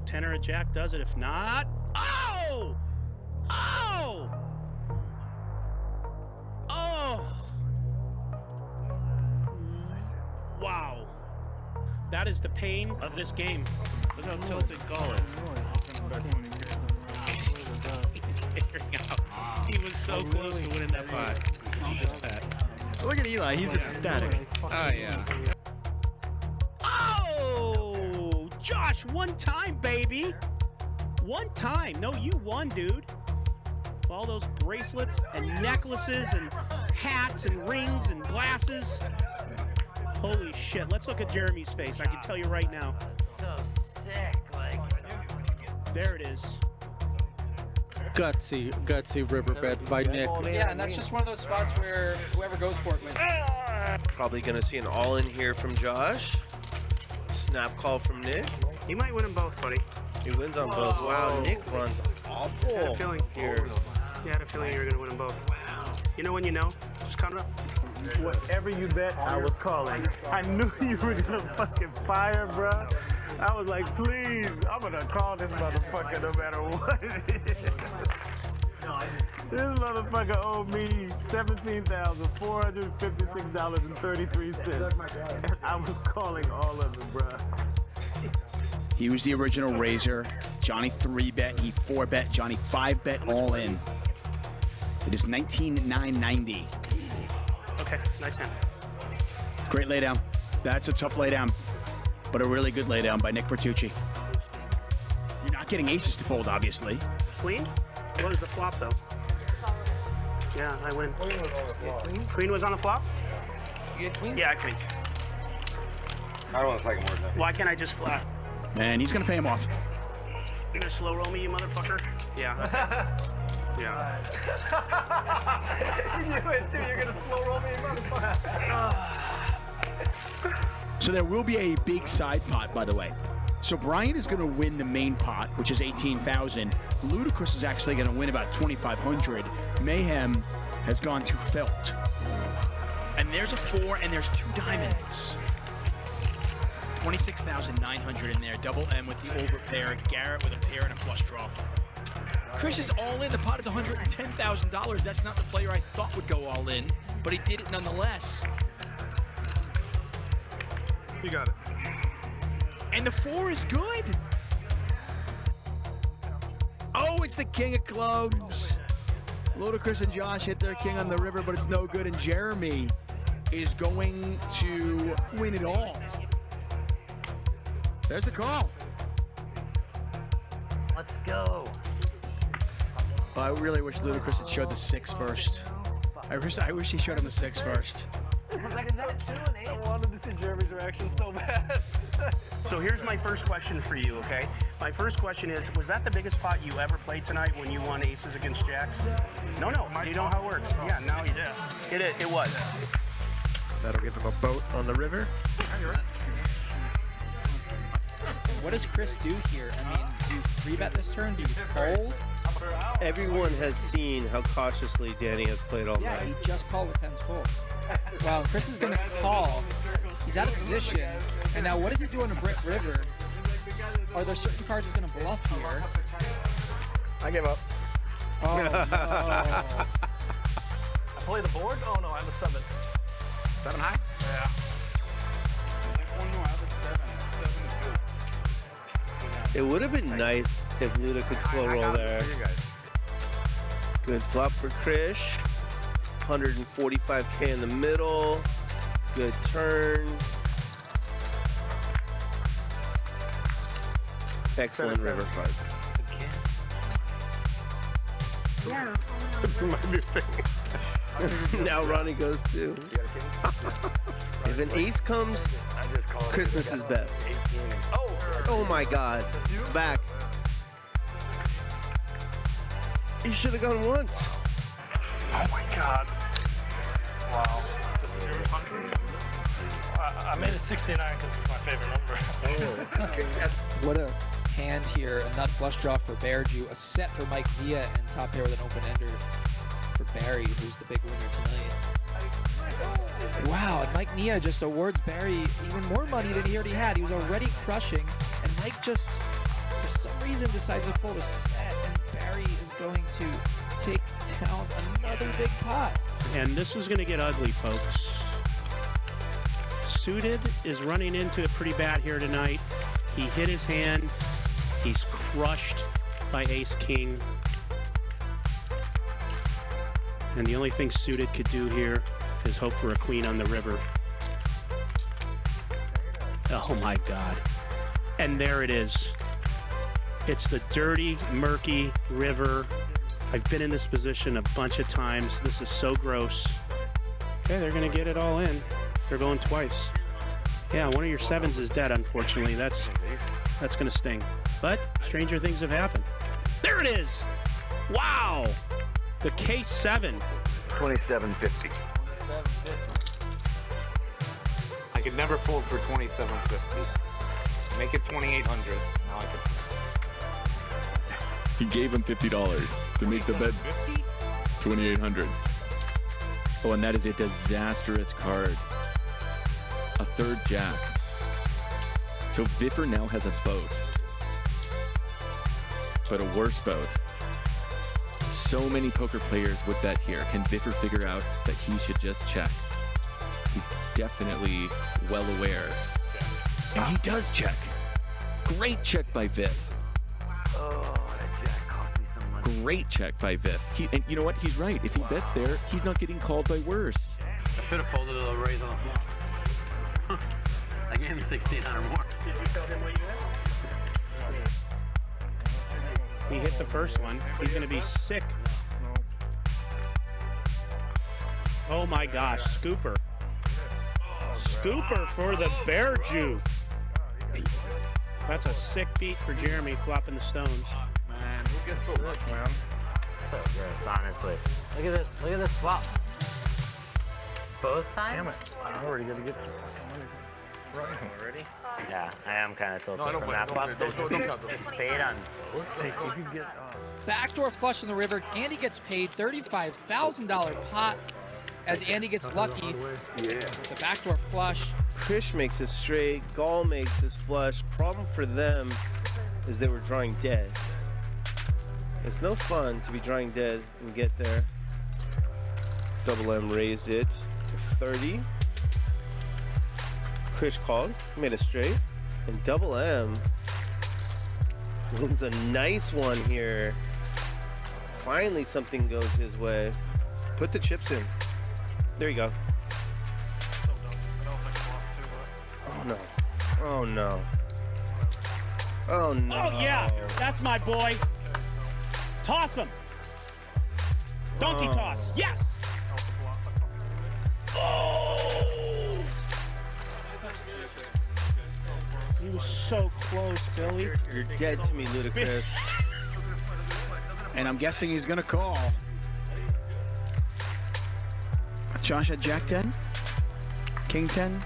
10 or a jack does it. If not, oh! Oh! Oh! Wow. That is the pain of this game. Look how tilted Colin. He was so close to winning that pot. Look at Eli, he's ecstatic. Oh, yeah. Oh! Josh, one time, baby. One time. No, you won, dude. All those bracelets and necklaces and hats and rings and glasses. Holy shit. Let's look at Jeremy's face. I can tell you right now. So sick, like. There it is. Gutsy riverbed by Nick. Yeah, and that's just one of those spots where whoever goes for it wins. Probably going to see an all-in here from Josh. Snap call from Nick. You might win them both, buddy. He wins on both. Wow, Nick runs awful I had a feeling here. You had a feeling you were going to win them both. You know when you know? Just count it up. Whatever you bet, I was calling. I knew you were gonna fucking fire, bruh. I was like, please, I'm gonna call this motherfucker no matter what it is. This motherfucker owed me $17,456.33. And I was calling all of them, bruh. He was the original raiser. Johnny 3-bet, he 4-bet, Johnny 5-bet all in. It is 19,990. Okay, nice hand. Great laydown. That's a tough laydown, but a really good laydown by Nick Vertucci. You're not getting aces to fold, obviously. Queen? What is the flop, though? Yeah, I win. Queen was on the flop? You get queens? Yeah, I queens. I don't want to take him more than that. Why can't I just flat? Man, he's gonna pay him off. You're gonna slow roll me, you motherfucker? Yeah. Yeah. You knew it too, you're gonna slow roll me, motherfucker. So there will be a big side pot, by the way. So Bryan is going to win the main pot, which is 18,000. Ludacris is actually going to win about 2,500. Mayhem has gone to Felt. And there's a 4 and there's 2 diamonds. 26,900 in there. Double M with the over pair. Garrett with a pair and a flush draw. Chris is all in. The pot is $110,000. That's not the player I thought would go all in, but he did it nonetheless. You got it. And the 4 is good. Oh, it's the king of clubs. Ludacris and Josh hit their king on the river, but it's no good. And Jeremy is going to win it all. There's the call. Let's go. I really wish Ludacris had showed the 6 first. I wish he showed him the 6 first. I wanted to see Jeremy's reaction so bad. So here's my first question for you, okay? My first question is, was that the biggest pot you ever played tonight when you won aces against jacks? No. You know how it works. Yeah, now you do. It was. That'll give him a boat on the river. What does Chris do here? I mean, do you 3-bet this turn? Do you fold? Everyone has seen how cautiously Danny has played all Yeah, night. he just called with 10s full. Wow, Chris is gonna call. He's out of position. And now what does he do on a brick river? Are there certain cards he's gonna bluff here? I give up. Oh, no. I play the board? Oh no, I have a 7. 7 high? Yeah. It would have been nice if Luda could slow roll there. Good flop for Krish. 145K in the middle. Good turn. Excellent river card. Yeah. That's my new thing. Now Ronnie goes too. If an ace comes, Christmas is best. Oh my God, it's back. He should have gone once. Oh my God. Wow. I made it 69 because it's my favorite number. What a hand here. A nut flush draw for Bearju. A set for Mike Villa, and top pair with an open ender for Barry, who's the big winner tonight. Wow, and Mike Nia just awards Barry even more money than he already had. He was already crushing, and Mike just for some reason decides to fold a set, and Barry is going to take down another big pot. And this is going to get ugly, folks. Suited is running into it pretty bad here tonight. He hit his hand. He's crushed by ace-king. And the only thing Suited could do here is hope for a queen on the river. Oh my God. And there it is. It's the dirty, murky river. I've been in this position a bunch of times. This is so gross. Okay, they're gonna get it all in. They're going twice. Yeah, one of your sevens is dead, unfortunately. That's gonna sting. But stranger things have happened. There it is! Wow! The K7. 2750. I could never fold for 2750. Make it 2800. Now I could. He gave him $50 to make the bet 2,800. Oh, and that is a disastrous card. A third jack. So Viffer now has a boat. But a worse boat. So many poker players would bet here. Can Viffer figure out that he should just check? He's definitely well aware. And he does check. Great check by Viff. Oh, that jack cost me some money. Great check by Viff. And you know what? He's right. If he bets there, he's not getting called by worse. I should have folded a little raise on the flop. I gave him 1,600 more. Did you tell him what you had? He hit the first one. He's going to be sick. Oh my gosh, Scooper. Scooper for the bear juice. That's a sick beat for Jeremy flopping the stones. Man, who gets so lucky, man? So gross, honestly. Look at this. Look at this flop. Both times? Damn it. I already got to get Ryan already. Yeah, I am kind of tilted from that flop. Just spade on. Hey, if you get Backdoor flush in the river. Andy gets paid $35,000 pot as Andy gets lucky. Yeah. The backdoor flush. Krish makes it straight. Gall makes his flush. Problem for them is they were drawing dead. It's no fun to be drawing dead and get there. Double M raised it to 30. Krish called, made it straight, and Double M wins a nice one here. Finally, something goes his way. Put the chips in. There you go. Oh no. Oh no. Oh no. Oh yeah, that's my boy. Toss him. Donkey toss. Yes. Oh. He was so close, Billy. You're dead to me, Ludacris. And I'm guessing he's going to call. Josh had Jack 10, King 10,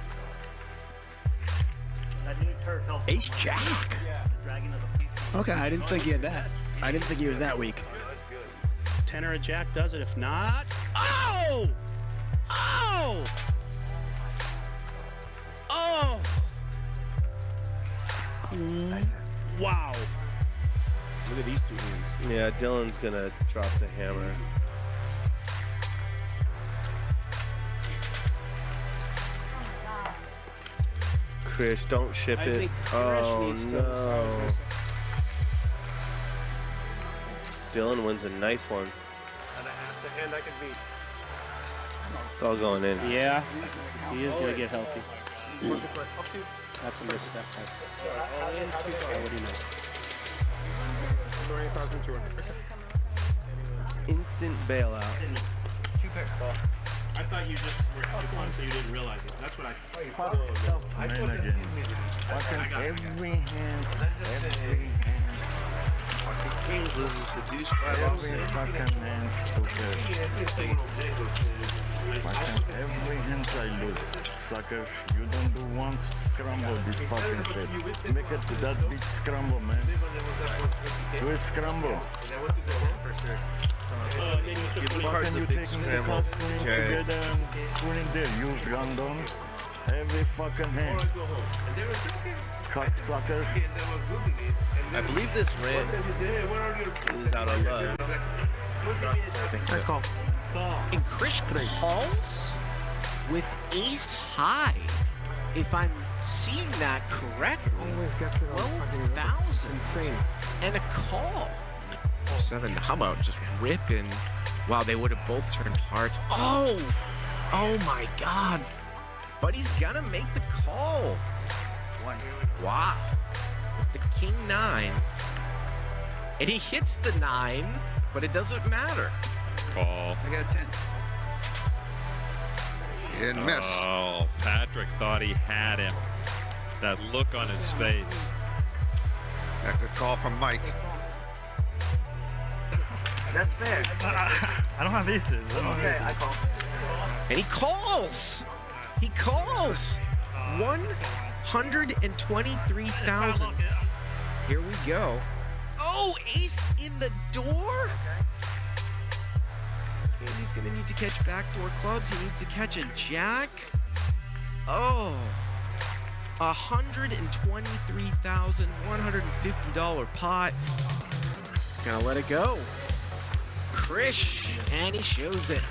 Ace Jack. Okay, I didn't think he had that. I didn't think he was that weak. 10 or a jack does it. If not, oh! Oh! Oh! Wow. Look at these two hands. Yeah, Dylan's gonna drop the hammer. Krish, don't ship it. Oh no. Dylan wins a nice one. That's a hand I could beat. It's all going in. Yeah, he is going to get healthy. That's a misstep. I already know. Instant bailout. I thought you just were having fun, so you didn't realize it. That's what I Man again. Every hand. Every hand. Kings loses the deuce 5 fucking hand. Every hand I lose. Sucker, you don't do one scramble this fucking set. Make it that big scramble, man. Do it scramble. How can you taking the card together and putting there? You random. Every fucking hand. Cocksucker. I believe this rant is out of love. I think so. And Chris calls with ace high. If I'm seeing that correctly, 12,000 and a call. 7. How about just ripping? Wow, they would have both turned hearts. Oh my God. But he's gonna make the call. Wow. With the king 9. And he hits the 9, but it doesn't matter. Call. I got a 10. And miss. Oh, Patrick thought he had him. That look on his face. That good call from Mike. That's fair. I don't have aces. Okay, I call. And he calls. He calls. 123,000. Here we go. Oh, ace in the door. And he's gonna need to catch backdoor clubs. He needs to catch a jack. Oh, $123,150 pot. Gonna let it go. Krish, and he shows it.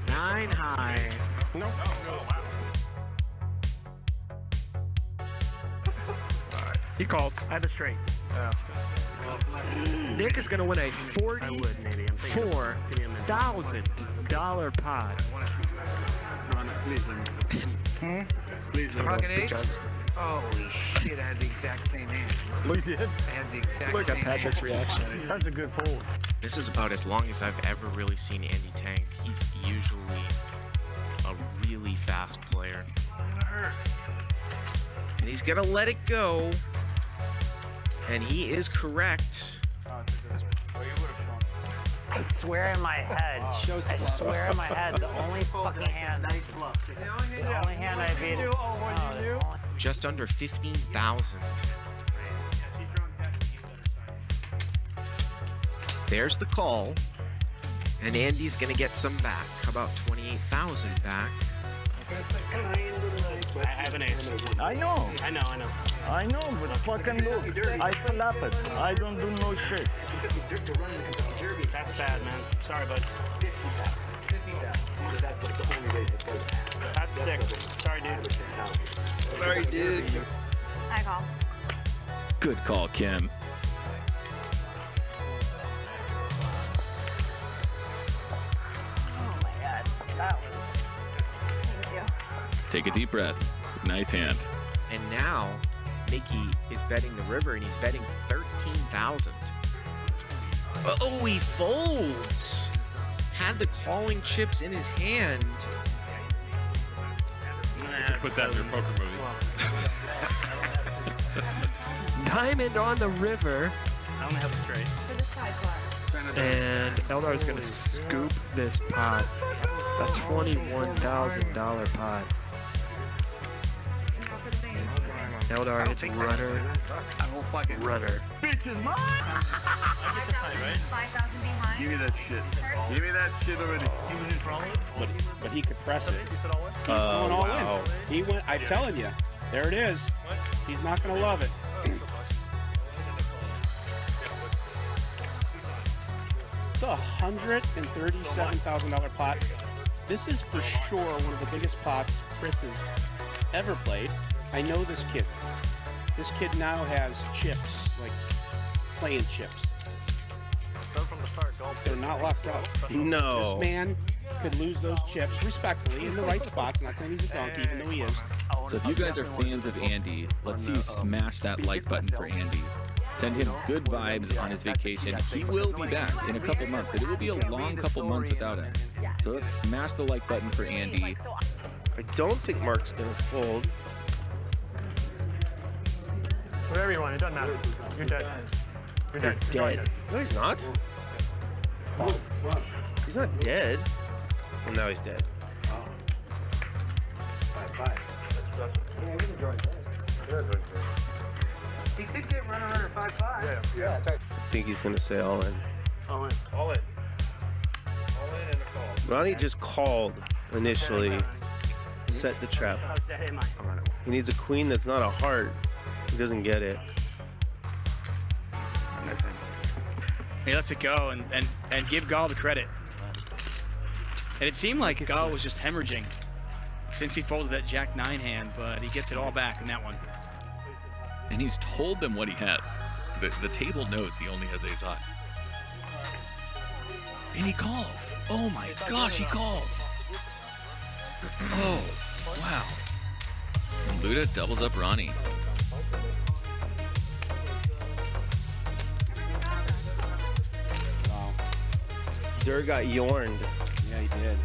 9 high. No. He calls. I have a straight. Nick is gonna win a $44,000 pot. Pocket ace? Holy shit, I had the exact same hand. Look, you did. I had the exact Look same at Patrick's hand. reaction. That's a good fold. This is about as long as I've ever really seen Andy tank. He's usually a really fast player. And he's gonna let it go. And he is correct. I swear in my head. I swear in my head. The only fucking hand. The only hand I beat. Just under 15,000. There's the call. And Andy's gonna get some back. How about 28,000 back? I have an ace. I know. I know, but fucking look. I slap it. I don't do no shit. That's bad, man. Sorry, bud. That's sick. Sorry, dude. Sorry, dude. I call. Good call, Kim. Oh my god. That was. Thank you. Take a deep breath. Nice hand. And now, Mickey is betting the river, and he's betting 13,000. Oh, he folds. Had the calling chips in his hand. Put that in your poker movie. Diamond on the river. I only have a straight. For the side pot. And Eldar's gonna scoop this pot. A $21,000 pot. Eldar hits runner. Runner. Bitch is mine. 5,000 behind. Give me that shit. Give me that shit already. But he could press it. He's going all Wow. in. He went. I'm telling you. There it is. He's not going to love it. It's a $137,000 pot. This is for sure one of the biggest pots Chris has ever played. I know this kid. This kid now has chips, like playing chips. They're not locked up. No. This man could lose those chips respectfully in the right spots. Not saying he's a donkey, even though he is. So if you guys are fans of Andy, let's see you smash that like button for Andy. Send him good vibes on his vacation. He will be back in a couple months, but it will be a long couple months without him. So let's smash the like button for Andy. I don't think Mark's gonna fold. Whatever you want, it doesn't matter. You're dead. You're dead. Dead. No, he's not. He's not dead. Well, now he's dead. 5-5. Yeah, we can join that. He could get runner 5-5. Yeah, that's right. I think he's gonna say all in. All in. All in. All in and a call. Ronnie just called initially. Set the trap. How dead am I? He needs a queen that's not a heart. He doesn't get it. He lets it go and give Dahl the credit. And it seemed like Dahl was just hemorrhaging since he folded that Jack-9 hand, but he gets it all back in that one. And he's told them what he has. The table knows he only has ace high. And he calls. Oh my gosh, he calls. Oh, wow. And Luda doubles up Ronnie. Wow. Dur got yorned. Yeah, he did.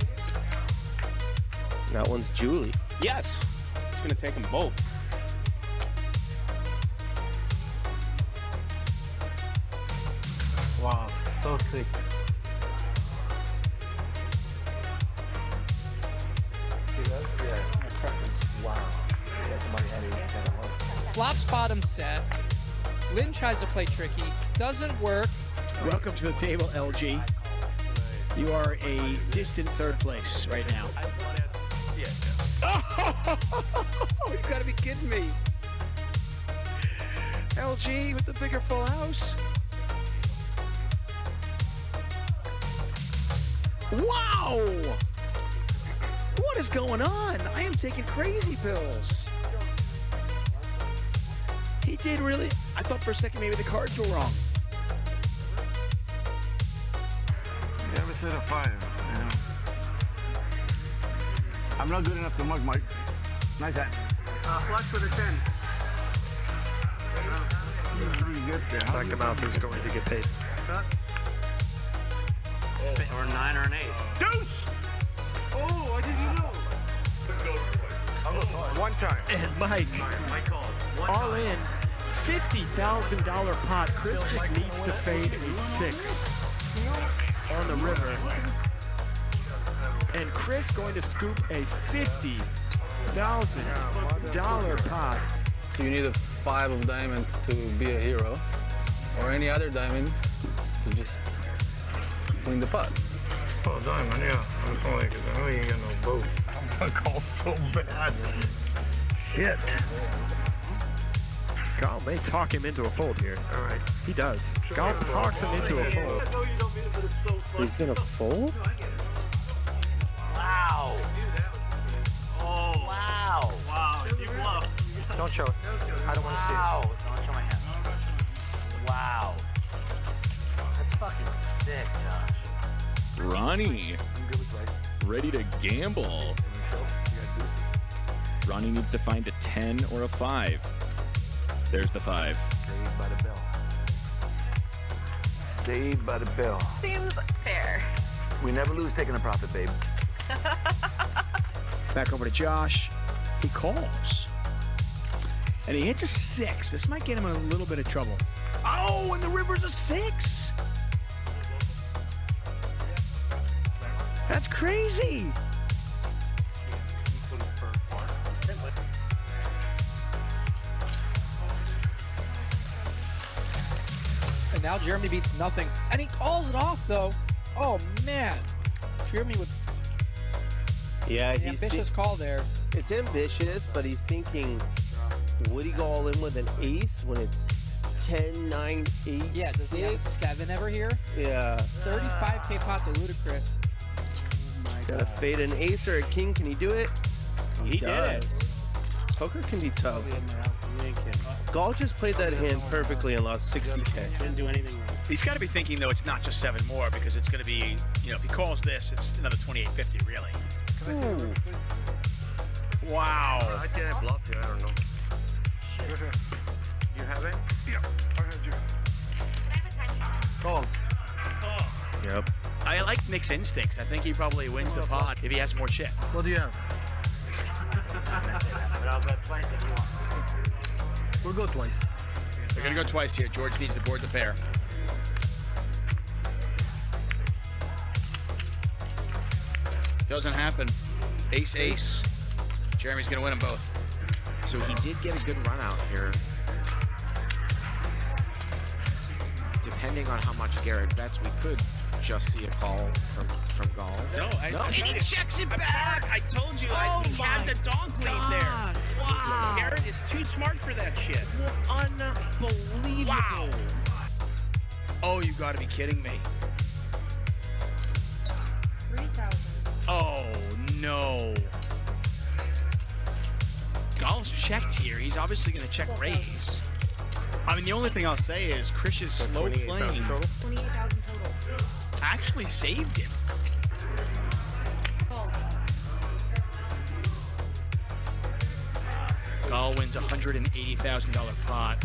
And that one's Julie. Yes. It's going to take them both. Wow, so sick. Wow. Flops bottom set. Lynn tries to play tricky. Doesn't work. Welcome to the table, LG. You are a distant third place right now. Oh, you gotta be kidding me. LG with the bigger full house. Wow! What is going on? I am taking crazy pills. He did really. I thought for a second maybe the cards were wrong. You ever set a fire? You know? I'm not good enough to mug, Mike. Nice hat. Flush for the 10. Back him out. He's going to get paid. Or 9 or an 8. Deuce! Oh, I didn't know. One time. And Mike, all in, $50,000 pot. Chris just needs to fade a 6 on the river. And Chris going to scoop a $50,000 pot. So you need a 5 of diamonds to be a hero, or any other diamond to just win the pot. Oh, diamond, yeah. I'm calling because I know you ain't got no boat. I'm gonna call so bad. Shit. Dahl may talk him into a fold here. All right. He does. Dahl talks him into a fold. He's gonna fold? Wow. Oh. Wow. Wow, you bluff. Don't show it. I don't want to see it. Wow. Don't show my hand. Wow. That's fucking sick, Josh. Ronnie, ready to gamble. Ronnie needs to find a 10 or a 5. There's the 5. Saved by the bell. Saved by the bell. Seems fair. We never lose taking a profit, babe. Back over to Josh. He calls. And he hits a 6. This might get him in a little bit of trouble. Oh, and the river's a 6. That's crazy. And now Jeremy beats nothing. And he calls it off, though. Oh, man. Jeremy with Yeah, an he's ambitious call there. It's ambitious, but he's thinking, would he go all in with an ace when it's 10, 9, 8, Yeah, does he have a 6? 7 ever here? Yeah. 35K pot to ludicrous. Gotta fade an ace or a king. Can he do it? He did it. Poker can be tough. Dahl just played that hand perfectly and lost 60K. Didn't do anything wrong. He's got to be thinking, though, it's not just 7 more because it's going to be, you know, if he calls this, it's another 2850, really. Ooh. Wow. I can't bluff you. I don't know. You have it? Yeah. I had you. Call. Yep. I like Nick's instincts. I think he probably wins the pot if he has more chip. What do you have? But I'll bet twice if you want. We'll go twice. They're going to go twice here. George needs to board the pair. Doesn't happen. Ace, ace. Jeremy's going to win them both. So he did get a good run out here. Depending on how much Garrett bets, we could just see a call from Dahl. And he checks it back. I told you, he had the donk lead there. Wow. Garrett is too smart for that shit. Unbelievable. Wow. Oh, you gotta be kidding me. 3,000. Oh, no. Dahl's checked here. He's obviously gonna check raise. I mean, the only thing I'll say is Krish's slow playing 28,000 total. actually saved him. Dahl wins $180,000 pot.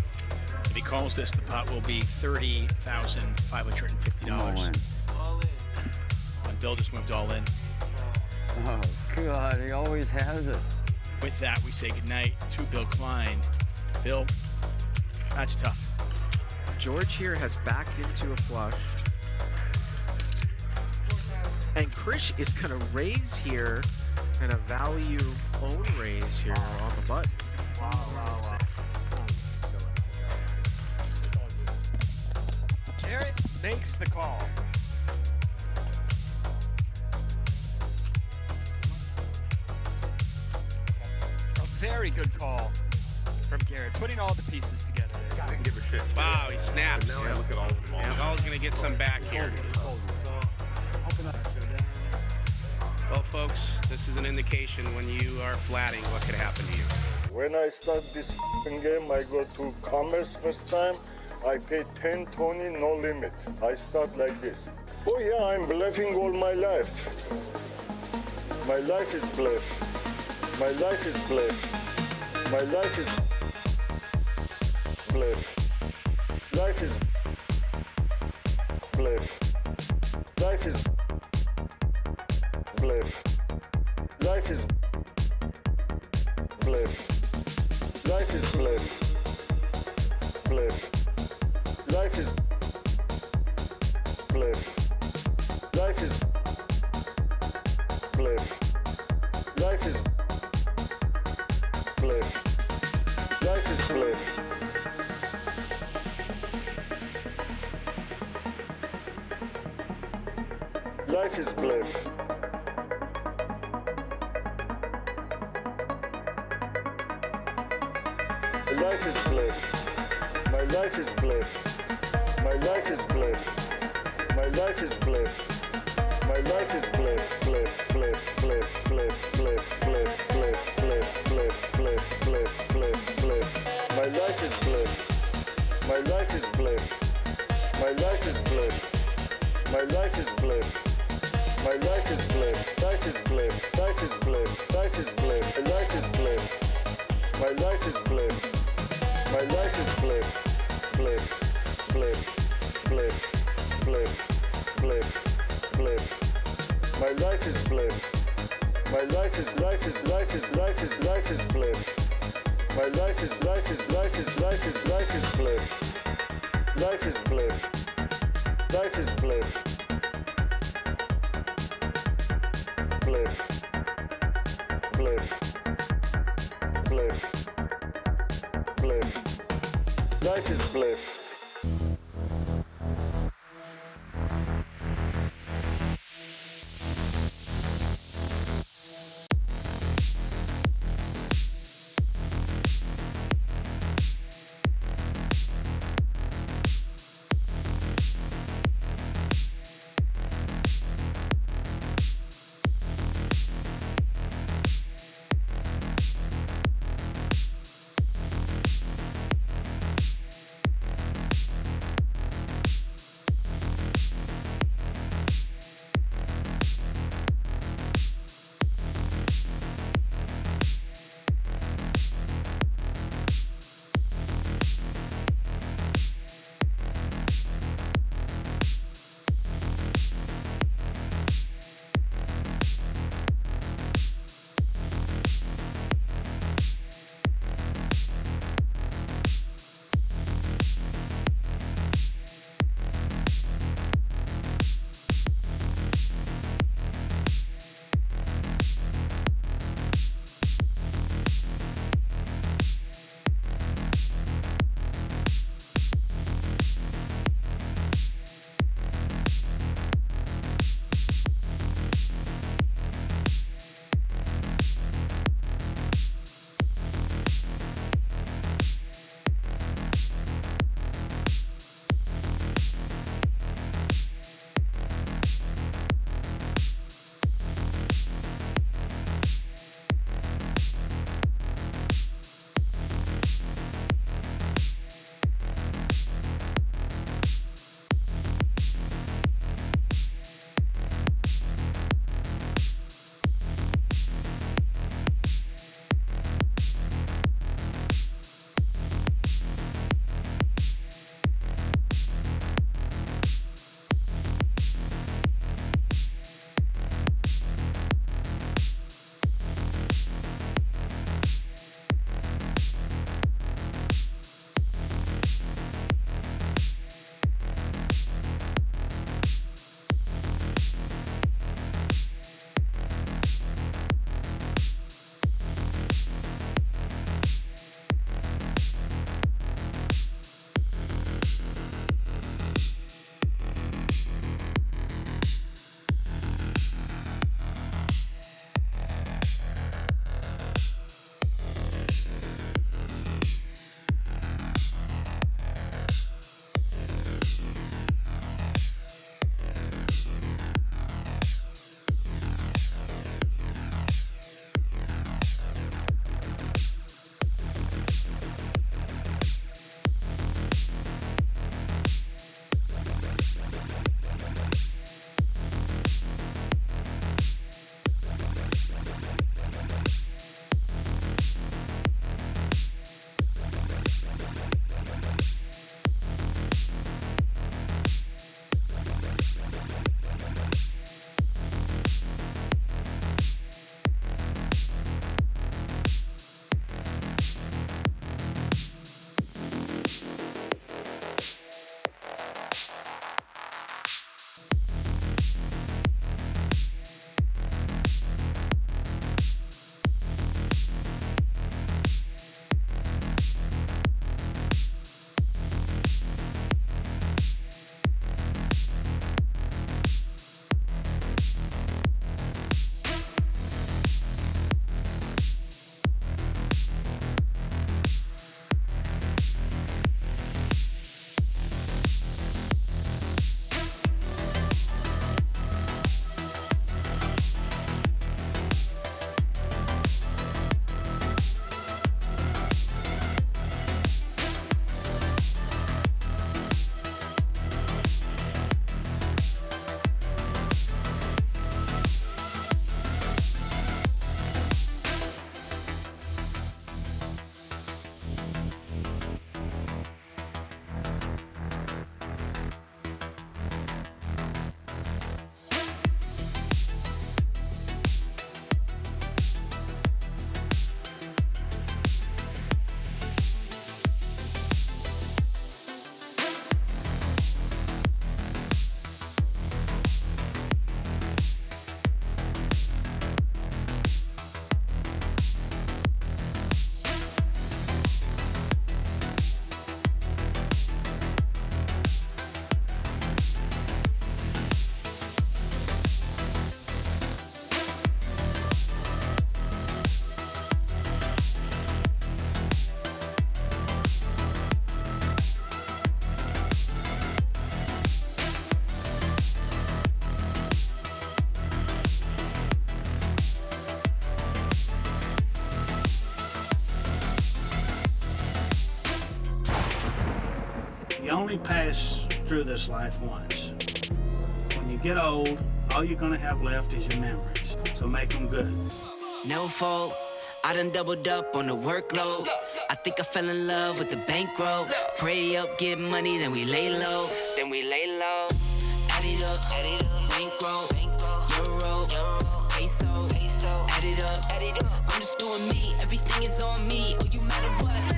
If he calls this, the pot will be $30,550. All in. And Bill just moved all in. Oh, God, he always has it. With that, we say goodnight to Bill Klein. Bill, that's tough. George here has backed into a flush. And Krish is going to raise here and a value own raise here on the button. Wow. Garrett makes the call. A very good call from Garrett, putting all the pieces together there. I didn't give a shit. Wow, he snaps. Now I look at all of them. And Dahl's gonna get some back here. Well, folks, this is an indication when you are flatting what could happen to you. When I start this game, I go to commerce first time. I pay 10, 20, no limit. I start like this. Oh yeah, I'm bluffing all my life. My life is bluff. My life is bluff. My life is bluff. Life is bluff. Life is bluff. Life is bluff. Life is bluff. Bluff. Life is bluff. Life is bluff. Life is bluff. Life is bluff. Life is bluff. Life is bluff. My life is bluff. My life is bluff. My life is bluff. My life is bluff. Bluff. Bluff. Bluff. Bluff. Bluff. Bluff. Bluff. Bluff. Bluff. Bluff. Bluff. Bluff. Bluff. My life is bluff. My life is bluff. My life is bluff. My life is bluff. My life is bluff. Life is bluff. Life is bluff. Life is bluff. Life is bluff. My life is bluff. My life is bluff. Bluff. Bluff. Bluff. Bluff. Bluff. Bluff. My life is bluff. My life is bluff. My life is bluff. Life is bluff. Life is bluff. Life is bluff. Bluff. Bluff. Bluff. Bluff. Life is bluff. You only pass through this life once. When you get old, all you're gonna have left is your memories. So make them good. No fault, I done doubled up on the workload. I think I fell in love with the bankroll. Pray up, get money, then we lay low. Add it up, bankroll, euro, peso. Add it up, I'm just doing me. Everything is on me. Oh, you matter what?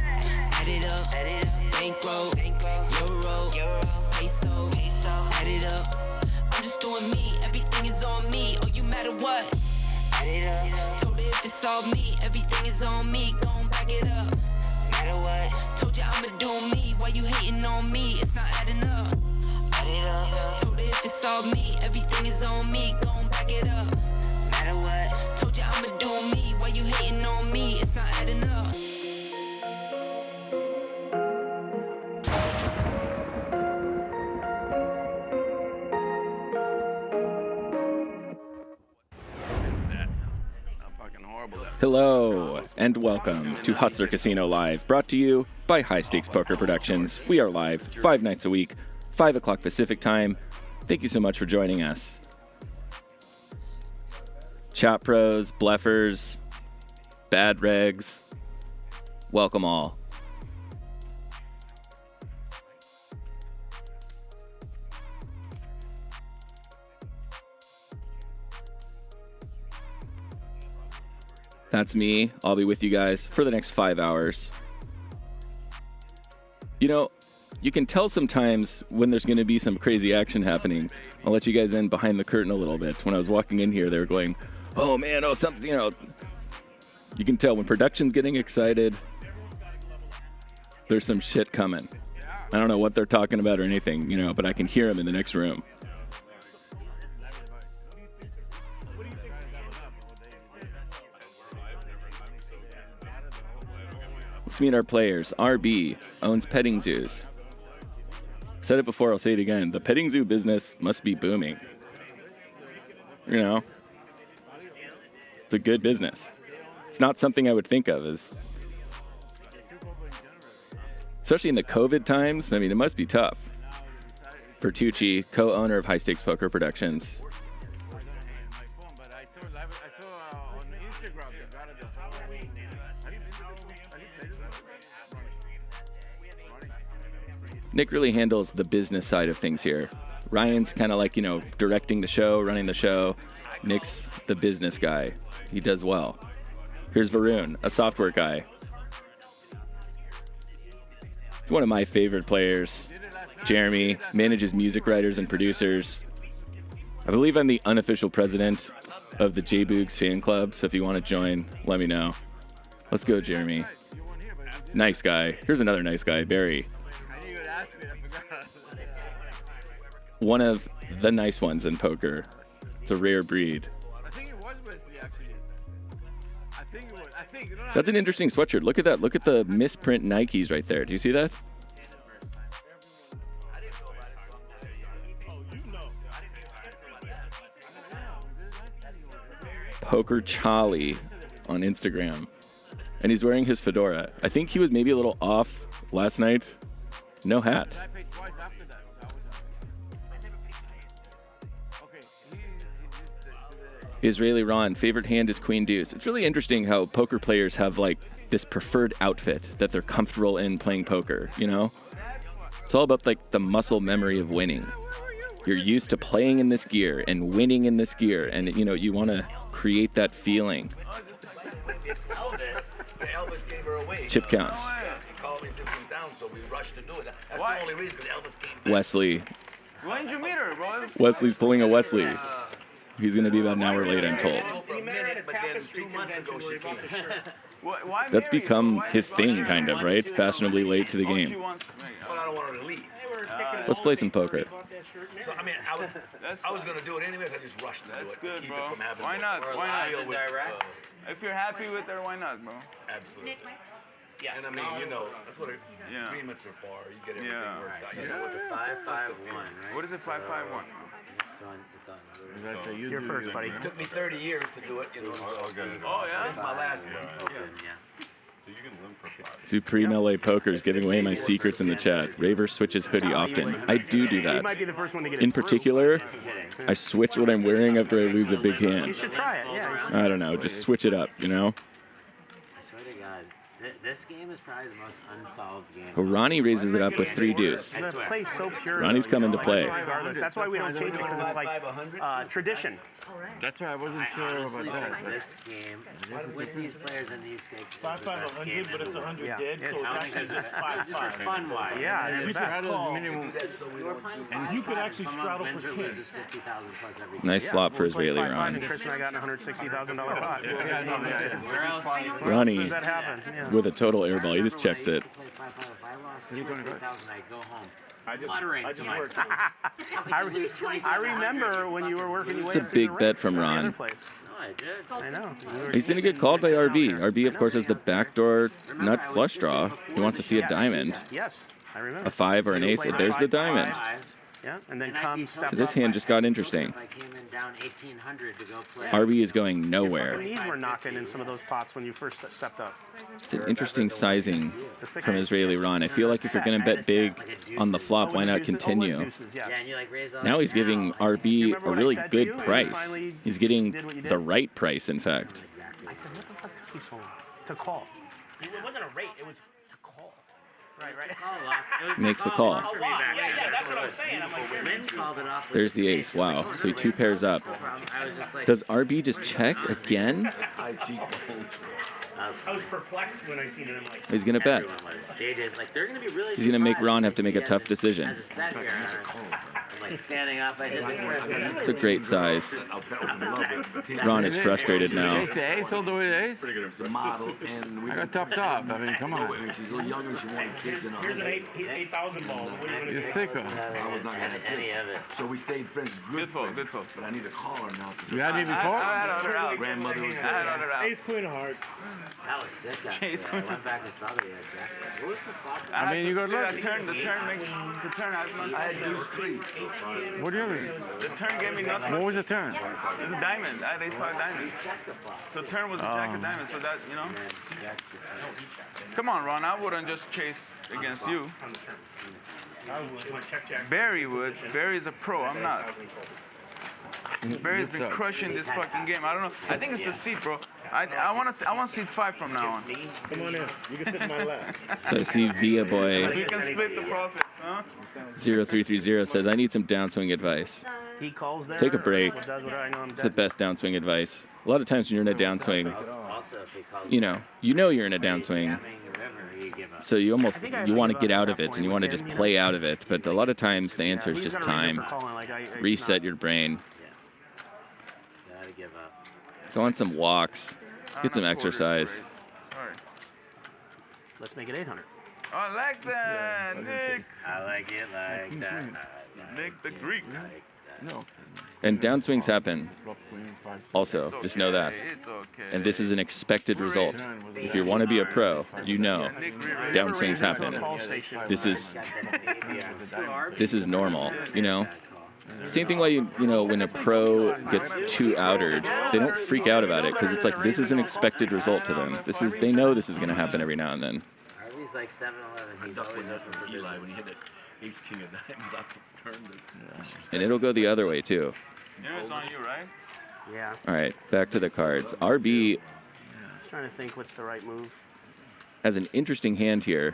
Add it up, bankroll, euro, peso. Add it up, I'm just doing me. Everything is on me. Oh, you matter what? Add it up. Told her if it's all me, everything is on me. Gon' back it up. Matter what? Told you I'ma do me. Why you hating on me? It's not adding up. Add it up. Told her if it's all me, everything is on me. Gon' back it up. Matter what? Told you I'ma do me. Why you hating on me? It's not adding up. Hello, and welcome to Hustler Casino Live, brought to you by High Stakes Poker Productions. We are live 5 nights a week, 5 o'clock Pacific time. Thank you so much for joining us. Chat pros, bluffers, bad regs, welcome all. That's me. I'll be with you guys for the next 5 hours. You know, you can tell sometimes when there's going to be some crazy action happening. I'll let you guys in behind the curtain a little bit. When I was walking in here, they were going, oh man, oh something, you know. You can tell when production's getting excited, there's some shit coming. I don't know what they're talking about or anything, you know, but I can hear them in the next room. Let's meet our players. RB owns petting zoos. Said it before, I'll say it again. The petting zoo business must be booming. You know, it's a good business. It's not something I would think of as, especially in the COVID times. I mean, it must be tough. Vertucci, co-owner of High Stakes Poker Productions. Nick really handles the business side of things here. Ryan's kind of like, you know, directing the show, running the show. Nick's the business guy. He does well. Here's Varun, a software guy. He's one of my favorite players. Jeremy manages music writers and producers. I believe I'm the unofficial president of the J-Boogs fan club, so if you want to join, let me know. Let's go, Jeremy. Nice guy. Here's another nice guy, Barry. One of the nice ones in poker. It's a rare breed. I think it was Wesley, actually. I think it was. That's an interesting sweatshirt. Look at that. Look at the misprint Nikes right there. Do you see that? Poker Charlie on Instagram. And he's wearing his fedora. I think he was maybe a little off last night. No hat. Israeli Ron, favorite hand is Queen Deuce. It's really interesting how poker players have like this preferred outfit that they're comfortable in playing poker, you know? It's all about like the muscle memory of winning. You're used to playing in this gear and winning in this gear, and you know, you want to create that feeling. Chip counts. Wesley. When did you meet her, bro? Wesley's pulling a Wesley. He's going to be about an hour late, I'm told. That's become his thing, kind of, right? Fashionably late to the game. Let's play some poker. So, I mean, I was going to do it anyways. I just rushed to do it. That's good, bro. Why not? Why not? If you're happy with her, why not, bro? Absolutely. Yeah. And I mean, you know, that's what agreements are for. You get everything worked out. You know, it's a 5-5-1, right? What is it, 5-5-1? It's on. You're first, buddy. It took me 30 years to do it. You know, oh, yeah? Since my last one. Yeah. Supreme LA Poker is giving away my secrets in the chat. Raver switches hoodie often. I do that. He might be the first one to get it In through. particular, I switch what I'm wearing after I lose a big You hand. should try it, yeah. I don't know, just switch it up, you know? I swear to God, this game is probably the most unsolved game. Well, Ronnie raises it up with 3 deuce. The play's so pure. Ronnie's coming to play. Regardless. That's why we don't change it, because it's like tradition. That's why I wasn't sure Honestly, about that. this game, with these players and these stakes, is the 5-5 best game 100, but it's 100 Yeah. dead, so it's actually just 5-5. Just for fun wise. Yeah, it's You the could best. call, minimum. and you could actually straddle for 10. Nice flop for Israeli And Ron. Chris and I got in a $160,000 pot. Where else do you Ronnie Does that happen? Yeah. with a total airball. He just checks it. If I lost 200,000, I go home. I just worked. I remember when you were working your way It's a up through big the bet ranks from at the Ron. other place. No, I did. I know. He's going to get called by RB. RB, of course, has the backdoor nut flush draw. He wants to see a diamond. Yes, I remember. A 5 or an ace. There's the diamond. Yeah, and then come step So this up. hand just got interesting. I came in down 1,800 to go play. RB is going Your nowhere. fucking knees were knocking in some of those pots when you first stepped up. It's an interesting sizing from Israeli Ron. I feel like if you're going to bet big on the flop, why not continue? Yeah, and you like raise all Now that he's giving down. RB a really good price. He's getting the right price, in fact. I said, what the fuck took you so long to call? It wasn't a rate, it was to call. Right. Makes the call. Oh, wow. Yeah, that's what I was saying. I'm like, Lynn called it off. There's the ace. Wow. So he 2 pairs up. I was just like, Does RB just check again? I was perplexed when I seen it. I'm like, He's going to bet. JJ's like, they're gonna be really. He's going to make surprised Ron have if to make a he tough has decision. a set here. I'm like standing up. I did the It's a great size. Ron is frustrated now. Chase the ace, all the way to ace? I got topped off. I mean, come on. here's an 8,000 ball. What are you You're sicko. any of it. So we stayed friends. Good folks. But I need a caller now. You had me before? I had other outs. Grandmother was Ace Queen of Hearts. That was sick. Actually. I went back and saw the Jackson. What was the flop? I mean, you got lucky. The turn makes the turn. I had deuce 3. What do you have? The turn gave me nothing. What was the turn? It's a diamond. I had ace 5 diamonds. So turn was a jack of diamonds. So that, you know. Come on, Ron. I wouldn't just chase against you. Barry would. Barry's a pro. I'm not. Barry's been crushing this fucking game. I don't know. I think it's the seat, bro. I want seat 5 from now on. Come on in. You can sit in my lap. So I see Via Boy We can split the profits, huh? 0330 says, I need some downswing advice. He calls there. Take a break. Does what I know I'm It's the best downswing advice. A lot of times when you're in a downswing, you know you're in a downswing. So you want to get out of it and you want to just play out of it. But a lot of times the answer is just time. Reset your brain. Gotta give up. Go on some walks. Get some exercise. Let's make it 800. I like that, Nick. I like it like that. Nick the Greek. No. And downswings happen. Also, just know that. And this is an expected result. If you want to be a pro, you know downswings happen. This is normal, you know. Same thing why when a pro gets too outered, they don't freak out about it because it's like this is an expected result to them. They know this is going to happen every now and then. Harvey's like 7-11. He's always open for business. When he hit the ace king of diamonds, I turned it. And it'll go the other way too. Yeah, it's on you, right? Yeah. All right, back to the cards. RB Just trying to think what's the right move. has an interesting hand here.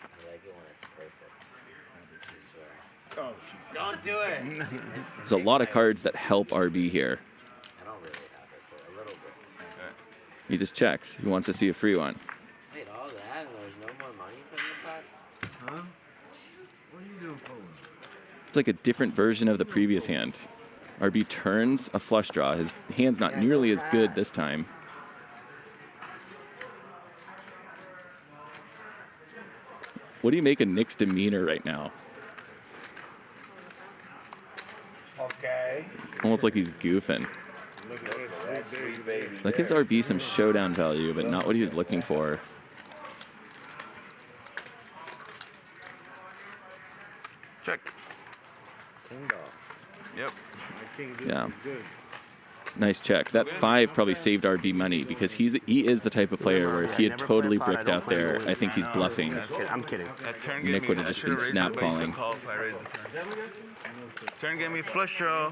I like it when it's perfect. I swear. Don't do it. There's a lot of cards that help RB here. I don't really have it, but a little bit. He just checks. He wants to see a free one. Wait, all that and there's no more money put in the pot? Huh? What are you doing for? It's like a different version of the previous hand. RB turns a flush draw. His hand's not nearly as good this time. What do you make of Nick's demeanor right now? Okay. Almost like he's goofing. That gives RB some showdown value, but not what he was looking for. Check. Yep. Yeah. Nice check. That 5 probably saved RB money because he is the type of player where if he had totally bricked out there, I think he's bluffing. I'm kidding. Nick would have just been snap calling. Turn gave me flush draw.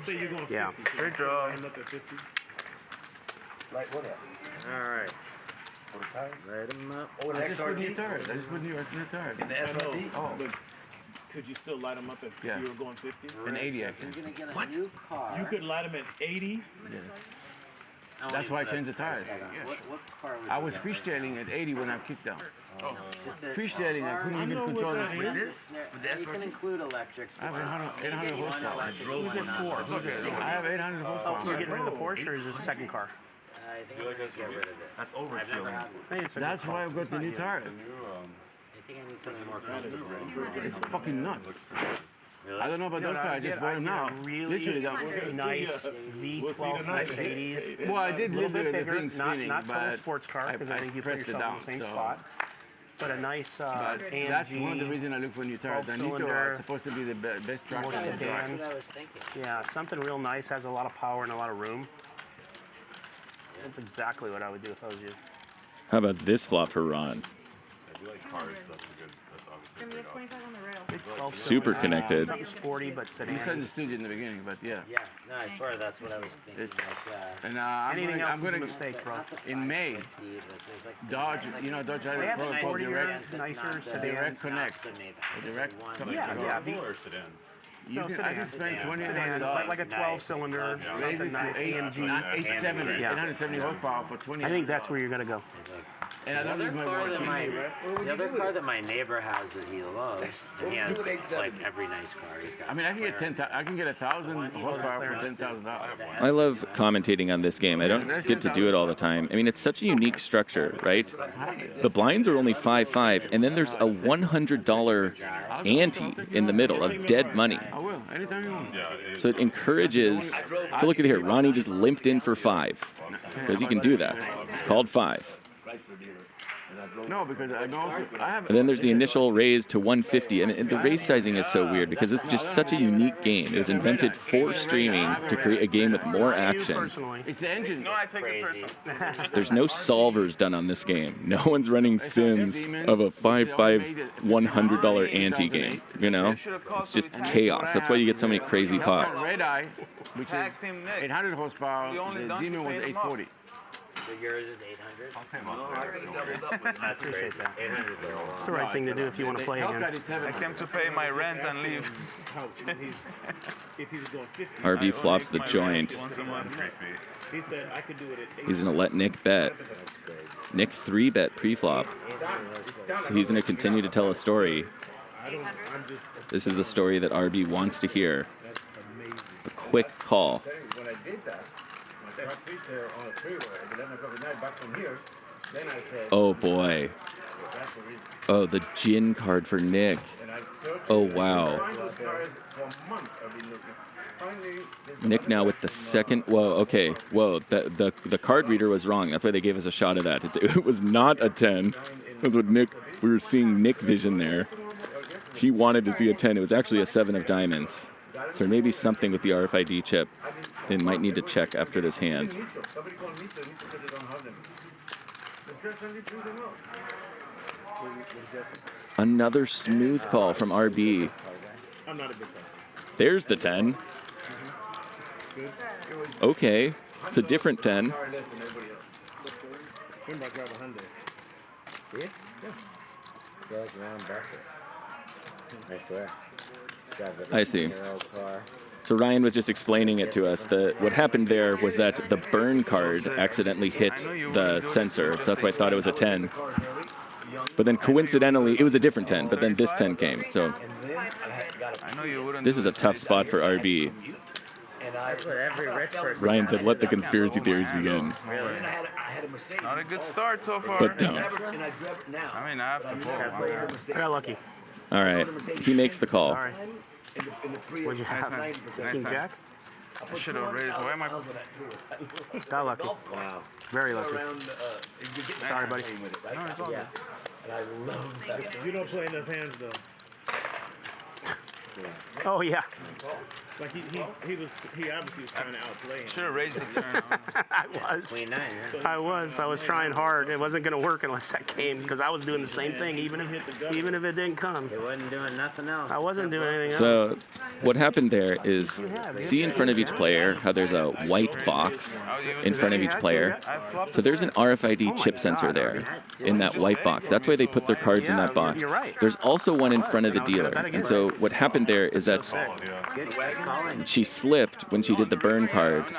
Yeah. Straight draw. All right. Light him up. I just put new tires. I just put new tires. In the SRD? Oh. But could you still light them up if you were going 50? An 80, actually. You're gonna get a What? new car. You could light them at 80? Yeah. That's why I changed the tires. What car I was freestyling at 80 when I kicked down. Oh. Freestyling, I couldn't even control it. You can include electrics. I have 800 horsepower. Who's it for? It's okay. I have 800 horsepower. Oh, so you're getting rid of the Porsche, or is this a second car? I think I'm gonna get rid of it. That's I've never had one. That's why I've got the new tires. I think I need something more comfortable. It's fucking nuts. I don't know about those tires. I just bought them now. Literally, that nice V12 Mercedes. Well, I did a little live bit with the bigger, thing spinning, not total but sports car, because I think you put pressed it yourself in the down, same so- spot. But a nice AMG. That's one of the reasons I look for new tires. I need to. 12-cylinder, It's supposed to be the best track more on the sedan. track. That's what I was thinking. Yeah, something real nice, has a lot of power and a lot of room. That's exactly what I would do if I was you. How about this flop for Ron? If you like cars, that's a good. That's obviously Can we get 25 on the rail? Super connected. Something sporty, but sedan. You said the studio in the beginning, but yeah. Yeah, no, I swear that's what I was thinking. And Anything else I'm is a gonna mistake, bro. in May. Dodge, Dodge had They a have program called sportier, Direct, nicer sedans. Direct Connect. A Direct Connect. Yeah. or sedans. You can, I can spend Sedan, $2,800. like a 12-cylinder, something nice, AMG. 870, Yeah. 870 horsepower for 20. I think that's where you're gonna go. And I don't use my watch. The other car that my neighbor has that he loves, and he has like every nice car he's got. I mean, I can get 10. I can get 1,000 horsepower for $10,000. I love commentating on this game. I don't get to do it all the time. I mean, it's such a unique structure, right? The blinds are only 5-5, and then there's a $100 ante in the middle of dead money. I will, anytime you want. So it encourages. So look at here. Ronnie just limped in for 5 because you can do that. It's called 5. No, because I have. And then there's the initial raise to 150. And the raise sizing is so weird because it's just such a unique game. It was invented for streaming to create a game with more action. It's the engine. No, I take it personal. There's no solvers done on this game. No one's running sims of a 5-5 $100 ante game. You know, it's just chaos. That's why you get so many crazy pots. Red Eye, which is 800 horsepower. The Demon was 840. So yours is 800? I'll pay him off. That's crazy. 800 It's the right thing to do if you want to play again. I came to pay my rent and leave. If he's going 50. RB flops the joint. He said I could do it at 80. He's going to let Nick bet. Nick 3-bet pre-flop. So he's going to continue to tell a story. This is the story that RB wants to hear. A quick call. When I did that, I reached there on a freeway at 11 o'clock at night back from here. Then I said, Oh boy. that's the reason. Oh, the gin card for Nick. Oh wow. Nick now with the second. Whoa, okay. Whoa, the card reader was wrong. That's why they gave us a shot of that. It was not a 10. That's what Nick. We were seeing Nick vision there. He wanted to see a 10. It was actually a 7 of diamonds. So maybe something with the RFID chip. They might need to check after this hand. Another smooth call from RB. There's the 10. Okay, it's a different 10. I swear. I see. So Ryan was just explaining it to us. What happened there was that the burn card accidentally hit the sensor, so that's why I thought it was a 10. But then coincidentally, it was a different 10, but then this 10 came. So this is a tough spot for RB. Ryan said, let the conspiracy theories begin. Not a good start so far. But don't. I mean, I have to pull. I got lucky. All right, he makes the call. Sorry. What'd you have? King Jack? I should have raised. Why am I? Got lucky. Wow. Very lucky. Sorry, buddy. No, it's all good. You don't play enough hands though. Oh yeah. Like he obviously was trying to outplay him. Should have raised the turn. I was trying hard. It wasn't gonna work unless that came because I was doing the same thing, even if it didn't come. He wasn't doing nothing else. I wasn't doing anything else. So what happened there is, see in front of each player how there's a white box in front of each player. So there's an RFID chip sensor there in that white box. That's why they put their cards in that box. There's also one in front of the dealer. And so what happened there is that she slipped when she did the burn card.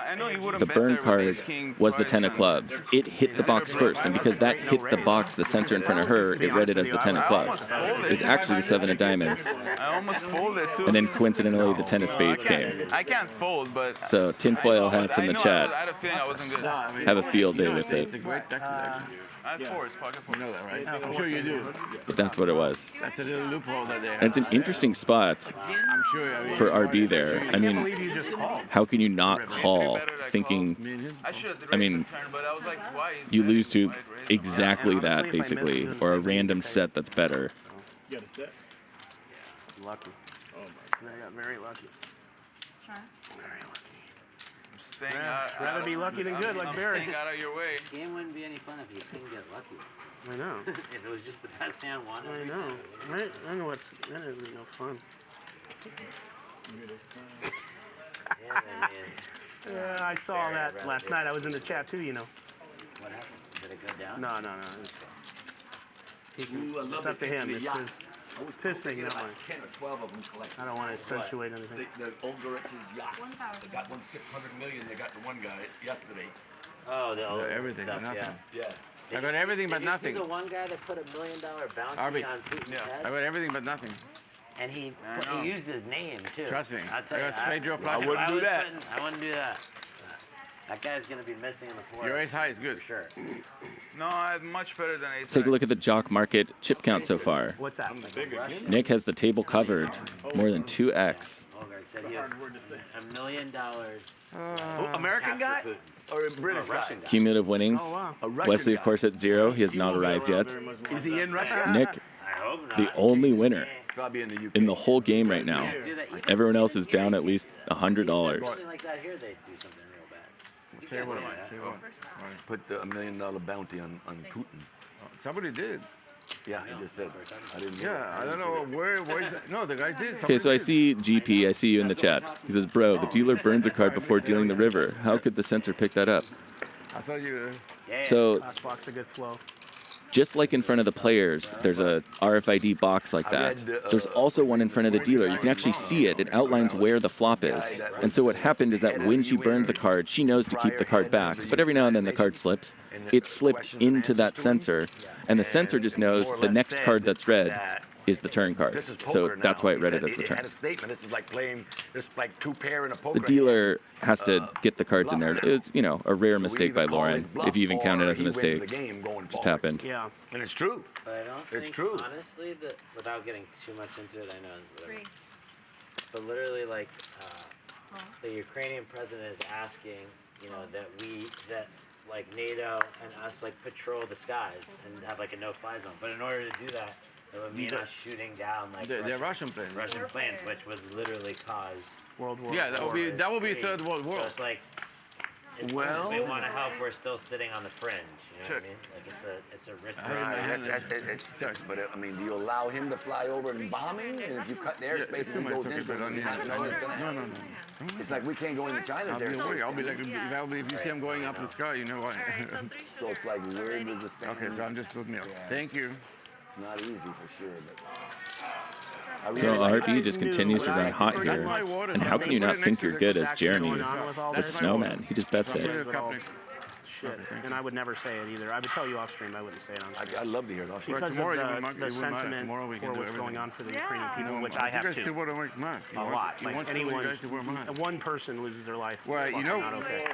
The burn card was the 10 of clubs. It hit the box first, and because that hit the box, the sensor in front of her, it read it as the 10 of clubs. It's actually the 7 of diamonds. I almost folded too. And then coincidentally, the 10 of spades came. I can't fold, but. So tinfoil hats in the chat. I had a feeling I wasn't good. Have a field day with it. It's a great Texas action. I had fours, pocket fours. You know that, right? I'm sure you do. But that's what it was. That's a little loophole that they have. And it's an interesting spot I'm sure. for RB there. I mean, how can you not call thinking, I mean, you lose to exactly that, basically, or a random set that's better. You got a set? Lucky. Oh my God. I got very lucky. Rather be lucky than good, like Barry. Staying out of your way. This game wouldn't be any fun if you couldn't get lucky. I know. If it was just the best hand won. I know. Right? I know that isn't no fun. Yeah, I saw that last night. I was in the chat too, you know. What happened? Did it go down? No. It's up to him. It's his thing, not mine. 10 or 12 of them collected. I don't want to accentuate anything. The old Goretz's yachts. They got one 600 million. They got the one guy yesterday. Oh, the old everything, stuff, nothing. Yeah. I got everything but nothing. Did you see the one guy that put $1 million bounty on Putin's head? I got everything but nothing. And he used his name too. Trust me. I'll tell I you, got straight Joe I wouldn't do that. I wouldn't do that. That guy's gonna be missing in the floor. Your ace high is good. For sure. No, I had much better than ace. Take a look at the jock market chip count so far. What's that? Nick has the table covered, more than 2x. Said you have $1 million. American guy or a British guy? Cumulative winnings. Wesley, of course, at 0. He has not arrived yet. Is he in Russia? Nick, the only winner Probably in the UK. in the whole game right now. Everyone else is down at least $100. Something like that here, they do something real bad. Say what? Put the $1 million bounty on Putin. Somebody did. Yeah, he just said. I didn't know. Yeah, I don't know where is that? No, the guy did. Okay, so I see GP. I see you in the chat. He says, bro, the dealer burns a card before dealing the river. How could the censor pick that up? I thought you. So, Box a good flow. just like in front of the players, there's a RFID box like that. There's also one in front of the dealer. You can actually see it. It outlines where the flop is. And so what happened is that when she burned the card, she knows to keep the card back. But every now and then the card slips. It slipped into that sensor. And the sensor just knows the next card that's red is the turn card. So that's why it read it as the turn. Had a statement. This is like playing, this like two pair in a poker. The dealer has to get the cards in there. It's, you know, a rare mistake by Lauren, if you even count it as a mistake. Just happened. Yeah. And it's true. But I don't It's think, true. honestly, that without getting too much into it, I know. Whatever. But literally, like, the Ukrainian president is asking, you know, that like NATO and us like patrol the skies and have like a no-fly zone. But in order to do that, it would mean us shooting down like They're Russian planes. Russian planes, which would literally cause World War. Yeah, that would be Third World War. So it's like, as much as we want to help, we're still sitting on the fringe. You know what I mean? Like it's a risk. But I mean, do you allow him to fly over and bombing? And if you cut the airspace and he goes into it, no. It's like we can't go into China's airspace. I'll be like, if you see him going up in the sky, you know why. So it's like, where does this thing? Okay, so I'm just putting me up. Thank you. It's not easy for sure, but. So RB just continues to run hot here. And how can you not think you're good as Jeremy with Snowman? He just bets it. Shit. And I would never say it either. I would tell you off stream. I wouldn't say it on stream. I'd love to hear it off stream. Because of the sentiment for what's going on for the Ukrainian people, which I have too. A lot. Like anyone, one person loses their life. Well, you know, not okay.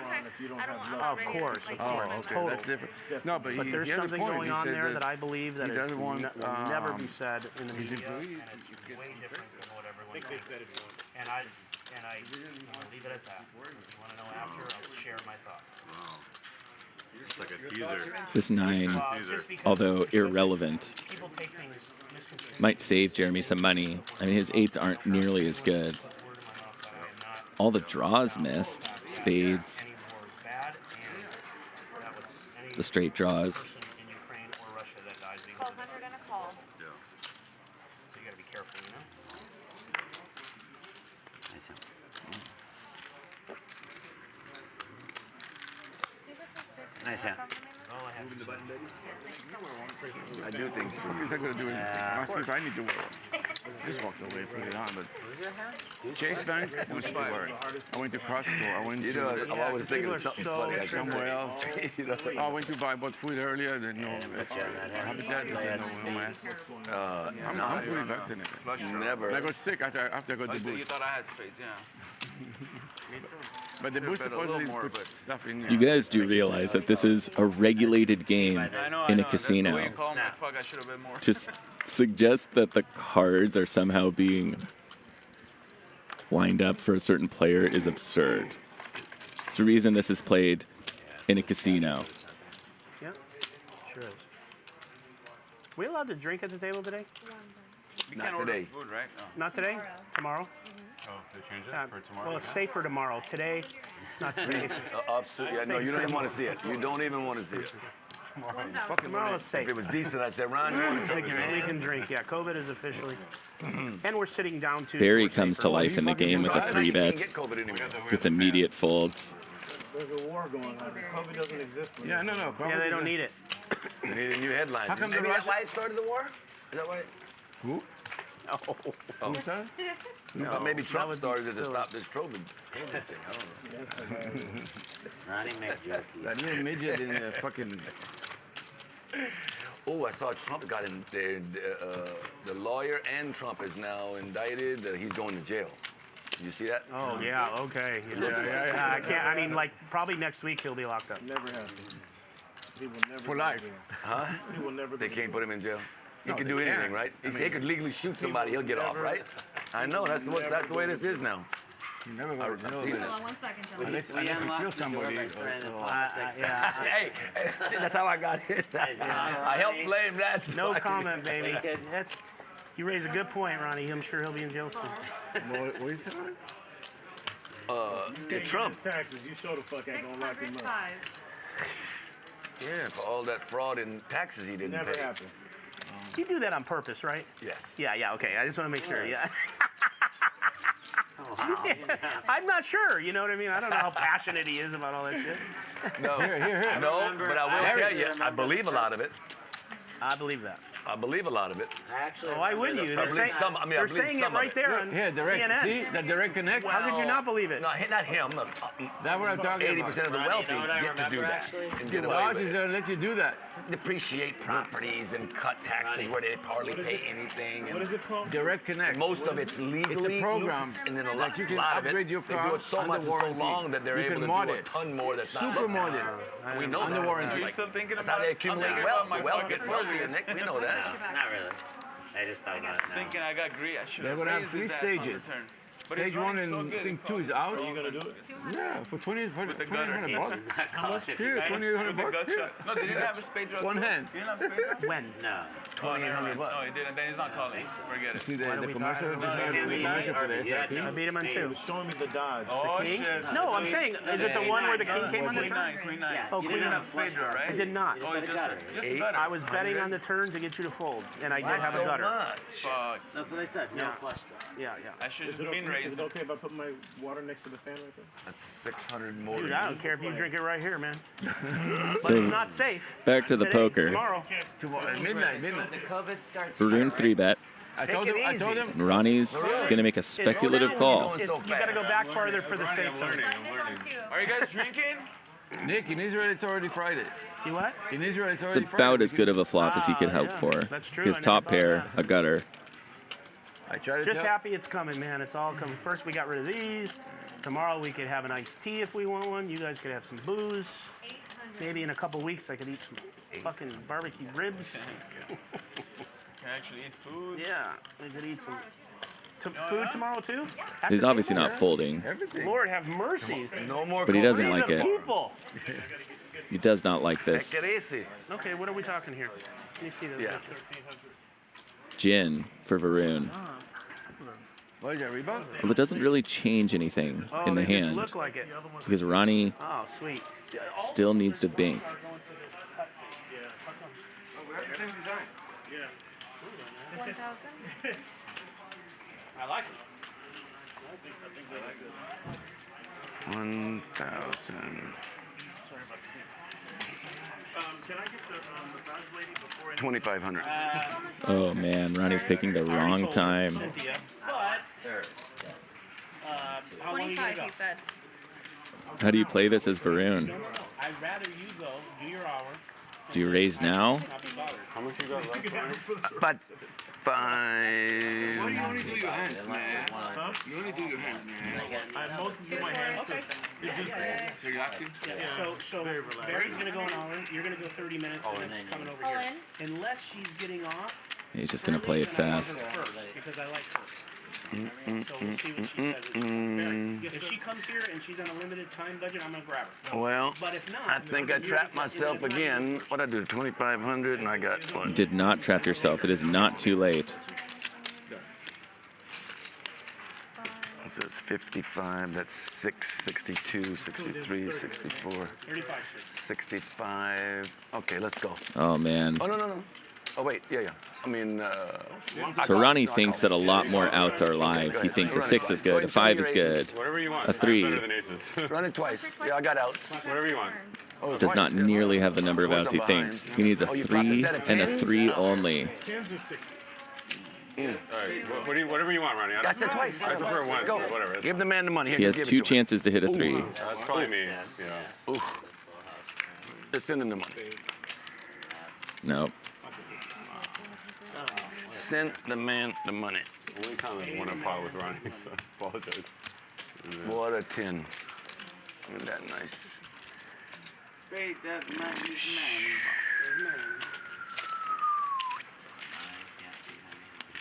Of course. Totally. That's different. No, but there's something going on there that I believe that will never be said in the media. It's way different than what everyone thinks. And I leave it at that. If you want to know after, I'll share my thoughts. It's like a teaser. This 9, although irrelevant, Might save Jeremy some money. I mean, his 8s aren't nearly as good. All the draws missed. Spades. The straight draws. Nice hand. I do things. He's not going to do anything. I need to wear one. Just walked away, put it on, but Chase Bank wants to wear it. I went to Costco. I went to I'm always thinking of something funny. Like somewhere else. I went to buy food earlier. They no. Habitat. No mask. I'm fully vaccinated. Never. I got sick after I got the boost. You thought I had space, yeah. But the boost supposedly puts stuff in there. You guys do realize that this is a regulated game in a casino. To suggest that the cards are somehow being lined up for a certain player is absurd. It's the reason this is played in a casino. Yeah, sure is. We allowed to drink at the table today? Not today. Food, right? No. Not today? Tomorrow? Oh, they changed it for tomorrow? Well, it's safe for tomorrow. Today, not safe. Absolutely. Yeah, no, you don't even want to see it. You don't even want to see it. Tomorrow is safe. If it was decent, I'd say, Ron, you want to drink? We can drink. Yeah, COVID is officially. And we're sitting down too. Barry comes to life in the game with a 3-bet. Gets immediate folds. There's a war going on. COVID doesn't exist. Yeah, no. Yeah, they don't need it. They need a new headline. How come Maybe that's why it started the war? Is that why? Who? Oh. Who's that? No, maybe Trump started it to stop this COVID thing. I don't know. Ronnie McJucky. That little midget in the fucking... Oh, I saw Trump got in there. The lawyer and Trump is now indicted. He's going to jail. Did you see that? Oh, yeah, okay. Yeah. I can't, I mean, like, probably next week he'll be locked up. Never happen. He will never for life. Huh? He will never. They can't put him in jail. He No, can they do anything, can't. right? I He mean, could legally shoot somebody. He'll get off, right? I know. That's the way this is now. You never I've would know seen that. it. Hold on 1 second, John. Unless you kill somebody. Hey, that's how I got here. I helped blame that. No comment, baby. That's, you raise a good point, Ronnie. I'm sure he'll be in jail soon. What is it? Trump. Taxes. You show the fuck ain't gonna lock him up. Yeah, for all that fraud in taxes he didn't Never pay. happened. You do that on purpose, right? Yes. Yeah, okay. I just want to make sure, yeah. I'm not sure, you know what I mean? I don't know how passionate he is about all that shit. No, Here. no, but I will tell you, I believe a lot of it. I believe that. I believe a lot of it. Why wouldn't you? They're saying, they're saying it right there on Here, direct. CNN. See, the direct connect. How could you not believe it? No, not him. That's what I'm talking about. 80% of the wealthy get to do that and get away Dodge with is it. going to let you do that. Depreciate properties and cut taxes where they hardly pay anything. And What is it called? Direct connect. most of it's legally It's a program looped, and then a that you can lot of it, upgrade your they car do it so under much and so warranty. long that they're You able can to mod do a it. ton more that's not Super looked at. modded. We know Under that. warranty. Are you still thinking That's about how they it? accumulate I'm thinking wealth. about The my wealth fucking gets wealthy, furries. Nick. We know that. Not really. I just thought about it now. Thinking I got greedy. I should They're have going to have raised 3 his ass on the stages. turn. But Stage he's 1 running so and good. thing 2 is out. Are you gonna do it? Yeah, for 2,800 the gutter. bucks. How much? Here, 2,800 With the bucks. gut Here. shot. No, they didn't have a spade draw. One too? hand. You didn't have a spade draw? When? No. Oh, never mind. No, he didn't. Then he's not calling. Forget it. See the commercial? talking The commercial for the Yeah, SIP? I beat him on 2. Showing me the dodge. Oh, The king? shit. No, I'm saying, is it the one where the king came on the Queen turn? 9, Queen 9. Oh, You Queen didn't 9. have spade draw, right? I did not. Oh, just a Eight. gutter. I was betting on the turn to get you to fold, and I did have a So gutter. much. Fuck. That's what I said. No flush draw. Yeah. I should Is just it mean okay? raise Is it him. okay if I put my water next to the fan right there? That's 600 more. Dude, I don't care if you drink it right here, man. But So it's not safe. back to the Today, poker. Tomorrow. Midnight. The COVID starts. Maroon 3-bet. I told him. And Ronnie's going to make a speculative call. You got to go back farther for the safe zone. Are you guys drinking? Nick, in Israel it's already Friday. You what? In Israel it's It's already Friday. about as good of a flop as he could hope for. That's true. His I never top thought pair, of that. a gutter. I try to Just tell. happy it's coming, man. It's all coming. First, we got rid of these. Tomorrow, we could have an iced tea if we want one. You guys could have some booze. Maybe in a couple weeks, I could eat some fucking barbecue ribs. Can actually eat food? Yeah, we could eat some food tomorrow, too. At He's the obviously table? not folding. Lord have mercy. No more. But he doesn't These like are it. people. He does not like this. Take it easy. Okay, what are we talking here? Let me see those Yeah. pictures. gin for Varun. What is that, Reebok? Well, it doesn't really change anything in the they just hand look like it. because Ronnie Oh, sweet. still needs to bink. I like it. 1,000. Can I get the massage lady before 2,500. Oh man, Ronnie's picking the wrong time. Cynthia, but how long are you gonna 25, go? he said. How do you play this as Varun? I'd rather you go, do your hour. Do you raise now? Not be bothered. How much you got left? But Why do you 5. only do your hands, man? Huh? You only do your hands, man. I mostly do my hands. Okay. So you got to? Yeah. So Barry's gonna go an hour. You're gonna go 30 minutes, and then she's coming over here. Unless she's getting off. He's just gonna play it fast. First, because I like her. So we'll see what she says. Barry, if she comes here and she's on a limited time budget, I'm gonna grab her. Well, But if not, I think I trapped myself again. What I do, 2,500, and I got You did not trap yourself. It is not too late. It says 55, that's 6, 62, 63, 64, 65. Okay, let's go. Oh man. Oh, no. Oh, wait, yeah. I mean, So Ronnie thinks that a lot more outs are live. He thinks a 6 is good, a 5 is good, Whatever you want. a 3 run it twice. Yeah, I got outs. Whatever you want. Oh, does not nearly have the number of outs he thinks. He needs a 3 and a 3 only. All right, whatever you want, Ronnie. I said twice. I prefer one. Let's go. Whatever. Give the man the money. Here, He just has give it 2 to him. chances to hit a 3. That's probably me. Yeah. Ooh. Just send him the money. Nope. Send the man the money. Only time I won a pot with Ronnie, so I apologize. What a 10. Isn't that nice?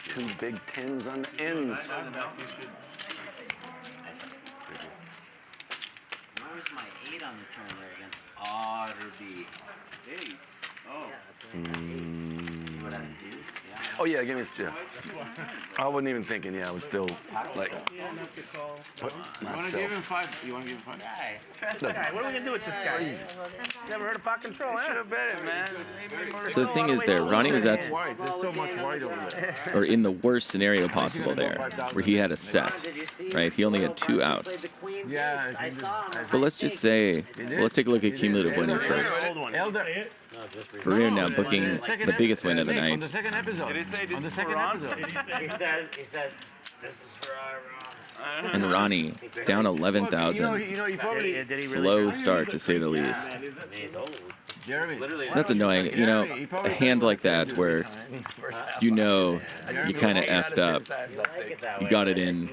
Two big 10s on the ends. Where's my 8 on the turn there against Ravreby? 8? Oh. Oh yeah, give me yeah. I wasn't even thinking. Yeah, I was still like. Put You want to myself. give him 5? You want to give him 5? This guy, what are we gonna do with this guy? Never heard of pot control, huh? Should have bet it, man. So the thing is there, Ronnie was at, White. There's so much white over there. or in the worst scenario possible there, where he had a set, right? He only had 2 outs. Yeah. But let's just say, well, let's take a look at cumulative winnings first. Elder. Varun now booking the biggest win of the On the night. second episode. Did he say this On the is second for Ron? episode. He said, this is for Ron. And Ronnie down 11,000. You know, he probably. Slow start to say the least. Jeremy. That's annoying. You know, a hand like that where you know you kind of effed up. You got it in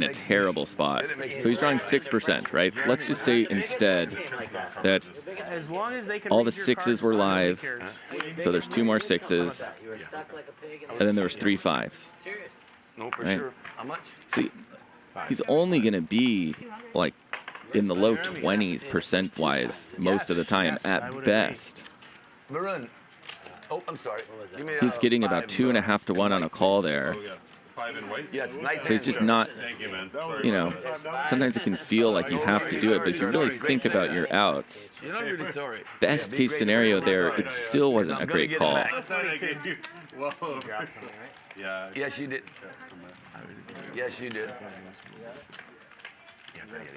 a terrible spot. So he's drawing 6%, right? Let's just say instead that As long as they can all read the your 6s cards, were nobody live. cares. So there's 2 more 6s. And then there was 3 5s. No, for Right. sure. How much? See, he's only going to be like in the low 20s percent-wise most of the time at best. Varun. Oh, I'm sorry. Give me, He's getting about 5, 2.5 to 1 on a call there. 5 in white? Yes, nice. So it's just not, Thank you, man. you know, sometimes it can feel like you have to do it, but if you really think about your outs, You're not really sorry. best case scenario there, it still wasn't a great call. Whoa. Yeah. Yes, you did. Yes, you did. It's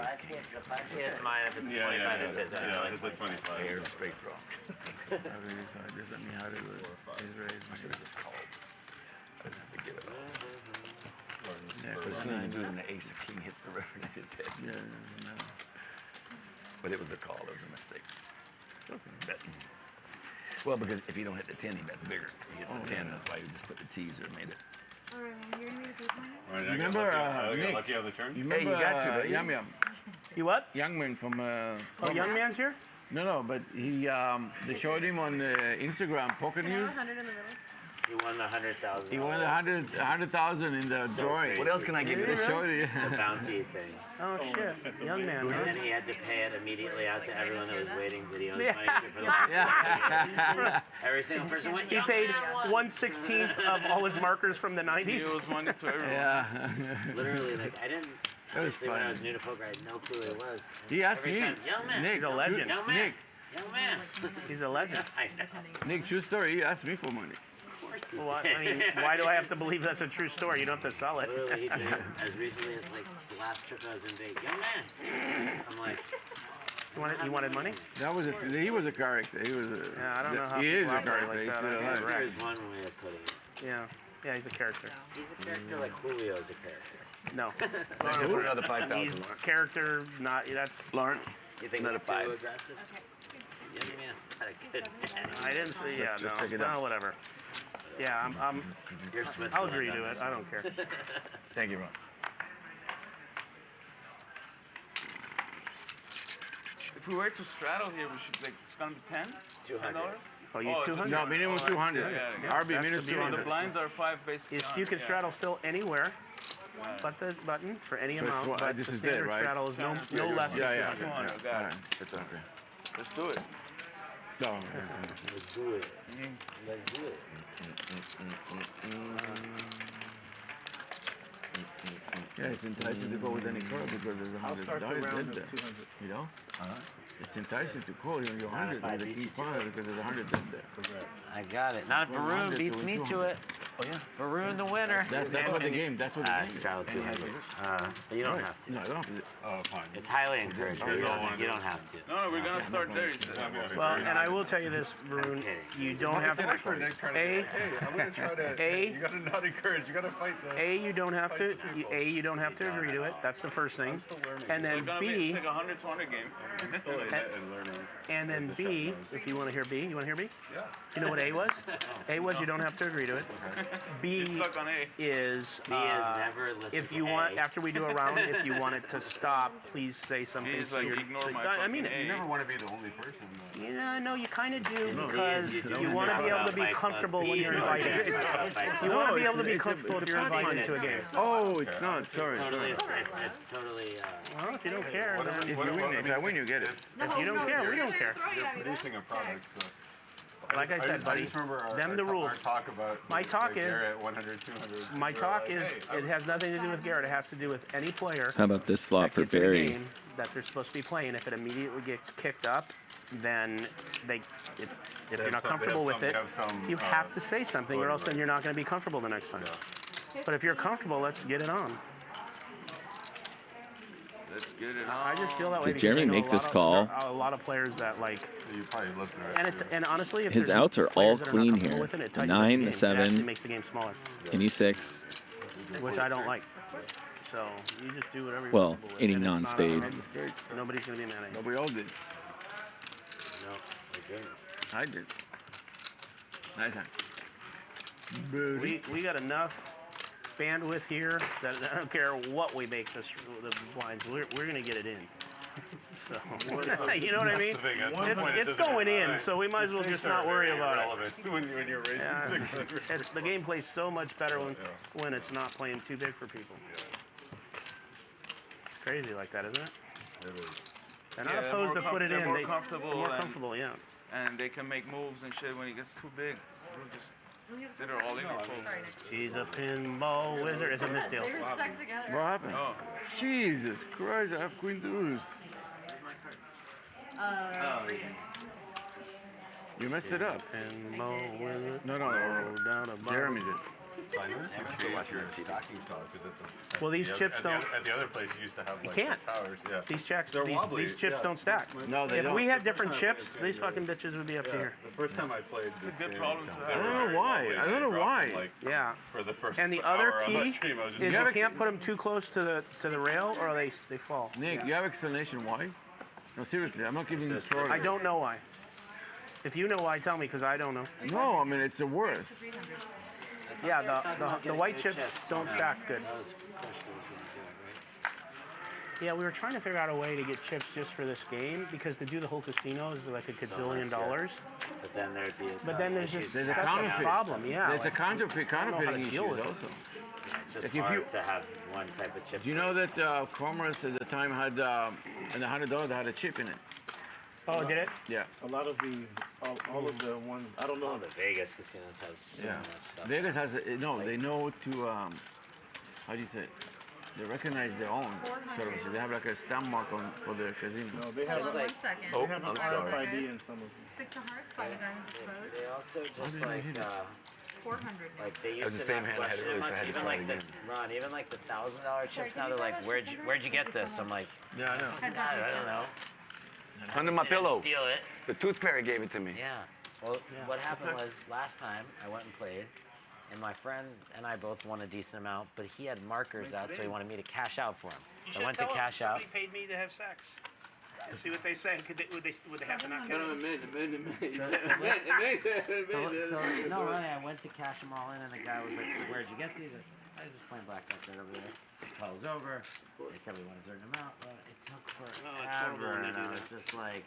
mine if it's 25. It says Yeah, it's a 25. Here's a straight draw. Just let me have it with his raise. I should have just called. I didn't have to give it up. Yeah, because as soon as you do it, when the ace of king hits the river, you should test. Yeah, no. But it was a call. It was a mistake. Betting. Well, because if you don't hit the 10, he bets bigger. He hits the 10, that's why you just put the teaser and made it. Alright, you're gonna be the page Right, I Remember, got Nick? lucky on the turn? You Hey, you remember got to, buddy. Yum Yum? You what? Young man from. Oh, young man's here? No, but he they showed him on Instagram Poker News. 100 in the middle. He won the 100,000. He won the 100,000 in the drawing. What else can I give you? They showed you. The bounty thing. Oh shit, young man. And Huh? then he had to pay it immediately out to everyone that was waiting videos Yeah. playing for the last 5 years. Every single person went, He "Young paid man won." 1/16 of all his markers from the 90s. He owes money to everyone. Yeah. Literally, like, I didn't. That was Obviously, when I fun. was new to poker, I had no clue who it was. He asked Every me, time, young man, Nick, He's a legend. young man, Nick, young man. He's a legend. I know. Nick, true story. He asked me for money. Of course he Well, did. I mean, why do I have to believe that's a true story? You don't have to sell it. Literally, he paid as recently as like the last trip I was in Vegas. Young man. I'm like, You wanted money? That was he was a character. He was a. Yeah, I don't know how He is people a operate character. like He's that. still I alive. mean, there's one way of putting it. Yeah, he's a character. He's a character like Julio's a character. No. For another 5,000. He's character, not, that's... Lawrence. You think Another it's too 5. aggressive? Young man's not a good man. I didn't say, yeah, Let's check it no, out. whatever. Yeah, You're Switzerland I'll agree on to this it. I don't care. Thank you, Ron. If we were to straddle here, we should like it's gonna be 10. $200. Oh, you it's 200? No, minimum 200. RB That's minus the So 200. the blinds are 5 basically. You can straddle still anywhere but the button for any So it's amount, what- but this the is standard it, right? straddle is no less than Yeah, 200. 200. Got it. It's okay. Let's do it. No. Let's do it. Let's do it. Yeah, it's enticing to go with any card because there's a $100 in there. You know? It's enticing to call you on your 100 with a king 5 because there's a 100 in there. I got it. Not if Well, Varun 100 beats to me to 200. it. Oh yeah. Varun the winner. That's what the game. That's what the game is. Straddle 200. But you don't Right. have to. No, I don't have to. Oh, fine. It's highly encouraged. But you don't have to. No, we're gonna start there. You said. Well, and I will tell you this, Varun, you don't have to. Hey, I'm gonna try to. You gotta not encourage. You gotta fight the. You don't have to. You don't have to agree to it. That's the first thing. And then It's gonna be B, it's like a 100-200 game. and then B, if you want to hear B, you want to hear B? Yeah. You know what A was? A was you don't have to agree to it. B You're stuck on A. is B is never listen if to you A. want after we do a round, if you want it to stop, please say something. He's so like, you're- ignore so- my I mean fucking it. A. You never want to be the only person. Yeah, no, you kind of do No. because You you want to be able to be comfortable when you're invited. You want to be able to be comfortable if you're invited to a game. Oh, it's not. Sorry. Totally, sorry. it's totally. Well, if you don't care, then If you win, if I win, you get it. if you don't care, we don't care. You're producing a product, so. Like I said, buddy, I just remember them the rules. Our talk about My talk is- Garrett 100, 200. My We're talk like, is hey, it has nothing to do with Garrett. It has to do with any player. How about this flop that for gets in a Barry? game that they're supposed to be playing. If it immediately gets kicked up, then if you're not comfortable with it, you have to say something, or else then you're not going to be comfortable the next time. But if you're comfortable, let's get it on. Let's get it on. I just feel that way. Did because Jeremy I know make a this lot of- call? there are a lot of players that like. You probably looked at it. And honestly, if His there's outs are all players that clean not comfortable here. with it, it The tightens up 9, game. the It actually 7, makes the game smaller, any 6. which I don't like. So you just do whatever you're Well, comfortable with. any and it's not non-spade. Nobody's gonna be mad at you. But we all did. No, I didn't. I did. Nice time. We got enough bandwidth here that I don't care what we make the blinds. We're gonna get it in. So you know what I mean? It's going in, so we might as well just not worry about it. When you're raising It's the game plays so much better when it's not playing too big for people. It's crazy like that, isn't it? It is. They're not opposed to put it in. They're more They're comfortable. more and- comfortable, yeah. And they can make moves and shit when it gets too big. We'll just sit it all in your fold. She's a pinball wizard. It's a misdeal. They were stuck together. What happened? Oh. Jesus Christ, I have queen deuce. You messed it up. Pinball wizard. No. Jeremy did. So I noticed you changed your stocking style because Well, these chips don't. At the other place, you used to have You like can't. the towers. Yeah. These checks, They're wobbly, these chips yeah. don't stack. No, they if don't. we had different chips, these fucking bitches would be up to here. The first time I played, It's a good problem to I have. don't know why. I don't know why. Like, Yeah. for the first And the hour other on the key stream, I was just is you can't put them too close to the rail, or they fall. Nick, you have explanation why? No, seriously, I'm not giving you a story. I don't know why. If you know why, tell me, because I don't know. No, I mean, it's the worst. Yeah, the white chips don't stack good. That was Christian's gonna do it, right? Yeah, we were trying to figure out a way to get chips just for this game because to do the whole casino is like a gazillion dollars. But then there'd be. But then there's just There's a such counterfeit problem. Yeah. There's a counterfeiting counterfeiting issue with it. also. It's just If you- hard to have one type of chip. Do you know that Commerce at the time had in the $100 had a chip in it? Oh, did it? Yeah. A lot of the, all of the ones, I don't know. All the Vegas casinos have so Yeah. much stuff. Vegas has no. They know to how do you say it? They recognize their own sort of. So they have like a stamp mark on for their casino. No, they have Just like, they have an RFID in some of them. 6 of hearts, 5 of diamonds exposed. They also just like 400. like they That was used the to same not hand I had question to it raise, I much. had to Even try like it the again. Ron, even like the $1,000 chips now. They're like, where'd you get this? I'm like, Yeah, I know. I don't know. Under my They didn't pillow. Steal it. The tooth fairy gave it to me. Yeah. Well, what happened was last time I went and played, and my friend and I both won a decent amount, but he had markers out, so he wanted me to cash out for him. So I went to cash out. Somebody paid me to have sex. See what they say. Would they have to not No, kill a minute. So, no, Ronnie, I went to cash them all in, and the guy was like, "Where'd you get these?" I was just playing blackjack there over there. The call was over. They said we want a certain amount, but it took forever, and I was just like,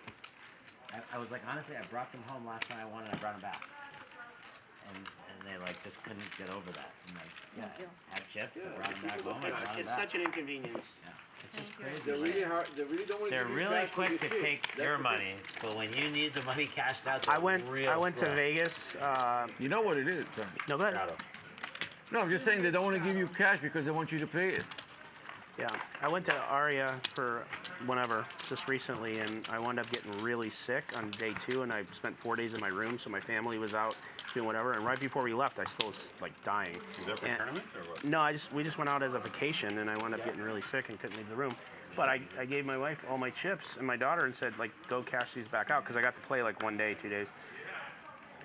I was like, honestly, I brought them home last time I won, and I brought them back, and they like just couldn't get over that. I'm like, had chips, I brought them back home, I brought them It's back. such an inconvenience. Yeah. It's just crazy. They're really hard. They really don't want to They're give you really cash for quick to your shit. take That's your the money, but when you need the money cashed out, I they're went real to slow. Vegas. You know what it is. Son. No, but No, I'm just saying they don't want to give you cash because they want you to pay it. yeah, I went to Aria for whenever just recently, and I wound up getting really sick on day 2, and I spent 4 days in my room, so my family was out doing whatever. And right before we left, I still was like dying. Was that for And- tournament or what? No, we just went out as a vacation, and I wound up getting really sick and couldn't leave the room. But I gave my wife all my chips and my daughter and said, like, go cash these back out, because I got to play like 1 day, 2 days.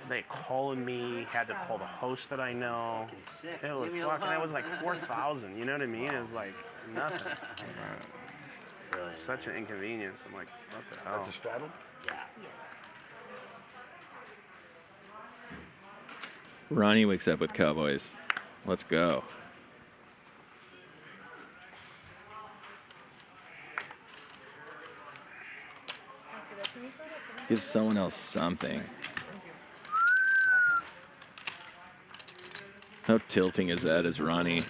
They calling me, had to call the host that I know. It was fucking, it was like 4,000, you know what I mean? It was like nothing. Such an inconvenience. I'm like, what the hell? That's a straddle? Yeah. Ronnie wakes up with Cowboys. Let's go. Give someone else something. How tilting is that as Ronnie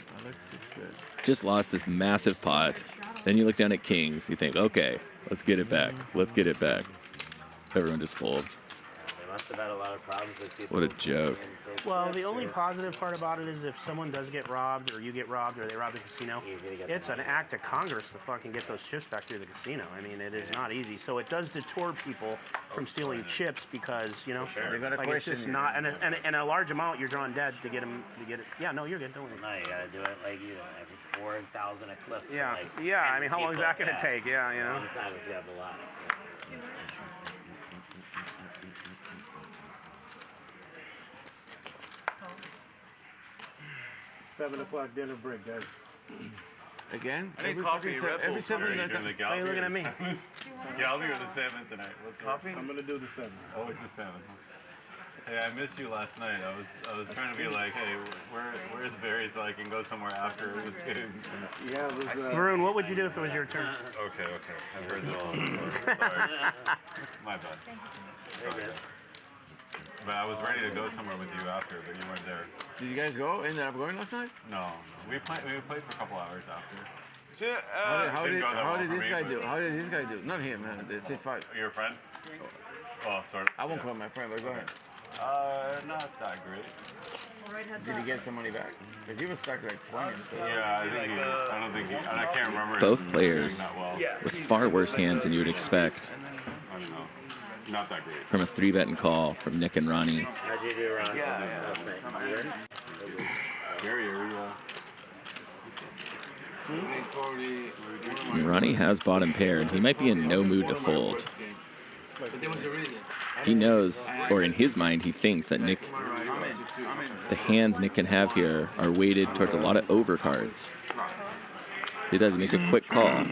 just lost this massive pot? Then you look down at Kings. You think, okay, let's get it back. Let's get it back. Everyone just folds. They must have had a lot of problems with people. What a joke. Well, the only positive part about it is if someone does get robbed, or you get robbed, or they rob the casino, it's an act of Congress to fucking get those chips back through the casino. I mean, it is not easy. So it does deter people from stealing chips because, you know, They gotta like it's just question you. not, and a large amount, you're drawing dead to get them to get it. Yeah, no, you're good. Don't worry. No, you gotta do it like you know, every 4,000 a clip. to, Yeah, like, yeah. 10 I mean, how long is that people. gonna take? Yeah, you know. One time if you have a lot. $7 o'clock dinner break, guys. Again? I need coffee, Red Bull. every seven Are you minutes. doing the Why are you looking at me? Gallery or the 7 tonight? What's Coffee? I'm gonna do the 7. Always the 7. Hey, I missed you last night. I was trying to be like, hey, where's Barry so I can go somewhere after this game. Yeah, it was. Varun, what would you do if it was your turn? Okay. I've heard it all. Sorry. My bad. Sorry. But I was ready to go somewhere with you after, but you weren't there. Did you guys go? Ended up going last night? No. We played for a couple hours after. How didn't did go that well for this me, guy but- do? How did this guy do? Not him, man. The 6'5". Your friend? Oh, sort of. I won't call him my friend, but go ahead. Not that great. Did he get some money back? Because he was stuck like 20. So. Yeah, I don't think he, and I can't remember. Both him players doing that well. with far worse hands than you would expect I don't know. Not that great. from a 3-bet and call from Nick and Ronnie. How'd you do, Ron? Last night? Gerry, Ronnie has bottom paired. He might be in no mood to fold. He knows, or in his mind, he thinks that Nick, the hands Nick can have here are weighted towards a lot of overcards. He does. He makes a quick call.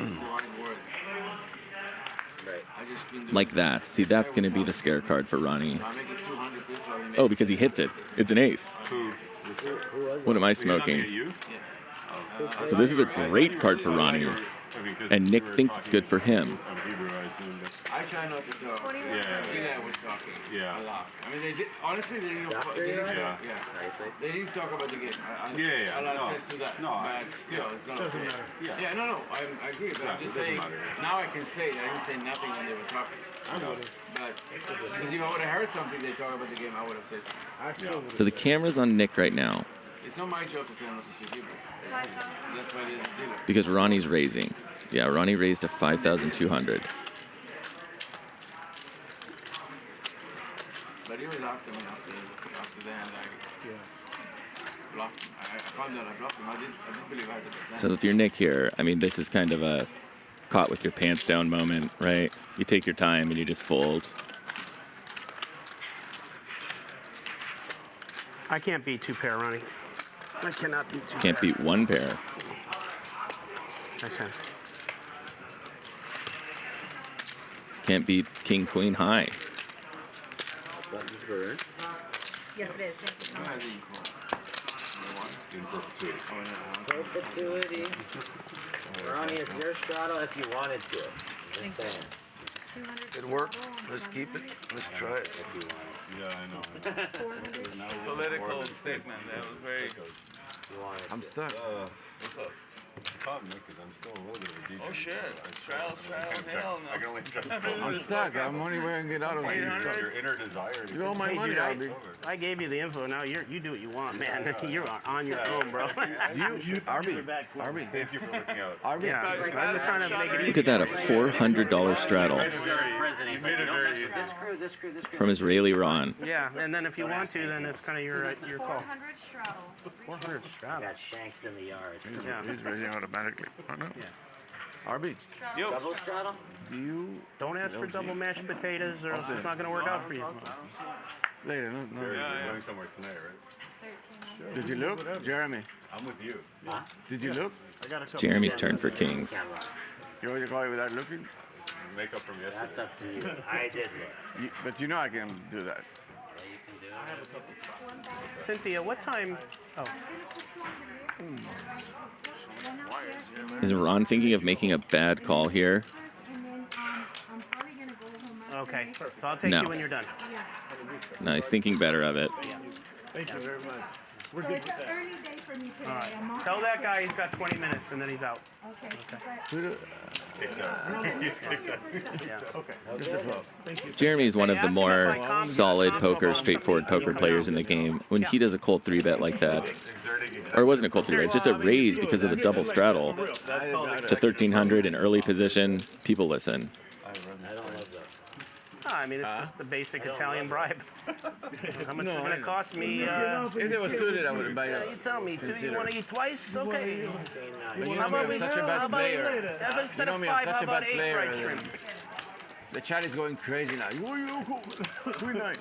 Like that. See, that's going to be the scare card for Ronnie. Oh, because he hits it. It's an ace. What am I smoking? So this is a great card for Ronnie, and Nick thinks it's good for him. I try not to talk. Yeah. We're talking. Yeah. A lot. I mean, they did, honestly, they didn't talk. They didn't talk about the game. I'll attest to that. No, but still, it's not doesn't matter. Yeah, no, I agree. But I'm just saying, now I can say I didn't say nothing when they were talking. I know. But because if I would have heard something they talk about the game, I would have said something. So the camera's on Nick right now. It's not my job to tell them what to speak either. That's why they didn't do it. Because Ronnie's raising. Yeah, Ronnie raised to 5,200. But he was after me after the end. I bluffed him. I found out I bluffed him. I didn't believe I had it. So if you're Nick here, I mean, this is kind of a caught with your pants down moment, right? You take your time and you just fold. I can't beat two pair, Ronnie. I cannot beat two Can't pair. beat one pair. Nice hand. Can't beat king, queen, high. Yes, it is. Thank you so much. Perpetuity. Ronnie, it's your straddle if you wanted to. Just saying. Good work. Let's keep it. Let's try it. Yeah, I know. Political statement. That was very. I'm stuck. What's up? The problem, Nick, is I'm still a little bit of a DJ. Oh shit! Straddle, hell no. I can only try. I'm stuck. I'm only wearing it out of Your inner desire. You owe my Hey, money, dude, Albie. I gave you the info. Now you do what you want, man. You're on your own, bro. Arby. Thank you for looking out. Arby. Yeah, I'm just trying to make it easy. Look at that, a $400 straddle from Israeli Ron. Yeah, and then if you want to, then it's kind of your call. 400 straddle. 400 straddle. Got shanked in the yard. Yeah. He's raising automatically. Oh no. Yeah. Arby. Double straddle? Don't ask for double mashed potatoes, or else it's not going to work out for you. Later, no. You're going somewhere tonight, right? Did you look? Jeremy. I'm with you. Huh? Did you look? It's Jeremy's turn for kings. You want to call it without looking? Makeup from yesterday. That's up to you. I did look. But you know I can do that. Yeah, you can do it. Cynthia, what time? Oh. Is Ron thinking of making a bad call here? Okay, so I'll take No. you when you're done. No, he's thinking better of it. Thank you very much. We're good with that. Early day for me today. All right. Tell that guy he's got 20 minutes and then he's out. Okay. Yeah. Okay. Thank you. Jeremy is one of the more solid poker, straightforward poker players in the game. When he does a cold 3-bet like that, or it wasn't a cold 3-bet, it's just a raise because of the double straddle to 1,300 in early position, people listen. I don't love that. I mean, it's just the basic Italian bribe. How much is it going to cost me? If it was suited, I would buy it. You tell me, you want to eat twice? Okay. But you How know about me, we I'm such a bad player. Instead You know of me, I'm 5, such how a about bad 8 player. fried shrimp? The chat is going crazy now. Queen nine.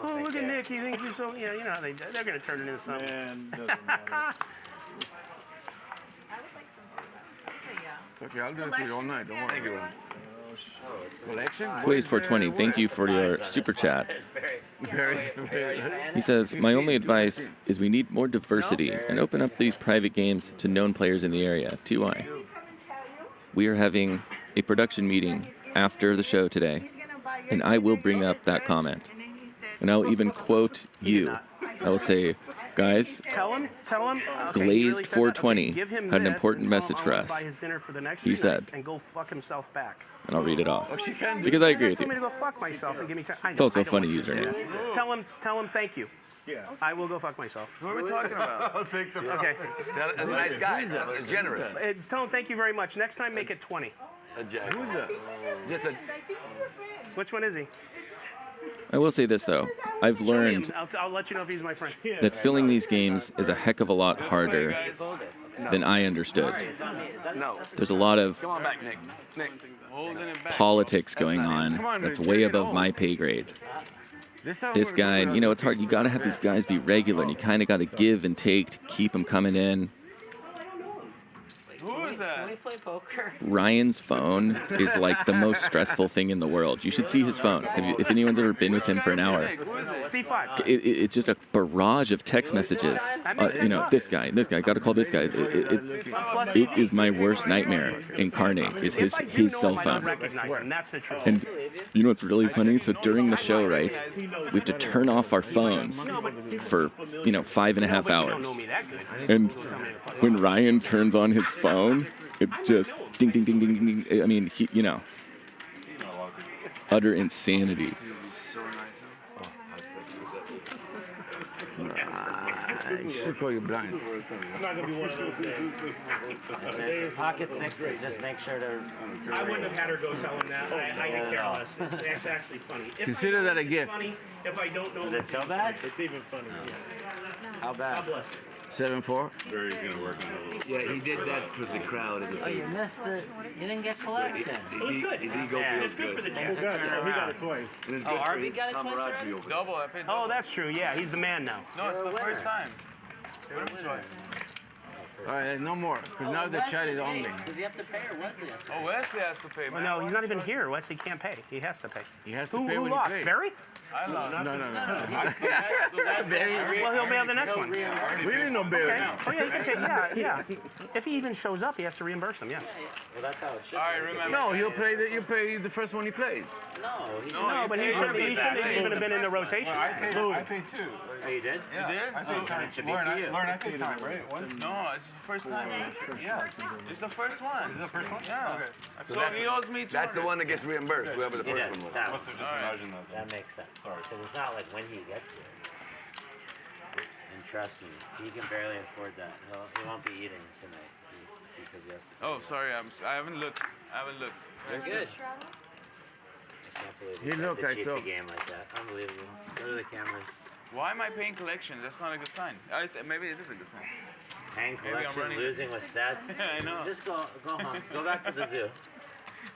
Oh, look at Nick. He thinks you're so... Yeah, you know how they're going to turn it into something. Man, doesn't matter. It's okay, I'll do it for you all night. Don't worry. Thank you. Collection? Blaze 420, thank you for your super chat. He says, my only advice is we need more diversity and open up these private games to known players in the area. TY. We are having a production meeting after the show today, and I will bring up that comment. And I'll even quote you. I will say, guys, Tell him. Okay, Glazed 420 give him had an this important and tell message him for I'm us. gonna buy his dinner for the next He 3 said, nights and go fuck himself back. and I'll read it off. Oh, Because I agree with Tell me you. to go fuck myself and give me time. It's also a funny username. Tell him thank you. Yeah. I will go fuck myself. What are we talking about? I'll take the. Okay. A nice guy. Generous. Tell him thank you very much. Next time, make it 20. A jack. Who's that? Just a. Which one is he? I will say this, though. I've Show me learned him. I'll let you know if he's my friend. that filling these games is a heck of a lot harder than I understood. No. There's a lot of Come on back, Nick. Nick. politics going on that's way above my pay grade. This guy, you know, it's hard. You got to have these guys be regular, and you kind of got to give and take to keep them coming in. Who is that? Can we play poker? Ryan's phone is like the most stressful thing in the world. You should see his phone. If anyone's ever been with him for an hour, C5. it's just a barrage of text messages. This guy, got to call this guy. It is my worst nightmare incarnate. Is his cell phone. That's the truth. And you know what's really funny? So during the show, right, we have to turn off our phones for 5.5 hours. And when Ryan turns on his phone, it's just ding, ding, ding, ding, ding. I mean, utter insanity. I should call you Bryan. It's not going to be one of those days. Pocket sixes, just make sure to. I wouldn't have had her go tell him that. I could care less. It's actually funny. Consider that a gift. Funny if I don't know. Is it so bad? It's even funny. How bad? 7-4. Barry's going to work on it a little. Yeah, he did that for the crowd. Oh, you missed the. You didn't get collection. It was good. It was good for the chance. He got it twice. Oh, Arby got it twice already? Double. I paid Oh, that's true. Yeah, he's the man now. No, it's the first time. All right, no more, because now the chat is on me. Does he have to pay or Wesley has to pay? Oh, Wesley has to pay, man. Well, no, he's not even here. Wesley can't pay. He has to pay. He has to Who pay when lost? he plays. Barry? I lost. No. Well, he'll mail the next one. We didn't know Barry. Okay. Oh, yeah, he can pay. Yeah. If he even shows up, he has to reimburse them, yes. Well, that's how it should All right, remember. No, you pay the first one he plays. No, but he shouldn't even have been in the rotation. I paid two. Oh, you did? You did? I paid time. Lauren, I paid time, right? No, it's the first time. Yeah. It's the first one. Is it the first one? Yeah. Okay. So he owes me 200. That's the one that gets reimbursed, whoever the first one was. That Must have just imagined that. That makes sense. Because it's not like when he gets here. And trust me, he can barely afford that. He won't be eating tonight because he has to. Oh, sorry. I haven't looked. That's good. I can't believe He looked, I cheat saw. the game like that. Unbelievable. Go to the cameras. Why am I paying collections? That's not a good sign. Maybe it is a good sign. Hang collection, losing with sets. Yeah, I know. Just go home. Go back to the zoo.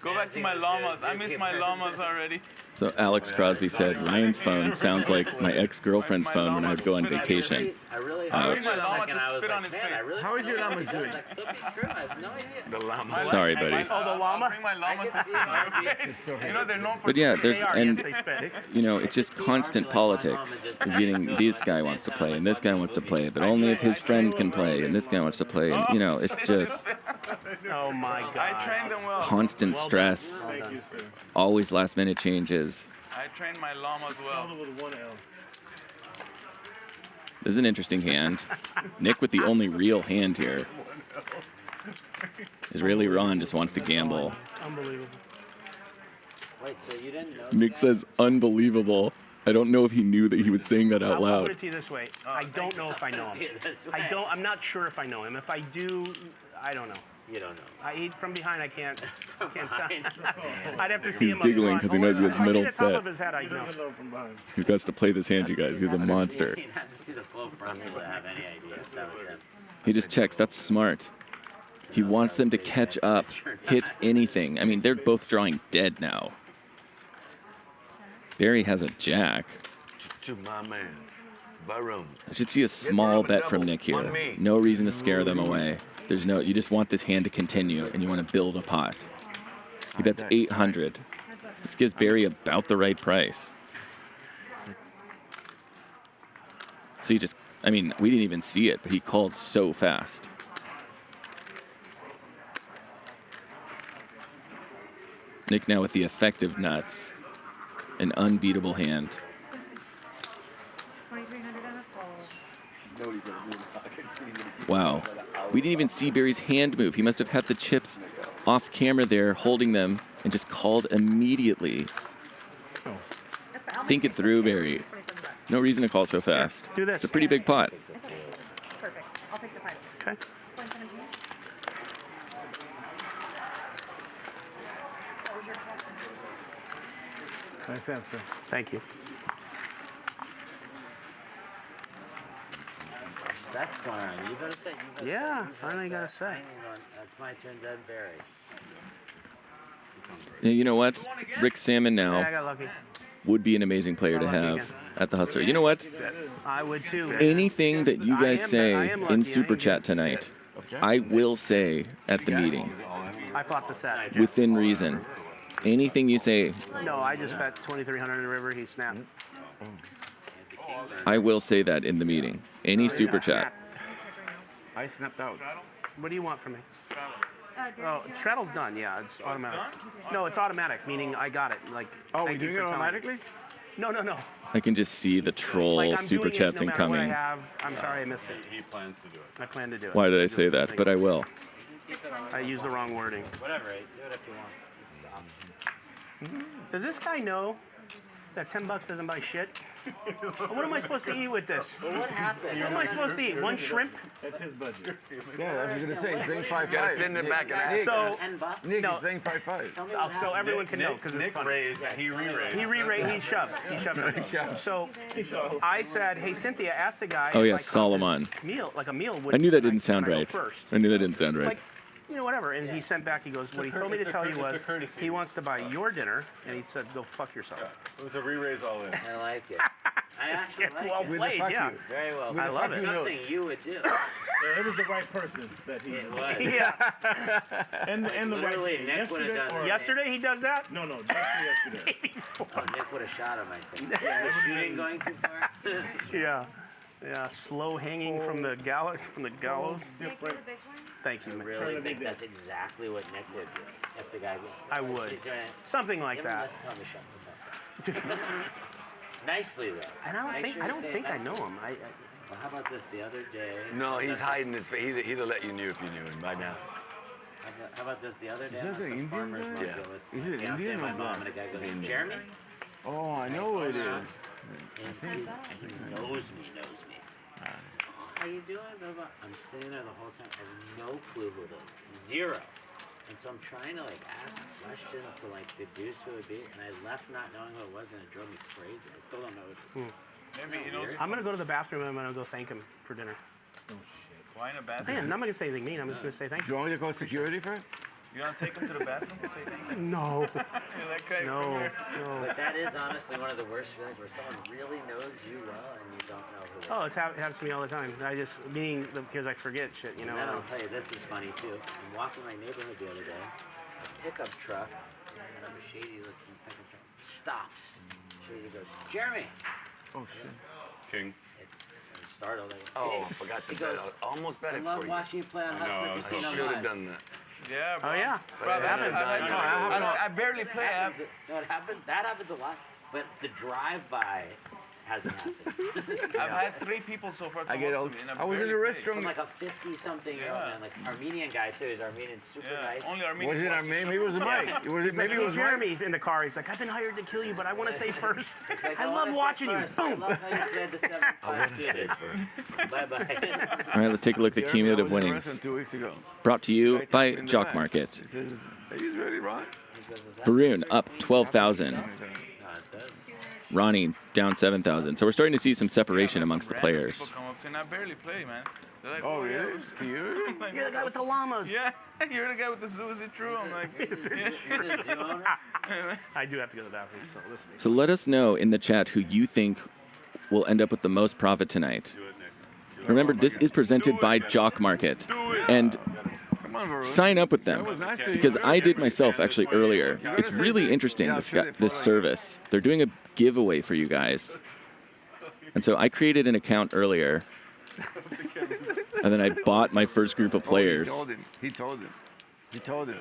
Go back to my llamas. I miss my llamas already. So Alex Crosby said, Ryan's phone sounds like my ex-girlfriend's phone when I would go on vacation. I really Ouch. How is your llamas doing? The llama. Sorry, buddy. Oh, the llama? Bring my llamas to spit on their face. You know, they're known for But yeah, spitting. it's just constant politics. Of getting this guy wants to play and this guy wants to play, but only if his friend can play and this guy wants to play, and it's just Oh my God. I trained them well. constant stress. Always last-minute changes. I trained my llamas well. This is an interesting hand. Nick with the only real hand here. Israeli Ron just wants to gamble. Unbelievable. Wait, so you didn't know? Nick says, unbelievable. I don't know if he knew that he was saying that out I'll put loud. it to you this way. I don't know if I know him. I'm not sure if I know him. If I do, I don't know. You don't know. From behind, I can't tell. I'd have to see He's him giggling because he knows he has middle If I see the top set. of his head, I'd know. He's got to play this hand, you guys. He's a monster. You'd have to see the full frontal to have any idea if that was him. He just checks. That's smart. He wants them to catch up, hit anything. I mean, they're both drawing dead now. Barry has a jack. To my man, Barum. I should see a small bet from Nick here. No reason to scare them away. You just want this hand to continue, and you want to build a pot. He bets 800. This gives Barry about the right price. So we didn't even see it, but he called so fast. Nick now with the effective nuts. An unbeatable hand. 2,300 on a fold. Wow. We didn't even see Barry's hand move. He must have had the chips off camera there, holding them, and just called immediately. Think it through, Barry. No reason to call so fast. Do this. It's a pretty big pot. Perfect. I'll take the 5. Okay. Nice answer. Thank you. That's going on. You better say. Yeah, finally got to say. That's my turn, then Barry. Yeah, you know what? Rick Salmon Yeah, I now got lucky. would be an amazing player to have at the Hustler. You know what? I would too. Anything that you guys I say am lucky, in I Super ain't Chat tonight I will say at the meeting, I fought the set. within reason, anything you say, No, I just bet 2,300 in the river. He snapped. I will say that in the meeting. Any super chat. I snapped out. What do you want from me? Oh, straddle's done. Yeah, it's automatic. No, it's automatic, meaning I got it. Like, oh, thank we're you doing it for telling me. automatically? No. I can just see the troll Like, I'm super doing chats it no matter what I incoming. have. I'm sorry I missed it. He plans to do it. I plan to do it. Why did I say that? But I will. I used the wrong wording. Whatever, do it if you want. It's optional. Does this guy know that $10 doesn't buy shit? What am I supposed to eat with this? Well, what happened? What am I supposed to eat? One shrimp? That's his budget. Yeah, I was gonna say, he's paying 5.5. Gotta send it back and ask. So, Nick no. is paying 5.5. So everyone can know because it's Nick fun. raised, he re-raised. He re-raised. He shoved. It. So I said, "Hey Cynthia, ask the guy." Oh if yeah, I cooked Solomon. this meal, like a meal. Would I knew that can didn't sound can I go right. First. I knew that didn't sound right. Like, whatever. And he sent back. He goes, "What he told me to tell you was he wants to buy your dinner," and he said, "Go fuck yourself." It was a re-raise all in. I like it. I actually It's like well it. played, yeah. Very well. I love it. Something you would do. Yeah, it was the right person that he. It was. Yeah. And the right Literally, thing. Nick would have done it. Yesterday he does that. No, yesterday. Oh, Nick would have shot him, I think. Was shooting going too far? Yeah. Slow hanging from the gallows. Thank you, I man. really think that's exactly what Nick would do if the guy. I would. She's doing it. Something like Give him that. this, tell me shut the fuck up. Nicely though. And I don't think I know him. Well, how about this? The other day. No, he's hiding his face. He'd have let you know if you knew him by now. How about this? The other day. Is that I'm at the the Indian farmer's guy? market Yeah. with Is it my fiance Indian and my or mom, black? and the guy goes, Indian. Jeremy? Oh, I know what it is. And he knows me. How you doing? Blah, blah. I'm sitting there the whole time. I have no clue who it is. Zero. And so I'm trying to ask questions to deduce who it would be, and I left not knowing who it was, and it drove me crazy. I still don't know who it is. Maybe he knows. I'm gonna go to the bathroom and I'm gonna go thank him for dinner. Oh shit. Why in a bathroom? Man, I'm not gonna say anything mean. I'm just gonna say thank Do you you. want me to call security for it? You want to take him to the bathroom and say thank you? No. That guy No. But that is honestly one of the worst feelings where someone really knows you well and you don't know who it is. Oh, it happens to me all the time. Meaning because I forget shit, you know. And then I'll tell you, this is funny too. I'm walking my neighborhood the other day. A pickup truck, a shady looking pickup truck, stops. Shady goes, Jeremy! Oh shit. King. I'm startled. Oh, I forgot to bet. I almost bet I it for love you. watching you play on I Hustler know, Casino I should have Live. done that. Yeah, bro. Oh yeah. Bro, that happens. I barely play. That happens a lot. But the drive-by hasn't happened. I've had 3 people so far. I get old. I was in a restaurant. From a 50-something-year-old man, Armenian guy too. He's Armenian, super nice. Only Armenians. Was it Armenian? Maybe it was Mike. Maybe it was Jeremy in the car. He's like, I've been hired to kill you, but I want to say first. I love watching you. I Boom. love how you played the 7-5 Bye-bye. All right, let's take a look at the cumulative winnings. 2 weeks ago. Brought to you by Jock Market. He's ready, Ron. Varun up 12,000. Ronnie down 7,000. So we're starting to see some separation amongst the players. People come up to me, I barely play, man. They're like, Oh, yeah, really? To you? You're the guy with the llamas. Yeah, you're the guy with the zoo. Is it true? I'm like, I do have to go to the bathroom, so listen. So let us know in the chat who you think will end up with the most profit tonight. Remember, this is presented by Jock Market. And sign up with them, because I did myself actually earlier. It's really interesting, this service. They're doing a giveaway for you guys. And so I created an account earlier, and then I bought my first group of players. He told him.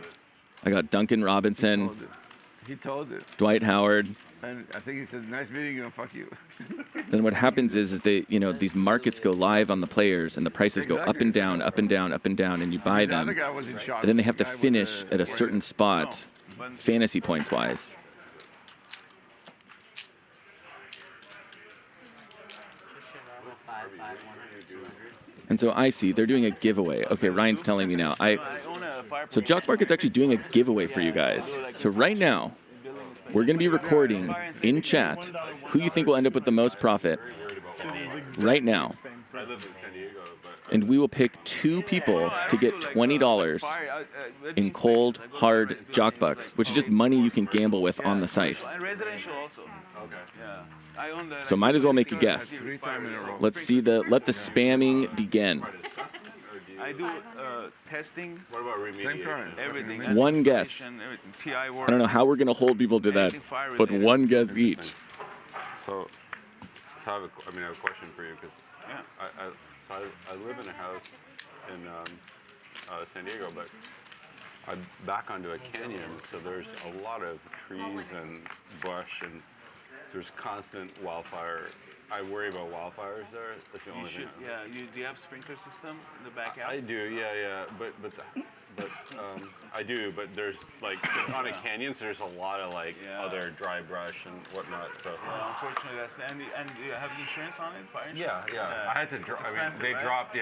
I got Duncan Robinson, He told him. Dwight Howard. And I think he said, nice meeting you, and fuck you. Then what happens is they, these markets go live on the players, and the prices go up and down, up and down, up and down, and you buy them. The other guy was in shock. And then they have to finish at a certain spot, fantasy points wise. And so I see they're doing a giveaway. Okay, Ryan's telling me now. So Jock Market's actually doing a giveaway for you guys. So right now, we're going to be recording in chat who you think will end up with the most profit right now. And we will pick 2 people to get $20 in cold, hard Jock Bucks, which is just money you can gamble with on the site. And residential also. Okay. So might as well make a guess. Let's see let the spamming begin. I do testing. What about remediation? Everything. One guess. Everything. TI work. I don't know how we're gonna hold people to that, but one guess each. So I have a question for you because I live in a house in San Diego, but I back onto a canyon, so there's a lot of trees and brush, and there's constant wildfire. I worry about wildfires there. That's the only thing. Do you have sprinkler system in the back house? I do, yeah. But I do, but there's like on a canyon, so there's a lot of other dry brush and whatnot. So unfortunately, that's and do you have insurance on it? Fire insurance? Yeah. I had to drop. I mean, they dropped. I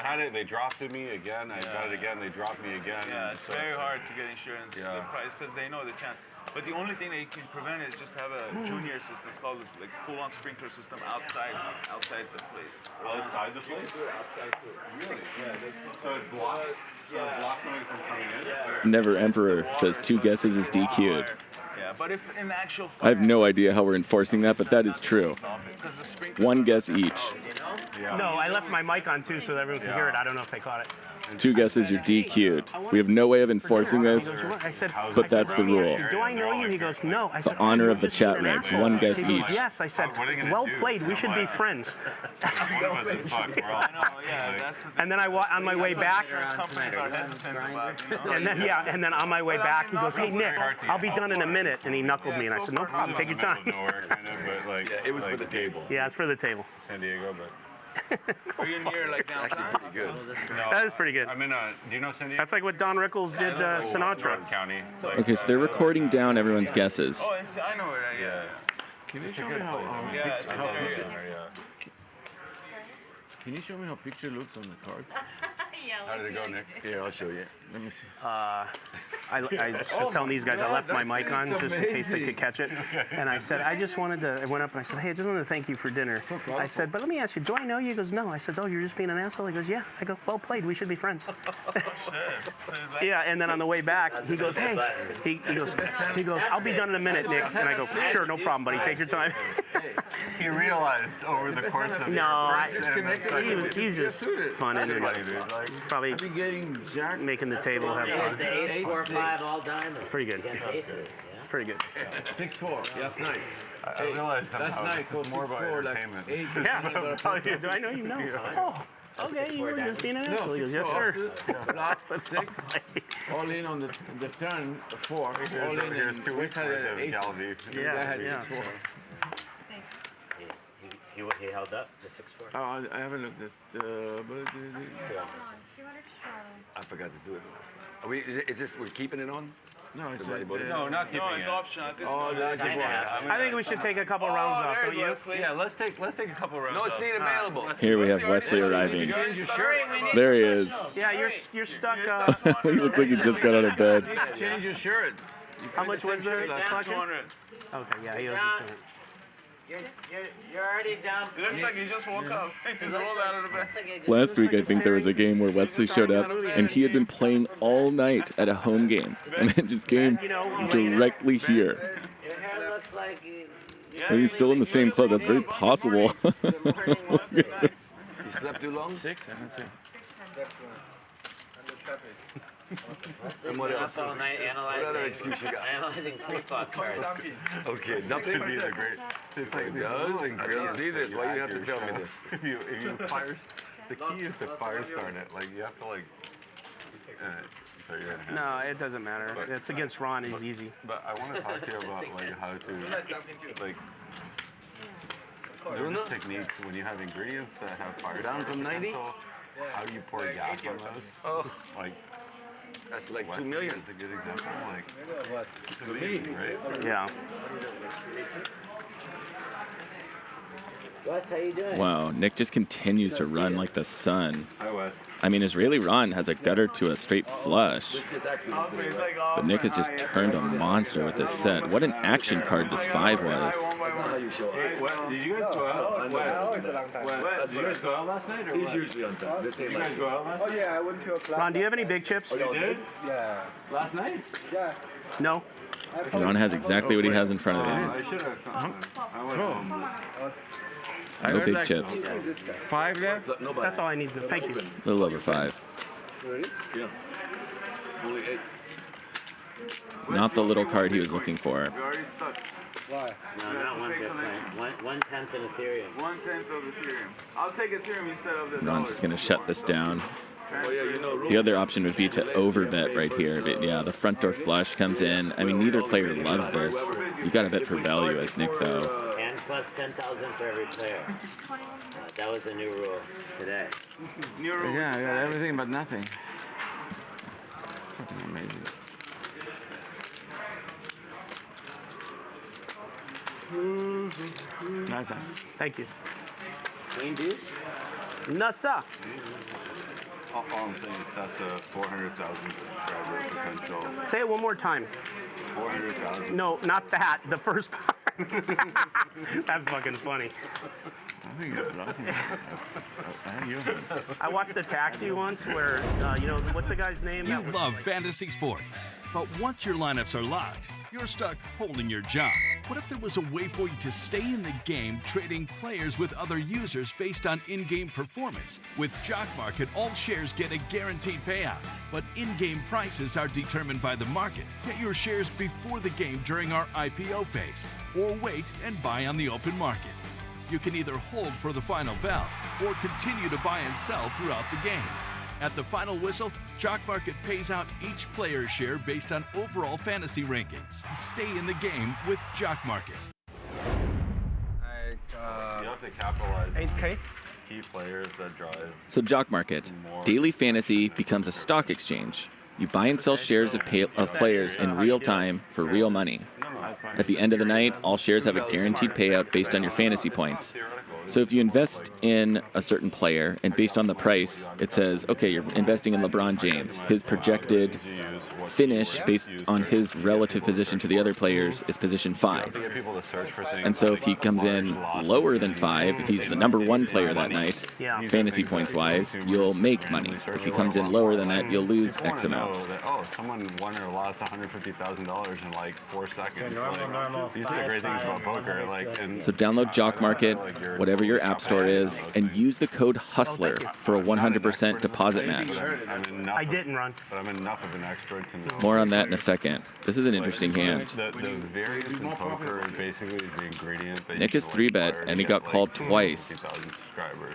had it. They dropped me again. I got it again. They dropped me again. Yeah, it's very hard to get insurance. The price because they know the chance. But the only thing they can prevent it is just have a junior system. It's called like full-on sprinkler system outside the place. Outside the place? Outside too. Really? So it blocks. So it blocks something from coming in. Never Emperor says 2 guesses is DQ'd. Yeah, but if in actual I have no idea how we're enforcing that, but that is true. 1 guess each. No, I left my mic on too so that everyone can hear it. I don't know if they caught it. 2 guesses, you're DQ'd. We have no way of enforcing this, but that's the rule. Do I know you? He goes, no. I said, The honor of the chat regs, 1 guess he goes, each. yes. I said, well played. We should be friends. And then on my way back, and then on my way back, he goes, hey Nick, I'll be done in a minute. And he knuckled me, and I said, no problem, take your time. It was for the table. Yeah, it's for the table. San Diego, but. Are you near like downtown? Actually pretty good. That is pretty good. I'm in do you know San Diego? That's like what Don Rickles did Sinatra. County. Okay, so they're recording down everyone's guesses. Oh, I know where that is. Can you show me how Can you show me how picture looks on the cards? How did it go, Nick? Here, I'll show you. Let me see. I was telling these guys I left my mic on just in case they could catch it. And I said, I went up and I said, hey, I just wanted to thank you for dinner. I said, but let me ask you, do I know you? He goes, no. I said, oh, you're just being an asshole? He goes, yeah. I go, well played. We should be friends. Yeah, and then on the way back, he goes, hey, he goes, I'll be done in a minute, Nick. And I go, sure, no problem, buddy. Take your time. He realized over the course of he's just fun and probably making the table have fun. The ace, 4, 5, all diamonds. Pretty good. It's pretty good. 6-4. That's nice. I realized that's nice. This is more about entertainment. Yeah, do I know you know? Oh, okay, you were just being an asshole. He goes, yes, sir. Flat 6. All in on the turn 4. All in. Here's 2 weeks worth of Galvy. Yeah. 6-4. He held up the 6-4. Oh, I haven't looked at the. I forgot to do it last time. Are we? Is this? We're keeping it on? No, it's no, not keeping it. No, it's optional at this point. That's the I think we should take a couple rounds off, don't you? Wesley. Yeah, let's take a couple rounds. No, it's not available. Here we have Wesley arriving. There he is. Yeah, you're stuck. He looks like he just got out of bed. Change your shirt. How much was the collection? 200. Okay, yeah, he owes you 200. You're already down. It looks like he just woke up. He just rolled out of the bed. Last week, I think there was a game where Wesley showed up, and he had been playing all night at a home game, and then just came directly here. Your hair looks like And he's still in the same clothes. That's very possible. You slept too long? 6, I don't think. And what else? All night What other excuse you got? analyzing pre-flop cards. Okay, nothing. It's like does. I can't see this. Why do you have to tell me this? If you fire, the key is to fire start it. Like you have to like. So you're gonna have. No, it doesn't matter. It's against Ron. It's easy. But I want to talk to you about like how to like. There's techniques when you have ingredients that have fire. Down from 90. How do you pour gas on those? Oh, like. That's like 2 million. That's a good example. Like, to me, right? Yeah. Wes, how you doing? Wow, Nick just continues to run like the sun. Hi, Wes. I mean, Israeli Ron has a gutter to a straight flush. But Nick has just turned a monster with this set. What an action card this 5 was. Hey, did you guys go out? Did you guys go out last night? Or he's usually on time. Did you guys go out last night? Oh, yeah, I went to a club. Ron, do you have any big chips? Oh, you did? Yeah. Last night? Yeah. No? Ron has exactly what he has in front of him. I should have come. I went home. No big chips. 5 left? That's all I need to. Thank you. A little over 5. Yeah. Only 8. Not the little card he was looking for. We're already stuck. Why? No, not 1 Bitcoin. 1/10 in Ethereum. 1/10 of Ethereum. I'll take Ethereum instead of the Ron's just going to shut this down. Oh, yeah, you know, The other option would be to overbet right here. But yeah, the front door flush comes in. I mean, neither player loves this. You got to bet for value as Nick, though. And plus 10,000 for every player. That was the new rule today. New rule. Yeah, I got everything but nothing. Fucking amazing. Nice. Thank you. Queen deuce? Nasa. all I'm saying is that's a 400,000 subscriber potential. Say it one more time. 400,000. No, not that. The first part. That's fucking funny. I think you're laughing. I watched a Taxi once where, you know, what's the guy's name? You love fantasy sports, but once your lineups are locked, you're stuck holding your job. What if there was a way for you to stay in the game trading players with other users based on in-game performance? With Jock Market, all shares get a guaranteed payout, but in-game prices are determined by the market. Get your shares before the game during our IPO phase, or wait and buy on the open market. You can either hold for the final bell or continue to buy and sell throughout the game. At the final whistle, Jock Market pays out each player's share based on overall fantasy rankings. Stay in the game with Jock Market. You have to capitalize 8K? on key players that drive. So Jock Market, daily fantasy becomes a stock exchange. You buy and sell shares of players in real time for real money. At the end of the night, all shares have a guaranteed payout based on your fantasy points. So if you invest in a certain player and based on the price, it says, okay, you're investing in LeBron James. His projected finish based on his relative position to the other players is position 5. And so if he comes in lower than 5, if he's the number 1 player that night, fantasy points wise, you'll make money. If he comes in lower than that, you'll lose X amount. Oh, someone won or lost $150,000 in like 4 seconds. Like, these are the great things about poker. Like, and So download Jock Market, whatever your app store is, and use the code HUSTLER for a 100% deposit match. I didn't run. But I'm enough of an expert to know. More on that in a second. This is an interesting hand. The variance in poker basically is the ingredient that Nick is 3-bet, and he got called twice.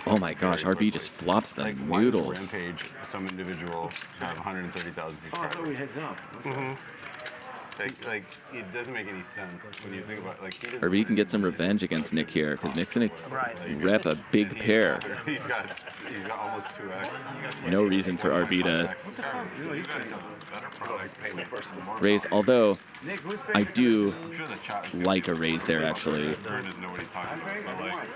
Oh my gosh, RB just flops the noodles. Rampage, some individual have 130,000 subscribers. Like, it doesn't make any sense when you think about like. RB can get some revenge against Nick here because Nick's gonna rep a big pair. He's got almost 2x. No reason for RB to raise, although I do like a raise there actually.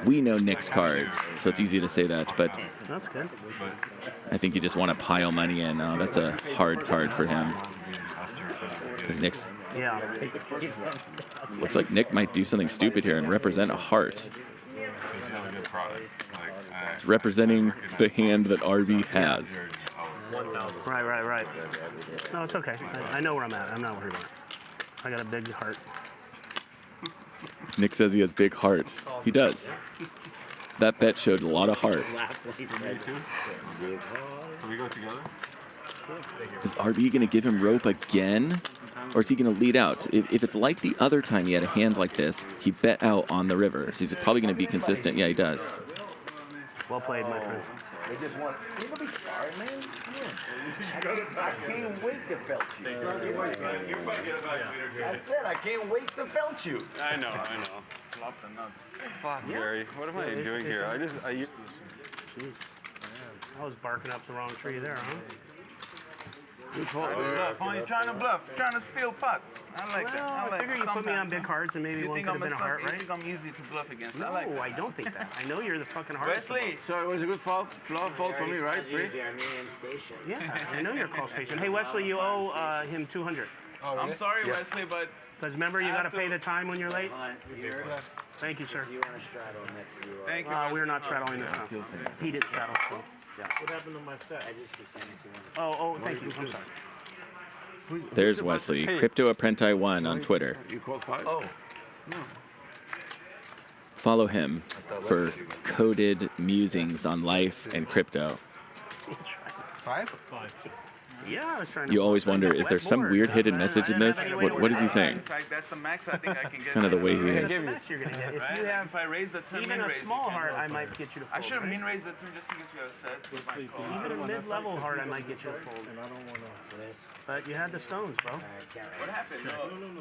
We know Nick's cards, so it's easy to say that, but That's good. I think you just want to pile money in. That's a hard card for him. Because Nick's Yeah. looks like Nick might do something stupid here and represent a heart. It's representing the hand that RB has. Right. No, it's okay. I know where I'm at. I'm not worried about it. I got a big heart. Nick says he has big heart. He does. That bet showed a lot of heart. Can we go together? Is RB going to give him rope again? Or is he going to lead out? If it's like the other time he had a hand like this, he bet out on the river. So he's probably going to be consistent. Yeah, he does. Well played, my friend. They just want. You gonna be sorry, man? I can't wait to felt you. I said I can't wait to felt you. I know. Flop the nuts. Fuck, Gerry. What am I doing here? I Jeez. I was barking up the wrong tree there, huh? You're trying to bluff, trying to steal pots. I like that. Well, I figure you put me on big cards and maybe one could have been a heart, right? You think I'm easy to bluff against? No, I like that. I don't think that. I know you're the fucking hardest. Wesley. So it was a good fault for me, right? Yeah, I know you're close patient. Hey, Wesley, you owe him 200. I'm sorry, Wesley, but. Because remember, you got to pay the time when you're late. Thank you, sir. You want to straddle Nick? Thank you. We're not straddling this now. He did straddle, so. Yeah. What happened to my stat? I just was saying if you want. Oh, thank you. I'm sorry. There's Wesley, Crypto Apprenti1 on Twitter. You called 5? Oh. No. Follow him for coded musings on life and crypto. 5? 5. Yeah, I was trying to. You always wonder, is there some weird hidden message in this? What is he saying? In fact, that's the max I think I can get. Kind of the way he That's is. the max you're gonna get. If Right? you have If I raise the turn, even min a raise, small you can't heart, go I for might it. get you to fold. I should have right? min raised the turn just in case we have a set. With my call. Even a mid-level heart, I might get you to fold. But you had the stones, bro. What happened?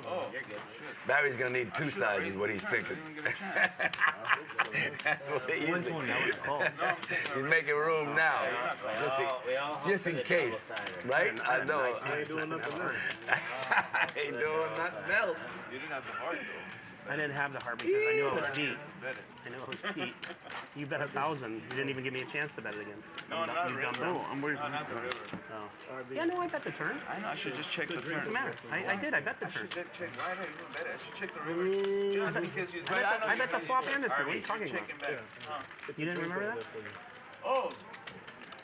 Oh, you're good. Barry's gonna need 2 sides, is what he's thinking. That's what he is. He's making room now, just in case, right? I know. I ain't doing nothing else. I ain't doing nothing else. You didn't have the heart though. I didn't have the heart because I knew it was Pete. I knew it was Pete. You bet 1,000. You didn't even give me a chance to bet it again. No, not you river. dumb I'm worried about the river. Oh. Yeah, no, I bet the turn. I know. I should just check the turn. Doesn't matter. I did. I bet the turn. I should check. Why did you bet it? I should check the river. Just in case you. I bet the flop and the turn. What are you talking about? Checking back. You didn't remember that? Oh.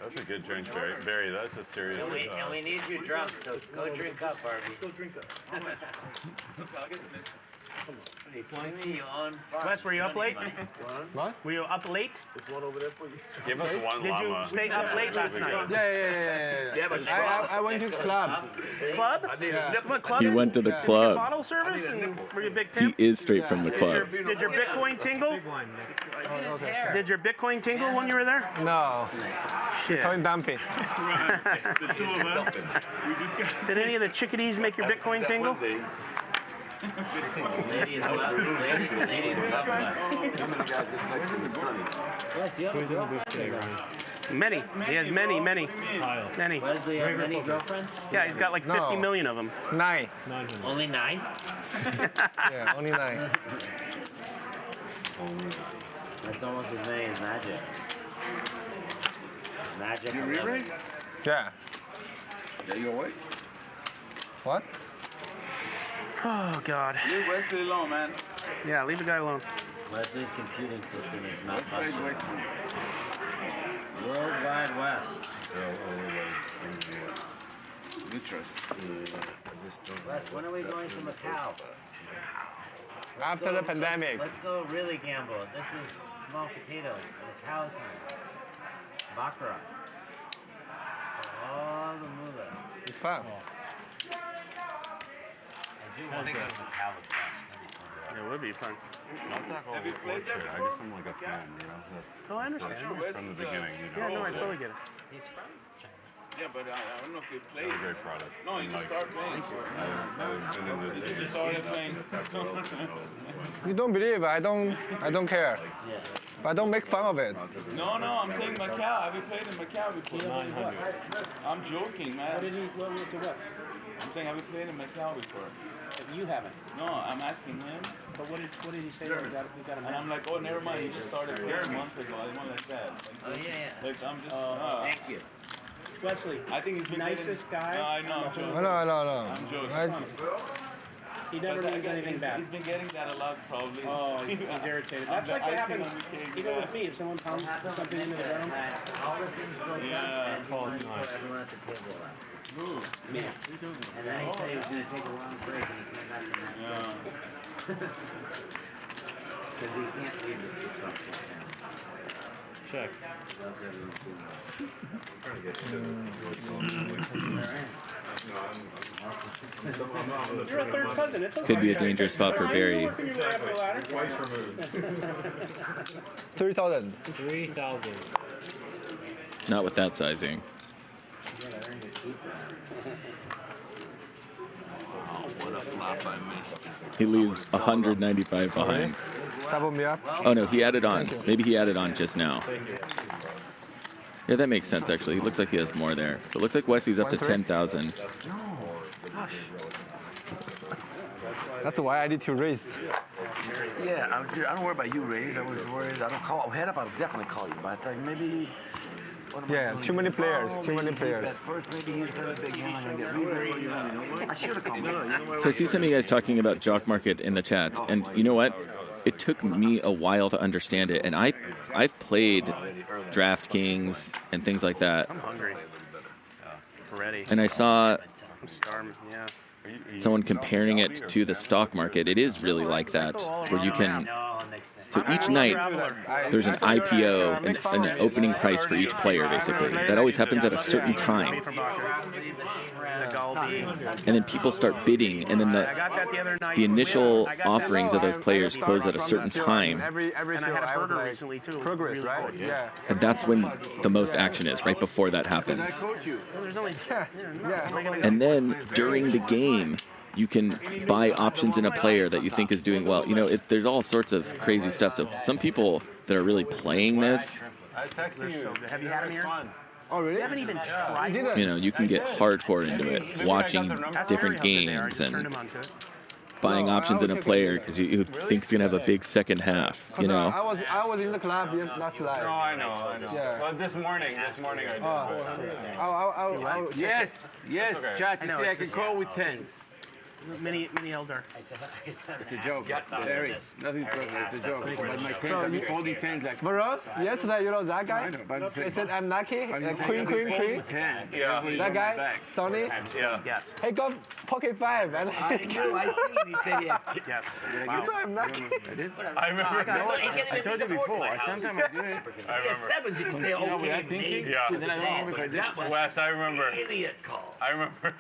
That's a good drink, Barry. Barry, that's a serious. And we need you drunk, so go drink up, Harvey. Go drink up. Okay, I'll get the next. What are you pointing me on? Wes, were you up late? What? Were you up late? There's one over there for you. Give us one Did you llama. stay up late last night? Yeah, but I went to club. Club? I need a nipple. What club? He went to the Did you club. get bottle service and were you a big He pimp? is straight from the club. Did your Bitcoin tingle? Did your Bitcoin tingle when you were there? No. Shit. Coin dumping. The 2 of us. We just got. Did any of the chickadees make your Bitcoin tingle? Ladies love Ladies love us. How many guys that next to the Sunny? Yes, you have a girlfriend. Many. He has many. Many. Wesley, have many girlfriends? Yeah, he's got like 50 million of them. 9. Only 9? Yeah, only 9. That's almost as many as Magic. Magic. You re-raise? Yeah. Yeah, you awake? What? Oh, God. Leave Wesley alone, man. Yeah, leave the guy alone. Wesley's computing system is malfunctioning. World Wide West. You trust. Wes, when are we going to Macau? After the pandemic. Let's go really gamble. This is small potatoes. Macau time. Baccarat. All the moolah. It's fun. I do want to go to Macau with Wes. That'd be fun. It would be fun. Not that whole work trade. I guess I'm like a fan, you know. Oh, I understand. From the beginning, you know. Yeah, no, I totally get it. He's from China. Yeah, but I don't know if you played. It's a great product. No, you just started playing. I've been in this. You just started playing. You don't believe? I don't care. Yeah. But I don't make fun of it. No, I'm saying Macau. Have you played in Macau before? 900. I'm joking, man. What went to what? I'm saying, have you played in Macau before? You haven't. No, I'm asking him. But what did he say? He got a And I'm like, oh, never mind. He just started playing a month ago. I didn't want like that. Oh, yeah. Like, I'm just. Thank you. Wesley, I think he's been nicest guy. No, I know. I'm joking. No. I'm joking. He never means anything bad. He's been getting that a lot, probably. Oh, he's irritated. That's like what happens even with me. If someone pounds something into the ground. All the things broke Yeah. up, and he put everyone at the table left. Yeah. And then he said he was going to take a long break, and he came back and that. Because he can't leave this disruption. Check. You're a third cousin. It's okay. Could be a dangerous spot for Barry. 3,000. 3,000. Not with that sizing. What a flop I missed. He leaves 195 behind. Double me up. Oh no, he added on. Maybe he added on just now. Yeah, that makes sense actually. He looks like he has more there. So it looks like Wesley's up to 10,000. That's why I need to raise. Yeah, I don't worry about you, Ray. I was worried. I don't call head up. I'll definitely call you. But I think maybe. Yeah, too many players. Too many players. At first, maybe he's got a big hand. I'm gonna get I should have called him. So I see some of you guys talking about jock market in the chat, and you know what? It took me a while to understand it, and I've played DraftKings and things like that. I'm hungry. Ready. And I saw I'm starving. Yeah. someone comparing it to the stock market. It is really like that, where you can So each night, there's an IPO, an opening price for each player, basically. That always happens at a certain time. And then people start bidding, and then the initial offerings of those players close at a certain time. And I had a burger recently, too. Progress, right? Yeah. And that's when the most action is, right before that happens. And then during the game, you can buy options in a player that you think is doing well. You know, there's all sorts of crazy stuff. So some people that are really playing this, Have you had him here? Oh, really? You haven't even tried. you know, you can get hardcore into it, watching different games and buying options in a player because you think he's gonna have a big second half. You know. I was in the club last night. No, I know. Yeah. Well, this morning I did. Yes, chat. You see, I can call with tens. Mini elder. It's a joke. Very. Nothing personal. It's a joke. But my tens, I've been holding tens like. Bro, yesterday, you know that guy? I know, but He said, I'm lucky. Queen. Yeah. That guy, Sonny. Yeah. Yes. He got pocket 5. And I know, I see. He said, yeah. Yes. He said, I'm lucky. I did? I remember. I told you before. Sometimes I do it. I remember. Sevens, you can say, You know what okay, I'm thinking? Yeah. Then I don't remember if I did. that was Wes, I remember. idiot call. I remember.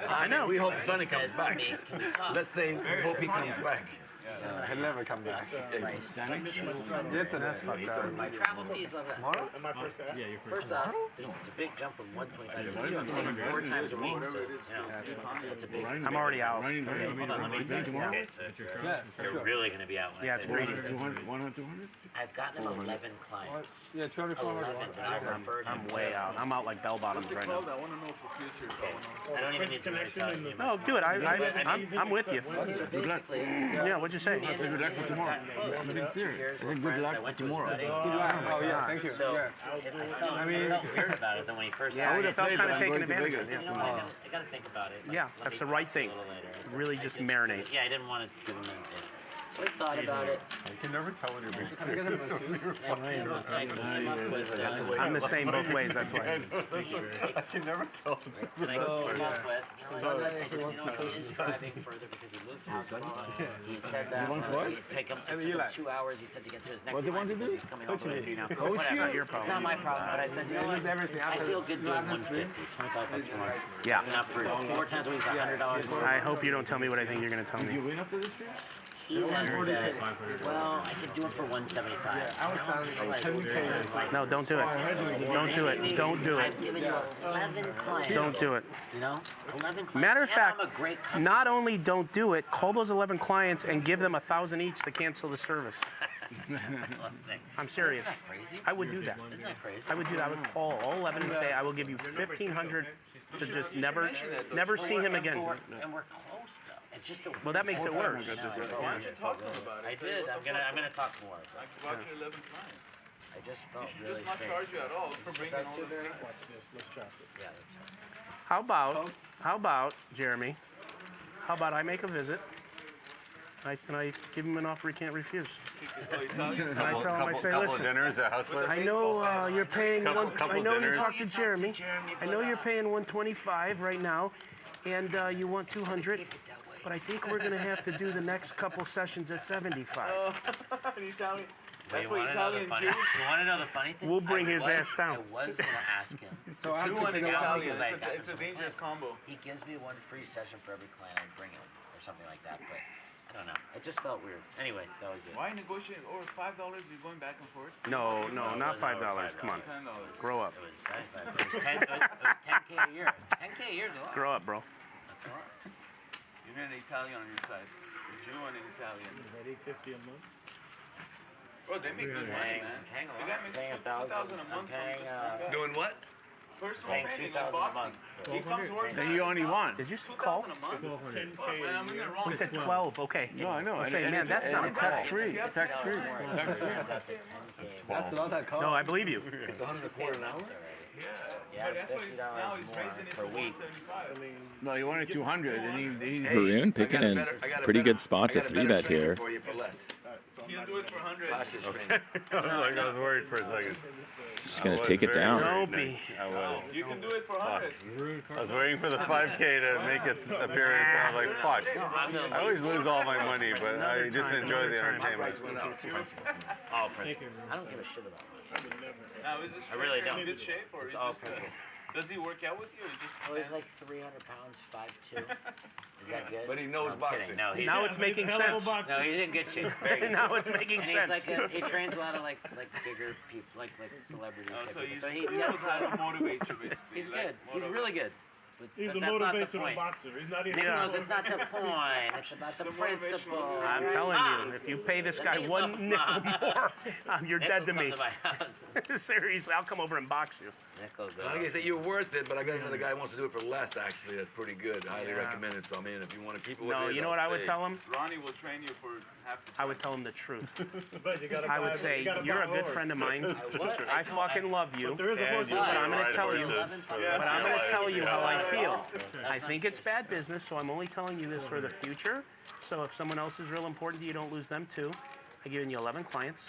I know. We hope Sonny comes Says back. to me, can we talk? Let's say, hope he comes back. He'll never come back. Yes, that's fucked up. My travel fees, blah, blah. Tomorrow? Yeah, first off, it's a big jump from 125 to 2. I'm saying 4 times a week, so, you know, it's a big jump. I'm already out. Okay, hold on, let me tell you. Okay, so you're really going to be out. Yeah, it's crazy. 200? I've gotten them 11 clients. Yeah, 2,400. 11, and I've referred I'm way out. I'm out like bell bottoms right now. I don't even need to tell you. No, do it. I'm with you. So basically, Yeah, what'd you say? I said good luck for tomorrow. I'm being serious. I said good luck for tomorrow. Oh, yeah, thank you. So, Yeah. I felt weird about it than when he first Yeah, started. I felt kind of taken to advantage Vegas. of. You know what, I gotta think about it. Yeah, that's the right thing. Really just marinate. Yeah, I didn't want to give him anything. So I thought about it. I can never tell when you're being serious. I'm the same both ways, that's why. I can never tell. And I came up with, I said, he is driving further because he moved house. He said that it'd take him 2 hours, he said, to get to his next client because he's coming all the way through now. Whatever, it's not my problem, but I said, you know what, I feel good doing 150, 25 bucks more. Yeah. Not for 4 times a week, $100 more. I hope you don't tell me what I think you're going to tell me. You win after this trip? He then said, well, I could do it for 175. No, don't do it. Don't do it. Don't do it. I've given you 11 clients. Don't do it. You know? 11 clients. Matter of And fact, I'm a great customer. not only don't do it, call those 11 clients and give them $1,000 each to cancel the service. I'm serious. Isn't that crazy? I would do that. Isn't that crazy? I would do that. I would call all 11 and say, I will give you $1,500 to just never see him again. And we're close, though. It's just a Well, that makes it worse. Why don't you talk to him about it? I did. I'm gonna talk more. Watch your 11 clients. I just felt She really does not strange. charge you at all for bringing Us all two, the Barry? clients. Watch this. Let's drop it. Yeah, that's right. How about, Jeremy, how about I make a visit? Can I give him an offer he can't refuse? Couple Listen, dinners at Hustler. I know you're paying Couple I know you dinners. talked to Jeremy. I know you're paying 125 right now, and you want 200. But I think we're gonna have to do the next couple sessions at 75. Italian. That's what Italian Jews. You want to know the funny thing? We'll bring his ass down. I was gonna ask him. So I'm $200 Italian. because It's a dangerous combo. He gives me 1 free session for every client I bring him, or something like that. But I don't know. It just felt weird. Anyway, that was it. Why negotiate over $5? You're going back and forth. No, not $5. Come on, grow up. It was 10. It was 10K a year. 10K a year is a lot. Grow up, bro. That's a lot. You need an Italian on your side. A Jew and an Italian. Is that $850 a month? Bro, they make good money, man. Hang on. The guy makes Paying $2,000 a month. I'm paying, Doing what? Personal paying training $2,000 and a boxing. month. He comes to work. Then you only won. Did you call? 2,000 a month. 10K Oh, man, I'm in the wrong. We said 12. Okay. No, I know. I say, man, that's not a call. Tax free. Tax free. Tax free. That's not that call. No, I believe you. It's $100 a quarter an hour? Yeah, $50 more per week. No, he wanted 200, and he Varun picking in pretty good spot to 3-bet here. For you for less. He'll do it for 100. Flash his Okay. screen. I was worried for a second. Just gonna take it down. Don't be. I was. You can do it for 100. I was waiting for the 5K to make its appearance. I was like, fuck. I always lose all my money, but I just enjoy the entertainment. All principle. I don't give a shit about money. Now, is this I really striker in don't. good shape, or It's is all just, principle. does he work out with you, or he just? Oh, he's like 300 pounds, 5'2". Is that good? But he knows I'm boxing. kidding. No, he's Now it's making sense. No, he's in good shape. Very good Now shape. it's making and sense. He's like he trains a lot of like bigger people, like celebrity Oh, type so people. he's So he he gets. knows how to motivate you, basically. He's like, good. He's really good. He's But the that's not the motivational point. boxer. He's not even. Nick knows it's not the point. It's about the principle. I'm telling you, if you pay this guy one nickel more, you're dead to me. Come to my house. Seriously, I'll come over and box you. Nickel go. Like I said, you're worth it, but I got another guy who wants to do it for less, actually. That's pretty good. Highly recommended. So, I mean, if you want to keep it with No, it, you know what I would tell him? Ronnie will train you for half the I would tell him the truth. But you gotta I buy- would say, you gotta you're buy a good horse. friend of mine. What? I fucking love you. But there is a horse. But I'm going to Ride tell you. horses for But I'm going to tell you how I feel. That's I not think it's bad business, so I'm only telling you this for the future. So if someone else is real important to you, don't lose them too. I've given you 11 clients.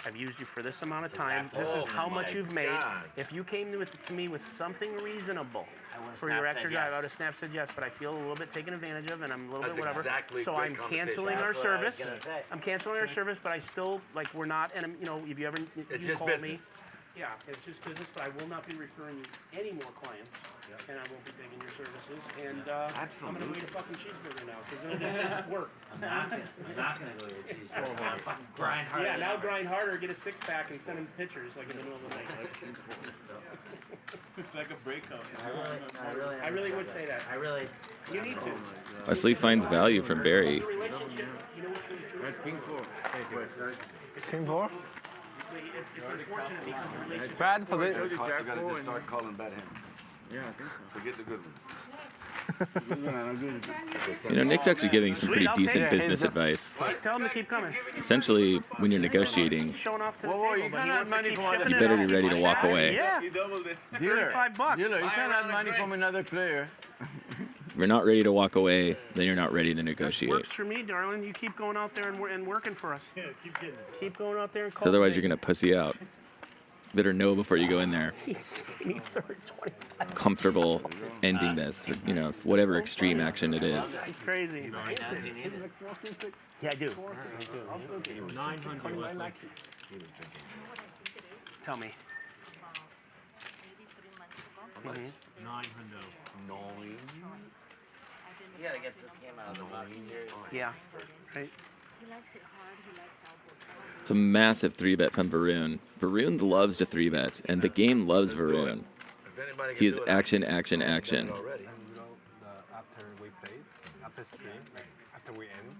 I've used you for this amount of time. This is how much you've made. If you came to me with something reasonable for your extra drive, I would have snapped said yes, but I feel a little bit taken advantage of, and I'm a little bit whatever. Exactly So good I'm conversation. canceling our That's what I was service. gonna say. I'm canceling our service, but I still, like, we're not, and you know, if you ever It's you just call business. me. Yeah, it's just business, but I will not be referring you any more clients, and I won't be taking your services. And I'm gonna go eat a fucking cheeseburger now because it worked. I'm not gonna go to a cheeseburger. Grind harder. Yeah, now grind harder, get a six-pack, and send him pictures like in the middle of the night. It's like a breakup. I really would say that. I really. You need to. Wesley finds value from Barry. It's a relationship. You know what's really true? That's King 4. King 4? It's unfortunate because the relationship. Bad for You it. gotta just start calling bad hands. Yeah, I think so. Forget the good ones. You know, Nick's actually giving some pretty decent business advice. Tell him to keep coming. Essentially, when you're negotiating, Showing off to the Whoa, table, you but he can't wants to have keep money shipping you it better out. be ready to walk away. Yeah, He doubled it. $35. You can't have money from another player. If you're not ready to walk away, then you're not ready to negotiate. Works for me, darling. You keep going out there and working for us. Yeah, keep getting it. Keep going out there and 'Cause otherwise, you're gonna pussy out. Better know before you go in there. Comfortable ending this, or, you know, whatever extreme action it is. It's crazy. Yeah, I do. 900. Tell me. Mhm. 900. You gotta get this game out of the box. Seriously. Yeah. Right. It's a massive 3-bet from Varun. Varun loves to 3-bet, and the game loves Varun. He is action, action, action. After we played, after stream, after we end,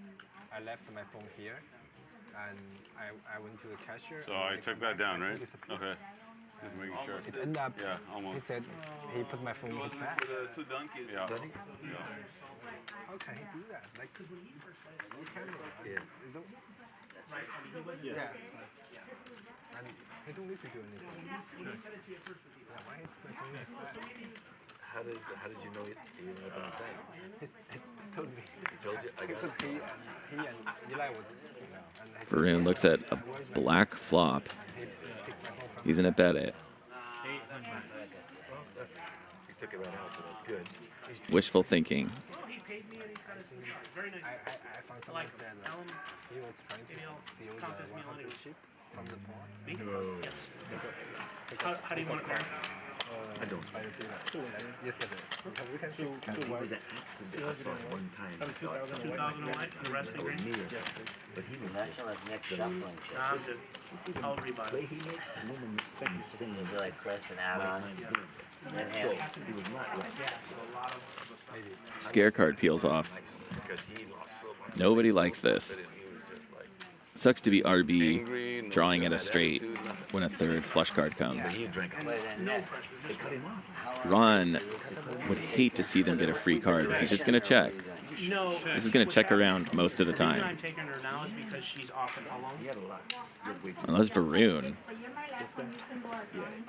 I left my phone here, and I went to the cashier. So I took that down, right? Okay. Just making sure. It ended up. Yeah, almost. He said he put my phone in his bag. The two donkeys. Yeah. How can he do that? Like, you can. Yeah. Yeah. And he don't need to do anything. Yeah, why he put my phone in his bag? How did you know it? You know about his bag? He told me. He told you? I got Because it. he and Eli was, and he said, Varun looks at a black flop. He's gonna bet it. That's, you took it right out, so that's good. Wishful thinking. I found someone said he was trying to steal the 100 sheep from the pawn. How do you want it, Mary? I don't. Yesterday. We can shoot. He was an accident. I saw it one time. 2001, the wrestling Or ring? me or something. But he was That's like Nick shuffling shit. Nah, I'm good. I'll rebuy play it. he made, and then the second It'd be like Chris and add-on. And So he was not like Scare card peels off. because he lost so much. Nobody likes this. He was just like Sucks to be RB angry, no drawing good at a straight attitude, nothing. when a third flush card comes. He drank a lot. They cut him off. Ron would hate to see them get a free card. He's just gonna check. No. This is gonna check around most of the The reason time. I'm taking her now is because she's off and alone. He had a lot. Unless Varun.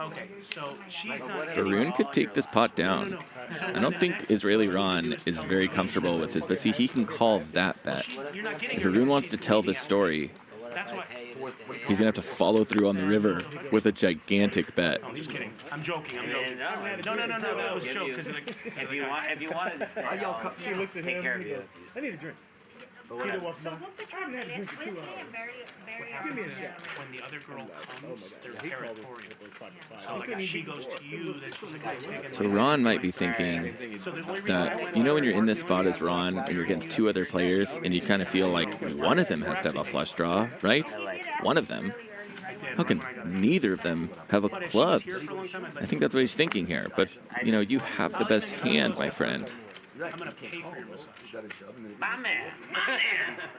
Okay, so she's not. Varun could take this pot down. I don't think Israeli Ron is very comfortable with this, but see, he can call that bet. If Varun wants to tell this story, That's what. He's gonna have to follow through on the river with a gigantic bet. I'm just kidding. I'm joking. I'm joking. No. That was a joke. If you wanted to stay, I'll take care of you. I need a drink. Peter wants mine. I haven't had a drink for 2 hours. Give me a shot. When the other girl comes, they're territorial. So like if she goes to you, then she's the guy taking. So Ron might be thinking that, you know, when you're in this spot as Ron and you're against 2 other players and you kind of feel like one of them has to have a flush draw, right? One of them. How can neither of them have a clubs? I think that's what he's thinking here. But, you know, you have the best hand, my friend. I'm gonna pay for your massage. My man.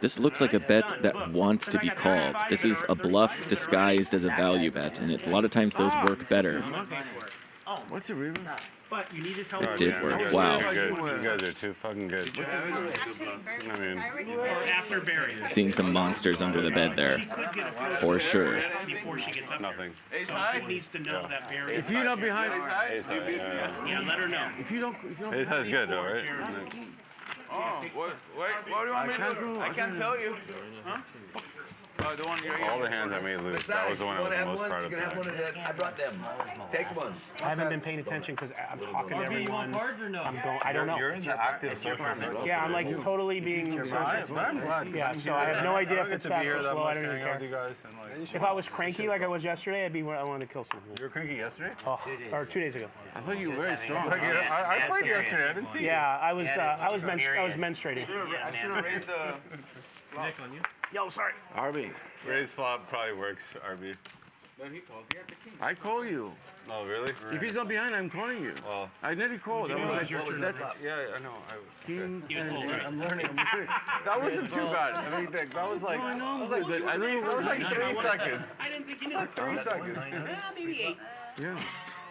This looks like a bet that wants to be called. This is a bluff disguised as a value bet, and a lot of times those work better. What's the river? But you need to tell It did work. Wow. You guys are too fucking good. I mean, after Barry. Seeing some monsters under the bed there. For sure. Before she gets up nothing. Ace high needs to know that Barry. If you're not behind, Ace high, yeah, let her know. If you don't Ace high is good though, right? Oh, what do you want me to do? I can't tell you. Huh? Oh, the one you're All the hands I made lose. That was the one I was the most proud of. I brought them. Take one. I haven't been paying attention because I'm talking to everyone. I'm going. I don't know. You're in the active social network. Yeah, I'm like totally being social. Yeah, so I have no idea if it's fast or slow. I don't even care. If I was cranky like I was yesterday, I wanted to kill someone. You were cranky yesterday? Oh, or 2 days ago. I thought you were very strong. I played yesterday. I didn't see you. Yeah, I was menstruating. I should have raised the Nick on you. Yo, sorry. RB. Raise flop probably works, RB. Then he calls. He has the king. I call you. Oh, really? If he's not behind, I'm calling you. Well, I nearly called. That was your turn. that's yeah, I know. king. I'm learning. That wasn't too bad. I mean, that was like, that was like 3 seconds. I didn't think you knew. Like 3 seconds. Maybe 8. Yeah.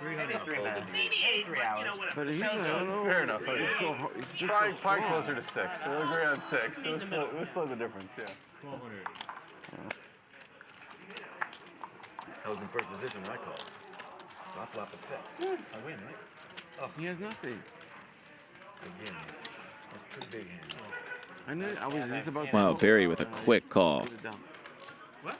Maybe 3 minutes. Maybe 8. 3 hours. You know, whatever. But he, I don't know. Fair enough. It's so hard. It's just Probably, so probably strong. closer to 6. So we'll agree on 6. We'll split the difference, yeah. 1200. I was in first position when I called. So I flop a 6. I win, right? Oh. He has nothing. Again, that's 2 big hands. I know. I was just about. Wow, Barry with a quick call. What?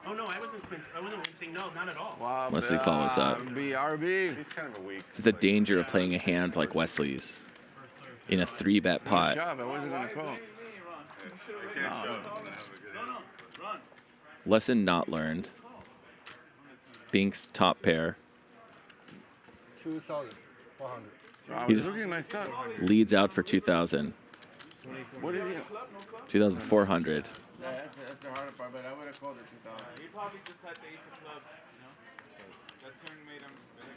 Oh no, I wasn't rinsing. No, not at all. Wow, Wesley follows up. BRB. He's kind of a weak. It's the danger of playing a hand like Wesley's in a 3-bet pot. I wasn't gonna call. Lesson not learned. Bink's top pair. 2,400. He's looking nice stuff. leads out for 2,000. What is he? 2,400. Yeah, that's the harder part, but I would have called it 2,000. He probably just had the ace of clubs, you know? That turn made him better.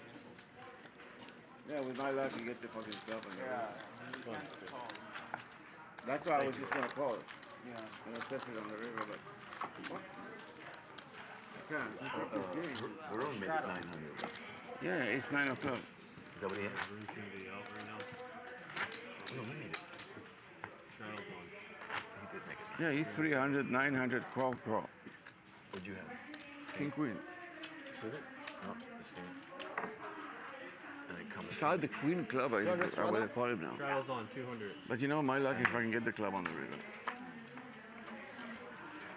Yeah, with my luck, you get the fucking stuff. Yeah. That's why I was just gonna call it. Yeah. And assess it on the river, but. What? We're only making 900. Yeah, it's 9 o'clock. Is that what he has? No, he made it. Yeah, he's 300, 900, crawl. What'd you have? King queen. Should it? No, it's there. And it comes. If I had the queen club, I would have called him now. Travels on 200. But you know, my luck if I can get the club on the river.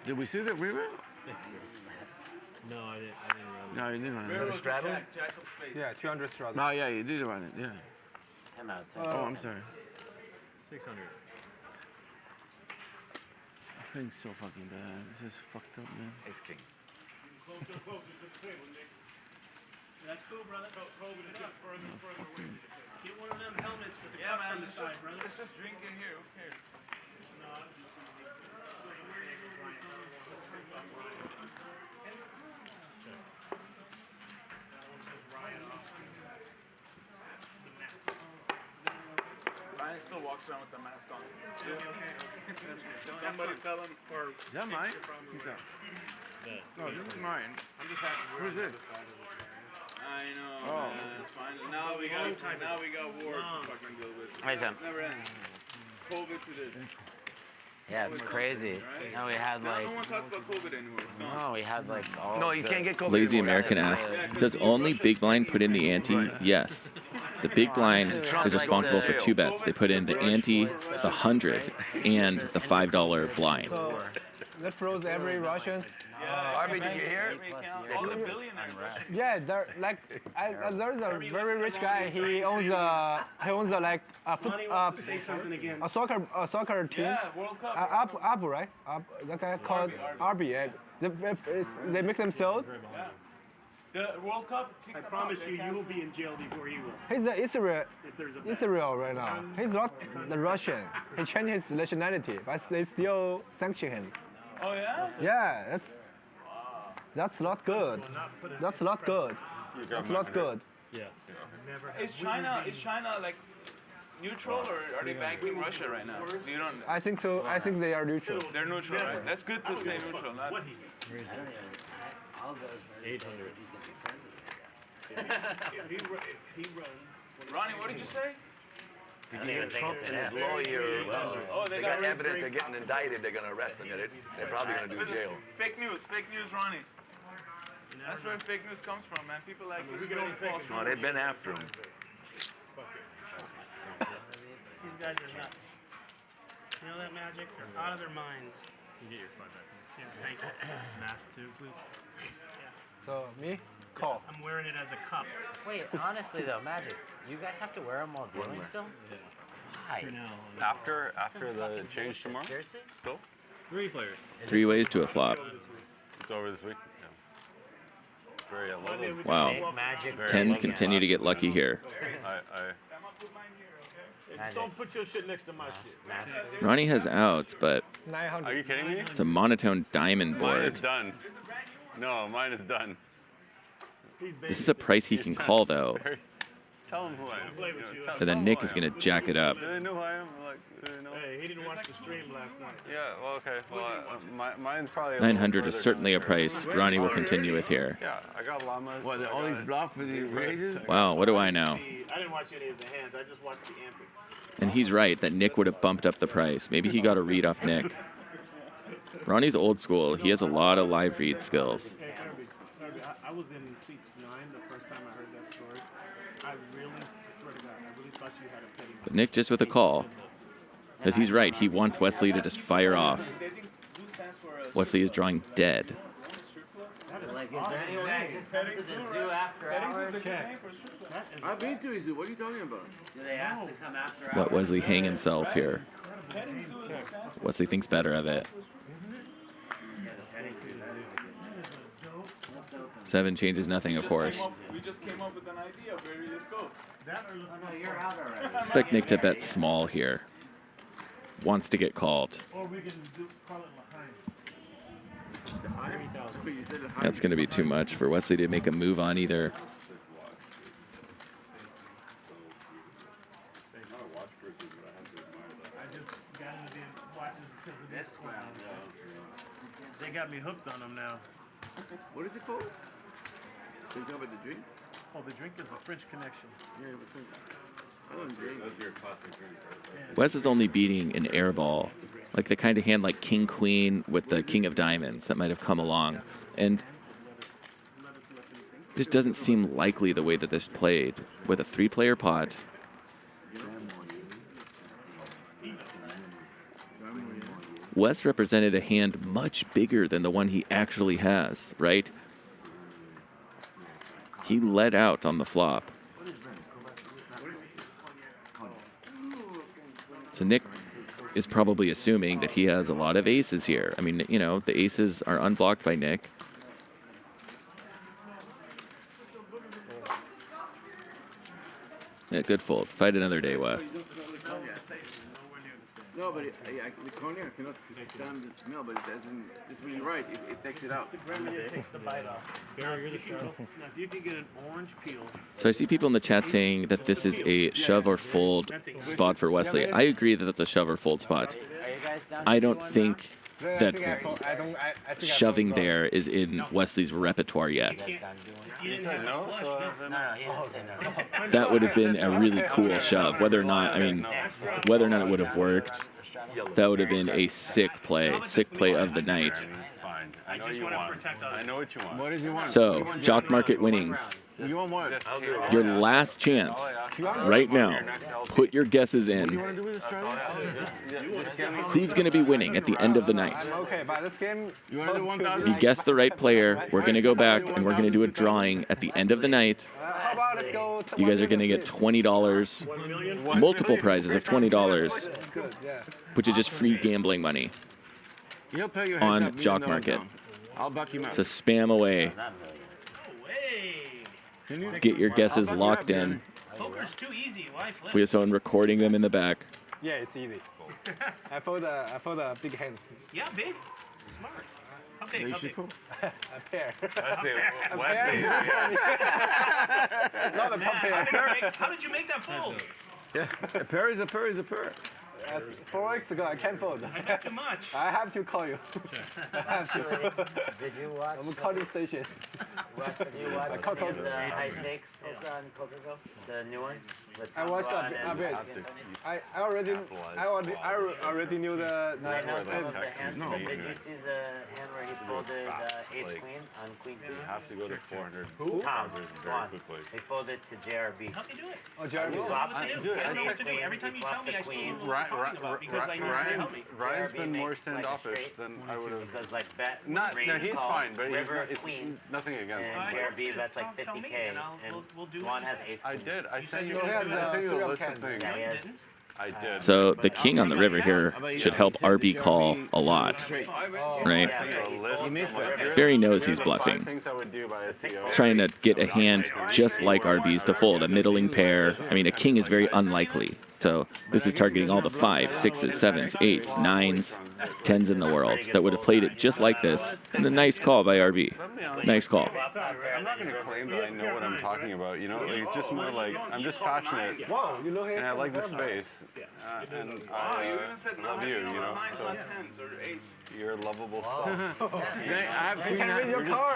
Did we see the river? No, I didn't run. No, you didn't run it. Is that a straddle? Yeah, 200 straddle. No, yeah, you did run it, yeah. 10 out of 10. Oh, I'm sorry. 600. I think so fucking bad. This is fucked up, man. Ace king. That's cool, brother. Get one of them helmets with the cups on the side, brother. Let's just drink in here. Who cares? Ryan still walks around with the mask on. Somebody tell him, or is that mine? No, this is mine. I'm just happy. Who's this? I know. Oh. Man. Finally. Now we got war to fucking deal with. Hi, Sam. Never ends. COVID to this. Yeah, it's crazy. No, we had like. No one talks about COVID anymore. No, we had like all. No, you can't get COVID. Lazy American asks, does only big blind put in the ante? Yes. The big blind is responsible for 2 bets. They put in the ante, the 100, and the $5 blind. that froze every Russians. Arby, did you hear? All the billionaires. Yeah, there's a very rich guy. He owns a like a soccer team. Yeah, World Cup. Abu, right? That guy called RB. They make them sell. The World Cup. I promise you, you will be in jail before he will. He's an bet. Israel right now. He's not the Russian. He changed his nationality, but they still sanction him. Oh yeah? Yeah, that's not good. That's not good. That's not good. Yeah. Is China like neutral, or are they banking Russia right now? You don't. I think so. I think they are neutral. They're neutral, right? That's good to stay neutral. Not. 800. If he runs. Ronnie, what did you say? Trump and his lawyer, they got evidence they're getting indicted. They're going to arrest them. They're probably going to do jail. Fake news, Ronnie. That's where fake news comes from, man. People like this really false. No, they've been after him. These guys are nuts. You know that magic? They're out of their minds. You get your 5 back. Yeah, thank you. Mask 2, please. So me, call. I'm wearing it as a cup. Wait, honestly though, Magic, you guys have to wear them while dealing still? Why? After the change tomorrow? Seriously? Still? 3 players. 3 ways to a flop. It's over this week. Yeah. Very low. Wow. Magic. 10s continue to get lucky here. Don't put your shit next to my shit. Ronnie has outs, but 900. Are you kidding me? it's a monotone diamond Mine is board. done. No, mine is done. This is a price he can call, though. Tell him who I am. And then Nick is going to jack it up. Do they know who I am? Do they know? Hey, he didn't watch the stream last night. Yeah, well, okay. Well, mine's probably a 900 little is further certainly a down. price Ronnie will continue with here. Yeah, I got llamas. What, all these bluffs with the raises? Wow, what do I know? I didn't watch any of the hands. I just watched the antics. And he's right that Nick would have bumped up the price. Maybe he got a read off Nick. Ronnie's old school. He has a lot of live read skills. Hey, Kirby, I was in seat 9 the first time I heard that story. I really, swear to God, I really thought you had a petty. But Nick just with a call. Because he's right. He wants Wesley to just fire off. Wesley is drawing dead. Like, is there any way I can come to the zoo after hours? I've been to a zoo. What are you talking about? Do they ask to come after hours? Let Wesley hang himself here. Wesley thinks better of it. 7 changes nothing, of course. We just came up with an idea. Where did this go? You're out already. Expect Nick to bet small here. Wants to get called. Or we can call it behind. That's going to be too much for Wesley to make a move on either. I just got into the watches because of this one. They got me hooked on them now. What is it called? Can you talk about the drink? Oh, the drink is a French Connection. Yeah, what's that? I don't drink. That's your classic drink, right? Wes is only beating an air ball, like the kind of hand like King Queen with the King of Diamonds that might have come along, and just doesn't seem likely the way that this played with a 3-player pot. Wes represented a hand much bigger than the one he actually has, right? He led out on the flop. So Nick is probably assuming that he has a lot of aces here. I mean, you know, the aces are unblocked by Nick. Yeah, good fold. Fight another day, Wes. No, but the cognac cannot stand the smell, but it doesn't. It's really right. It takes it out. It takes the bite off. Now, if you can get an orange peel. So I see people in the chat saying that this is a shove or fold spot for Wesley. I agree that that's a shove or fold spot. I don't think that shoving there is in Wesley's repertoire yet. That would have been a really cool shove. Whether or not it would have worked, that would have been a sick play of the night. I just want to protect others. I know what you want. What does you want? So, Jock Market winnings. You want what? Your last chance right now. Put your guesses in. Who's going to be winning at the end of the night? Okay, by this game, you want to do 1,000? If you guess the right player, we're going to go back and we're going to do a drawing at the end of the night. How about let's go You guys are going to get $20, multiple prizes of $20, which is just free gambling money He'll pay your heads on up, even Jock though Market. I'll back him up. So spam away. Get your guesses locked in. Poker's too easy. Why flip? We have someone recording them in the back. Yeah, it's easy. I fold a big hand. Yeah, big. Smart. How big? How big? A pair. Wesley. Not a pump pair. How did you make that fold? Yeah, a pair is a pair is a pair. 4 weeks ago, I can't fold. Not too much. I have to call you. I have to. Did you watch? I'm calling station. Did you watch the high stakes poker on PokerGo? The new one? I watched a bit. I already knew the. I know some of the hands, but did you see the hand where he folded ace queen on queen queen? You have to go to 400. Who? Tom. Very quickly. He folded to JRB. Help me do it. Oh, JRB. Every time you tell me, I still Ryan's been more standoffish than I would have. Because like bet, No, he's call, fine, but river, it's queen, nothing against him. and JRB that's like 50K, and one has ace queen. I did. I sent you a list of things. Yeah, he has. I did. So the king on the river here should help RB call a lot, right? Barry knows he's bluffing. He's trying to get a hand just like RB's to fold, a middling pair. I mean, a king is very unlikely. So this is targeting all the 5s, 6s, 7s, 8s, 9s, 10s in the world that would have played it just like this. And a nice call by RB. Nice call. I'm not going to claim that I know what I'm talking about, you know? Like, it's just more like, I'm just passionate, and I like the space, and I love you, you know? So you're a lovable soul.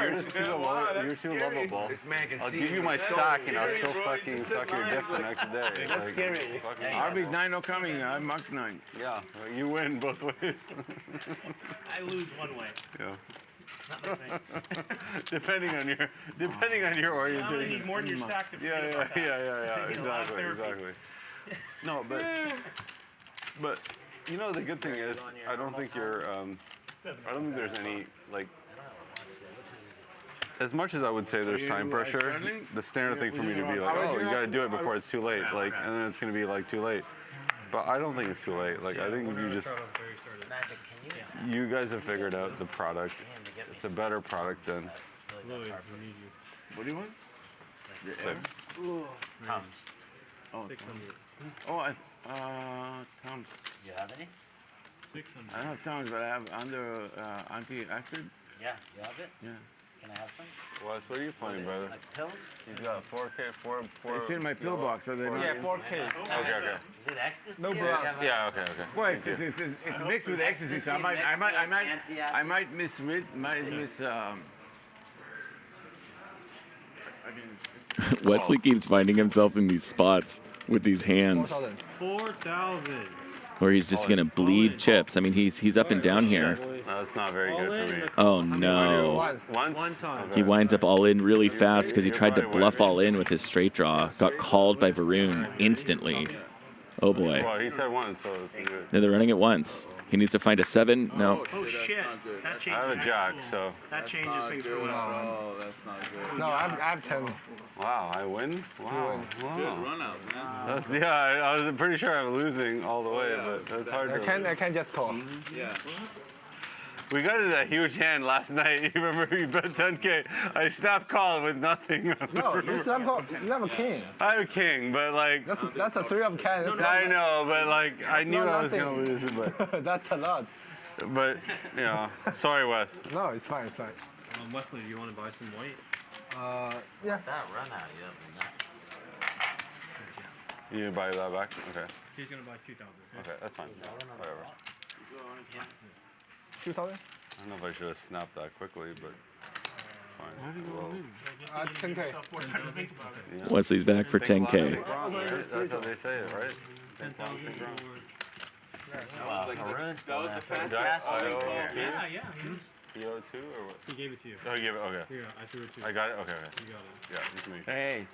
You're just too lovable. I'll give you my stock, and I'll still fucking suck your dick the next day. That's scary. RB 9 coming. I'm Mark 9. Yeah, you win both ways. I lose one way. Yeah. Not my thing. depending on your orientation. I'm gonna need more than your stack to forget about that. Yeah. Exactly. No, but you know the good thing is I don't think you're I don't think there's any like. As much as I would say there's time pressure, the standard thing for me to be like, oh, you got to do it before it's too late, like, and then it's gonna be like too late. But I don't think it's too late. Like, I think if you just, you guys have figured out the product. It's a better product than. What do you want? Tom's. Oh, Tom's. You have any? I don't have Tom's, but I have under Ante acid. Yeah, you have it? Yeah. Can I have some? Wes, what are you playing, brother? Like pills? He's got 4K. It's in my pill box, so they don't. Yeah, 4K. Okay. Is it ecstasy? No, bro. Yeah, okay. Well, it's mixed with ecstasy, so I might miss. Wesley keeps finding himself in these spots with these hands 4,000. where he's just gonna bleed chips. I mean, he's up and down here. No, that's not very good for me. Oh no! Once? One time. He winds up all in really fast because he tried to bluff all in with his straight draw. Got called by Varun instantly. Oh boy. Well, he said once, so it's good. They're running it once. He needs to find a 7. No. Oh shit! That changes. I have a jack, so. That changes things for Wesley. Oh, that's not good. No, I have 10. Wow, I win? Wow. Good run out, man. That's, yeah, I was pretty sure I'm losing all the way, but that's hard to. I can just call. Yeah. We got into that huge hand last night. You remember you bet 10K? I snapped call with nothing. No, you snap call. You have a king. I have a king, but like. That's a 3 of cans. I know, but like I knew I was gonna lose it, but. That's a lot. But you know, sorry, Wes. No, it's fine. It's fine. Wesley, do you want to buy some white? Yeah. That run out, you have the nuts. You buy that back? Okay. He's gonna buy 2,000. Okay, that's fine. Whatever. 2,000? I don't know if I should have snapped that quickly, but fine. 10K. Yeah. Wesley's back for 10K. That's how they say it, right? 10,000. That was the fast pass. Yeah. He owed 2 or what? He gave it to you. Oh, he gave it. Okay. Yeah, I threw it to you. I got it. Okay. Okay. You got it. Yeah. Just me. Hey.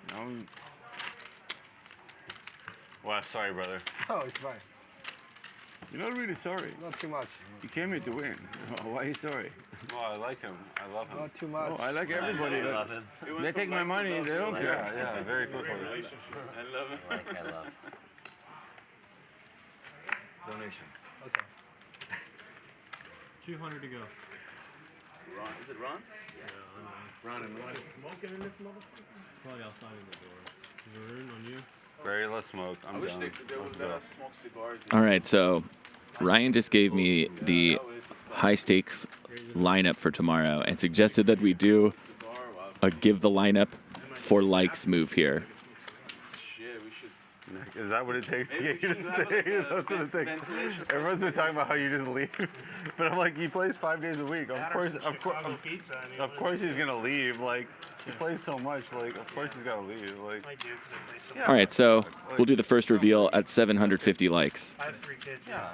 Well, sorry, brother. Oh, it's fine. You're not really sorry. Not too much. You came here to win. Why are you sorry? Well, I like him. I love him. Not too much. Oh, I like everybody. I love him. They take my money. They don't care. Yeah, very quickly. I love him. I love. Donation. Okay. 200 to go. Ron, is it Ron? Yeah, Ron and Ron. Smoking in this motherfucker? Probably outside of the door. Maroon on you. Very less smoke. I'm I wish down. there was better smoke cigars. All right, so Ryan just gave me the high stakes lineup for tomorrow and suggested that we do a give the lineup for likes move here. Shit, we should. Is that what it takes to get you to stay? That's what it takes. Everyone's been talking about how you just leave, but I'm like, he plays 5 days a week. Of course, he's gonna leave. Like, he plays so much. Like, of course he's gotta leave. Like. All right, so we'll do the first reveal at 750 likes. I have 3 kids. Yeah.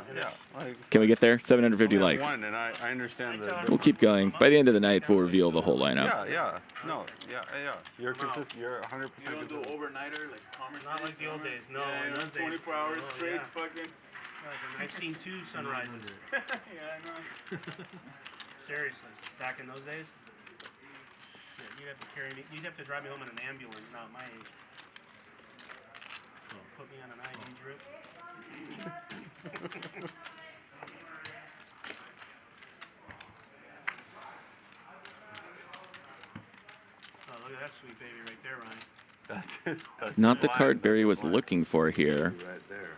Like, Can we get there? 750 likes. One, and I understand that. We'll keep going. By the end of the night, we'll reveal the whole lineup. Yeah. No. Yeah. You're consistent. You're 100%. You don't do overnighter like commerce. Not like the old days. No, Yeah, in those days. 24 hours Oh, straight, yeah. fucking. I've seen 2 sunrises. Yeah, I know. Seriously, back in those days. Shit, you'd have to carry me. You'd have to drive me home in an ambulance. Not my age. Put me on an IV drip. Oh, look at that sweet baby right there, Ryan. That's Not the card Barry was looking for here, Right there.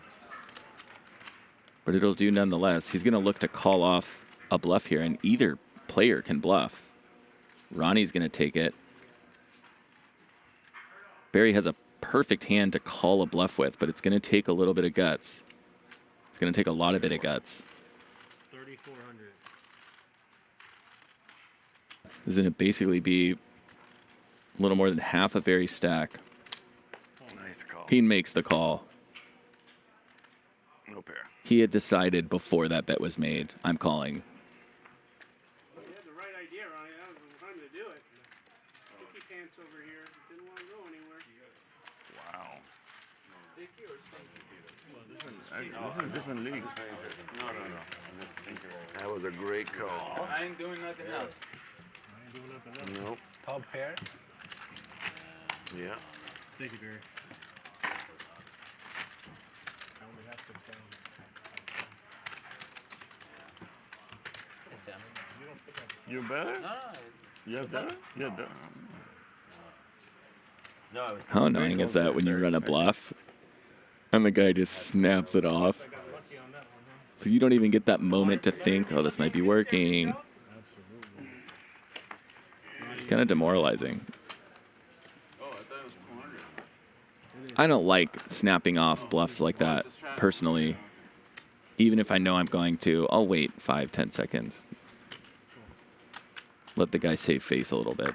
but it'll do nonetheless. He's going to look to call off a bluff here, and either player can bluff. Ronnie's going to take it. Barry has a perfect hand to call a bluff with, but it's going to take a little bit of guts. It's going to take a lot of bit of guts. 3,400. This is going to basically be a little more than half of Barry's stack. Nice call. He makes the call. No pair. He had decided before that bet was made, I'm calling. You had the right idea, Ronnie. That was the time to do it. Sticky pants over here. Didn't want to go anywhere. Wow. Sticky or stinky? This is a different league. No. That was a great call. I ain't doing nothing else. Nope. Top pair. Yeah. Thank you, Barry. I only have 6 down. Yes, Sam. You better? No. You're better? You're better. No, I was. How annoying is that when you run a bluff and the guy just snaps it off? So you don't even get that moment to think, oh, this might be working. It's kind of demoralizing. Oh, I thought it was 200. I don't like snapping off bluffs like that, personally. Even if I know I'm going to, I'll wait 5-10 seconds. Let the guy save face a little bit.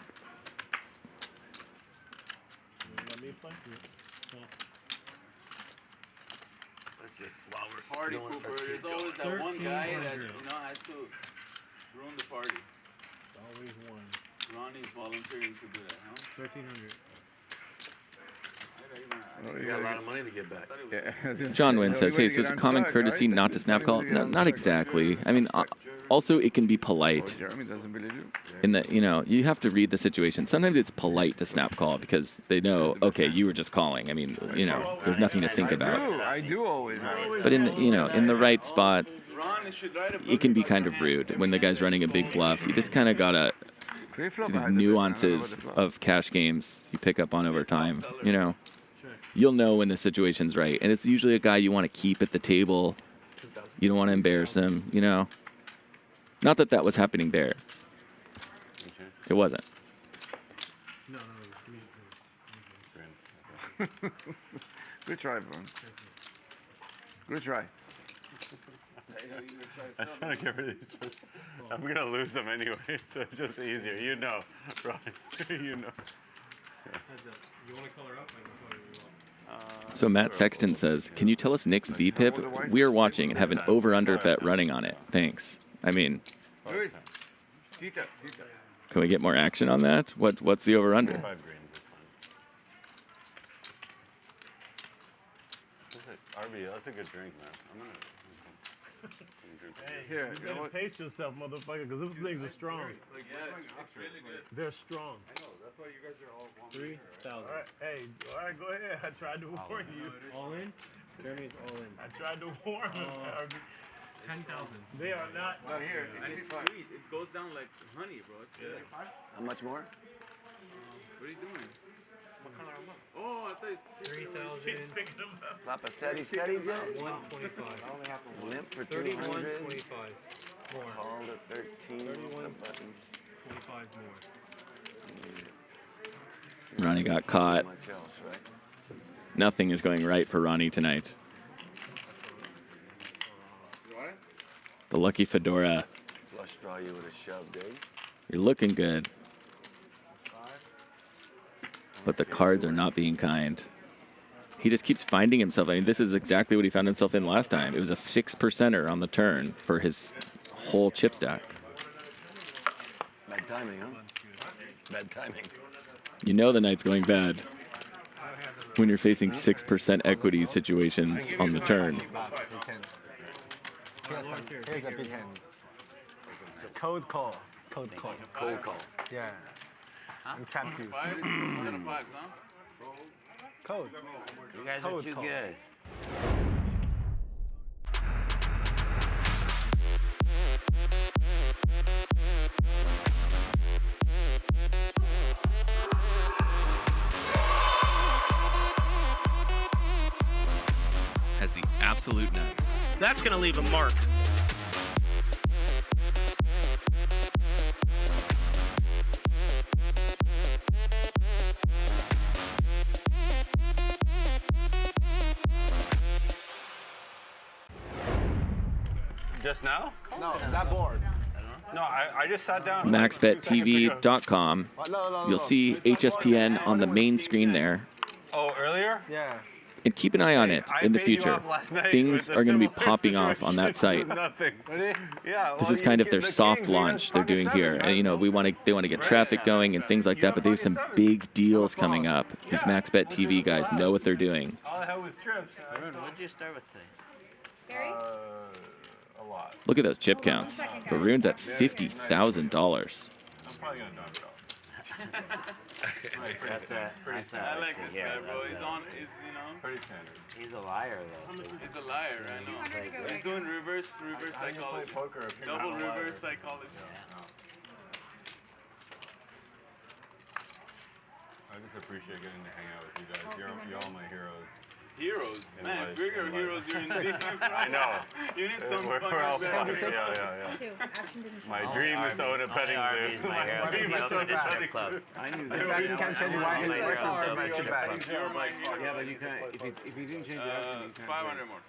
Let's just, while we're Party doing, pooper. let's keep There's always that one guy that, has to ruin the party. Always one. Ronnie's volunteering to do that, huh? 1,300. You got a lot of money to get back. John Wynn says, hey, so it's a common courtesy not to snap call? No, not exactly. I mean, also it can be polite. Jeremy doesn't really do. In that, you know, you have to read the situation. Sometimes it's polite to snap call because they know, okay, you were just calling. I mean, you know, there's nothing to think about. I do always. But in the, you know, in the right spot, it can be kind of rude when the guy's running a big bluff. You just kind of gotta these nuances of cash games you pick up on over time. You know, you'll know when the situation's right, and it's usually a guy you want to keep at the table. You don't want to embarrass him. You know, not that that was happening there. It wasn't. Good try, bro. Good try. I'm trying to get rid of these chips. I'm going to lose them anyway, so it's just easier. You know, Ron. You know. You want to color up? I can color you up. So Matt Sexton says, can you tell us Nick's VPIP? We are watching and have an over-under bet running on it. Thanks. I mean, Can we get more action on that? What's the over-under? 5 grains this time. RB, that's a good drink, man. I'm gonna drink. Hey, Here, you you gotta pace yourself, motherfucker, because those things are strong. Yeah, it's really good. They're strong. I know, that's why you guys are all 3,000. All right, hey, all right, go ahead. I tried to warn you. All in? Jeremy's all in. I tried to warn him. 10,000. They are not. Not here. And it's sweet. It goes down like honey, bro. It's good. How much more? What are you doing? What color am I? Oh, I thought 3,000. Papa Seti Seti, Joe? 125. Limp for 31, 200. 25. More. Called at 13. 31, Button. 25 more. Ronnie got caught. Much else, right? Nothing is going right for Ronnie tonight. The lucky fedora. Flush draw you with a shove, dude. You're looking good. But the cards are not being kind. He just keeps finding himself. I mean, this is exactly what he found himself in last time. It was a 6%er on the turn for his whole chip stack. Bad timing, huh? Bad timing. You know the night's going bad when you're facing 6% equity situations on the turn. Here's a big hand. Cold call. Cold call. Cold call. Yeah. I'm trapped you. 5? Instead of 5, huh? Cold. You guys Cold are too call. good. Has the absolute nuts. That's going to leave a mark. Just now? No, that board. No, I just sat down. MaxBetTV.com. You'll see HSPN on the main screen there. Oh, earlier? Yeah. And keep an eye on it in the paid you future. off last night Things with a are going to be similar popping off on that site. Nothing. Yeah. This is kind of their soft launch they're doing here. And, you know, they want to get traffic going and things like that, but they have some big deals coming up. These MaxBet TV guys know what they're doing. All I had was trips. What did you start with today? Gary? A lot. Look at those chip counts. Varun's at $50,000. I'm probably going to dump it off. That's I like this guy, bro. He's on, he's, you know. Pretty standard. He's a liar, though. He's a liar, I know. He's doing reverse psychology. Double reverse psychology. I just appreciate getting to hang out with you guys. You're all my heroes. Heroes? Man, if you're heroes, you're in this. I know. You need some We're all fuckers. Yeah. My dream is to own a petting zoo. My dream is to own a petting zoo. I knew that. You can't change why his are my chip bag. Yeah, but you can't. If you didn't change your outfit, you can't. 500 more.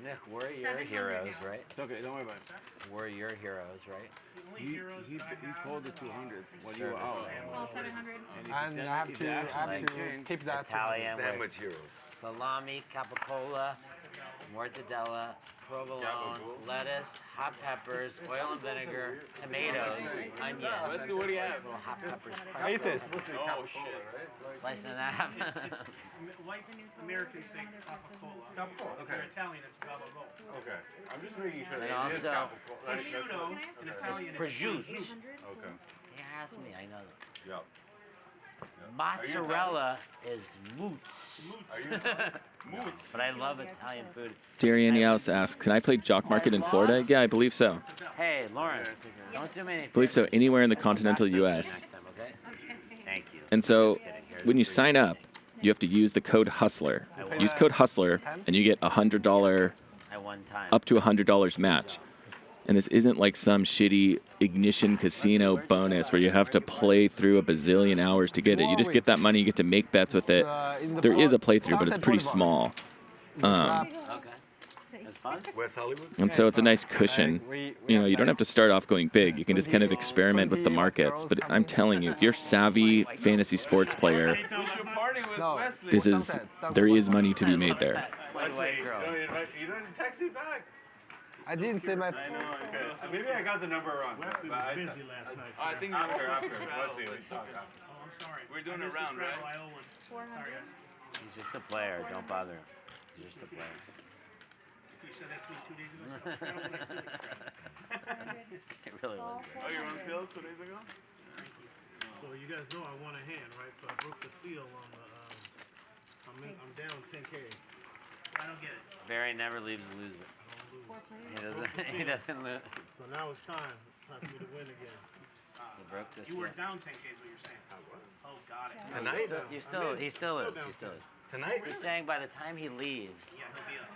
Nick, we're your heroes, right? Okay, don't worry about it. We're your heroes, right? He called it 200 while you were out. Well, 700. And I have to keep that. Italian Sandwich with heroes. salami, capicola, mortadella, provolone, lettuce, hot peppers, oil and vinegar, tomatoes, onions. Let's do what do you have? Little hot peppers. Aces. Oh, shit. Slice and a half. White Americans say Capicola. Okay. They're Italian, it's Gabagool. Okay. I'm just making sure And that it is also- Prosciutto in Italian is prosciutto. Okay. He asked me, I know that. Yep. Mozzarella is moots. Are you But I love Italian food. Darian Yaus asks, can I play Jock Market in Florida? Yeah, I believe so. Hey, Lauren, don't do me any I believe so, anywhere in the continental U.S. next time, okay? Thank you. And so when you sign up, you have to use the code HUSTLER. Use code HUSTLER, and you get $100, At one time. up to $100 match. And this isn't like some shitty Ignition Casino bonus where you have to play through a bazillion hours to get it. You just get that money, you get to make bets with it. There is a playthrough, but it's pretty small. Okay. That's fun. West Hollywood? And so it's a nice cushion. You know, you don't have to start off going big. You can just kind of experiment with the markets. But I'm telling you, if you're a savvy fantasy sports player, We should party with Wesley. there is money to be made there. Wesley, you don't text me back. I didn't say my. I know. Okay. Maybe I got the number wrong. Wesley was busy last night. I think after Wesley, we talked after. Oh, I'm sorry. We're doing I a missed round, this right? straddle, I owe one. 400. Sorry, guys. He's just a player. Don't bother him. He's just a player. If you said that to me 2 days ago, so straddle would have been straddle. It really was. Oh, you were on field 2 days ago? So you guys know I won a hand, right? So I broke the seal on the. I'm down 10K. I don't get it. Barry never leaves a loser. He doesn't. He doesn't lose. So now it's time for me to win again. He broke this. You were down 10K is what you're saying. Oh, got it. Tonight? He still is. He still is. Tonight? He's saying by the time he leaves, Yeah, he'll be up.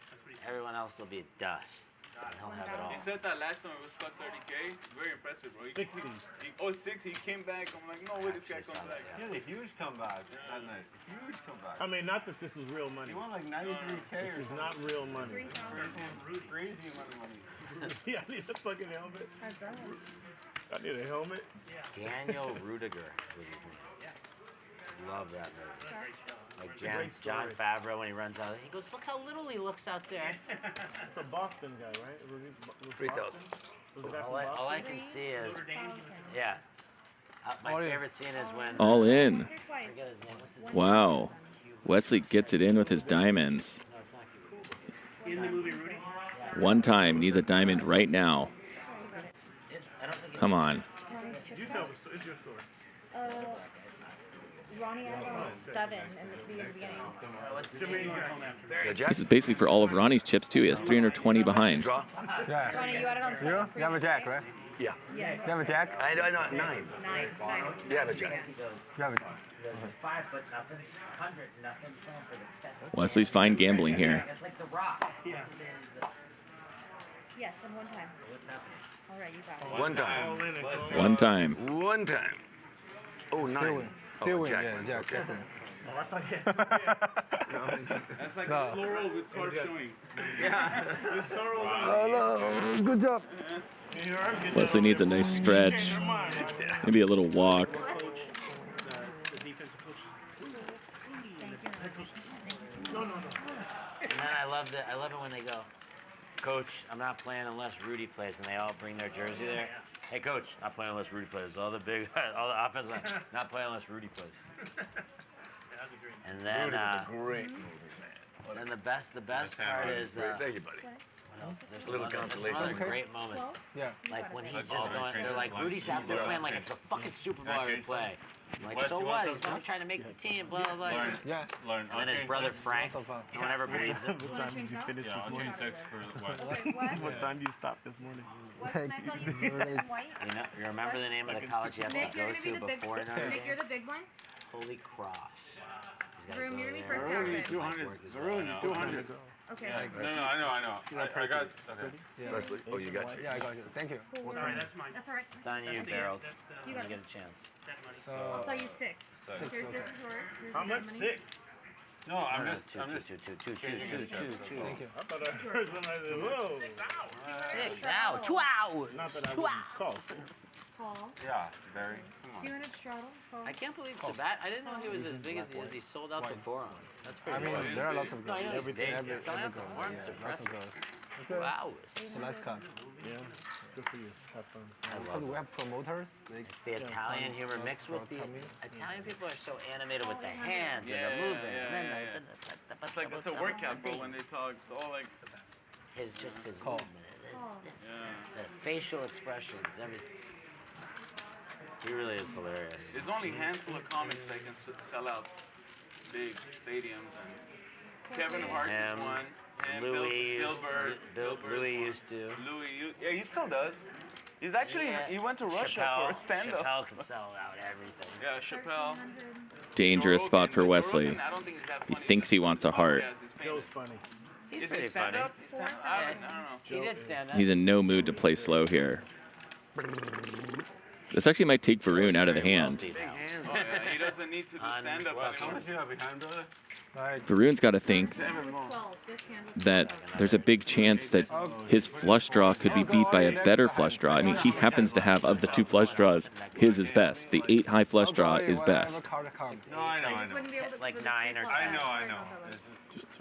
That's what he said. everyone else will be dust. And he'll have it all. He said that last time it was stuck 30K. Very impressive, bro. 60. He came back. I'm like, no way this guy comes back. He had a huge comeback that night. Huge comeback. I mean, not that this is real money. He won like 93K. This is not real money. Crazy amount of money. Yeah, I need a fucking helmet. I need a helmet. Daniel Rudiger was his name. Love that movie. Like John Favreau when he runs out, he goes, "Look how little he looks out there." It's a Boston guy, right? Was 3,000. All I can see is, yeah. My favorite scene is when. All in. I forget his name. What's his name? Wow. Wesley gets it in with his diamonds. In the movie Rudy? One time, needs a diamond right now. Come on. You tell the story. It's your story. Ronnie had on 7 in the beginning. This is basically for all of Ronnie's chips, too. He has 320 behind. Yeah. Ronnie, you had it on 7. You? You have a jack, right? Yeah. Yes. You have a jack? I know, 9. 9. You have a jack. You have a jack. 5 foot nothing, 100 nothing, for the best. Wesley's fine gambling here. It's like the Rock. Yeah. Yes, and 1 time. All right, you got it. One time. One time. One time. Oh, 9. Still win, jack. yeah, jack. Okay. Oh, I thought That's like a slow roll with card showing. Yeah. The slow roll. Oh, no. Good job. Wesley needs a nice stretch. Maybe a little walk. And then I love it when they go, "Coach, I'm not playing unless Rudy plays," and they all bring their jersey there. "Hey, Coach, not playing unless Rudy plays." All the offense line, not playing unless Rudy plays. And then, Great movie, man. and the best part is, Thank you, buddy. what else? There's Little some consolation. other great moments. Yeah. Like when he's just going, they're like, Rudy's out there playing like it's the fucking Super Bowl every play. I'm like, so what? He's not trying to make the team, blah, blah, blah. Yeah. And then his brother Frank, no one ever believes him. What time did you finish this morning? What time do you stop this morning? You remember the name of the college you have Nick, to you're go gonna be to the big before one. Notre Nick, Dame? you're the big one. Holy Cross. He's gotta Room, go you're gonna be there. first captain. 200. Varun, 200. Okay. No, I know. I got. Okay. Yeah. Wesley, oh, you got you. Yeah, I got you. Thank you. Sorry, that's mine. That's all right. It's on you, Beryl. You You got get it. a chance. That money. So, I'll sell you 6. Six, Here's okay. this is yours. Here's How the much? money. 6? No, I'm just. Two. Thank you. I thought I heard somebody say, whoa. 6 out. 2 out. Not that I wouldn't call. Call. Yeah, Barry. Come on. 200 straddle. Call. I can't believe Sabat. I didn't know he was as big as he is. He sold out the forearm. That's I pretty mean, impressive. there are lots of No, I know girls. he's big. Every Selling out the girl. forearm is Yeah, lots of impressive. girls. 2 hours. It's a nice cut. Yeah, good for you. Have fun. Because we have promoters. It's the Italian humor mixed with the Italian people are so animated with the hands and the movement. And then It's like it's a workout, bro. When they talk, it's all like. his movement, the facial expressions, everything. He really is hilarious. There's only a handful of comics that can sell out big stadiums, and Kevin Hart Him, is one. And Louis Bill used- Burr. Louis used to. Yeah, he still does. He's actually he went to Russia for a stand-up. Chappelle can sell out everything. Yeah, Chappelle. Dangerous spot for Wesley. He thinks he wants a heart. Joe's funny. He's Is pretty he funny. stand-up? I don't know. He did stand up. He's in no mood to play slow here. This actually might take Varun out of the hand. Oh, yeah, he doesn't need to do stand-up How anymore. much you have behind, brother? Varun's got to think that there's a big chance that his flush draw could be beat by a better flush draw. I mean, he happens to have, of the 2 flush draws, his is best. The 8 high flush draw is best. No, I know. Like 9 or 10. I know.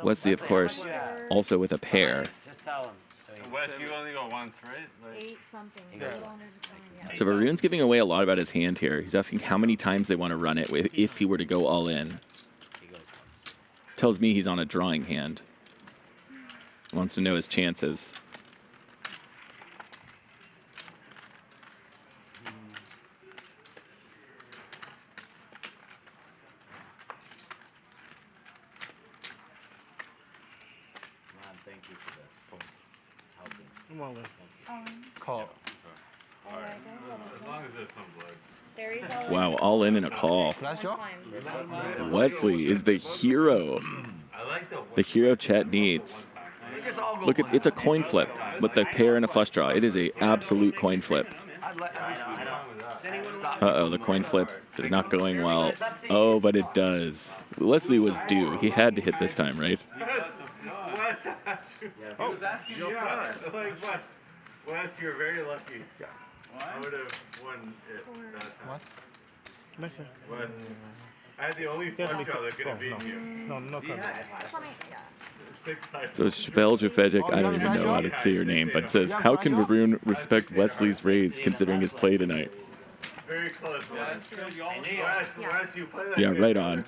Wesley, of course, also with a pair. Just tell him. So he Wes, you only go once, right? Like, 8 something. A little under the time, yeah. So Varun's giving away a lot about his hand here. He's asking how many times they want to run it if he were to go all in. Tells me he's on a drawing hand. Wants to know his chances. Thank you for that. Helping. I'm all in. Call. Alright. As long as there's some blood. There is all Wow, all in a call. Wesley is the hero. The hero chat needs. Look, it's a coin flip with the pair and a flush draw. It is a absolute coin flip. Uh-oh, the coin flip is not going well. Oh, but it does. Wesley was due. He had to hit this time, right? Oh, yeah. Wes, you're very lucky. I would have won it that time. What? Listen. Wes, I had the only flush draw that could have beaten you. No problem. So Feldman, I don't even know how to say your name, but says, how can Varun respect Wesley's raise considering his play tonight? Very close, Wes. Wes, you play that Yeah, good. right on.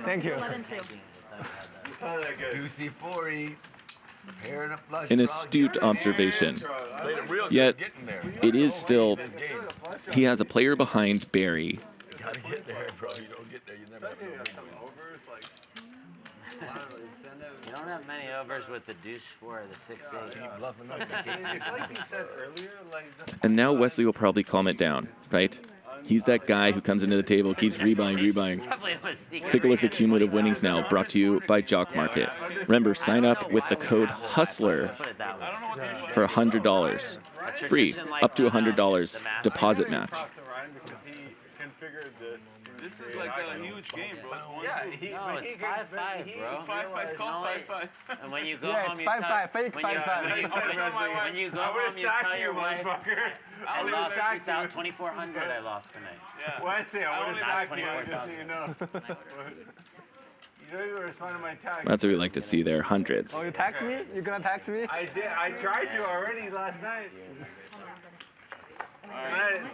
Thank you. Juicy 40. An astute observation. Yet, it is still, he has a player behind Barry. You gotta get there, bro. You don't get there, you never have You don't have many overs with the deuce 4 or the 6-8. Keep bluffing up. It's like you said earlier, like... And now Wesley will probably calm it down, right? He's that guy who comes into the table, keeps rebuying. Take a look at cumulative winnings now, brought to you by Jock Market. Remember, sign up with the code HUSTLER for $100. Free, up to $100 deposit match. This is like a huge game, bro. No, it's 5-5, bro. 5-5, call 5-5. And when you go Yeah, home, it's 5-5, fake when you 5-5. when you go home, you tell your wife, I lost 2,400 I lost tonight. Yeah. Wesley, I would have stacked you, just so you know. 24,000. You don't even respond to my text. That's what we like to see there, hundreds. Oh, you text me? You gonna text me? I did. I tried to already last night.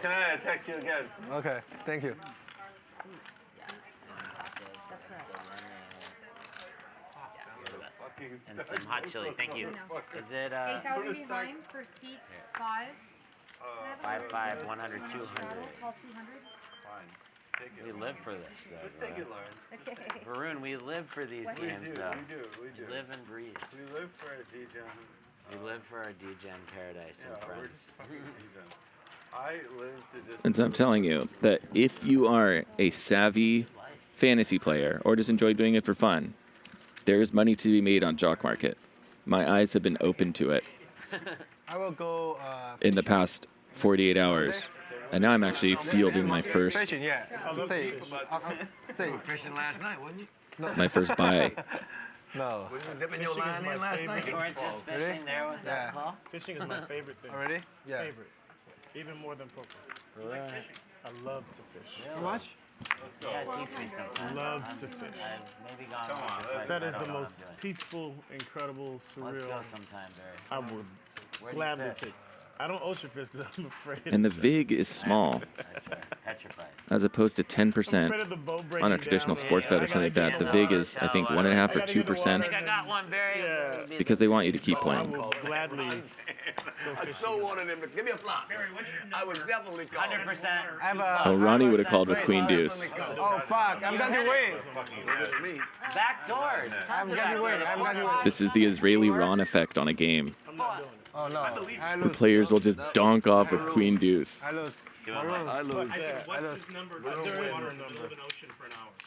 Tonight I text you again. Okay, thank you. And some hot chili, thank you. Is it 8,000 behind for seat 5. 5-5, 100, 200? Call 200. We live for this, though. Just take it, Lauren. Okay. Varun, we live for these games, though. We do. Live and breathe. We live for a D-Gen. We live for our D-Gen paradise and friends. I live to just... And so I'm telling you that if you are a savvy fantasy player or just enjoy doing it for fun, there is money to be made on Jock Market. My eyes have been open to it I will go. in the past 48 hours. And now I'm actually fielding my first Fishing, yeah. Say. Fishing last night, wasn't you? my first buy. No. Were you dipping your line in last night? You weren't just fishing there with that call? Fishing is my favorite thing. Already? Yeah. Favorite. Even more than poker. Really? I love to fish. How much? Yeah, teach me sometime. Love to fish. I've maybe gone once or twice. That I is don't the know how most to do it. peaceful, incredible, surreal. Let's go sometime, Barry. I would Where do you gladly fish? take. I don't ocean fish because I'm afraid. And the VIG is small, Petrified. as opposed to 10% on a traditional sports bet or something like that. The VIG is, I think, 1.5% or 2%. I got one, Barry. Because they want you to keep playing. Gladly. I so wanted him to give me a flop. I would definitely call. 100%. Well, Ronnie would have called with Queen Deuce. Oh, fuck. I'm gonna win. Back doors. I'm gonna win. I'm gonna win. This is the Israeli Ron effect on a game. Oh, no. I The lose. players will just donk off with Queen Deuce. I lose. I lose. What's his number? What's your number?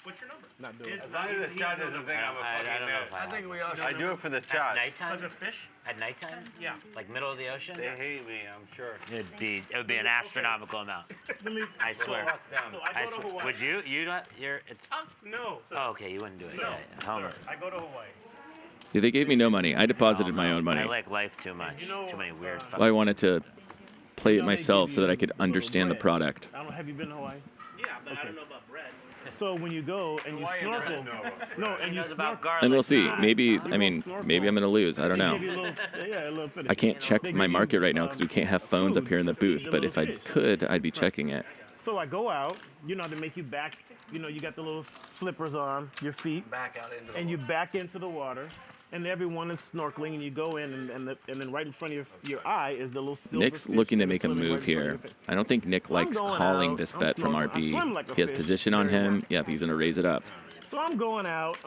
What's your number? Not doing it. As long as the chat doesn't think I'm a fucking nerd. I think we all should. I do it for the At chat. nighttime? fish? At nighttime? Yeah. Like middle of the ocean? They hate me, I'm sure. It would be an astronomical amount. I swear. So I go to Hawaii. Would you? You don't. You're. It's. No. Oh, okay. You wouldn't do it. No. Yeah, Homer. I go to Hawaii. Yeah, they gave me no money. I deposited my own I money. like life too much. Too many weird. I wanted to play it myself so that I could understand the product. I don't. Have you been to Hawaii? Yeah, but I don't know about bread. So when you go and you snorkel, and you snorkel. And we'll see. Maybe, I mean, maybe I'm going to lose. I don't know. I can't check my market right now because we can't have phones up here in the booth. But if I could, I'd be checking it. So I go out, they make you back, you got the little flippers on your feet. Back out into the and you back into the water. And everyone is snorkeling, and you go in, and then right in front of your eye is the little silver Nick's fish looking to that make a is swimming move right in front here. of your face. I don't think Nick likes calling this bet from RB. He has position on him. Yep, he's going to raise it up. So I'm going out,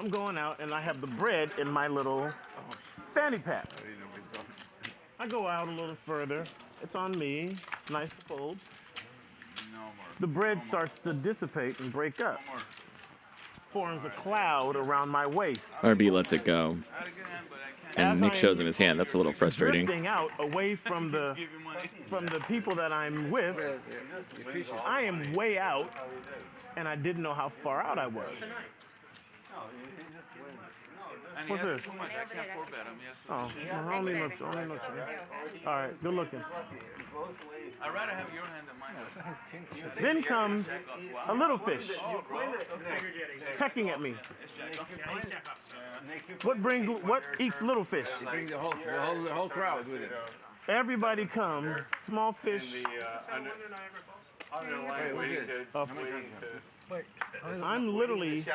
and I have the bread in my little fanny pack. I go out a little further. It's on me. Nice to fold. The bread starts to dissipate and break up. Forms a cloud around my waist. RB lets it go. And Nick shows him his hand. That's a little frustrating. Drifting out away from the people that I'm with. I am way out, and I didn't know how far out I was. What's this? Oh, well, only much. All right, good looking. I'd rather have your hand than mine. Then comes a little fish pecking at me. What eats little fish? Brings the whole crowd with it. Everybody comes. Small fish. I'm literally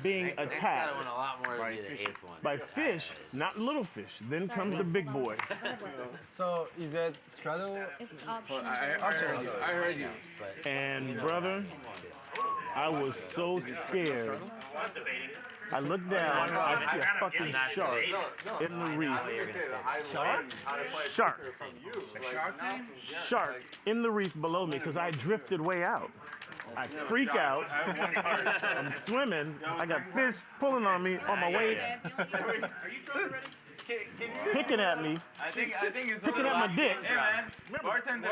being attacked by fish, not little fish. Then comes the big boy. So is that straddle? It's optional. I heard you. And brother, I was so scared. I looked down, I see a fucking shark in the reef. Shark. Shark in the reef below me because I drifted way out. I freak out. I'm swimming. I got fish pulling on me on my way. Picking at me. I think it's picking at my dick. Hey man, bartender.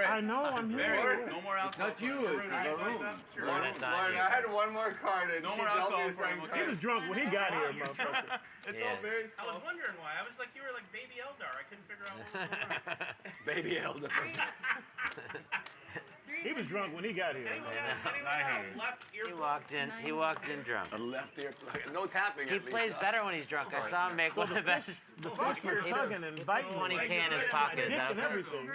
I know, I'm here. No more alcohol. Not you. It's the room. Lauren, I had one more card and no more alcohol for him. He was drunk when he got here, motherfucker. It's all very I was wondering why. I was like, you were like Baby Eldar. I couldn't figure out what was going on. Baby Eldar. He was drunk when he got here. He walked in drunk. A left ear plug. No tapping. He plays better when he's drunk. I saw him make one of the best. The fish were tugging and biting. 20K in his pocket. Is that everything.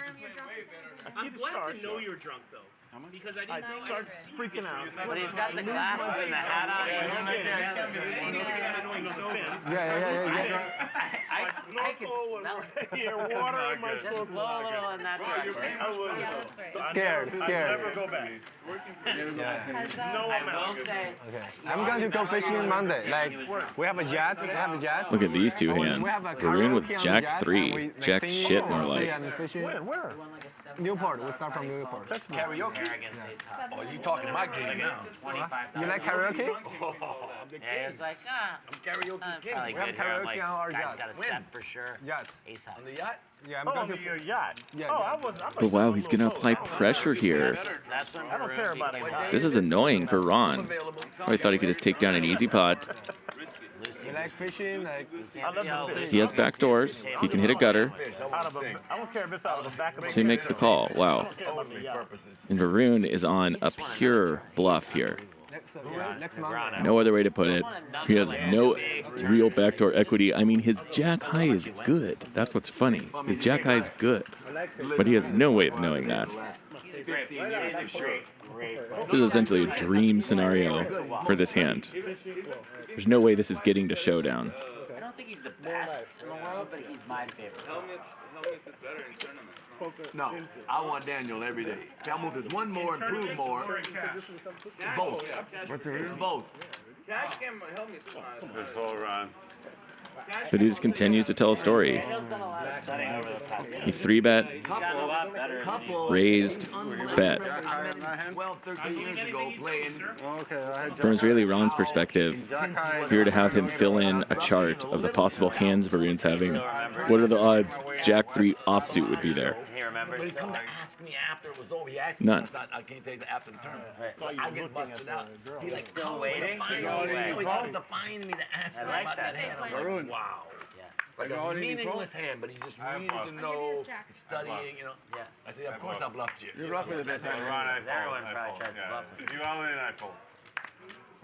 I'm glad to know you're drunk though. Because I didn't know. Start freaking out. But he's got the glasses and the hat on. I can smell it. Water in my Just blow a little in that direction. Scared. Never go back. I will say. Okay. I'm going to go fishing Monday. Like we have a jet. Look at these two hands. Varun with Jack 3. Jack shit more like. Where? Newport. We'll start from Newport. That's karaoke? Oh, you talking my game now. You like karaoke? Yeah, it's like, I'm karaoke king. probably We have good here. I'm karaoke like, on our guys yacht. got a set for sure. Yacht. Ace high. On the yacht? Yeah, I'm Oh, going to your yacht. Yeah, I yeah. was. But wow, he's going to apply pressure here. That's when I don't care about it. This is annoying for Ron. Oh, I thought he could just take down an easy pot. You like fishing? Like I love the fish. He has back doors. He can hit a gutter. I don't care if it's out of the back of the So he makes the call. Wow. I don't care about the yacht. And Varun is on a pure bluff here. next month. No other way to put it. He has no real backdoor equity. I mean, his jack high is good. That's what's funny. His jack high is good. But he has no way of knowing that. This is essentially a dream scenario for this hand. There's no way this is getting to showdown. I don't think he's the best in the world, but he's my favorite. Helmet is better in tournament. No, I want Daniel every day. Helmut is one more, improve more. Both. Both. This whole run. But he just continues to tell a story. He 3-bet, raised, bet. 12, 13 years ago playing. From Israeli Ron's perspective, here to have him fill in a chart of the possible hands Varun's having. What are the odds Jack 3 offsuit would be there? But he come to ask me after it was over. He asked me. None. I can't take the after the tournament. So I get busted out. He like Still waiting? He comes to find me to ask me about that hand. I'm like, wow. Like a meaningless hand, but he just needed to know, studying, you know. Yeah. I said, of course I bluffed you. You're roughly the best hand. Everyone probably tries to bluff him. If you all in, I fold.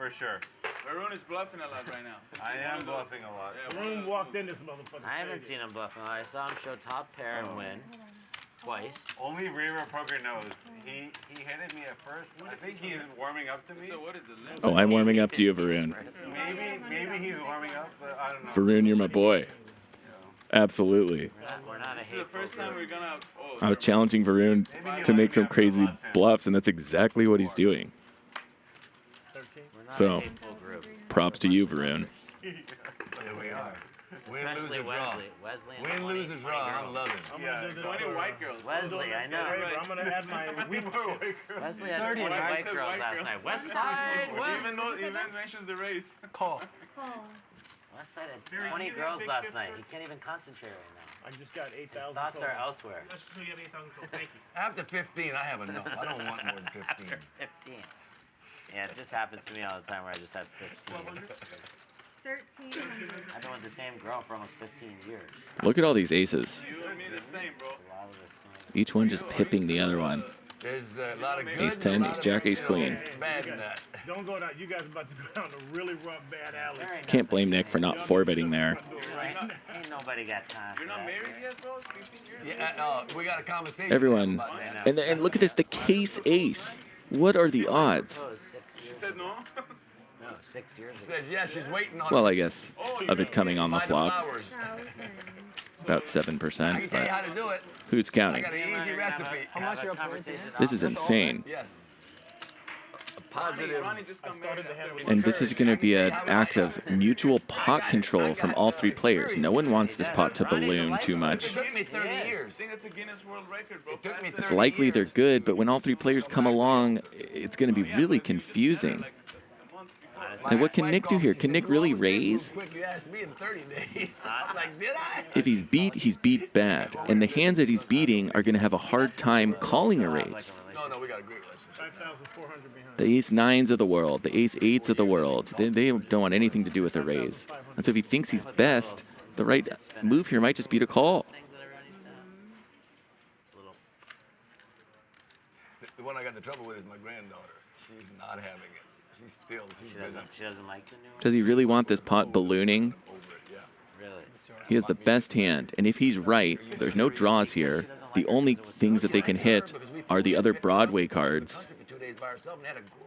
For sure. Varun is bluffing a lot right now. I am bluffing a lot. Varun walked in this motherfucker. I haven't seen him bluff in a lot. I saw him show top pair and win twice. Only RaverPoker knows. He hit at me at first. I think he's warming up to me. So what is the limit? Oh, I'm warming up to you, Varun. Maybe he's warming up, but I don't know. Varun, you're my boy. Absolutely. We're not a This is the first time we're gonna. Oh, I was challenging Varun to make some crazy bluffs, and that's exactly what he's doing. So, props to you, Varun. Here we are. Win, lose, Especially or draw. Wesley and Win, 20, lose, or draw. I'm loving. yeah, 20 white girls. Wesley, I know. I'm gonna add my Wesley had 20 white girls last night. West Side, West. Even mentions the race. Call. West Side had 20 girls last night. He can't even concentrate right now. I just got 8,000. His thoughts are elsewhere. Let's just give 8,000 total. Thank you. After 15, I have enough. I don't want more than 15. After 15. Yeah, it just happens to me all the time where I just have 15. 13. I've been with the same girl for almost 15 years. Look at all these aces. You and me the same, bro. Each one just pipping the other one. There's a lot of good. Ace 10, ace jack, ace queen. Bad in that. Don't go down. You guys about to go down a really rough, bad alley. Can't blame Nick for not 4-betting there. Ain't nobody got time. You're not married yet, bro? 15 years? Yeah, we got a conversation. Everyone. about that. And look at this, the case ace. What are the odds? She said no? No, 6 years She says, yeah, she's waiting on Well, I guess of it coming on the Find flop. flowers. About I 7%, can tell you how but to do it. who's I counting? got an easy recipe. How much you're playing? This is insane. Yes. A positive. Ronnie just got married after And this is going to be an act of mutual pot control from all three players. No one wants this pot to balloon too much. It took me 30 years. I think that's a Guinness World Record, bro. It took me 30 It's likely they're good, but when all three players come along, it's going to be really confusing. And what can Nick do here? Can Nick really raise? Quick, you asked me in 30 days. I'm like, did I? If he's beat bad. And the hands that he's beating are going to have a hard time calling a raise. No, we got a great relationship. 5,400 behind. The ace nines of the world, the ace eights of the world, they don't want anything to do with a raise. And so if he thinks he's best, the right move here might just be to call. The one I got in trouble with is my granddaughter. She's not having it. She's She doesn't like the new one? Does he really want this pot ballooning? Really? He has the best hand, and if he's right, there's no draws here. The only things that they can hit are the other Broadway cards.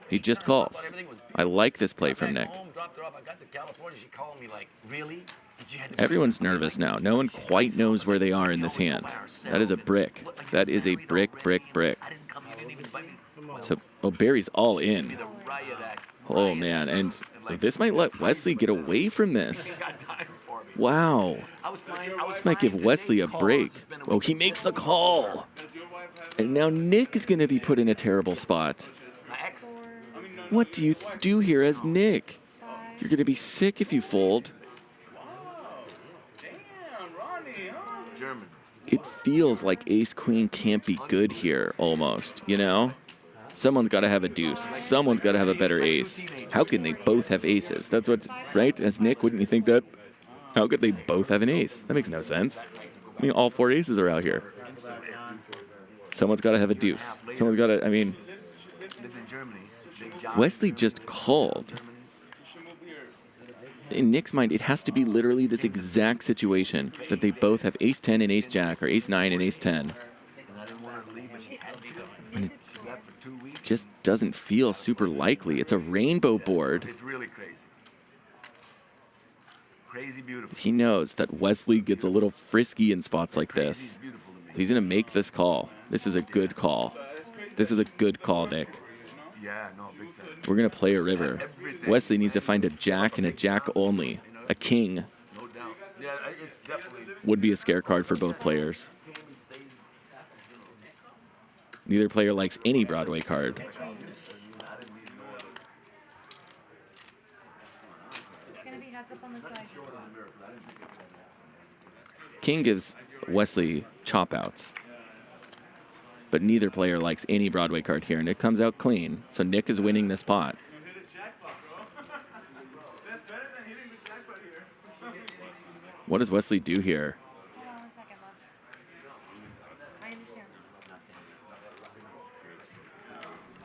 He just calls. I like this play from Nick. Everyone's nervous now. No one quite knows where they are in this hand. That is a brick. That is a brick. So, Barry's all in. Oh, man. And this might let Wesley get away from this. Wow. This might give Wesley a break. Oh, he makes the call. And now Nick is going to be put in a terrible spot. What do you do here as Nick? You're going to be sick if you fold. It feels like ace-queen can't be good here, almost, you know? Someone's got to have a deuce. Someone's got to have a better ace. How can they both have aces? That's what, right? As Nick, wouldn't you think that? How could they both have an ace? That makes no sense. I mean, all four aces are out here. Someone's got to have a deuce. Someone's got to, I mean, Wesley just called. In Nick's mind, it has to be literally this exact situation that they both have ace 10 and ace jack, or ace 9 and ace 10. And it just doesn't feel super likely. It's a rainbow board. It's really crazy. Crazy beautiful. He knows that Wesley gets a little frisky in spots like this. He's going to make this call. This is a good call. This is a good call, Nick. Yeah, no, big time. We're going to play a river. Wesley needs to find a jack and a jack only. A king No doubt. Yeah, it's definitely. would be a scare card for both players. Neither player likes any Broadway card. It's gonna be heads up on the side. King gives Wesley chop outs. But neither player likes any Broadway card here. Nick comes out clean. So Nick is winning this pot. What does Wesley do here? Hold on 1 second, love. I understand.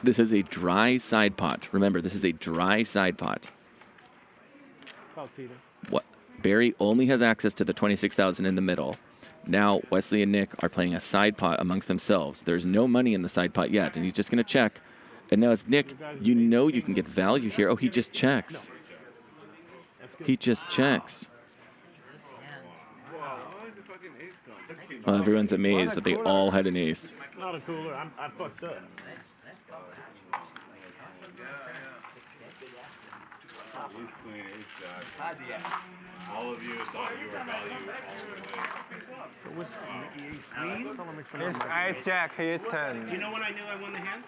This is a dry side pot. Remember, this is a dry side pot. What? Barry only has access to the 26,000 in the middle. Now Wesley and Nick are playing a side pot amongst themselves. There's no money in the side pot yet, and he's just going to check. And now it's Nick. You know you can get value here. Oh, he just checks. He just checks. Well, everyone's amazed that they all had an ace. Not a cooler. I fucked up. He's clean ace jack. All of you thought you were value. It's ace jack, he is 10. You know when I knew I won the hand?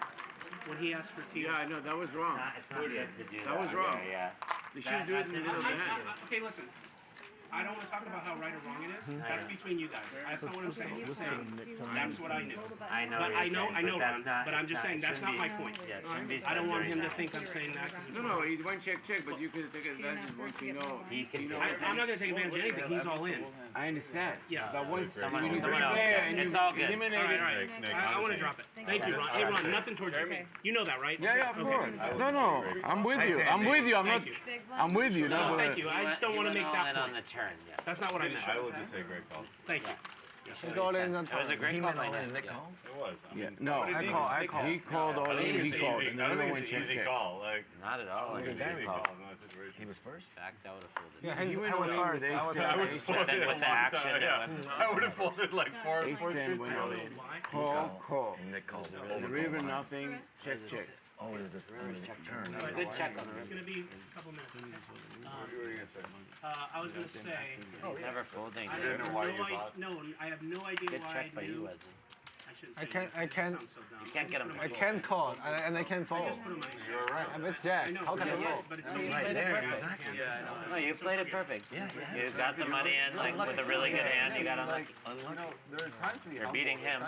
When he asked for tea. Yeah, I know, that was wrong. It's not good to do that. That was wrong. Yeah. You shouldn't do it in the middle of the hand. Okay, listen. I don't want to talk about how right or wrong it is. That's between you guys. That's not what I'm saying. I'm saying that's what I knew. I know. But I know, Ron. But I'm just saying that's not my point. I don't want him to think I'm saying that. No, he went check, but you can take advantage once you know. I'm not going to take advantage of anything. He's all in. I understand. Yeah. But once someone else and it's all good. All right. I want to drop it. Thank you, Ron. Hey, Ron, nothing towards you. You know that, right? Yeah, of course. No, I'm with you. I'm with you. I'm with you. No, thank you. I just don't want to make that on point. the turn. That's not what I meant. I will just say great call. Thank you. It was a great call by Nick. It was. Yeah. No, I call. He called all in. He called. And then went check. Easy call. Like, not at all. Like easy call. He was first. Fact, I would have folded. Yeah, he was first. I would have folded with the action. I would have folded like four. Ace 10 went all in. Call. Nick calls The river nothing. Check. Oh, there's a turn. Good check on the It's going to be a couple minutes. I was going to say. He's never folding. I have no idea Good why check I by you, knew. Wesley. I can't. You can't get him. I can't call, and I can't fold. You're right. I'm Ace Jack. How can I fold? But it's You played it perfect. No, you played it perfect. Yeah. You got the money in like with a really good hand. You got unlucky. There are times we You're beating him.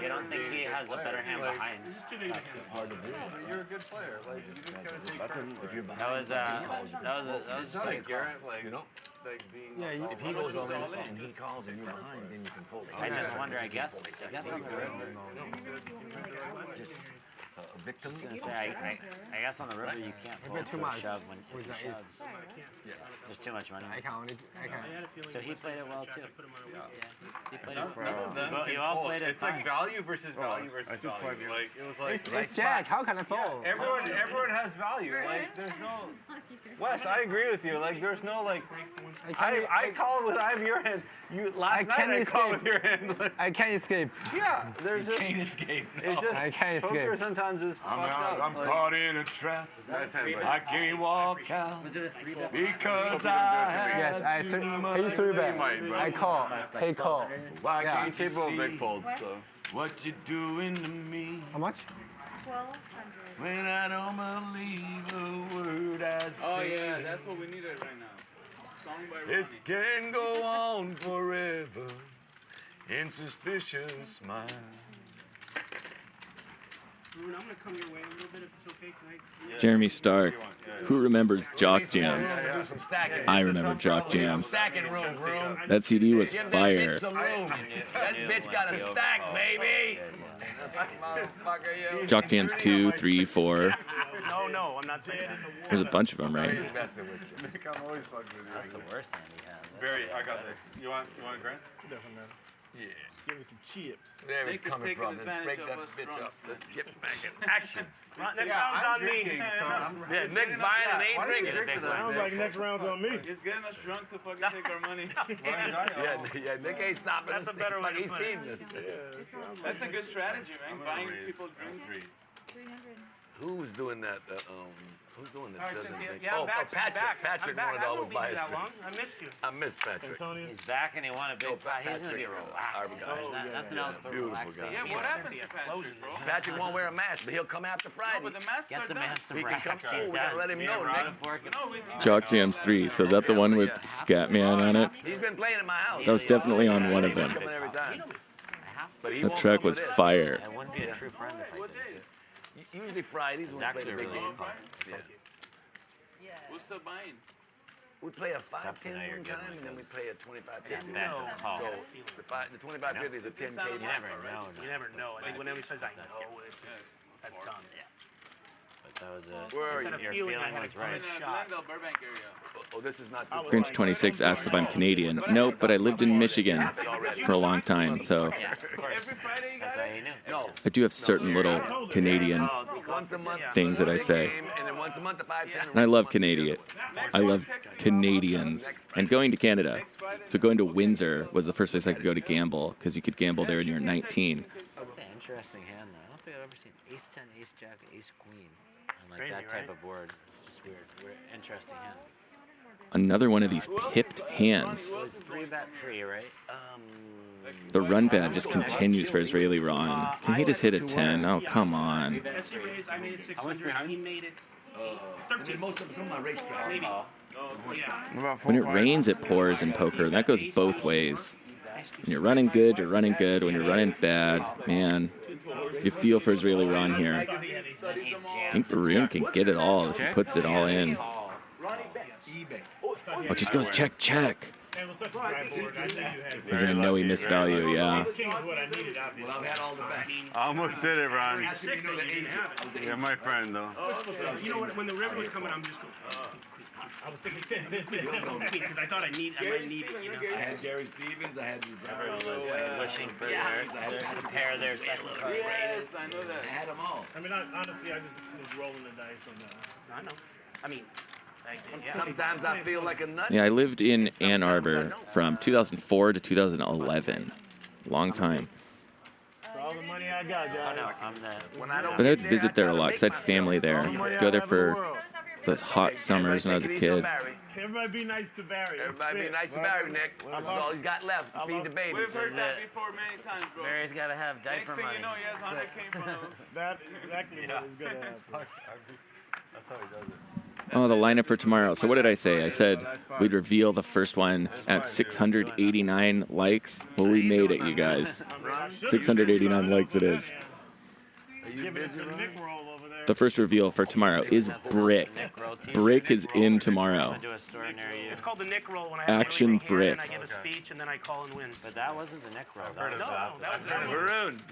You don't think he has a better hand behind. This is too big of a hand. Hard to do. You're a good player. Like, you just gotta take credit. If you're That behind, was It's like Garrett, like, you know, like being. if he goes all in and he calls and you're behind, then you can fold. I just wonder. I guess on the river. Just a victim. I guess on the river you can't fold too for a much. shove when he shoves. There's too much money. I can't. So he played it well too. He played it None of them well. You can all fold. played it It's like fine. value versus value versus value. Like, it was like. Ace Jack. How can I fold? Everyone has value. Like, there's no. Wes, I agree with you. Like, there's no like. I call with I have your hand. Last night I called with your hand. I can't escape. Yeah, there's just. Can't escape. It's just. I can't escape. Poker sometimes is fucked up. I'm caught in a trap. Nice hand, buddy. I can't walk out Was it a 3-bet? because I Yes, I he threw back. I call. Hey, call. Why Yeah. can't you Capable of big see folds, so. what you doing to me How much? 1,200. when I don't believe a word I say? Oh yeah, that's what we needed right now. Song by Ronnie. This can go on forever in suspicious minds. Ruben, I'm going to come your way a little bit if it's okay. Can I? Jeremy Stark. Who remembers Jock Jams? I remember Jock Jams. Stacking room, groom. That CD was Give that fire. bitch some room. That bitch got a stack, baby. Jock Jams 2, 3, 4. No, I'm not saying that. There's a bunch of them, right? Nick, I'm always fucking with you. That's the worst hand he has. Barry, I got this. You want a grant? Doesn't matter. Yeah. Give me some chips. There it's Nick is coming taking from. Let's advantage break of that us bitch drunks. up. Let's get back in action. Next round's on me. Yeah, Nick's buying and ain't drinking. Sounds like next round's on me. He's getting us drunk to fucking take our money. Yeah, Nick ain't stopping us. That's a better way to He's put it. feeding us. That's a good strategy, man. Buying people drinks. 300. Who's doing that? Who's the one that doesn't drink? Yeah, I'm back. Patrick I'm wanted to always buy that his long. drinks. I missed you. I missed Patrick. He's back and he won a big pot. He's going to be relaxed. There's nothing else but Beautiful relaxation. guy. Yeah, what happened to Patrick, bro? Patrick won't wear a mask, but he'll come after Friday. But the masks Get are the done. man some He can come racks. soon. He's We gotta done. let him know, Nick. Jock Jams 3. So is that the one with Scatman on it? He's been playing at my house. That was definitely on one of them. Coming every time. But he That won't track come was with it. fire. I wouldn't be a true friend if I did. Usually Fridays when we play the big game. Yeah. Who's still buying? We play a tough to 5-10 know you're one good time, and then we because play a 25-50. that will call. So the 25-50 is a 10K. You never know. You never know. I think when everybody says I know, That's dumb. Yeah. But that was a. Where are you? Your feeling was right. Burbank area. Oh, this is not too far. Grinch26 asks if I'm Canadian. Nope, but I lived in Michigan for a long time, so Yeah, of course. That's how you knew. No. I do have certain little Canadian Once a month. things that I say. And then once a month, 5, 10. And I love Canadian. I love Canadians. And going to Canada. So going to Windsor was the first place I could go to gamble, because you could gamble there when you're 19. Interesting hand, though. I don't think I've ever seen ace 10, ace jack, ace queen on like Crazy, that type right? of board. It's just weird. Interesting hand. Another one of these pipped hands. It was 3-bet pre, right? The run bad just continues for Israeli Ron. Can he just hit a 10? Oh, come on. That's your raise. I made it 600. He made it 13. Most of them on my racetrack. Maybe. Yeah. When it rains, it pours in poker. That goes both ways. When you're running good, you're running good. When you're running bad, man, you feel for Israeli Ron here. I think Varun can get it all if he puts it all in. Oh, it just goes check, check. He's gonna know he missed value, yeah. Well, I've had all the best. I almost did it, Ron. Yeah, my friend, though. You know what? When the river was coming, I'm just going. I was thinking 10, because I thought I might need it. You know. I had Gary Stevens. I had Wishing for to pair their second card. Yes, I know that. I had them all. I mean, honestly, I just was rolling the dice on that. I know. I mean, sometimes I feel like a nut. Yeah, I lived in Ann Arbor from 2004 to 2011. Long time. That's all the money I got, guys. But I'd visit there a lot because I had family there. Go there for those hot summers when I was a kid. Everybody be nice to Barry. Everybody be nice to Barry, Nick. That's all he's got left to feed the baby. We've heard that before many times, bro. Barry's got to have diaper Next thing money. you know, he has 100K from him. That's exactly what he's going to have. That's how he does it. Oh, the lineup for tomorrow. So what did I say? I said we'd reveal the first one at 689 likes. Well, we made it, you guys. 689 likes it is. The first reveal for tomorrow is Brick. Brick is in tomorrow. It's called the Nick roll when I have Action a really big hand Brick. and I give a speech and then I call and win. But that wasn't the Nick roll.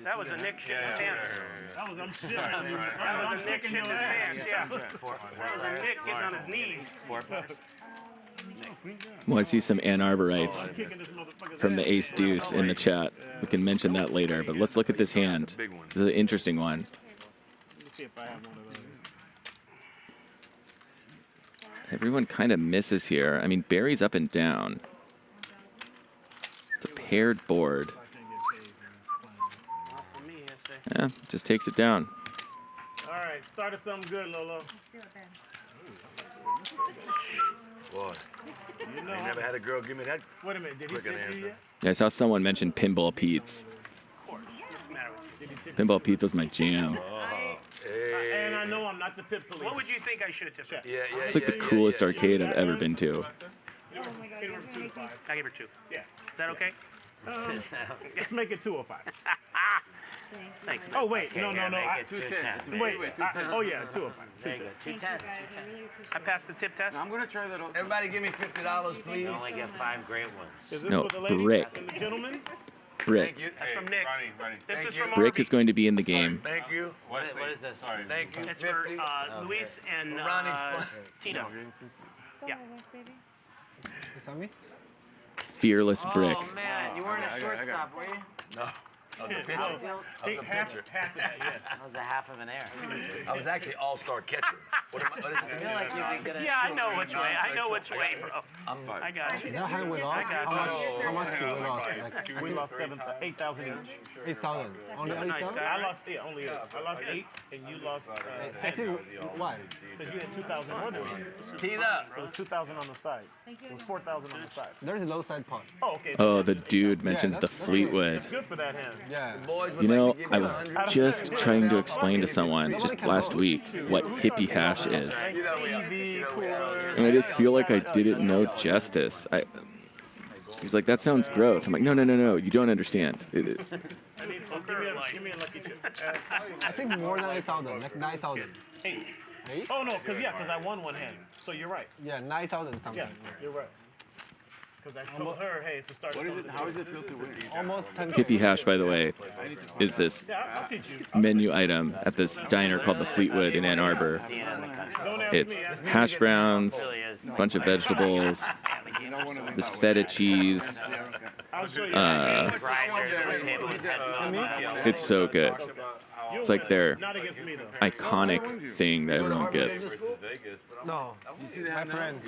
That was a Nick shit in his pants. That was, I'm shit. That was a Nick shit in his pants, yeah. That was a Nick getting on his knees. Well, I see some Ann Arborites from the Ace Deuce in the chat. We can mention that later, but let's look at this hand. This is an interesting one. See if I have one of those. Everyone kind of misses here. I mean, Barry's up and down. It's a paired board. Yeah, just takes it down. All right, start us something good, Lolo. Boy, I never had a girl give me that. Wait a minute, did he quick an tip you answer. yet? Yeah, I saw someone mention Pinball Pete's. Pinball Pete's was my jam. And I know I'm not the tip police. What would you think I should have tipped? Yeah. It's like the coolest arcade I've ever been to. I gave her 2. Yeah. Is that okay? Let's make it 205. Thanks. Oh, wait. No. Make it 210. Wait. Oh, yeah, 205. There you go. 210. I passed the tip test. I'm going to try that out. Everybody give me $50, please. You only get 5 great ones. Is this No, for the ladies Brick. and the gentlemen? Brick. That's from Nick. This is from Brick RaverPoker. is going to be in the game. Thank you. What is this? Thank you. It's for Luis and Tito. Yeah. Is that me? Fearless Brick. Oh man, you weren't a shortstop, were you? No. I was a pitcher. I was a pitcher. Half of that, yes. That was a half of an air. I was actually all-star catcher. What is I feel like you'd be good at Yeah, I know which way. I know which way, bro. I got you. Is that how we lost? I got How much did we lost? Like, We lost 8,000 each. 8,000. Only You're a nice 8,000? guy. I lost 8, only 8. I lost 8, and you lost I 10. see why. Because you had 2,000 on it. Teed up. It was 2,000 on the side. It was 4,000 on the side. There's a low side pot. Oh, okay. Oh, the dude mentions the that's Fleetwood. It's good for that hand. Yeah. You know, I was just trying to explain to someone just last week what hippie hash is. And I just feel like I didn't know justice. He's like, that sounds gross. I'm like, no, you don't understand. Give me a lucky chip. I think more than 8,000, like 9,000. 8. 8? Oh, no, because I won one hand. So you're right. Yeah, 9,000 something. Yeah, you're right. because I told her, hey, it's the start of something. How does it feel to win? Almost 10. Hippie Hash, by the way, is this menu item at this diner called the Fleetwood in Ann Arbor. It's hash browns, a bunch of vegetables, this feta cheese. It's so good. It's like their iconic thing that everyone gets. No, my friend.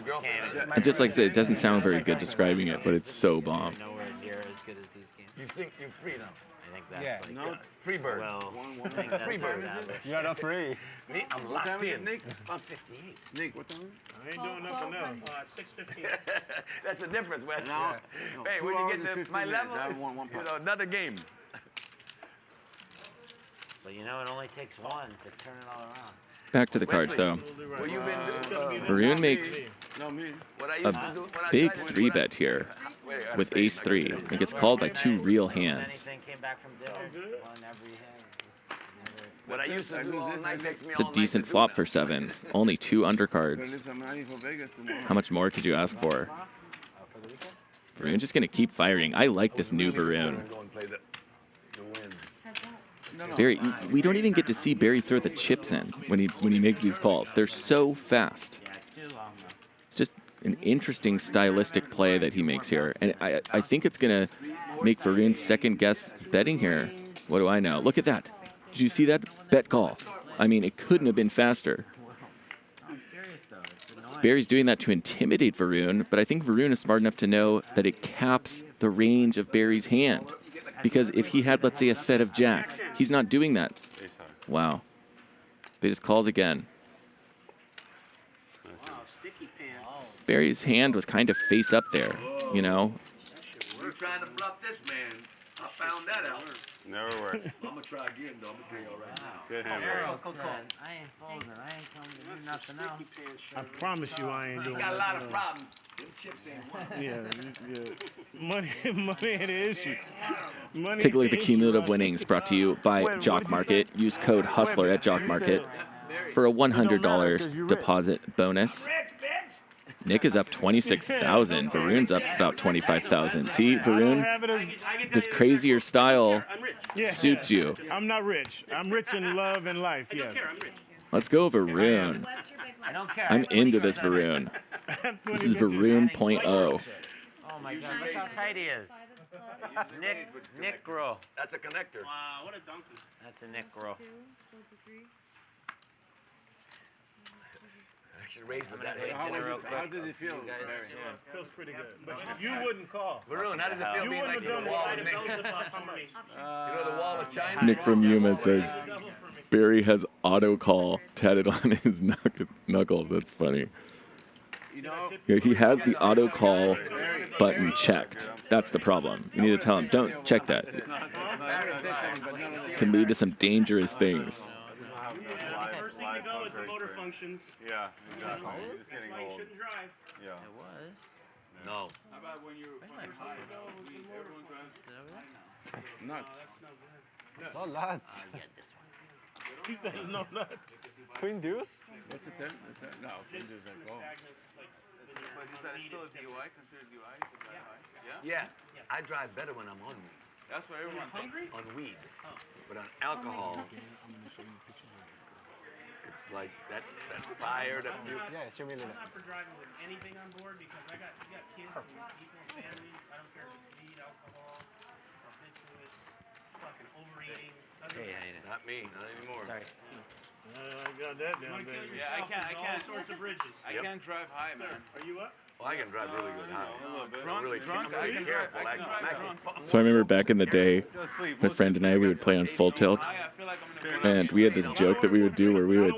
And just like I said, it doesn't sound very good describing it, but it's so bomb. Nowhere near as good as these games. You think you're free now? I think that's like No, free bird. Well, I think that's free bird. established. You're not free. Me, I'm locked in. Nick? I'm 58. Nick, what time? I ain't doing nothing else. 6:15. That's the difference, Wesley. No, Hey, 2 when you hours get and to 15 my minutes. level, I it's, won one you pot. know, another game. But you know, it only takes one to turn it all around. Back to the cards, though. Well, you've been Varun makes No, me. what I used a to do. When I big tried to- 3-bet here with ace-3. It gets called by 2 real hands. Anything came back from dinner, won every hand. What I used to do all night takes me It's a all night decent to do flop now. for 7s. Only 2 But undercards. listen, I'm not even for Vegas tomorrow. How much more could you ask for? Varun just going to keep firing. I like this new Varun. Go and play the win. Barry, we don't even get to see Barry throw the chips in when he makes these calls. They're so fast. It's just an interesting stylistic play that he makes here. And I think it's going to make Varun second guess betting here. What do I know? Look at that. Did you see that bet call? I mean, it couldn't have been faster. Barry's doing that to intimidate Varun, but I think Varun is smart enough to know that it caps the range of Barry's hand. Because if he had, let's say, a set of jacks, he's not doing that. Wow. But he just calls again. Barry's hand was kind of face up there, you know? You're trying to bluff this man. I found that out. Never works. I'm gonna try again, though. I'm gonna do all right now. Good hand, Barry. I ain't folding. I ain't coming to do nothing else. I promise you I ain't He's doing got a lot of nothing else. problems. Them chips ain't one. Yeah. Money ain't the issue. Money Take a look at the ain't cumulative issue. winnings brought to you by Jock Market. Use code HUSTLER at Jock Market for a $100 deposit bonus. Nick is up 26,000. Varun's up about 25,000. See, Varun, this crazier style suits you. I'm not rich. I'm rich in love and life, yes. Let's go, Varun. I don't care. I'm into this Varun. This is Varun 0.0. Oh my God! Look how tight he is. Nick Grow. That's a connector. Wow, what a donkey. That's a Nick Grow. I should raise with that. How did it feel, Barry? Feels pretty good. But you wouldn't call. Varun, how does it feel You being wouldn't like have the done wall it. with Nick? You know the wall was shining? Nick from Yuma says Barry has auto call tatted on his knuckles. That's funny. Yeah, he has the auto call button checked. That's the problem. You need to tell him, don't check that. It can lead to some dangerous things. First thing to go is the motor functions. Yeah, exactly. It's That's getting why you old. shouldn't drive. Yeah. It was. No. How about when you're high? Everyone drives. Nuts. No nuts. He says no nuts. Queen deuce? What's it then? No, Queen deuce like goal. But is that still a DUI? Considered DUI? To drive high? Yeah. I drive better when I'm on weed. That's what everyone thinks. On weed. But on alcohol, it's like that fire that you... Yeah, show me a little. I'm not for driving with anything on board because I got kids and people and families. I don't care if it's weed, alcohol, or bitumen, fucking overeating. Not me, not anymore. Sorry. I got that down, baby. Yeah, I can't. All sorts of bridges. I can't drive high, man. Are you up? Well, I can drive really good high. Drunk, really drunk, I'm I really can drive. careful. I can drive drunk. So I remember back in the day, my friend and I, we would play on Full Tilt, and we had this joke that we would do where we would,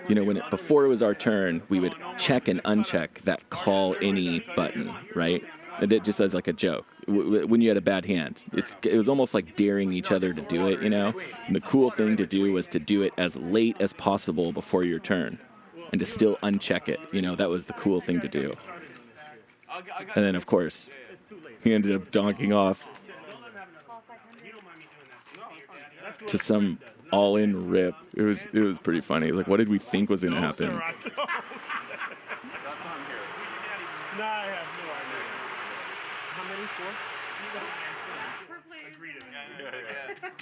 you know, before it was our turn, we would check and uncheck that call any button, right? And it just as like a joke. When you had a bad hand, it was almost like daring each other to do it, you know? And the cool thing to do was to do it as late as possible before your turn and to still uncheck it, you know? That was the cool thing to do. And then, of course, he ended up donking off to some all-in rip. It was pretty funny. Like, what did we think was going to happen? Nah, I have no idea. Yeah.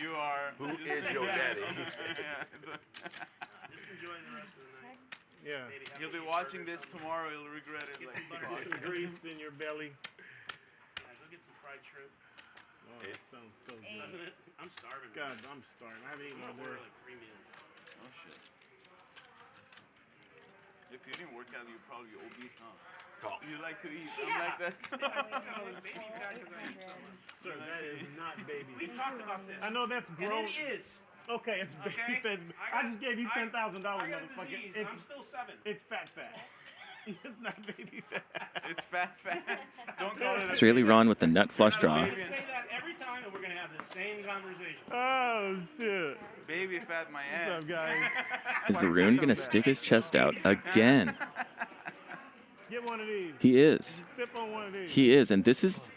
You are. Who is your daddy? Just enjoying the rest of the night. Yeah. You'll be watching this tomorrow. You'll regret it. Get some grease in your belly. Yeah, go get some fried shrimp. Oh, that sounds so good. Doesn't it? I'm starving. God, I'm starving. I haven't eaten all day. Like 3 meals. Oh shit. If you didn't work out, you'd probably be obese, huh? You like to eat. I'm like that. Sir, that is not baby. We've talked about this. I know that's grown. And it is. Okay, it's baby fat. I just gave you $10,000, motherfucker. I'm still 7. It's fat. It's not baby fat. It's fat. Don't call it. Australia Ron with the nut flush draw. We're gonna say that every time, and we're gonna have the same conversation. Oh shit! Baby fat my ass. What's up, guys? Is Varun gonna stick his chest out again? Get one of these. He is. Sip on one of these. He is, and this is.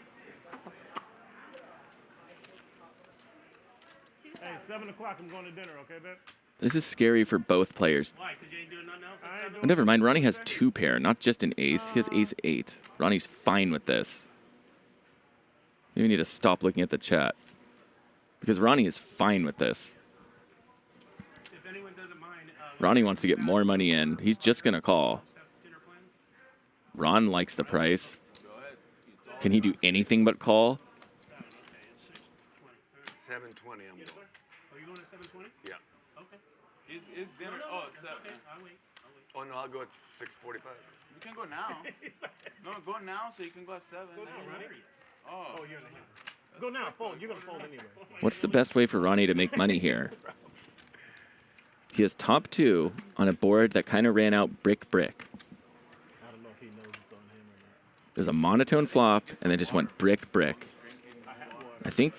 Hey, 7 o'clock. I'm going to dinner. Okay, babe? This is scary for both players. Why? Because you ain't doing nothing else? Oh, never mind. Ronnie has 2 pair, not just an ace. He has ace-8. Ronnie's fine with this. Maybe we need to stop looking at the chat. Because Ronnie is fine with this. If anyone doesn't mind, Ronnie wants to get more money in. He's just going to call. Ron likes the price. Can he do anything but call? 720, I'm going. Are you going at 7:20? Yeah. Okay. Is dinner? No, Oh, that's 7. okay. I'll wait. Oh, no, I'll go at 6:45. You can go now. No, go now so you can go at 7. Go now, Ronnie. Oh, you're in the hand. Go now. Fold. You're gonna fold anyway. What's the best way for Ronnie to make money here? He has top 2 on a board that kind of ran out brick. I don't know if he knows it's on him or not. There's a monotone flop, and then just went brick. I think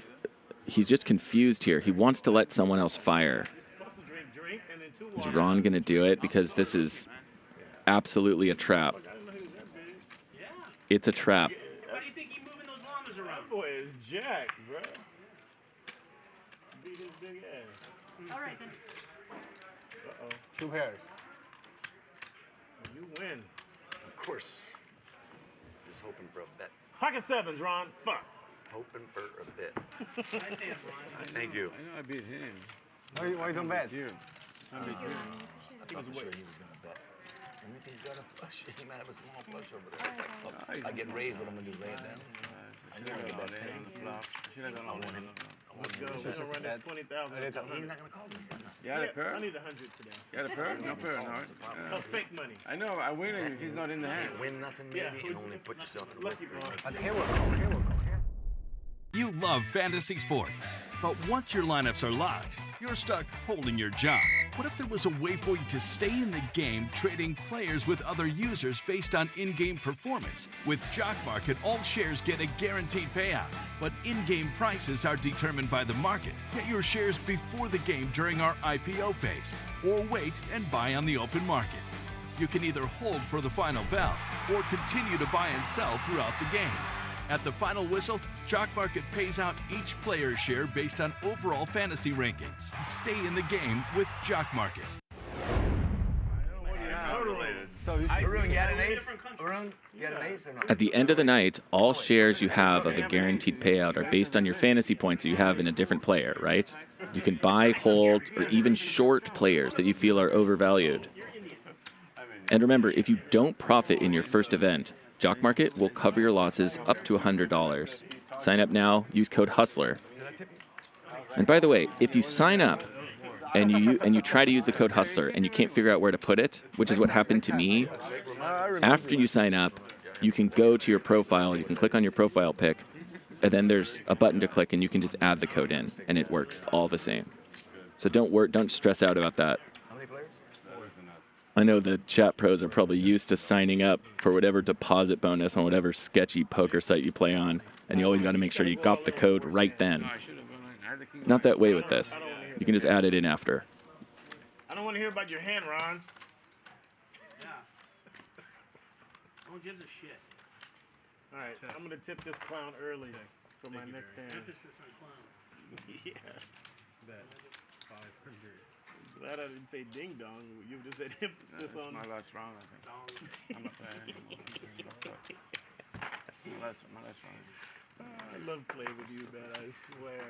he's just confused here. He wants to let someone else fire. Is Ron going to do it? Because this is absolutely a trap. It's a trap. Why do you think he's moving those llamas around? That boy is jacked, bro. Beat his big ass. All right, then. Uh-oh. 2 pairs. You win. Of course. Just hoping for a bet. Pocket 7s, Ron. Fuck. Hoping for a bet. Thank you. I know I beat him. Why you don't bet? I beat you. I thought for sure he was going to bet. And if he's got a flush, he might have a small flush over there. It's like, I get raised, what I'm going to do, lay it down? I knew I get that thing. I want him. Let's go. We're gonna run this 20,000. He's not going to call this. You had a pair? I need 100 today. You had a pair? No pair, no. No fake money. I know, I win it if he's not in the hand. Win nothing, maybe, and only put yourself in the risk. Here we go. You love fantasy sports, but once your lineups are locked, you're stuck holding your jock. What if there was a way for you to stay in the game trading players with other users based on in-game performance? With Jock Market, all shares get a guaranteed payout, but in-game prices are determined by the market. Get your shares before the game during our IPO phase, or wait and buy on the open market. You can either hold for the final bell, or continue to buy and sell throughout the game. At the final whistle, Jock Market pays out each player's share based on overall fantasy rankings. Stay in the game with Jock Market. Arun, you had an ace? Arun, you had an ace or no? At the end of the night, all shares you have of a guaranteed payout are based on your fantasy points that you have in a different player, right? You can buy, hold, or even short players that you feel are overvalued. And remember, if you don't profit in your first event, Jock Market will cover your losses up to $100. Sign up now, use code HUSTLER. And by the way, if you sign up and you try to use the code HUSTLER and you can't figure out where to put it, which is what happened to me, after you sign up, you can go to your profile, you can click on your profile pic, and then there's a button to click and you can just add the code in, and it works all the same. So don't stress out about that. I know the chat pros are probably used to signing up for whatever deposit bonus on whatever sketchy poker site you play on, and you always got to make sure you got the code right then. Not that way with this. You can just add it in after. I don't want to hear about your hand, Ron. Yeah. No one gives a shit. All right, I'm going to tip this clown early for my next hand. Emphasis on clown. Yeah. Bet 500. Glad I didn't say ding dong. You just said emphasis on. My last round, I think. I'm not playing anymore. My last round. I love playing with you, man. I swear.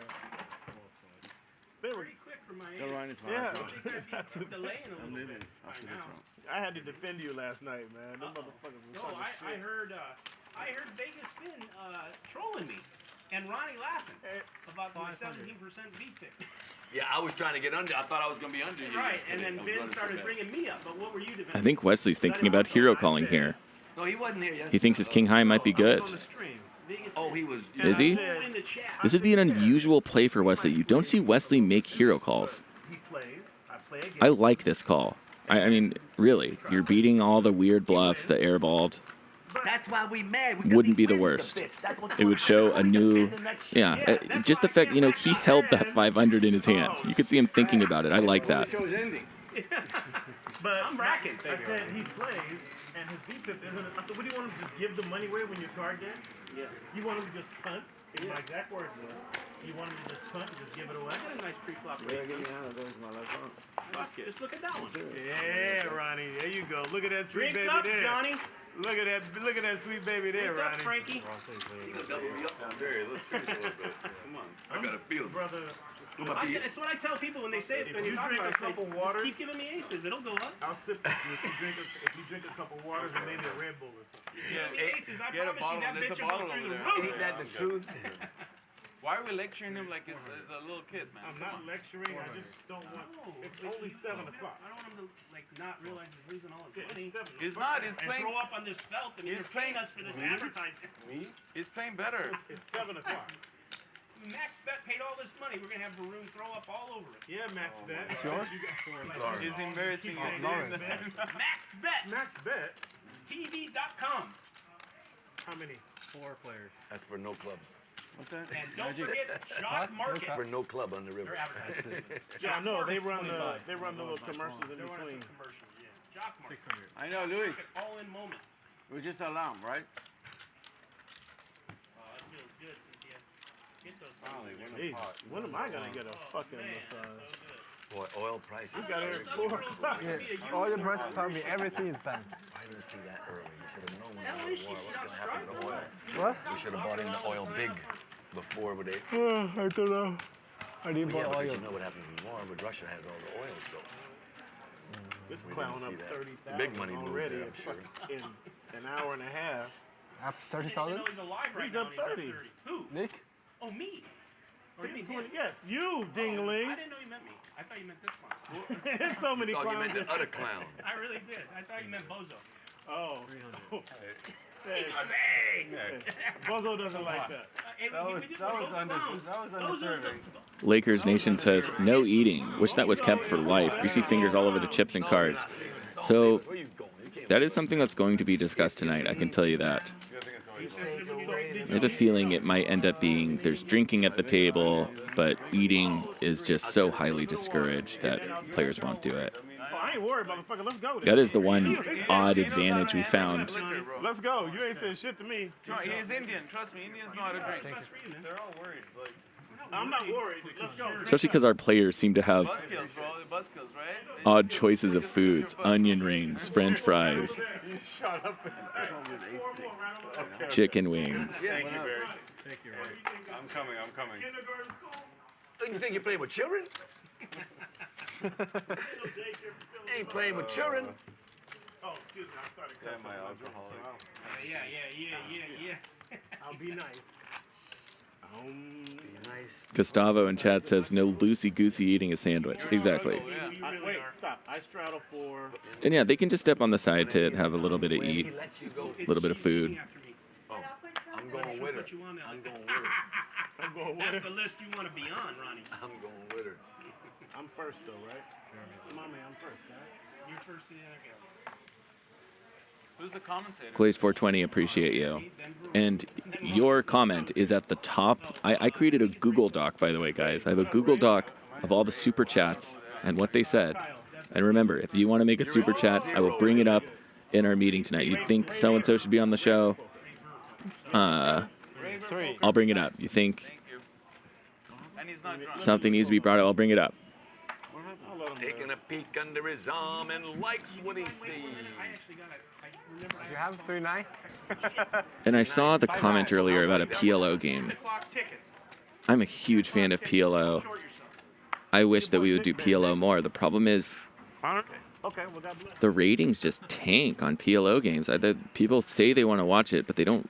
They were quick for my Go Ryan, it's yeah. That's delaying a little bit. I had to defend you last night, man. Them motherfuckers were No, talking I shit. heard Vegas Finn trolling me and Ronnie laughing about the 17% beat pick. Yeah, I was trying to get under. I thought I was going to be under you. Right, and yesterday. then I was Ben running started too bringing me up. But what were you defending? I think Wesley's thinking about hero calling here. No, he wasn't here yesterday. He thinks his king high might be good. Oh, he was. Is he? This would be an unusual play for Wesley. You don't see Wesley make hero calls. I like this call. I mean, really, you're beating all the weird bluffs, the airballed. That's why we mad. Wouldn't be the worst. It would show a new, yeah, just the fact, he held that 500 in his hand. You could see him thinking about it. I like that. But I'm racking. I said he plays, and his VPIP isn't. I said, what do you want him to just give the money away when your card game? Yeah. You want him to just punt? My exact words were, you want him to just punt and just give it away? I got a nice pre-flop. Just look at that one. Yeah, Ronnie. There you go. Look at that sweet Drink baby up, there. Johnny. Look at that sweet baby there, Drink up, Ronnie. Frankie. Let's finish a little bit. Come on. I got a feel. Brother. That's what I tell people when they say it. When If you talk drink about a it, couple just waters, keep giving me aces. It'll go up. I'll sip with you if you drink a couple waters and maybe a Red Bull or something. Give me aces. I promise you that bitch will go through the roof. Ain't that the truth? Why are we lecturing him like he's a little kid, man? I'm not lecturing. I just don't want. It's only 7 o'clock. I don't want him to not realize he's losing all his money. He's not. He's playing. Throw up on this felt and he's paying us for this advertising. He's playing better. It's 7 o'clock. Max Bet paid all this money. We're gonna have Varun throw up all over it. Yeah, Max Bet. It's yours? He's embarrassing his name. Max Bet. Max Bet. TV.com. How many? 4 players. That's for no club. What's that? And don't forget Shock Market. For no club on the river. They're advertising. Yeah, no, they run the little commercials in They're running between. some commercials, yeah. Jock Market. I know, Luis. All in moment. We just alarm, right? Oh, that feels good, Cynthia. Get those. Jeez, when am I gonna get a fucking massage? Boy, oil prices. You got it at 4 o'clock. All your press tell me everything is done. I didn't see that early. We should have known when At the least war she's was not going to happen with oil. What? We should have bought in the oil big before with it. I don't know. I didn't buy Yeah, because oil. you know what happens in war, but Russia has all the oil, so. This We clown up didn't see that. 30,000 Big money moved already there, I'm sure. in an hour and a half. Up I didn't 30,000? know he's alive right He's now. up 30. Who? Nick? Oh, me. Or you mean 20, him? yes, you, I dingling. didn't know you meant me. I thought you meant this clown. There's so many I thought you clowns. meant the other clown. I really did. I thought you meant Bozo. Oh. Hey. Hey. Bozo doesn't like that. Undeserving. Lakers Nation says, no eating. Wish that was kept for life. Greasy fingers all over the chips and cards. So that is something that's going to be discussed tonight. I can tell you that. I have a feeling it might end up being there's drinking at the table, but eating is just so highly discouraged that players won't do it. Oh, I ain't worried, motherfucker. Let's go. That is the one odd advantage we found. Let's go. You ain't saying shit to me. No, he is Indian. Trust me, Indians know how to drink. They're all worried. Like, I'm not worried. Let's go. Especially because our players seem to have Buzzkills, bro. The buzzkills, right? odd choices of foods. Onion rings, french fries, You shut up. chicken wings. Thank you, Barry. thank you, Ray. I'm coming. You think you're playing with children? Ain't playing with children. Oh, excuse me. I started cussing. my alcoholic. Yeah. I'll be nice. Gustavo in chat says no loosey-goosey eating a sandwich. Exactly. Wait, stop. I straddle for. And yeah, they can just step on the side to have a little bit of eat, a little bit of food. I'm going with her. I'm going with her. I'm going with That's her. the list you want to be on, Ronnie. I'm going with her. I'm first, though, right? Mommy, I'm first, right? You're first. Yeah, okay. Who's the commentator? Glaze 420, appreciate you. And your comment is at the top. I created a Google Doc, by the way, guys. I have a Google Doc of all the super chats and what they said. And remember, if you want to make a super chat, I will bring it up in our meeting tonight. You think so-and-so should be on the show? I'll bring it up. You think And he's not drunk. something needs to be brought up? I'll bring it up. I'll let him Taking a peek under his arm and likes what he sees. You have 3-9? And I saw the comment earlier about a PLO game. I'm a huge fan of PLO. I wish that we would do PLO more. The problem is the ratings just tank on PLO games. People say they want to watch it, but they don't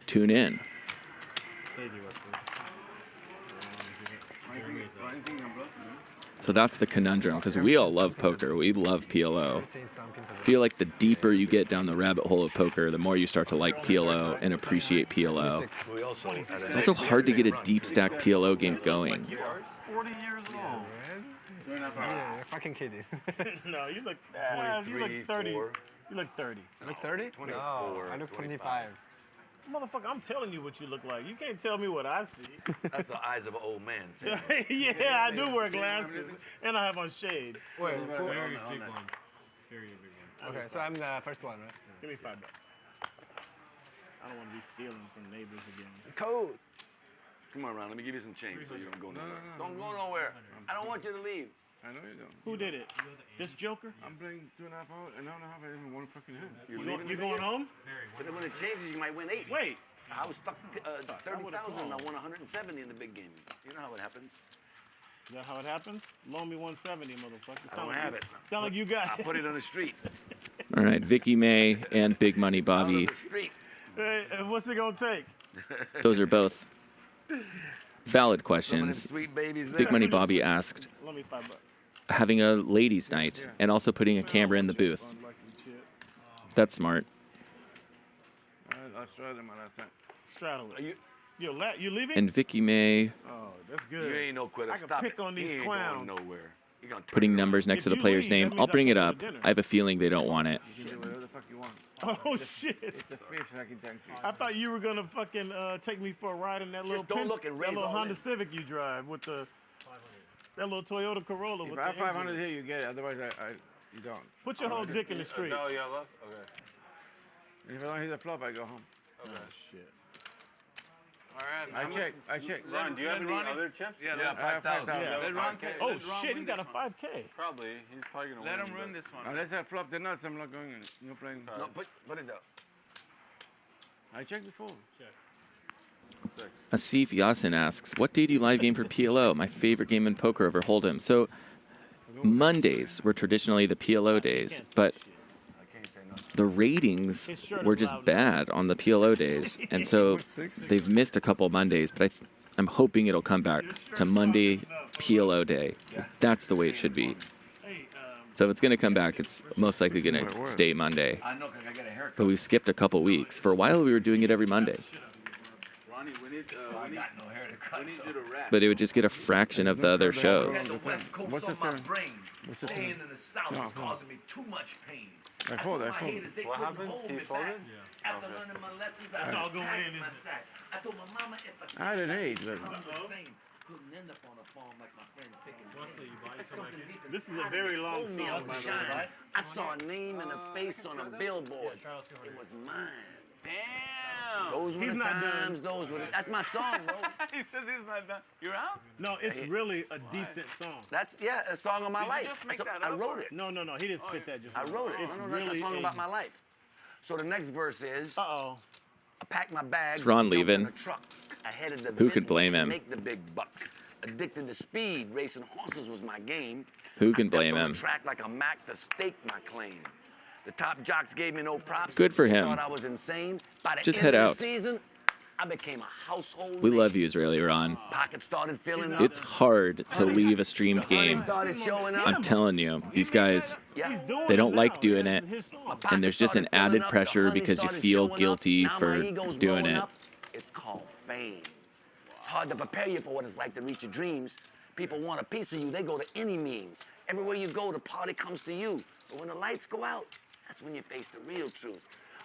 tune in. So that's the conundrum, because we all love poker. We love PLO. I feel like the deeper you get down the rabbit hole of poker, the more you start to like PLO and appreciate PLO. It's also hard to get a deep stack PLO game going. 40 years old. Yeah, you're fucking kidding. No, you look 30. You look 30. I look 30? 24. No, I look 25. Motherfucker, I'm telling you what you look like. You can't tell me what I see. That's the eyes of an old man, too. Yeah, I do wear glasses, and I have on shades. Wait, Very who- big one. Very big one. Okay, so I'm the first one, right? Give me $5. I don't want to be stealing from neighbors again. Code. Come on, Ron, let me give you some change so you don't go nowhere. Don't go nowhere. I don't want you to leave. I know you don't. Who did it? This Joker? I'm playing 2.5 hours, an hour and a half, I didn't one fucking hand. You going home? But then when it changes, you might win 8. Wait. I was stuck 30,000 and I won 170 in the big game. You know how it happens. Is that how it happens? Loan me 170, motherfucker. I don't have it. Sound like you got it. I put it on the street. All right, Vicky May and Big Money Bobby. Hey, what's it gonna take? Those are both valid questions. Sweet babies there. Big Money Bobby asked, Loan me $5. having a ladies' night and also putting a camera in the booth. That's smart. I straddled him last time. Straddle it. You leaving? And Vicky May Oh, that's good. You ain't no quitter. I can Stop pick it. on these He ain't clowns. going nowhere. He gonna turn putting around. numbers next to the player's name. I'll bring it up. I have a feeling they don't want it. You can do whatever the fuck you want. Oh shit! It's the fish I can thank you. I thought you were gonna fucking take me for a ride in that little don't look and that raise little all Honda in. Civic you drive with the that little Toyota Corolla If with I the have 500 engine. here, you get it. Otherwise, you don't. Put your whole dick in the street. Okay. And if I don't hit the flop, I go home. Oh shit! All right. I check. Ron, do you have any other chips? Yeah, I have 5,000. Yeah. Let Ron take- Oh let Ron shit! win He's got a this one. 5K. Probably. He's probably gonna Let win. him but- run this one. Unless I flop the nuts, I'm not going in. No playing. No, put it down. I checked before. Asif Yasin asks, what day do you live game for PLO? My favorite game in poker over Hold'em. So Mondays were traditionally the PLO days, but the ratings were just bad on the PLO days. And so they've missed a couple Mondays, but I'm hoping it'll come back to Monday PLO day. That's the way it should be. So if it's going to come back, it's most likely going to stay Monday. I know, 'cause I got a haircut. But we skipped a couple weeks. For a while, we were doing it every Monday. Ronnie, we need you to rap. But it would just get a fraction of the other shows. The West Coast What's on the my turn? brain. What's the Staying turn? in the South No, is come on. causing me too much pain. I I fold, told I my fold. haters they What couldn't happened? hold He me folded? back. After learning my lessons, I That's all going packed in, my isn't it? sack. I told my mama if I I didn't hate, but I'm the same. Couldn't end up on a farm like my friends picking. This is a very long Hold me song, out by the the way. shine. I saw a name and a face on a billboard. It was mine. Damn. Those were He's the not done. times. Those were the. That's my song, bro. He says he's not done. You're out? No, it's really a decent song. That's a song of my Did you life. just make So that I up, wrote or- it. No, he didn't spit that just I now. wrote it. It's No, that's really a song about my life. So the next verse is. Uh-oh. I packed my bags. Is Ron jumped in leaving? a truck. I headed the Who could Bentley blame to him? Make the big bucks. Addicted to speed, racing horses was my game. Who can I stepped blame on him? the track like a Mac to stake my claim. The top jocks gave me no props. Good for They him. Thought I was insane. By the Just end head of out. the season, I became a household We name. love you, Israeli Ron. Pockets started filling up. It's hard to leave a streamed game. Started showing up. I'm telling you, these guys, Yeah. they don't like doing it. And there's just an added pressure because you feel guilty for doing it. It's called fame. Hard to prepare you for what it's like to reach your dreams. People want a piece of you, they go to any means. Everywhere you go, the party comes to you. But when the lights go out, that's when you face the real truth.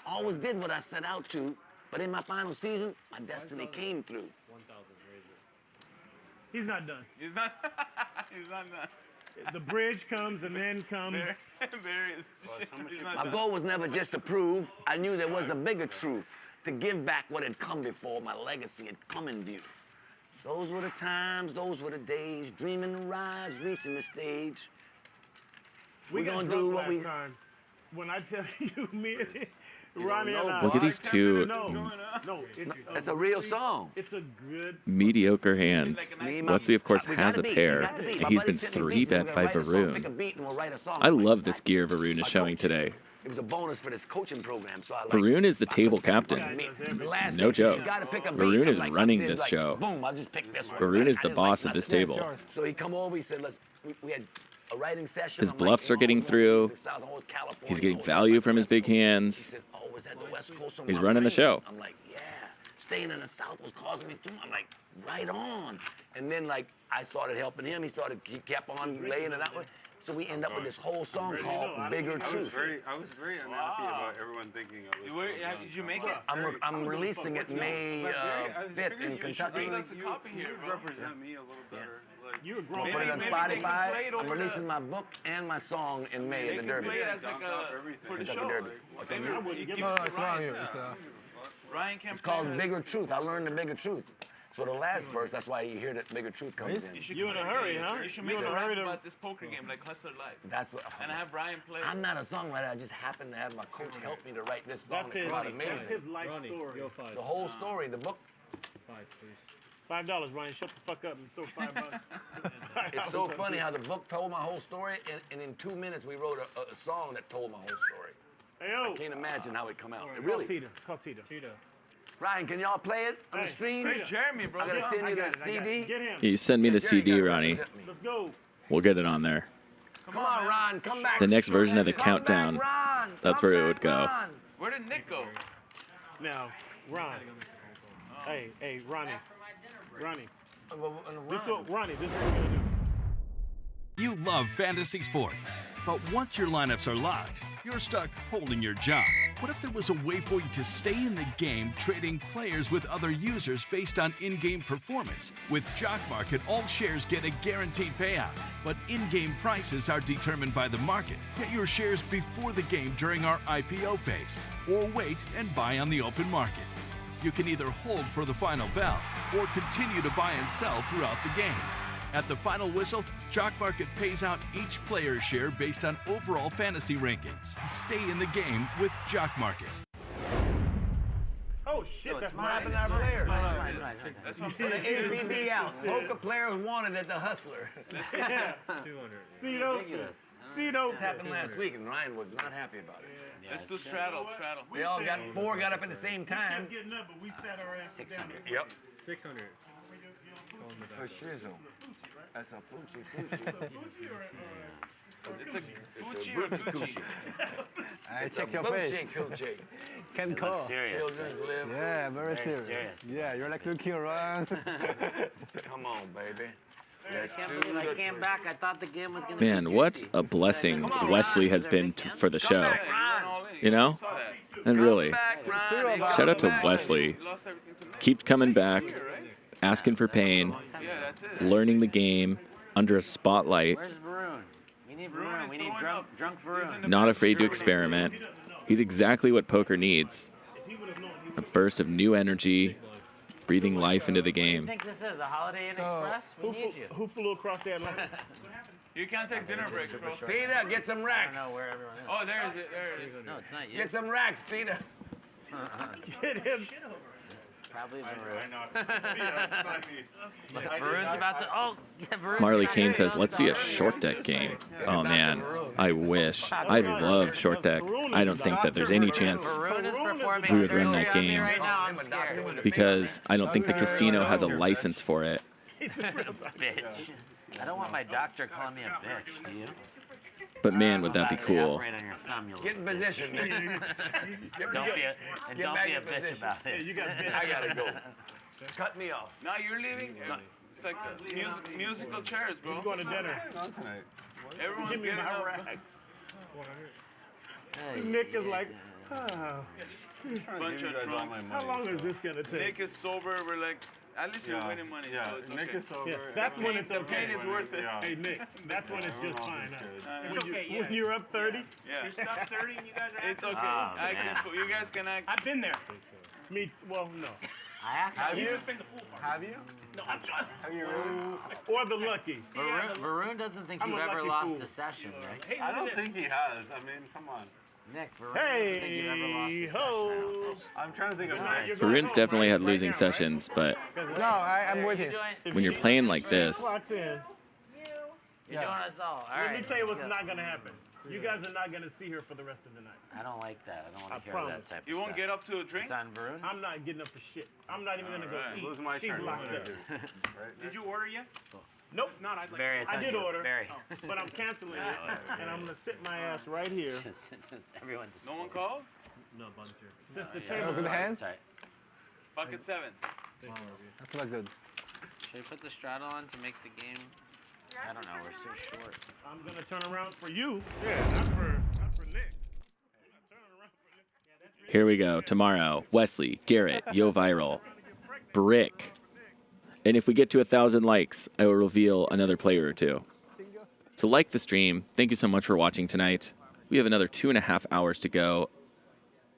Always did what I set out to, but in my final season, my destiny came through. He's not done. He's not. He's not done. The bridge comes and then comes. There is. He's not My done. goal was never just to prove. I knew there was a bigger truth. To give back what had come before, my legacy had come in view. Those were the times, those were the days, dreaming to rise, reaching the stage. We're got gonna drunk do what last we. time. When I tell you, me and Ronnie and I. Look at these two No, It's a real song. It's a good. mediocre hands. Wesley, of course, We has got a a beat, pair, we got the beat. and My he's buddy been sent me beats, 3-bet by pick a Varun. beat and we'll write a song. I love this gear Varun is showing today. It was a bonus for this coaching program, so I like. Varun is the table captain. No joke. Varun is running this show. Boom! I just picked this one. Varun is the boss of this table. So he come over. He said, we had a writing session. His I'm bluffs like, are getting through. He's getting value from his big hands. He's running the show. I'm like, yeah, staying in the South was causing me too much. I'm like, right on. And then like I started helping him. He kept on laying it out. So we end up with this whole song called Bigger Truth. I was very unhappy about everyone thinking it was. Did you make it? I'm releasing it May 5th in Kentucky. You represent me a little better. You're I'm gonna put it on Spotify. I'm releasing my book and my song in May at the Derby. Play it as like for the Kentucky show. Derby. What's that? No, it's wrong here. Ryan can't It's called Bigger Truth. I learned the Bigger Truth. So the last verse, that's why you hear that Bigger Truth comes in. You in a hurry, huh? You should make a rap about this poker game, like Hustler Life. That's what. And I have Bryan play. I'm not a songwriter. I just happen to have my coach help me to write this song. That's It his, came out amazing. that's his life story. The whole story, the book. $5, Ryan. Shut the fuck up and throw $5. It's so funny how the book told my whole story, and in 2 minutes we wrote a song that told my whole story. Hey, yo. I can't imagine how it come out. It Call really. Tita. Call Tita. Ryan, can y'all play it on the stream? Hey, Jeremy, bro. I gotta send you the CD. Get him. You send me the CD, Ronnie. Let's go. We'll get it on there. Come on, Ron. Come back. The next version of the Come countdown. back, Ron. That's Come where it back, would go. Ron. Where did Nick go? Now, Ron. Hey, Ronnie. Ronnie. This is what we're gonna do. You love fantasy sports, but once your lineups are locked, you're stuck holding your job. What if there was a way for you to stay in the game trading players with other users based on in-game performance? With Jock Market, all shares get a guaranteed payout, but in-game prices are determined by the market. Get your shares before the game during our IPO phase, or wait and buy on the open market. You can either hold for the final bell or continue to buy and sell throughout the game. At the final whistle, Jock Market pays out each player's share based on overall fantasy rankings. Stay in the game with Jock Market. Oh shit, that's What mine. happened to our players? That's what I'm The saying. APB out. Poker players wanted at the Hustler. Yeah. 200. See those. This happened last week, and Ryan was not happy about it. Let's do straddle. They all got got up at the same time. Getting up, but we sat our ass down. Yep. 600. For shizzle. That's a Fucci. It's a Gucci or Gucci? I check your face. Can call. Serious. Children live. Yeah, very Very serious. serious. Yeah, you're like looking around. Come on, baby. I can't believe I came back. I thought the game was gonna Man, be what juicy. a blessing Wesley has been for the show. You know? And really, shout out to Wesley. Keeps coming back, asking for pain, learning the game under a spotlight, Where's Varun? We need Varun. We need drunk Varun. not afraid to experiment. He's exactly what poker needs. A burst of new energy, breathing life into the What do you game. think this is? A Holiday Inn Express? We need you. Who flew across that line? You can't take dinner breaks, bro. Theta, get some I racks. don't know where everyone is. Oh, there is it. There it is. No, it's not you. Get some racks, Theta. Get him. Probably Varun. Varun's about to. Oh, yeah, Varun's Marley not Kane here. says, let's see a short deck game. Oh man, I wish. I love short deck. I don't think that there's any chance Varun is performing we would run surgery that on me game right now. I'm scared. because I don't think the casino has a license for it. Bitch. I don't want my doctor calling me a bitch, do you? But man, would that be cool. Operate on your thumb, you'll- Get in position, Nick. Don't be a, and Get don't back be a in bitch position. about it. You got I gotta go. Cut me off. Now you're leaving. It's like musical chairs, bro. He's going to dinner. Everyone's Give me getting my up. racks. Hey, Nick is like, ah. Bunch of drunks. How long is this gonna take? Nick is sober. We're like, at least you're winning money. Yeah, so it's Nick okay. is sober. Yeah, that's when it's The okay. pain is worth it. Hey Nick, that's when it's just fine. Huh? It's When you're up 30, Yeah. You're stuck 30 and you guys are It's okay. Oh, man. You guys can act. I've been there. me, well, no. actually. Have you? No, I'm trying. Have you really? Or the lucky. Varun doesn't think I'm you've a ever lucky lost fool. a session, right? Hey, I don't think he has. I mean, come on. Nick, Varun doesn't think you've ever lost a session. I don't think. I'm trying to think of Varun's definitely had losing sessions, but No, I'm waiting. when you're playing like this, Clocks in. You're doing us all. All Let right. me tell you let's what's go. not gonna happen. You guys are not gonna see her for the rest of the night. I don't like that. I don't I want to hear promise. that type of You won't stuff. get up to a drink? It's on Varun? I'm not getting up for shit. I'm not even gonna go Alright, eat. who's my She's turn? locked up. Did you order yet? Nope. If not, I'd like. Barry, it's I on did you. order, Barry. but I'm canceling it, and I'm gonna sit my ass right here. Just everyone just. No one called? No, Bun's here. Since the Yeah. table. Good hand? Sorry. Bucket 7. That's not good. Should we put the straddle on to make the game? I don't know. We're so short. I'm gonna turn around for you. Yeah, not for Nick. here we go. Tomorrow, Wesley, Garrett, Yo Viral, Brick. And if we get to 1,000 likes, I will reveal another player or two. So like the stream. Thank you so much for watching tonight. We have another 2.5 hours to go.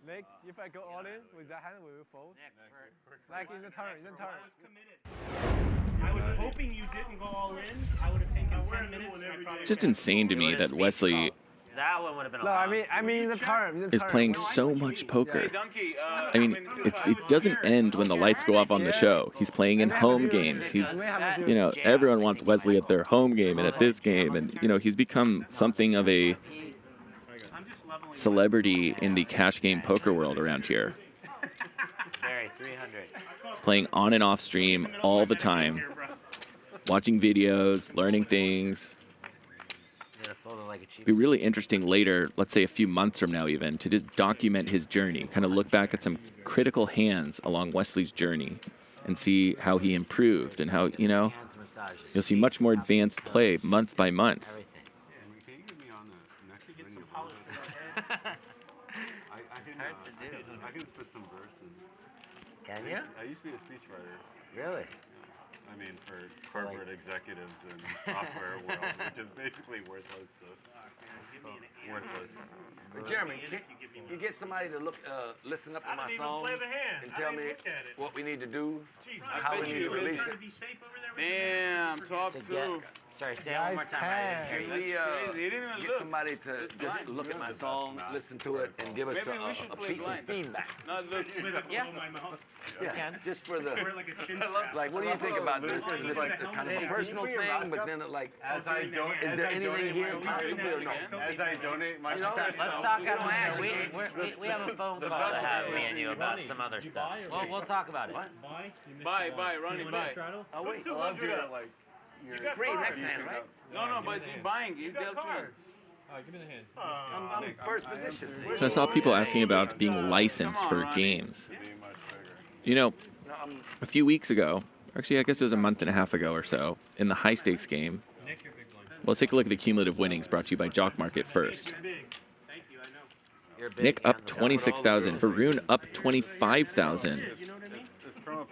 Nick, if I go all in with that hand, will you fold? Like in the turn, I was hoping you didn't go all in. I would have taken 10 minutes. And I probably It's just insane to me that Wesley That one would have been a No, lot. I mean in the turn. is playing so much poker. Donkey, I mean, it doesn't end when the lights go off on the show. He's playing in home games. He's, you know, everyone wants Wesley at their home game and at this game. And, you know, he's become something of a celebrity in the cash game poker world around here. Barry, 300. He's playing on and off stream all the time, watching videos, learning things. You're gonna fold it like a cheap. It'd be really interesting later, let's say a few months from now even, to just document his journey, kind of look back at some critical hands along Wesley's journey and see how he improved and how, you know, Hands massages. you'll see much more advanced play month by month. Everything. Can you get me on the next video? I can spit some verses. Can you? I used to be a speechwriter. Really? I mean, for corporate executives and software world, which is basically worthless. Worthless. Jeremy, you get somebody to listen up to my song and tell me what we need to do, how we need to release it. Damn, talk to. Sorry, say it one more time. I didn't hear you. Can we get somebody to just look at my song, listen to it, and give us some feedback? Yeah, just for the, like, what do you think about this? Is this kind of a personal thing, but then like, is there anything here possibly or no? As I donate my Let's talk out of we have a phone call to have me and you about some other stuff. Well, we'll talk about it. Buy, Ronnie, buy. Oh, wait. I'll do it like. It's free next time, right? No, but you buying, you dealt to him. Give me the hand. I'm first position. So I saw people asking about being licensed for games. You know, a few weeks ago, actually I guess it was a month and a half ago or so, in the high stakes game. Well, let's take a look at the cumulative winnings brought to you by Jock Market first. Nick up 26,000, Varun up 25,000.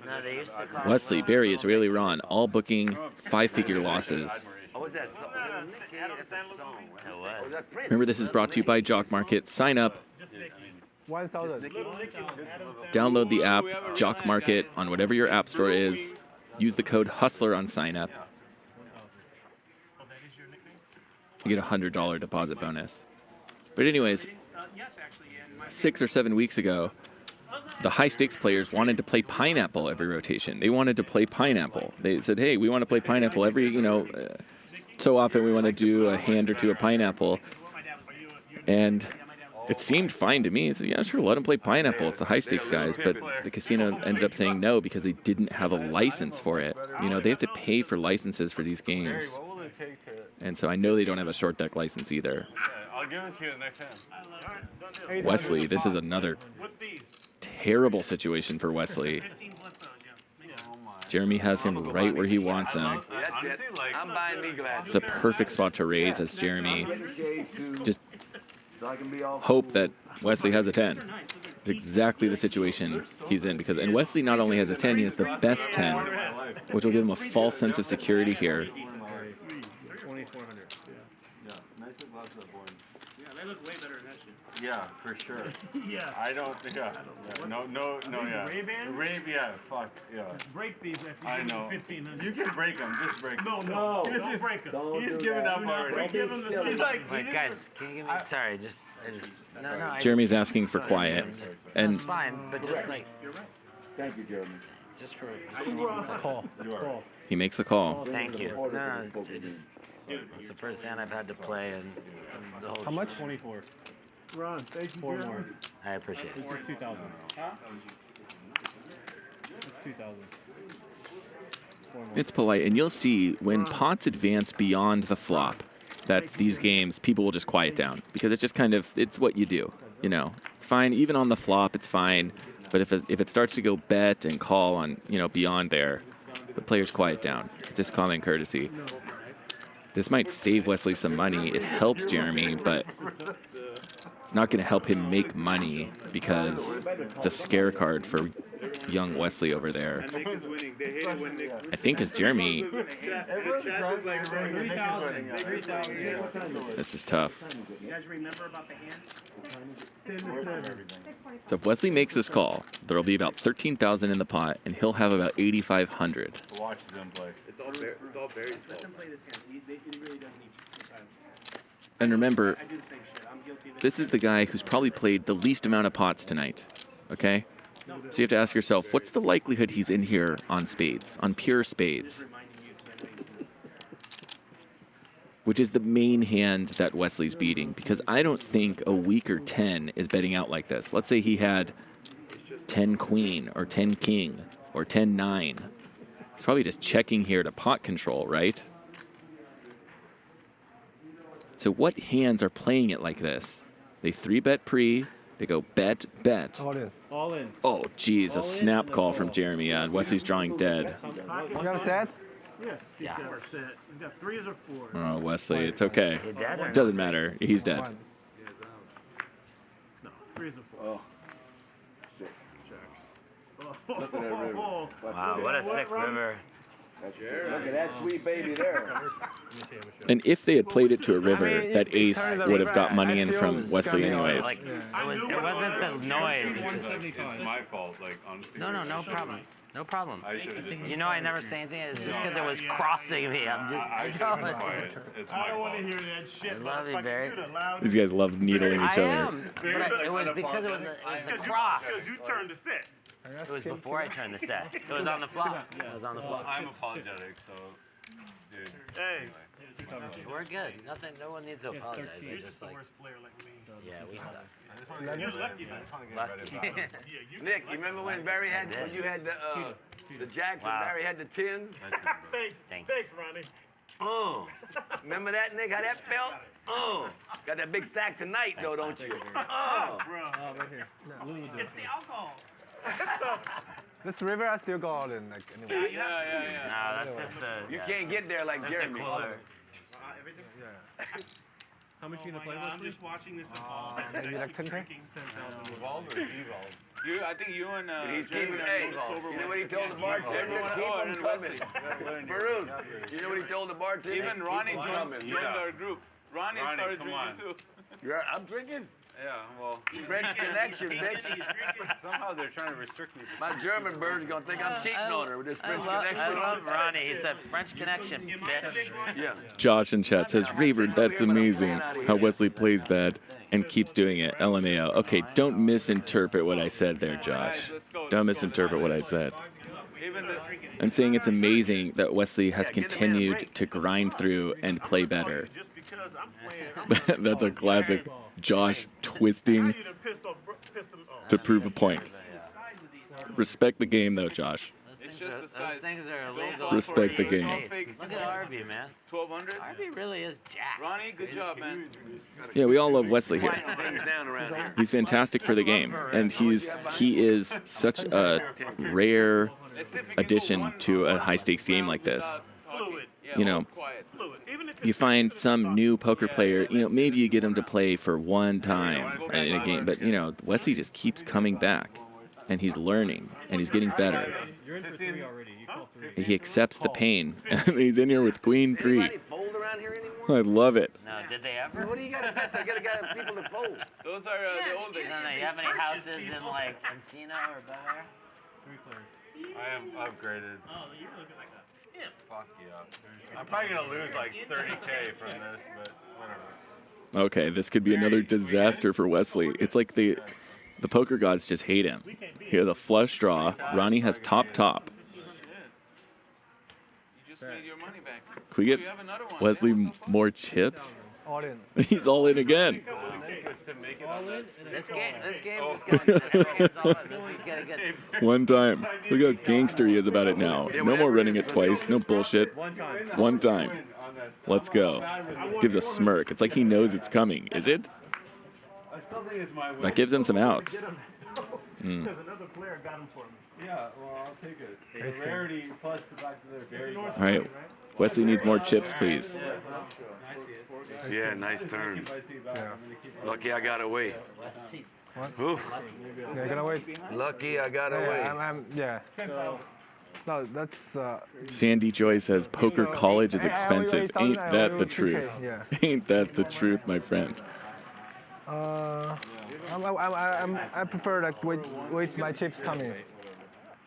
No, they used to call Wesley, Barry, Israeli Ron, all booking 5-figure losses. Oh, was that song? That's a song. Was that Prince? Remember, this is brought to you by Jock Market. Sign up. 1,000. Download the app, Jock Market, on whatever your app store is. Use the code HUSTLER on sign up. You get a $100 deposit bonus. But anyways, 6 or 7 weeks ago, the high stakes players wanted to play Pineapple every rotation. They wanted to play Pineapple. They said, hey, we want to play Pineapple every, so often we want to do a hand or two of Pineapple. And it seemed fine to me. I said, yeah, sure, let them play Pineapple. It's the high stakes guys. But the casino ended up saying no because they didn't have a license for it. You know, they have to pay for licenses for these games. And so I know they don't have a short deck license either. I'll give it to you the next hand. Wesley, this is another terrible situation for Wesley. Jeremy has him right where he wants him. That's it. I'm buying me glasses. It's a perfect spot to raise as Jeremy just hope that Wesley has a 10. It's exactly the situation he's in and Wesley not only has a 10, he has the best 10, which will give him a false sense of security here. They look way better than that shit. Yeah, for sure. Yeah. I don't. Yeah. No. Yeah. Ray-Bans? Yeah. Fuck. Yeah. Break these if you I give me know. 1,500. You can break them. Just break them. No, don't break them. He's giving up already. He's like. Wait, guys, can you give me? Sorry, I just. No. Jeremy's asking for quiet, and It's fine, but just like. You're right. Thank you, Jeremy. Just for. Call. he makes the call. Thank you. No, it just. It's the first hand I've had to play, and the whole. How much? 24. Ron, thank you. 4 more. I appreciate it. This is 2,000. Huh? It's 2,000. 4 more. It's polite, and you'll see when pots advance beyond the flop that these games, people will just quiet down because it's just kind of, it's what you do, you know. Fine, even on the flop, it's fine, but if it starts to go bet and call on, you know, beyond there, the players quiet down. It's just common courtesy. This might save Wesley some money. It helps Jeremy, but it's not going to help him make money because it's a scare card for young Wesley over there. I think as Jeremy, this is tough. You guys remember about the hand? So if Wesley makes this call, there'll be about 13,000 in the pot, and he'll have about 8,500. Watch them play. It's all Barry's fault. Let them play this hand. He really doesn't need you sometimes. And remember, I do the same shit. I'm guilty of it. this is the guy who's probably played the least amount of pots tonight, okay? So you have to ask yourself, what's the likelihood he's in here on spades, on pure spades? Which is the main hand that Wesley's beating, because I don't think a weaker 10 is betting out like this. Let's say he had 10 queen or 10 king or 10 9. He's probably just checking here to pot control, right? So what hands are playing it like this? They 3-bet pre, they go bet, bet. All in. All in. Oh, geez, a snap call from Jeremy. Yeah, Wesley's drawing dead. You got a set? Yes, he's got a set. He's got 3s or 4s. Oh, Wesley, it's okay. Doesn't matter. He's dead. No, 3s or 4s. Oh. Look at that river. Wow, what a sick river. Look at that sweet baby there. And if they had played it to a river, that ace would have got money in from Wesley anyways. Like, it wasn't the noise. It's just, It's my fault, like, honestly. no problem. No problem. I should have. You know, I never say anything. It's just because it was crossing me. I'm I just. should have been quiet. It's my I don't want to fault. hear that shit. I love you, motherfucker. Barry. You're the loudest. These guys love needling each I other. am, but it was because it was the cross. Because you turned the set. It was before I turned the set. It was on the flop. It was on the flop. I'm apologetic, so, dude. Hey. We're good. Nothing. No one needs to apologize. I just like. Yeah, we suck. You're lucky, man. Lucky. Nick, you remember when Barry had, when you had the jacks and Wow. Barry had the tens? Thanks, Ronnie. Oh. Remember that, Nick? How that felt? Oh. Got that big stack tonight, though, don't you? Oh. Right here. It's the alcohol. This river, I still go all in. Like, anyway. No, that's just the. You can't get there like Jeremy. Everything? Yeah. How much you gonna play I'm with? just watching this evolve. Maybe like 10K? Evolve or devolve? I think you and He's keeping, hey, you know what he told the bartender? Keep him coming. Maroon, you know what he told the bartender? Even Ronnie Keep 'em joined coming. our group. Ronnie started come drinking on. too. I'm drinking. Yeah, well. French connection, bitch. Somehow they're trying to restrict me. My German bird's gonna think I'm cheating on her with this French I connection. love Ronnie. He said French connection, bitch. Yeah. Josh in chat says, Raver, that's amazing how Wesley plays bad and keeps doing it. LMAO. Okay, don't misinterpret what I said there, Josh. Don't misinterpret what I said. I'm saying it's amazing that Wesley has continued to grind through and play better. That's a classic Josh twisting to prove a point. Respect the game, though, Josh. Those things are illegal. Respect the game. Look at Ravreby, man. 1,200. Ravreby really is jacked. Ronnie, good job, man. Yeah, we all love Wesley here. Things down around here. He's fantastic for the game, and he is such a rare addition to a high-stakes game like this. You know, you find some new poker player, you know, maybe you get him to play for one time in a game, but, you know, Wesley just keeps coming back, and he's learning, and he's getting better. You're in for 3 already. You called 3. He accepts the pain, and he's in here with Queen 3. Anybody fold around here anymore? I love it. No, did they ever? What do you got to bet? I got to get people to fold. Those are the old days. No, you have any houses in like Encino or Bel Air? 3 clears. I am upgraded. Oh, you're looking like that. Yeah. Fuck yeah. I'm probably gonna lose like 30K from this, but whatever. Okay, this could be another disaster for Wesley. It's like the poker gods just hate him. He has a flush draw. Ronnie has top. Can we get Wesley more chips? All in. He's all in again. This game is getting good. One time. Look how gangster he is about it now. No more running it twice. No bullshit. One time. Let's go. Gives a smirk. It's like he knows it's coming. Is it? That gives him some outs. Another player got him for me. Yeah, well, I'll take it. The rarity plus the fact that they're very All right. Wesley needs more chips, please. Yeah, nice turn. Lucky I got away. What? Ooh. Yeah, I gotta wait. Lucky I got away. Yeah. No, that's. Sandy Joy says poker college is expensive. Ain't that the truth? Yeah. Ain't that the truth, my friend? I prefer like wait my chips coming,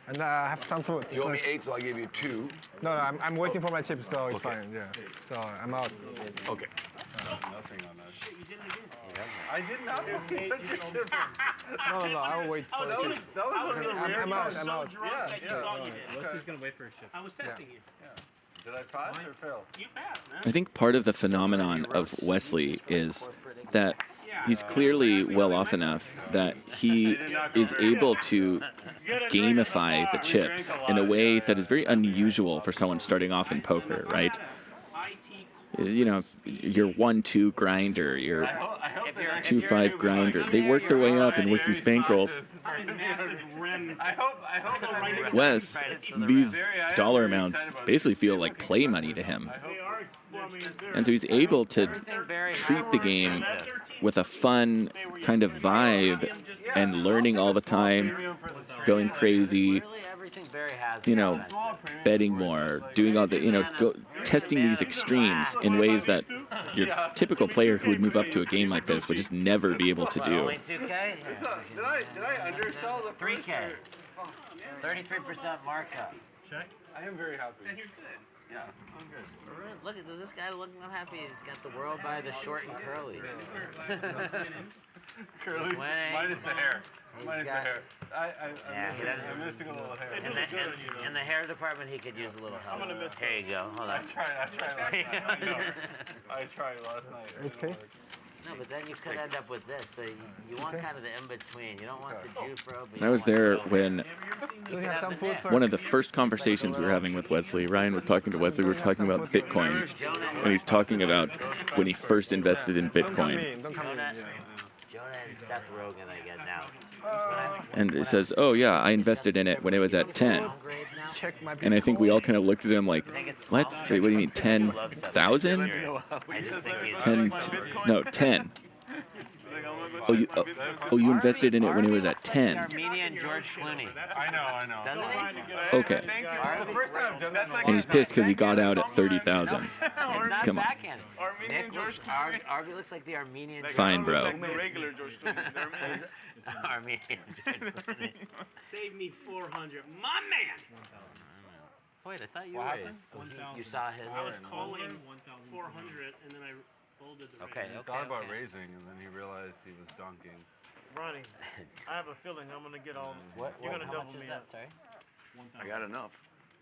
and I have some food. You owe me 8, so I give you 2. No, I'm waiting for my chips, so it's fine. Yeah. So I'm out. Okay. Nothing on that. Shit, you did it again. I did not touch your chips. No, I will wait for the chips. I'm out. So drunk that you thought you did. Wesley's gonna wait for his chips. I was testing you. Did I pass or fail? You passed, man. I think part of the phenomenon of Wesley is that he's clearly well off enough that he is able to gamify the chips in a way that is very unusual for someone starting off in poker, right? You know, your 1-2 grinder, your 2-5 grinder. They work their way up and work these bankrolls. Wes, these dollar amounts basically feel like play money to him. And so he's able to treat the game with a fun kind of vibe and learning all the time, going crazy, you know, betting more, doing all the, you know, testing these extremes in ways that your typical player who would move up to a game like this would just never be able to do. Did I undersell the 3K? 33% markup. Check. I am very happy. Yeah, I'm good. Look at this guy looking unhappy. He's got the world by the short and curly. Curly minus the hair. Minus the hair. I'm missing a little hair. In the hair department, he could use a little help. Here you go. Hold on. I tried last night. I tried last night. Okay. No, but then you could end up with this. So you want kind of the in-between. You don't want the Jufro. I was there when one of the first conversations we were having with Wesley, Ryan was talking to Wesley, we were talking about Bitcoin, and he's talking about when he first invested in Bitcoin. Jonah and Seth Rogen, I get now. And it says, oh yeah, I invested in it when it was at 10. And I think we all kind of looked at him like, what? Wait, what do you mean, 10,000? 10. Oh, you invested in it when it was at 10. Armenian George Clooney. I know. Doesn't he? Okay. The first time I've done that. And he's pissed because he got out at 30,000. Come on. Armenian George Clooney. Arby looks like the Armenian. Fine, bro. The regular George Clooney. Armenian George Clooney. Save me 400. My man! Wait, I thought you raised. You saw his. I was calling 400 and then I folded the He thought about raising and then he realized he was dunking. Ronnie, I have a feeling I'm going to get all. You're going to double me up. Sorry? I got enough.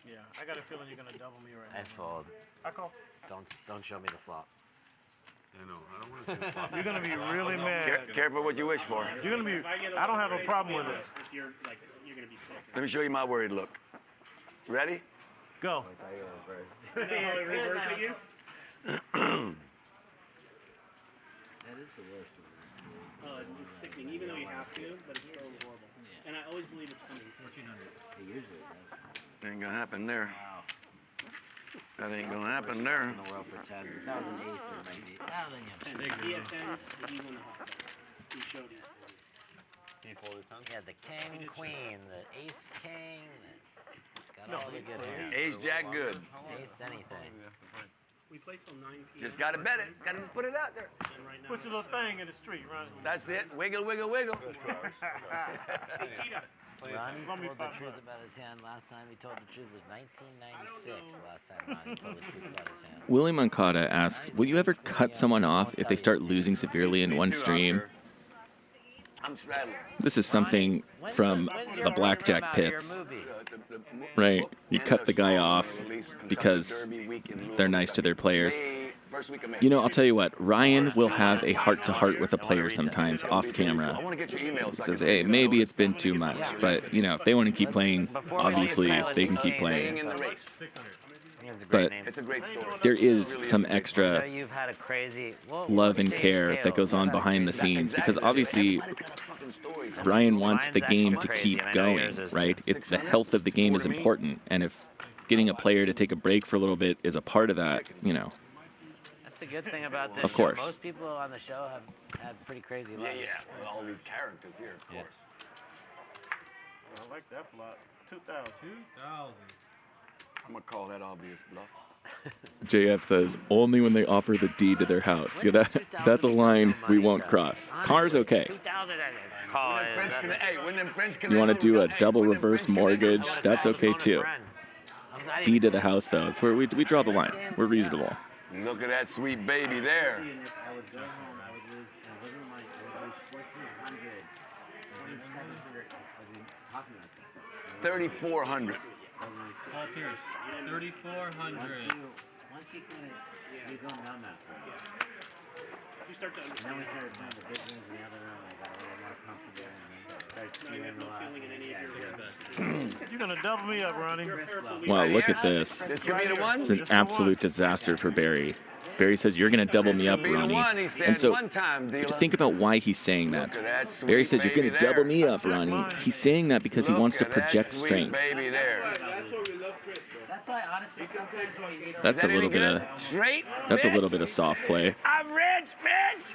Yeah, I got a feeling you're going to double me right now. I fold. I call. Don't show me the flop. I know. I don't want to see the flop. You're going to be really mad. Careful what you wish for. You're going to be. I don't have a problem with it. You're going to be sick. Let me show you my worried look. Ready? Go. Reversing you? That is the worst. It's sickening, even though you have to, but it's so horrible. And I always believe it's coming. 1,400. It usually does. Ain't gonna happen there. That ain't gonna happen there. In the world for 10. If that was an ace, it might be. Ah, then He had 10s, but he won the hot. He showed his. He folded 10? Yeah, the king, queen, the ace, king. It's got all the good hands. Ace, jack, good. Ace, anything. We play till 9 p.m. Just gotta bet it. Gotta just put it out there. Put your little thing in the street, right? That's it. Wiggle, wiggle, wiggle. Ronnie told the truth about his hand last time. He told the truth was 1996 last time Ronnie told the truth about his hand. Willie Moncada asks, will you ever cut someone off if they start losing severely in one stream? I'm straddling. This is something from the blackjack pits, right? You cut the guy off because they're nice to their players. You know, I'll tell you what, Ryan will have a heart-to-heart with a player sometimes off camera. He says, hey, maybe it's been too much, but, you know, if they want to keep playing, obviously they can keep playing. But there is some extra love and care that goes on behind the scenes because obviously Bryan wants the game to keep going, right? The health of the game is important, and if getting a player to take a break for a little bit is a part of that, you know. That's the good thing about this Of course. show. Most people on the show have had pretty crazy lives. Yeah, with all these characters here, of course. I like that flop. 2,000. 2,000. I'm gonna call that obvious bluff. JF says, only when they offer the deed to their house. Yeah, that's a line we won't cross. Car's okay. You want to do a double reverse mortgage? That's okay too. Deed to the house, though, it's where we draw the line. We're reasonable. Look at that sweet baby there. 3,400. 3,400. Once you kind of, you go down that point. You start to understand. And then we started doing the big rooms in the other room. I got a little more comfortable and started You have skewing no a lot. feeling in any of your You're gonna double me up, Ronnie. Wow, look at this. This could be the one. It's an absolute disaster for Barry. Barry says, you're going to double me up, Ronnie. And so, think about why he's saying that. Barry says, you're going to double me up, Ronnie. He's saying that because he wants to project strength. That's why, honestly, sometimes when you need That's a little bit of, that's a little bit of soft play. I'm rich, bitch!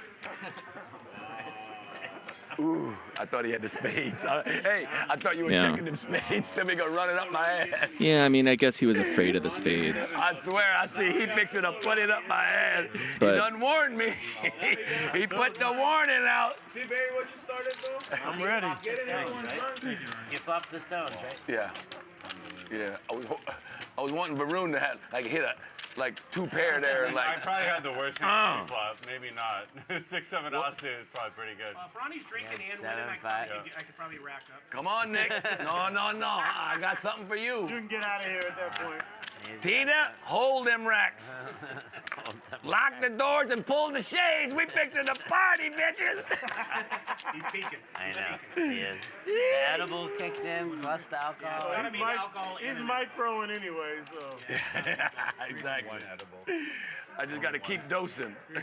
Ooh, I thought he had the spades. Hey, I thought you were checking them spades. Then we go running up my ass. Yeah, I mean, I guess he was afraid of the spades. I swear, I see he fixing to put it up my ass. But he done warned me. He put the warning out. See, Barry, what you started, though? I'm ready. You popped the stones, right? Yeah. Yeah. I was wanting Varun to have, like, hit a, like, 2 pair there. And, like, I probably had the worst hand flop. Maybe not. 6-7 offsuit is probably pretty good. If Ronnie's drinking and winning, I could probably rack up. Come on, Nick. No. I got something for you. You can get out of here at that point. Tina, hold them racks. Lock the doors and pull the shades. We fixing the party, bitches. He's peeking. I know. He is. The edible kicked in, plus the alcohol. He's microing anyway, so. Exactly. I just got to keep dosing. I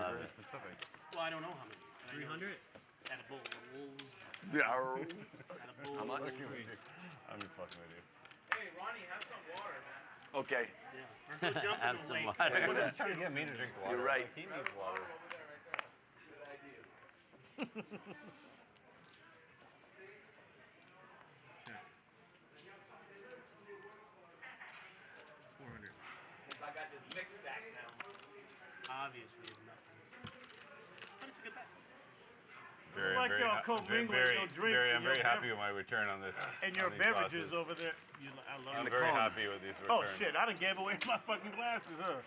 love it. Well, I don't know how many. 300? Edible. How much? I'm just fucking with you. Hey, Ronnie, have some water, man. Okay. Have some water. He's trying to get me to drink water. You're right. He needs water. I got this mixed stack now. Obviously, nothing. But it's a good bet. Barry, Like y'all co-mingling your drinks. Barry, I'm very happy with my return on this. And your on these beverages glasses. over there. I love I'm very happy with these returns. Oh shit! I done gave away my fucking glasses, huh?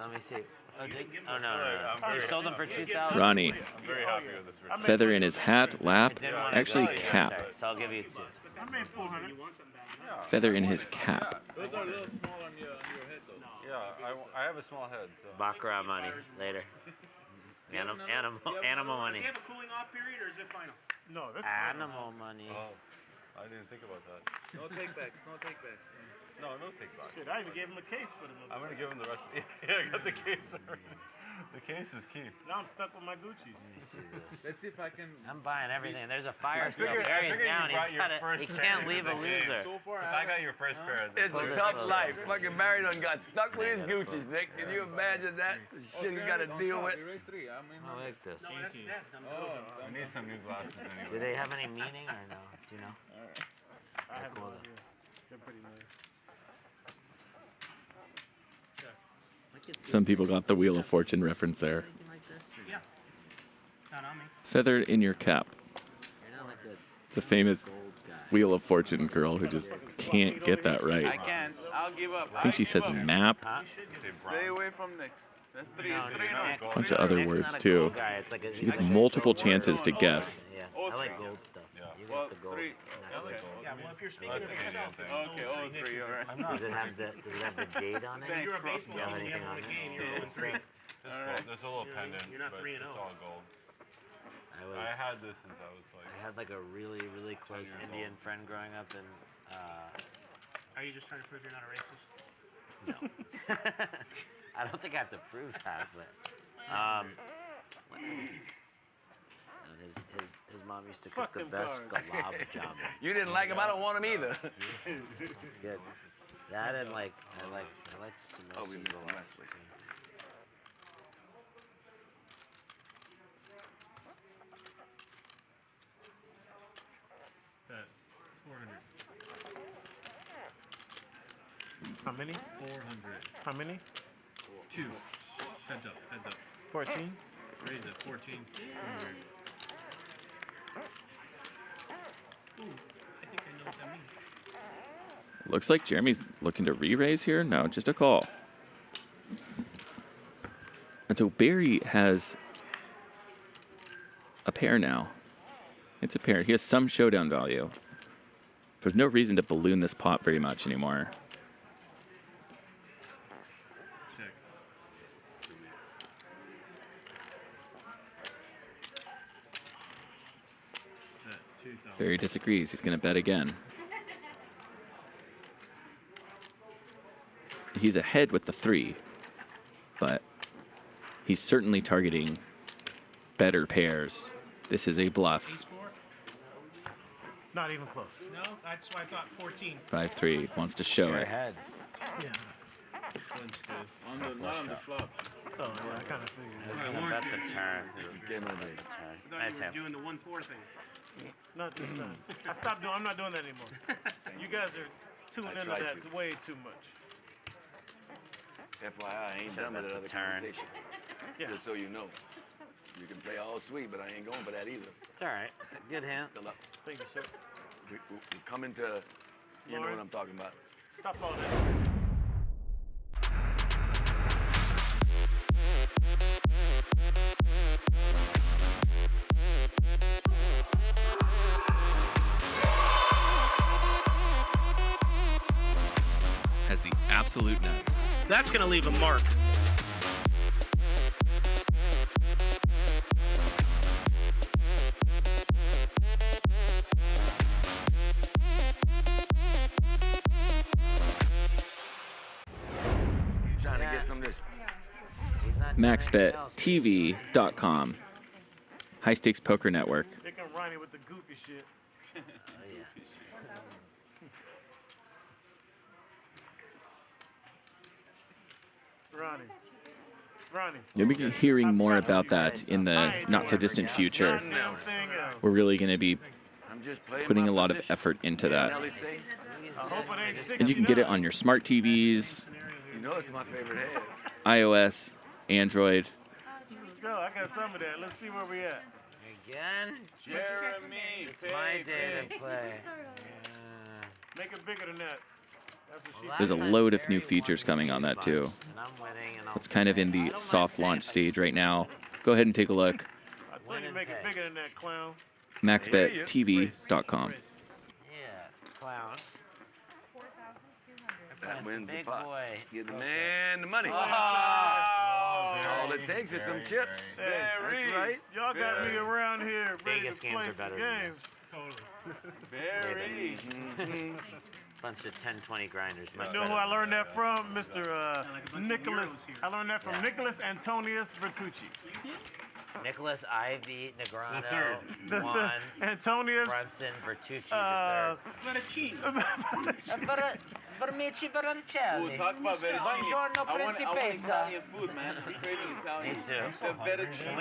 Let me see. Oh no. I'm You very sold them for 2,000. Ronnie, I'm very happy with this return. feather in his hat, lap, actually cap. So I'll give you 2. I made 400. Feather in his cap. Those are a little small on your head, though. Yeah, I have a small head, so. Baccarat money later. Animal money. Does he have a cooling off period or is it final? No, that's Animal money. Oh, I didn't think about that. No takebacks, no takebacks. No take back. Shit, I even gave him a case for them. I'm gonna give him the rest. Yeah, I got the case already. The case is key. Now I'm stuck with my Gucci's. Let's see if I can. I'm buying everything. There's a fire sale. I Barry's figured down. you brought your first He pair can't into leave the a game. loser. So far, If I got your first pair, It's a tough life. Fucking Barry done got stuck with his Gucci's, Nick. Can you imagine that? Shit he got to deal with. We raised 3. I mean, I like this. I need some new glasses anyway. Do they have any meaning or no? Do you know? I have no idea. They're pretty nice. Some people got the Wheel of Fortune reference there. Yeah. Not on me. Feather in your cap. The famous Wheel of Fortune girl who just can't get that I right. can't. I'll give up. I think she says map. Stay away from Nick. That's three. It's three and A bunch of other words too. She gets multiple chances to guess. Yeah, I like gold stuff. You got the gold. Yeah, well, if you're speaking of yourself, it's okay, all three, all right. Does it have the jade on it? If you're a Do you baseball have team, you anything haven't on won a it? game, you're 0-3. There's a little pendant, You're not but 3-0. it's all gold. I had this since I was like. I had like a really close Indian friend growing up, and Are you just trying to prove you're not a racist? no. I don't think I have to prove that, but his mom used to cook the best gulab jamun. You didn't like him, I don't want him either. It's good. That and I like samosas a lot. Wesley. That 400. How many? 400. How many? 2. Heads up. 14? Raise it. 14. 100. Ooh, I think I know what that means. Looks like Jeremy's looking to re-raise here. No, just a call. And so Barry has a pair now. It's a pair. He has some showdown value. There's no reason to balloon this pot very much anymore. Check. That 2,000. Barry disagrees. He's going to bet again. He's ahead with the 3, but he's certainly targeting better pairs. This is a bluff. Not even close. No, that's why I thought 14. 5-3 wants to show it. Ahead. Yeah. That's good. Not on the flop. Oh, yeah, I kind of figured. I was gonna bet the turn. I thought Nice you were hand. doing the 1-4 thing. Not this time. I'm not doing that anymore. You guys are tuning into tried that way too much. FYI, I ain't done with that other conversation. Yeah. Just so you know. You can play all sweet, but I ain't going for that either. It's all right. Good hand. Still up. Thank you, sir. We're coming to, you know what I'm talking about. Stop all that. Has the absolute nuts. That's going to leave a mark. Trying to get some of this. MaxBetTV.com. High Stakes Poker Network. They come Ronnie with the goofy shit. Oh, yeah. Ronnie. You'll be hearing more about that in the not-so-distant future. We're really going to be putting a lot of effort into that. And you can get it on your smart TVs, You know it's my favorite head. iOS, Android. Let's go. I got some of that. Let's see where we at. Again? Jeremy, It's my day to play. Make it bigger than that. That's what she There's a load of new features coming on that too. It's kind of in the soft launch stage right now. Go ahead and take a look. I told you to make it bigger than that, clown. MaxBetTV.com. Yeah, clown. That wins the big pot. boy. Give the man the money. Oh, All it takes is some chips. Hey, That's right. Y'all got me around here ready Vegas to games play are some better than games. Very. Bunch of 10-20 grinders. You know who I learned that from? Mr. Nicholas. I learned that from Nicholas Antonius Vertucci. Nicholas Ivy Negrano, The one. Antonius Brunson Vertucci, the third. Fettuccine. Vermici Veroncelli. Talk about Vertucci. Buongiorno, I want Principessa. Italian food, man. I'm craving Italian. Me too. The Vertucci. Should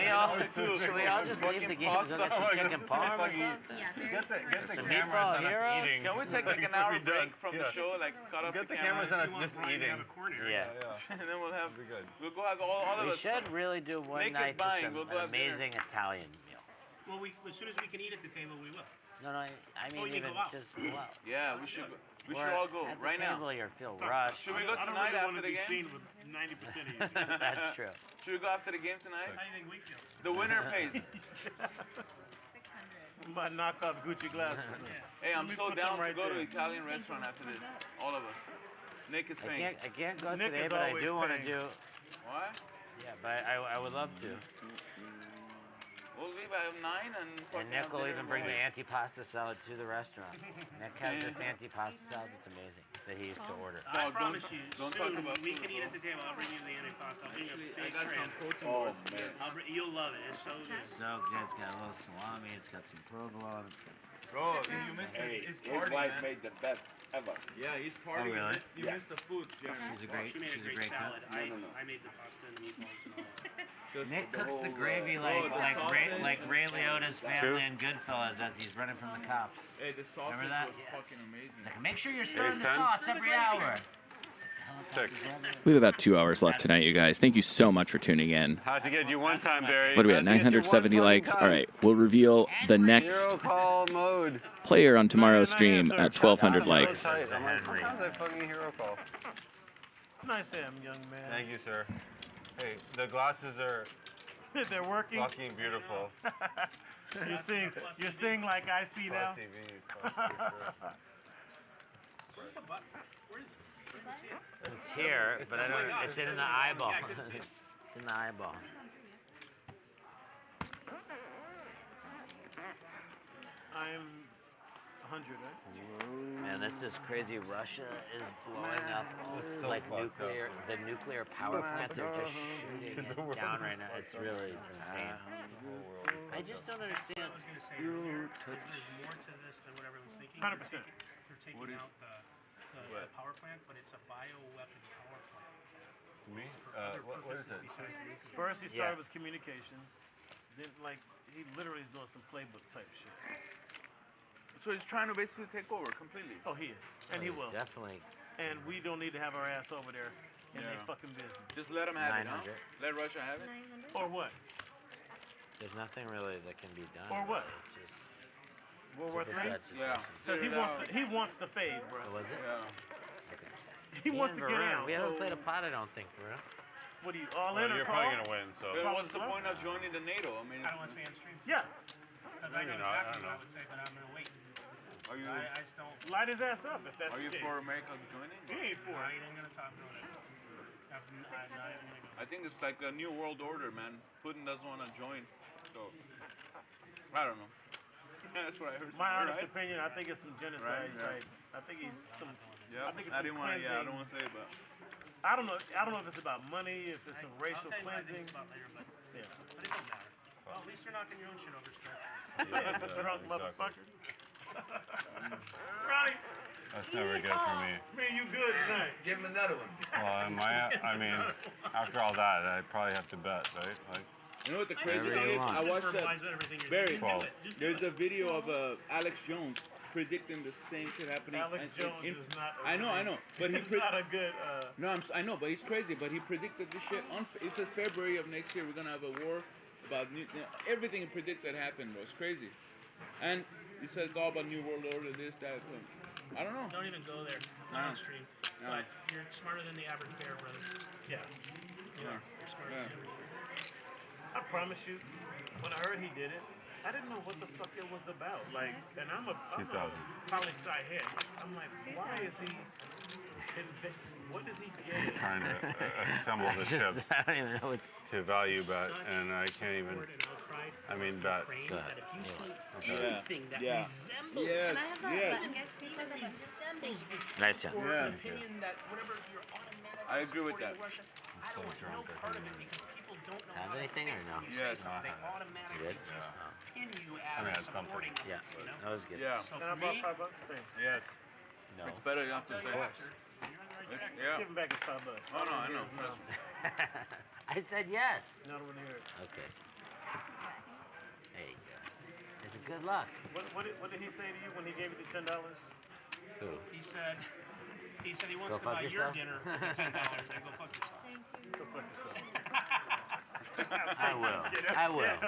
we all just leave the game and go get some chicken parm or something? Get the Some cameras meatball on us heroes? eating. Can we take like an hour break from the show? Like cut off Get the cameras on us just eating. Yeah. And then we'll have. We'll go have all of We us. should really do one Nick is night just buying. an We'll go have dinner. amazing Italian meal. Well, as soon as we can eat at the table, we will. No, I mean you even go out. just go out. Yeah, we should. We Or should all go at the right now. table, you feel rushed. Should we go tonight after the game? With 90% of you. That's true. Should we go after the game tonight? How do you think we feel? The winner pays. My knockoff Gucci glasses. Hey, I'm Let me so put down them to right go to there. Italian restaurant after this. All of us. Nick is paying. I can't go Nick today, is but I always do want to paying. do. What? Yeah, but I would love to. We'll leave at 9 and. And Nick will even bring the antipasta salad to the restaurant. Nick has this antipasta salad that's amazing that he used to order. I promise you, don't soon talk about we food, can eat at the table. I'll bring you the antipasta. I'll bring you a big I got tray. some protein bars, man. You'll love it. It's so good. It's so good. It's got a little salami. It's got some provolone. It's got Bro, you missed his party, wife man. made the best ever. Yeah, he's partying. really? You missed the food, Jerry. She's a great, She made she's a a great salad. cook. I made the pasta and the meatballs and all that. Nick cooks the gravy like Ray Liotta's family in Goodfellas as he's running from the cops. Hey, the sausage Remember that? was fucking amazing. He's like, make sure you're stirring the 10? sauce every hour. 6. We have about 2 hours left tonight, you guys. Thank you so much for tuning in. Had to get you one time, Barry. What are we at? 970 likes. All right, we'll reveal the next Hero call mode. player on tomorrow's stream at 1,200 likes. Sometimes I fucking hero call. Nice ham, young man. Thank you, sir. Hey, the glasses are They're working. fucking beautiful. You're seeing like I see now. It's here, but I don't. It's in the eyeball. It's in the eyeball. I'm 100, right? Man, this is crazy. Russia is blowing up so like fucked nuclear. The nuclear power plant. They're just shooting it down right now. It's really insane. I just don't understand. I was going to say earlier, there's more to this than what everyone's thinking. 100%. They're taking out the power plant, but it's a bioweapon power plant. Me? What is it? First, he started with communications. Then, he literally is doing some playbook type shit. So he's trying to basically take over completely. Oh, he is. And he will. Definitely. And we don't need to have our ass over there in their fucking business. Just let him have it, huh? 900. Let Russia have it. Or what? There's nothing really that can be done. Or what? It's just World War super III? sad Yeah. situation. Because he wants the fade, bro. Oh, was it? Yeah. He wants to get Varun. out. We haven't so played a pot, I don't think, for real. What are you, all Well, in or you're call? probably gonna win, so. Then what's the point of joining the NATO? I mean, I don't want to say on stream. Yeah. Because I know Maybe not, I exactly don't what I know. would say, but I'm going to wait. are you I just don't. Light his ass up if that's are the you case. for America joining? He ain't for I it. ain't going to talk about it. I'm not even going to go. I think it's like a new world order, man. Putin doesn't want to join, so I don't know. That's what I heard. My honest right? opinion, I think it's some genocide Right, type. I think he's some. Yeah, I think it's I some didn't want to. Yeah, I cleansing. don't want to say, but I don't know. I don't know if it's about money, if it's some racial I'll tell you what I think cleansing. it's about later, but, Yeah. but it doesn't matter. Well, at least you're knocking your own shit over still. Drunk motherfucker. Ronnie. That's never good for me. Man, you good tonight. Give him another one. Well, I mean, after all that, I probably have to bet, right? Like, you know what the crazy Whatever thing you is? want. I watched Verbalize that. everything you're Barry, doing. Well, there's a video of Alex Jones predicting the same shit happening. Alex Jones is not. I know, but he's not a good. No, I know, but he's crazy. But he predicted this shit. It says February of next year we're gonna have a war about everything he predicted happened, bro. It's crazy. And he says it's all about new world order, this, that. I don't know. Don't even go there. Not on stream. But you're smarter than the average bear, brother. Yeah. You know, you're smarter than the average bear. I promise you, when I heard he did it, I didn't know what the fuck it was about. Like, and I'm a poli-sci head. I'm like, why is he? What does he get? trying to assemble the chips I don't even know what's. to value bet, and I can't even. I mean, bet. Go ahead. If you see Yeah. anything that Yeah. resembles Yes. Can I have that Yes. button, guys? Please have that button. resembles the Nice shot. or Yeah. an opinion that whatever you're automatically I agree with supporting that. Russia, I don't want no part of it because people don't know Have how to anything or think. no? You say Yes. something, they You automatically did? just pin you I mean, as it's something. supporting them, Yeah, you know? that was good. Yeah. So Can I for borrow me, $5? Thanks. Yes. No. It's better you have to say. Yeah. Give him back his $5. Oh, no, I know. I said yes. No, I don't want to hear it. Okay. There you go. It's a good luck. What did he say to you when he gave you the $10? Who? He said he wants Go to fuck buy your yourself? dinner for $10. Then go fuck yourself. Go fuck yourself. I will. I will.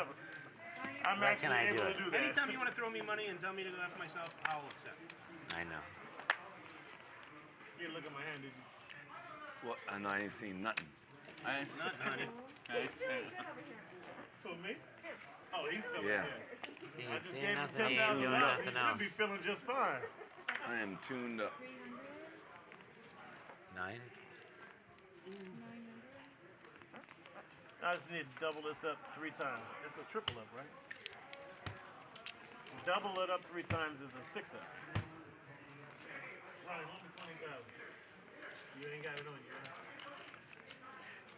I'm Where can actually I do able it? to do that. Anytime you want to throw me money and tell me to go after myself, I'll accept. I know. You didn't look at my hand, did you? What? I know I ain't seen nothing. I ain't Not honey. Who, me? Oh, he's feeling Yeah. good. He I ain't just seen gave him nothing, he $10,000. ain't doing He nothing should else. be feeling just fine. I am tuned up. 9? I just need to double this up 3 times. It's a triple up, right? Double it up 3 times is a 6 up. Ronnie, hold me 20,000. You ain't got it on you, right?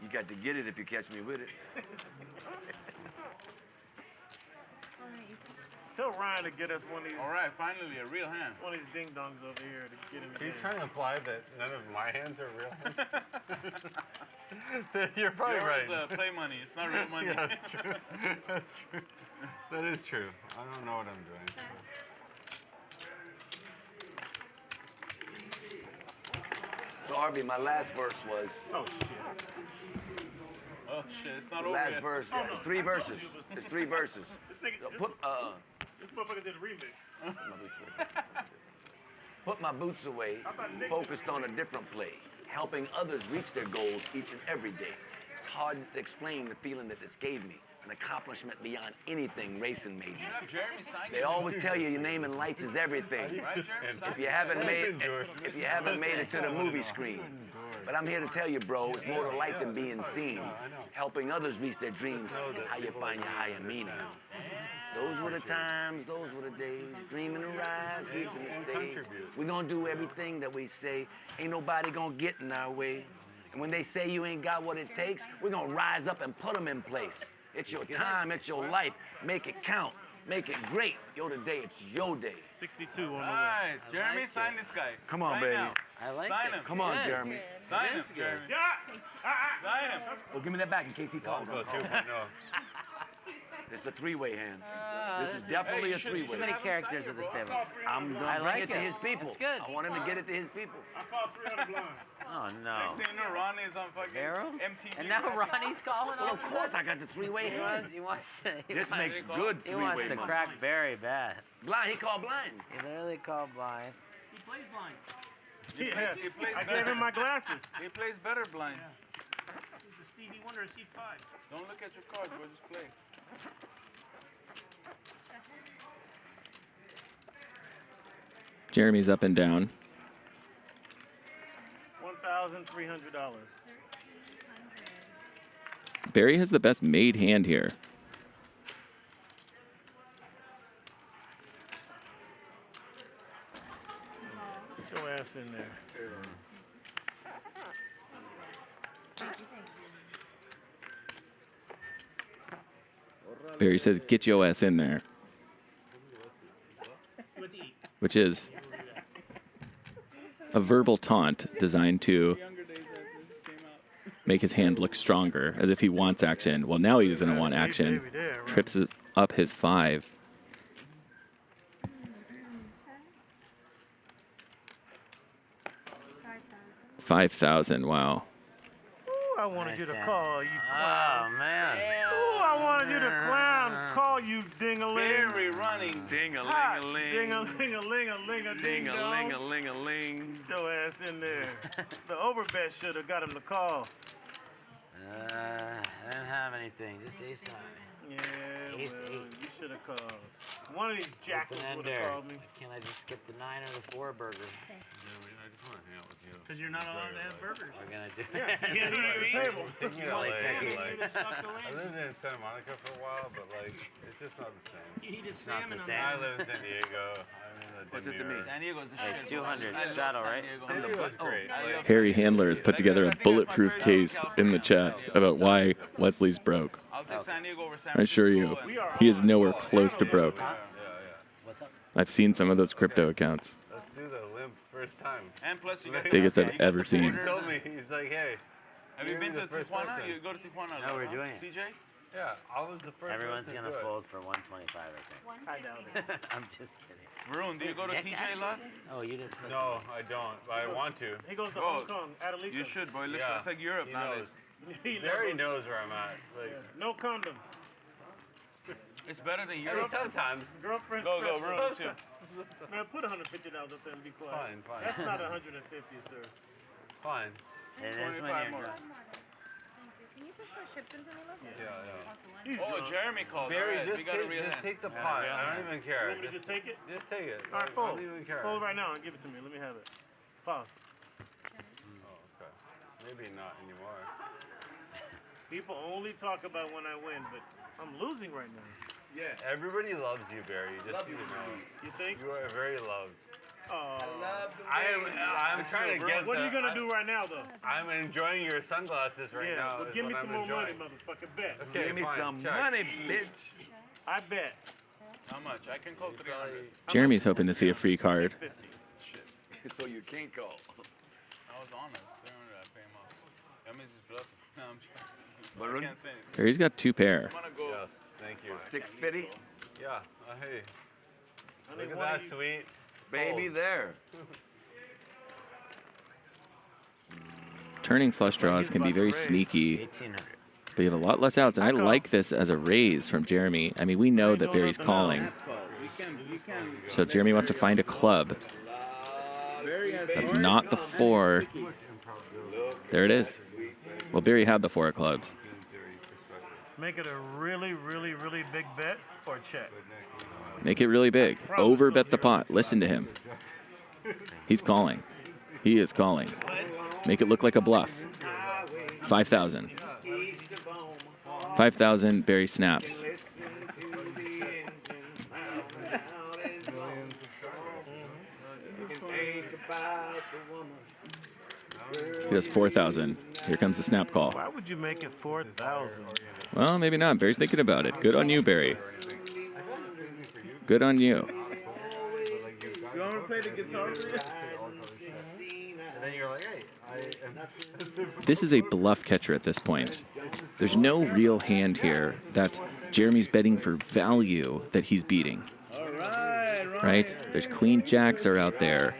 You got to get it if you catch me with it. Tell Ryan to get us one of these. All right, finally, a real hand. One of these ding dongs over here to get him. Are you trying to imply that none of my hands are real hands? You're probably Yours right. is play money. It's not real money. Yeah, that's true. That's true. That is true. I don't know what I'm doing. So, Arby, my last verse was. Oh, shit. Oh, shit. It's not The over last yet. verse, yeah. It's 3 verses. It's 3 verses. This motherfucker did a remix. Put my boots away, focused on a different play, helping others reach their goals each and every day. It's hard to explain the feeling that this gave me, an accomplishment beyond anything racing made you. They always tell you your name in lights is everything. If you haven't made it to the movie screen. But I'm here to tell you, bro, it's more to life than being seen. Helping others reach their dreams is how you find your higher meaning. Those were the times, those were the days, dreaming to rise, reaching the stage. We're gonna do everything that we say. Ain't nobody gonna get in our way. And when they say you ain't got what it takes, we're gonna rise up and put them in place. It's your time, it's your life. Make it count, make it great. Yo, today, it's your day. 62 on the way. All right, Jeremy, sign this guy. Come on, right baby. Now. I like Sign it. him. Come on, Jeremy. Sign him, Jeremy. Sign him. Oh, give me that back in case he calls. Go 2.0. It's a 3-way hand. This is definitely a 3-way. Too many characters in the 7. I'm gonna I bring like it to his people. It's good. I want him to get it to his people. I called 300 blind. Oh, no. Next thing you know, Ronnie is on fucking Arrow? MTV. And now Ronnie's calling Well, all of course I got the 3-way hand. He wants to. This makes good He wants 3-way to money. crack very bad. Blind, he called blind. He literally called blind. He plays blind. Yeah, He plays I better. gave him my glasses. He plays better blind. He's the Stevie Wonder of C5. Don't look at your cards, bro. Just play. Jeremy's up and down. $1,300. Barry has the best made hand here. Get your ass in there. Barry says, get your ass in there. Which is a verbal taunt designed to make his hand look stronger, as if he wants action. Well, now he doesn't want action. Trips up his 5. $5,000, wow. Ooh, I wanted you to call, you Oh, clown. man. Ooh, I wanted you to clown. Call you ding-a-ling. Barry running. Ding-a-ling-a-ling. Ding-a-ling-a-ling-a-ling-a-ding-dong. Ding-a-ling-a-ling-a-ling. Get your ass in there. The overbet should have got him to call. I didn't have anything. Just ace high. Yeah, Ace well, 8. you should have called. One of these jackals Open would ender. have called me. Why can't I just get the 9 or the 4 burger? Because you're not allowed to have burgers. We're gonna do Yeah, you can't eat at the table. You Only second. I lived in Santa Monica for a while, but like, it's just not the same. You eated not salmon the on same. I that. live in San Diego. I'm in the What's it to me? San Diego's the Hey, shit. 200. I love Straddle, San right? Diego. San Diego's great. Like, Harry Handler has put together a bulletproof case in the chat about why Wesley's broke. I'll take San Diego over San I assure you, he is nowhere close to broke. What's up? I've seen some of those crypto accounts. let's do the limp first. first time. And plus, you got Biggest I've ever He seen. told me, he's like, hey. Have you you're been the to first Tijuana? person. You go to Tijuana? No, we're huh? doing it. TJ? Yeah, I was the first Everyone's person gonna to do it. fold for 125, I think. I doubt it. I'm just kidding. Varun, do you go to Nick TJ a actually lot? did? Oh, you didn't. put No, I don't, but I want to. He goes to Go. Hong Kong, Adelita. You should, boy. Listen, Yeah. it's like Europe He nowadays. knows. Gerry knows where I'm at. Like, No condom. It's better than I mean, Europe. sometimes. Girlfriend's Go, press. Varun, too. Man, put $150 up there and be quiet. Fine, fine. That's not 150, sir. Fine. It is when 25 you're more. drunk. Can you switch those chips in for me, love? Yeah. Oh, Jeremy called. Barry, All right, just, we got a real just hand. take the Yeah, pot. real I hand. don't even You care. want me to just take it? Just take it. All right, Like, fold. I don't even care. Fold right now and give it to me. Let me have it. Pause. Oh, okay. Maybe not anymore. People only talk about when I win, but I'm losing right now. Yeah. Everybody loves you, Barry. Just so you know. You think? You are very loved. Oh. I'm trying to get. What are you gonna do right now, though? I'm enjoying your sunglasses right Yeah, now. well, is give me what some I'm more money, enjoying. motherfucker. Bet. Okay, Give me fine, some check. money, bitch. I bet. How much? I can call 300. Jeremy's hoping to see a free card. So you can't go. I was honest. 300, I pay him off. That means he's bluffing. No, I'm joking. Varun? I can't say anything. Barry's got two pair. I'm gonna go. Yes, thank you. 650, Yeah. Hey. Honey, Look at what that do you- sweet. baby, fold. there. Turning flush draws can be very sneaky, 1800. but you have a lot less outs. And I like this as a raise from Jeremy. I mean, we know that Barry's calling. So Jeremy wants to find a club. That's not the 4. There it is. Well, Barry had the 4 of clubs. Make it a really, really, really big bet or check. Make it really big. Over bet the pot. Listen to him. He's calling. He is calling. Make it look like a bluff. 5,000. 5,000. Barry snaps. He does 4,000. Here comes the snap call. Why would you make it 4,000? Well, maybe not. Barry's thinking about it. Good on you, Barry. Good on you. You want me to play the guitar for you? And then you're like, hey, This is a bluff catcher at this point. There's no real hand here that Jeremy's betting for value that he's beating. All right, Right? There's queen jacks are out there.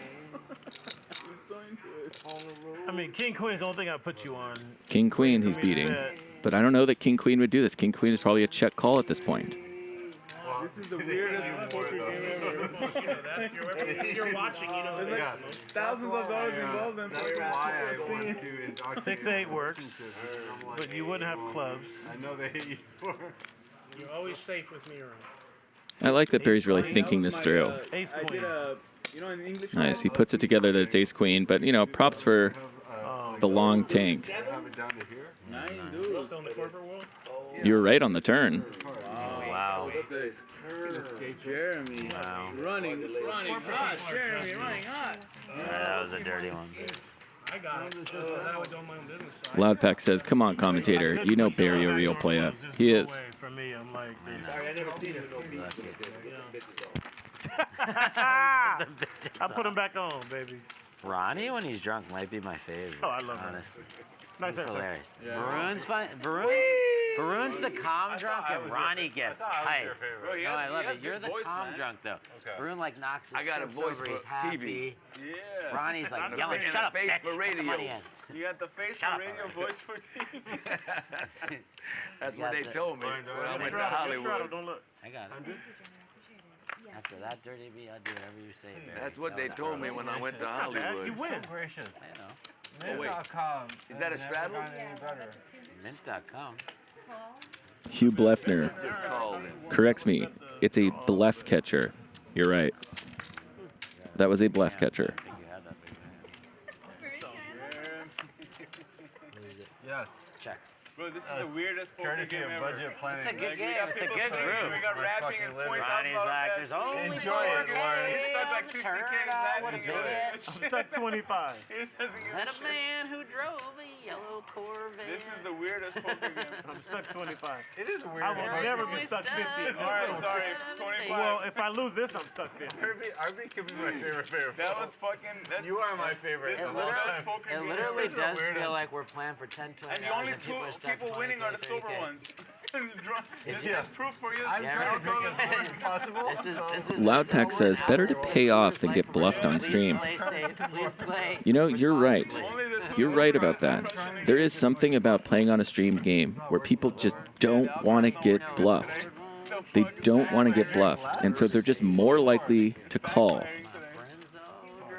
I mean, King Queen's the only thing I put you on. King queen he's beating. But I don't know that king queen would do this. King queen is probably a check call at this point. This is the weirdest poker game ever. If you're watching, you know. There's like thousands of dollars involved in poker. 6-8 works, but you wouldn't have clubs. I know they hate you for. You're always safe with me around. I like that Barry's really thinking this through. Ace I Queen. did a, you know, in English. Nice. He puts it together that it's ace queen, but you know, props for the long tank. Have it down to here. 9 dudes. Still in the corporate world? You were right on the turn. Wow. Jeremy. Wow. Running hot. Jeremy running hot. That was a dirty one. I got it. I was on my own business. So Loudpack says, "Come on, commentator. You know Barry a real player. He is." For me, I'm like, Sorry, I never seen it. I put him back on, baby. Ronnie, when he's drunk, might be my favorite. Oh, I love honestly. Nice He's answer. hilarious. Yeah. Varun's fine. Varun's the calm drunk, and Ronnie gets hyped. Bro, No, I love it. You're the calm drunk though. Varun like knocks his I got a chips voice over, for he's happy. Yeah. Ronnie's like I'm yelling, thinking "Shut a up, face bitch, for put the radio." money in." You got the face Shut for up radio, already. voice for TV. That's You what got they the- told me when I went to Straddle, Hollywood. don't look. I got it. After that dirty beat, I'll do whatever you say, Barry. That's what they told me when I went to You Hollywood. win. Gracious. I know. Oh, wait. Is that a straddle? Mint.com. Hugh Bleffner Just called him. corrects me. It's a bluff catcher. You're right. That was a bluff catcher. I think you had that big man. Yes. Check. Bro, this is the weirdest poker Courtesy game of ever. budget planning. It's a good Like, game. we got It's a people good saying, group. We got My rapping fucking his living. Ronnie's $20,000 like, bet. there's only Enjoy four it, Lauren. He stuck like games. 50K Turn is out, what a laughing at it. bitch. Stuck 25. He doesn't give Let a a shit. man who drove a yellow little tour van. This is the weirdest poker game. I'm stuck 25. It is weird. I will never be stuck 50. All right, sorry, 25. Well, if I lose this, I'm stuck 50. RB could be my favorite. That was fucking. You are my favorite. This is the best poker It game. literally does feel like we're playing for 10, 20 And the only two people winning are the sober ones. It's proof for you. I'm trying to drink as much as possible. Loudpack says, better to pay off than get bluffed on stream. You know, you're right. You're right about that. There is something about playing on a streamed game where people just don't want to get bluffed. They don't want to get bluffed, and so they're just more likely to call.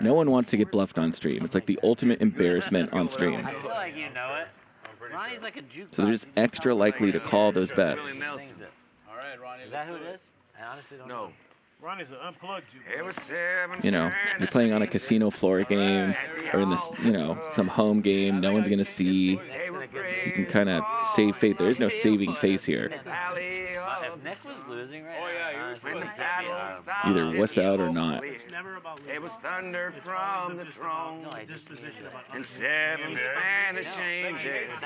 No one wants to get bluffed on stream. It's like the ultimate embarrassment on stream. I feel like you know it. Ronnie's like a jukebox. So they're just extra likely to call those bets. All right, Ronnie. Is that who it is? I honestly don't know. Ronnie's an unplugged You know, you're playing on a casino floor game or in this, you know, some home game. No one's going to see. You can kind of save face. There is no saving face here. If Nick was losing right now, Either wuss out or not. It was thunder from the throne, and 7 Spanish angels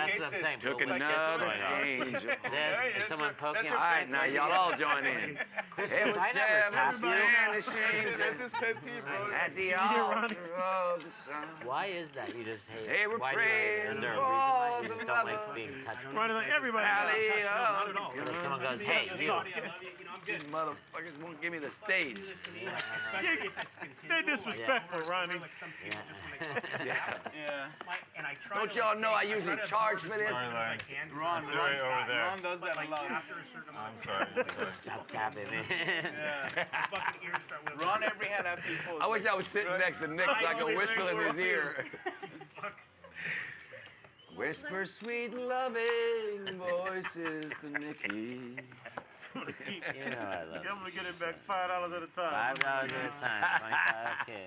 took another angel. Is someone poking? All right, now y'all all join in. It was 7 Spanish angels That's his pet peeve, bro. at the altar of the sun. Why is that? You just hate They were why do you hate it? Is there a reason why you just don't like being touched? Ronnie, like everybody. Not at all. Like someone goes, hey, you. These motherfuckers won't give me the stage. They disrespectful, Ronnie. Yeah. And I try Don't to, y'all know I usually charge for this? Ron does that a lot. After a certain amount I'm sorry. Stop tapping me. Ron every hand after he folds. I wish I was sitting next to Nick so I could whistle in his ear. Whisper sweet loving voices to Nicky. You know I love I'm gonna get it back $5 at a time. $5 at a time. 25, okay.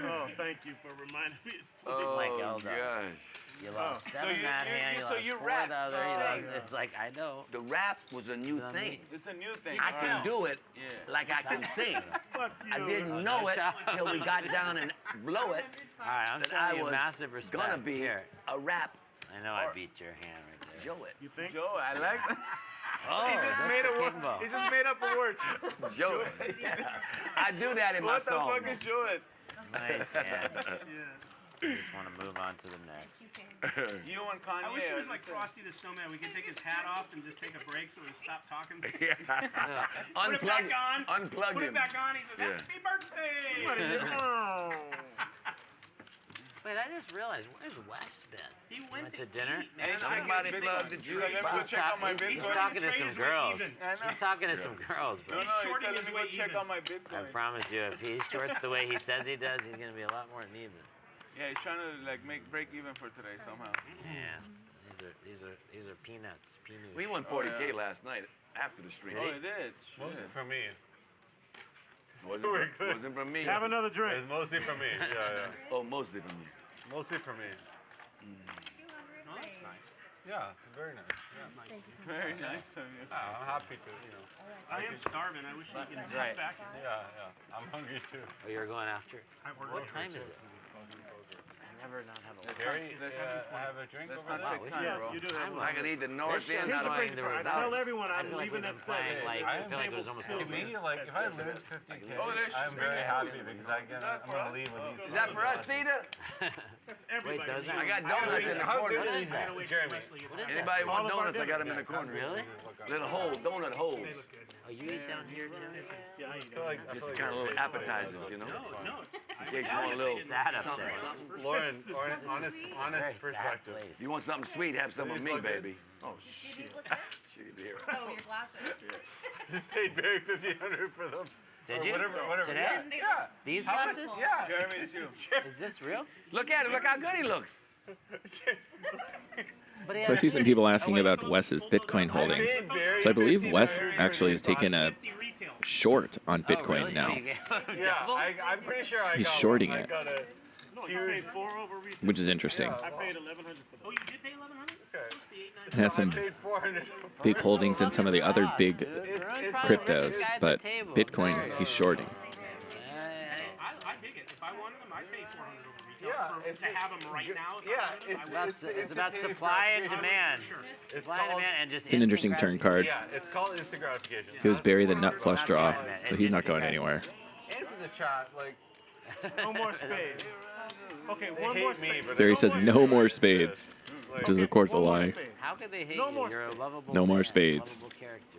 Oh, thank you for reminding me. Oh, Like Elda. gosh. You lost 7 that hand, you lost 4 the other. It's like, I know. The rap was a new thing. It's a new thing. I can do it like I can sing. I didn't know it till we got down and blow it. All right, I'm that showing I you was massive respect. gonna be Here. a rap. I know I beat your hand right there. Joe it. You think? Joe, I like that. Oh, He just made a word. He just made up a word. Joe it. I do that in my What the song. fuck is Joe it? Nice hand. I just want to move on to the next. You and Kanye. I wish it was like Frosty the Snowman. We could take his hat off and just take a break so we stop talking. Put it back on. Unplug Put him. it back on. He says, "Happy birthday!" Wait, I just realized, where's West been? He went to dinner? Somebody plugged the juice. He's talking to some girls. He's talking to some girls, bro. No, he said let me go check on my Bitcoin. I promise you, if he shorts the way he says he does, he's gonna be a lot more than even. Yeah, he's trying to like break even for today somehow. Yeah. These are peanuts. Peanuts. We won 40K last night after the stream. Oh, it did. Mostly for me. Wasn't from me. Have another drink. It's mostly for me. Yeah. Oh, mostly from me. Mostly for me. Oh, that's nice. Yeah, very nice. Yeah. Thank you so Very much. nice of you. I'm happy to, you know. I am starving. I wish I could get this back. Yeah. I'm hungry too. Oh, you're going after? What time is it? I never not have a Gerry, have a drink Let's over not there? check time, bro. You do have I could eat the north end Here's out of the the I tell everyone I'm leaving at 7. I feel like it was almost To me, like, if I lose 50K, I'm very happy because I'm going to leave with these. Is that for us, Tita? Wait, those I got donuts in the How corner. good is that? Jeremy. Anybody want donuts? I got them in the corner. Really? Little holes, donut holes. Oh, you eat down here too? Yeah, I eat Just kind of little appetizers, you know? No. In case you want a little Sad up something, there. something. Lauren, honest Very perspective. sad place. You want something sweet, have some with me, baby. Oh, shit. Shitty beer. Oh, your glasses. Just paid Barry $1,500 for them. Did Or you? Whatever. Today? Yeah. These How much- glasses? Yeah. Jeremy, it's you. Is this real? Look at him. Look how good he looks. So I see some people asking about Wes's Bitcoin holdings. So I believe Wes actually has taken a short on Bitcoin now, Yeah, I'm pretty sure I He's got shorting one. it. I got a No, you paid 4 over retail. which is interesting. I paid 1,100 for that. Oh, you did pay 1,100? It has some big holdings in some of the other big cryptos, but Bitcoin he's shorting. I dig it. If I wanted them, I'd pay 400 over retail. to have them right now. It's about supply and demand. Supply and demand, and just It's an interesting turn card. Yeah, it's called instant gratification. He was Barry the nut flush draw, so he's not going anywhere. And for the chat, like. No more spades. Okay, one more spade. Barry says no more spades, which is of course a lie. How could they hate you? You're a lovable No more man, spades. lovable character.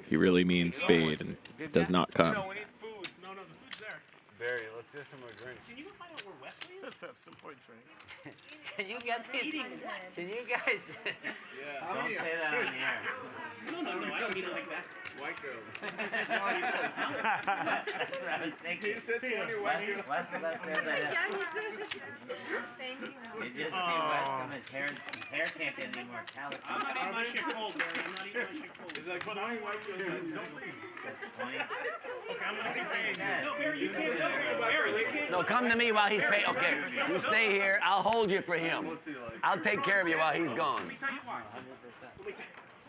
He really means spade and does not come. No, we need food. No, the food's there. Barry, let's get some more drinks. Can you go find out where Wesley is? Let's have some more drinks. Can you get these? Can you guys? Don't say that on the air. No, I don't mean it like that. White girl. That's what I was thinking. He says 20 white girls. Wes says that. Yeah, you did. Thank you. You just see Wes from his hair can't get any more calico. I'm not eating my shit cold, Barry. I'm not eating my shit cold. It's like 20 white girls. Okay, I'm not eating my shit. No, Barry, you can't say Barry, they can't. No, come to me while he's paying. Okay, you stay here. I'll hold you for him. I'll take care of you while he's gone. Let me tell you why. 100%.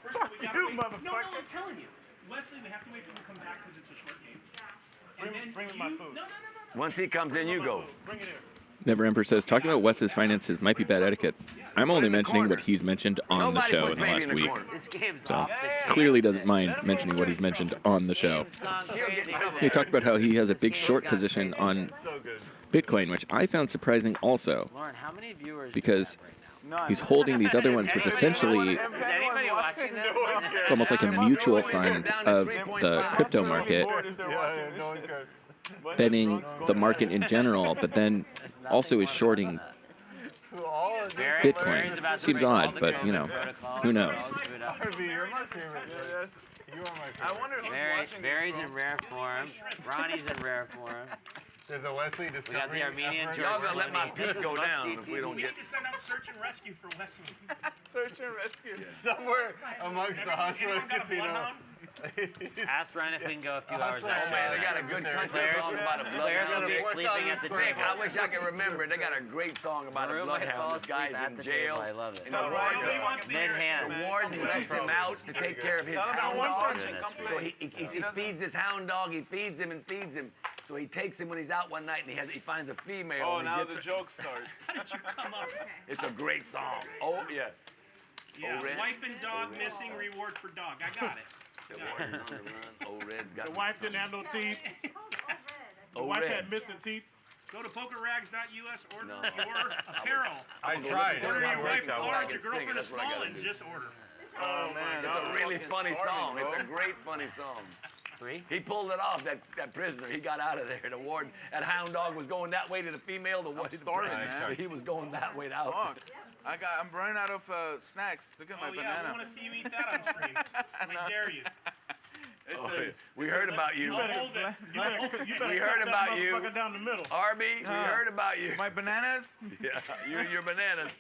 First of all, we gotta wait. No, I'm telling you. Wesley, we have to wait for him to come back because it's a short game. And then Bring me my food. No. Once he comes in, you go. Bring it here. Never Emperor says talking about Wes's finances might be bad etiquette. I'm only mentioning what he's mentioned on the show in the last week. So clearly doesn't mind mentioning what he's mentioned on the show. He talked about how he has a big short position on Bitcoin, which I found surprising also, because he's holding these other ones, which essentially it's almost like a mutual fund of the crypto market, betting the market in general, but then also is shorting Bitcoin. Seems odd, but you know, who knows? Barry's in rare form. Ronnie's in rare form. There's a Wesley We got the Armenian George. Y'all gonna let my piece go down if we don't We get. need to send out search and rescue for Wesley. Search and rescue. Somewhere amongst the hustler casino. Ask Ryan if we can go a few hours Oh extra. man, they got a good country song about a Players will be bloodhound. sleeping at the table. I wish I could remember it. They got a great song about a Maroon might fall bloodhound. This asleep guy's at in the jail. table. I love it. And the warden, Mid-hand. the warden lets him out to take care of his hound dog. So he feeds his hound dog. He feeds him and feeds him. So he takes him when he's out one night and he finds a female. Oh, and now he gets the her. jokes start. How did you come up? It's a great song. Oh yeah. Yeah, Red. wife and dog missing, reward for dog. I got it. The warden's on the run. Oh, Red's got The wife didn't have no teeth. The wife had missing teeth. Go to pokerrags.us, order your apparel. I tried. Order your wife, That order I your can sing girlfriend it. a That's what I small gotta and do. just order. Oh man, it's a really funny song. It's a great funny song. He pulled it off. That prisoner, he got out of there. The warden, that hound dog was going that way to the female. He was going that way out. Fuck. I'm running out of snacks. Look at my Yeah, banana. we want to see you eat that on stream. I dare you. We heard about you. I'll hold it. We heard about you. Motherfucker down the middle. Arby, we heard about you. My bananas? Yeah, your bananas.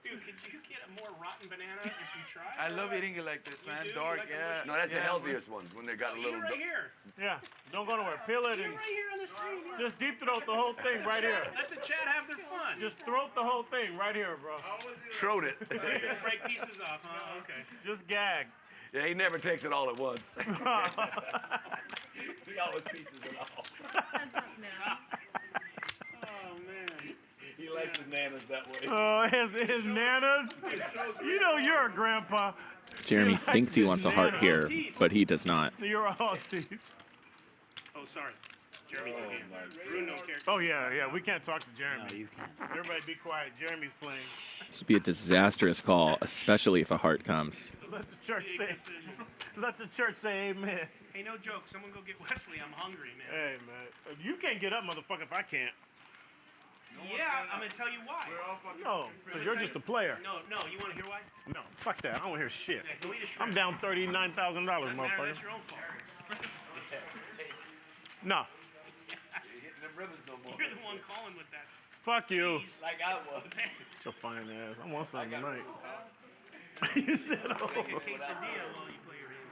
Dude, could you get a more rotten banana if you try? I love eating it like this, man. Dark, yeah. No, that's the Yeah. healthiest ones when they got a little. Right here. Yeah, don't go nowhere. Peel it and Right here on the stream. Yeah. just deep throat the whole thing right here. Let the chat have their fun. Just throat the whole thing right here, bro. Throat it. You're gonna break pieces off, huh? Okay. Just gag. Yeah, he never takes it all at once. He always pieces it all. Oh man. He likes his nanas that way. Oh, his nanas. You know you're a grandpa. Jeremy thinks he wants a heart here, but he does not. You're all teeth. Oh, sorry. Jeremy. Ruin no character. Oh yeah. We can't talk to Jeremy. No, you can't. Everybody be quiet. Jeremy's playing. This would be a disastrous call, especially if a heart comes. Let the church say. Let the church say amen. Hey, no joke. Someone go get Wesley. I'm hungry, man. Hey man, you can't get up, motherfucker, if I can't. Yeah, I'm gonna tell you why. No, because you're just a player. No. You want to hear why? No, fuck that. I don't want to hear shit. Yeah, go eat a shrimp. I'm down $39,000, motherfucker. That's your own fault. No. You're the one calling with that. Fuck you. Like I was. Your fine ass. I want something tonight. You said, oh. Make a quesadilla while you play your hand.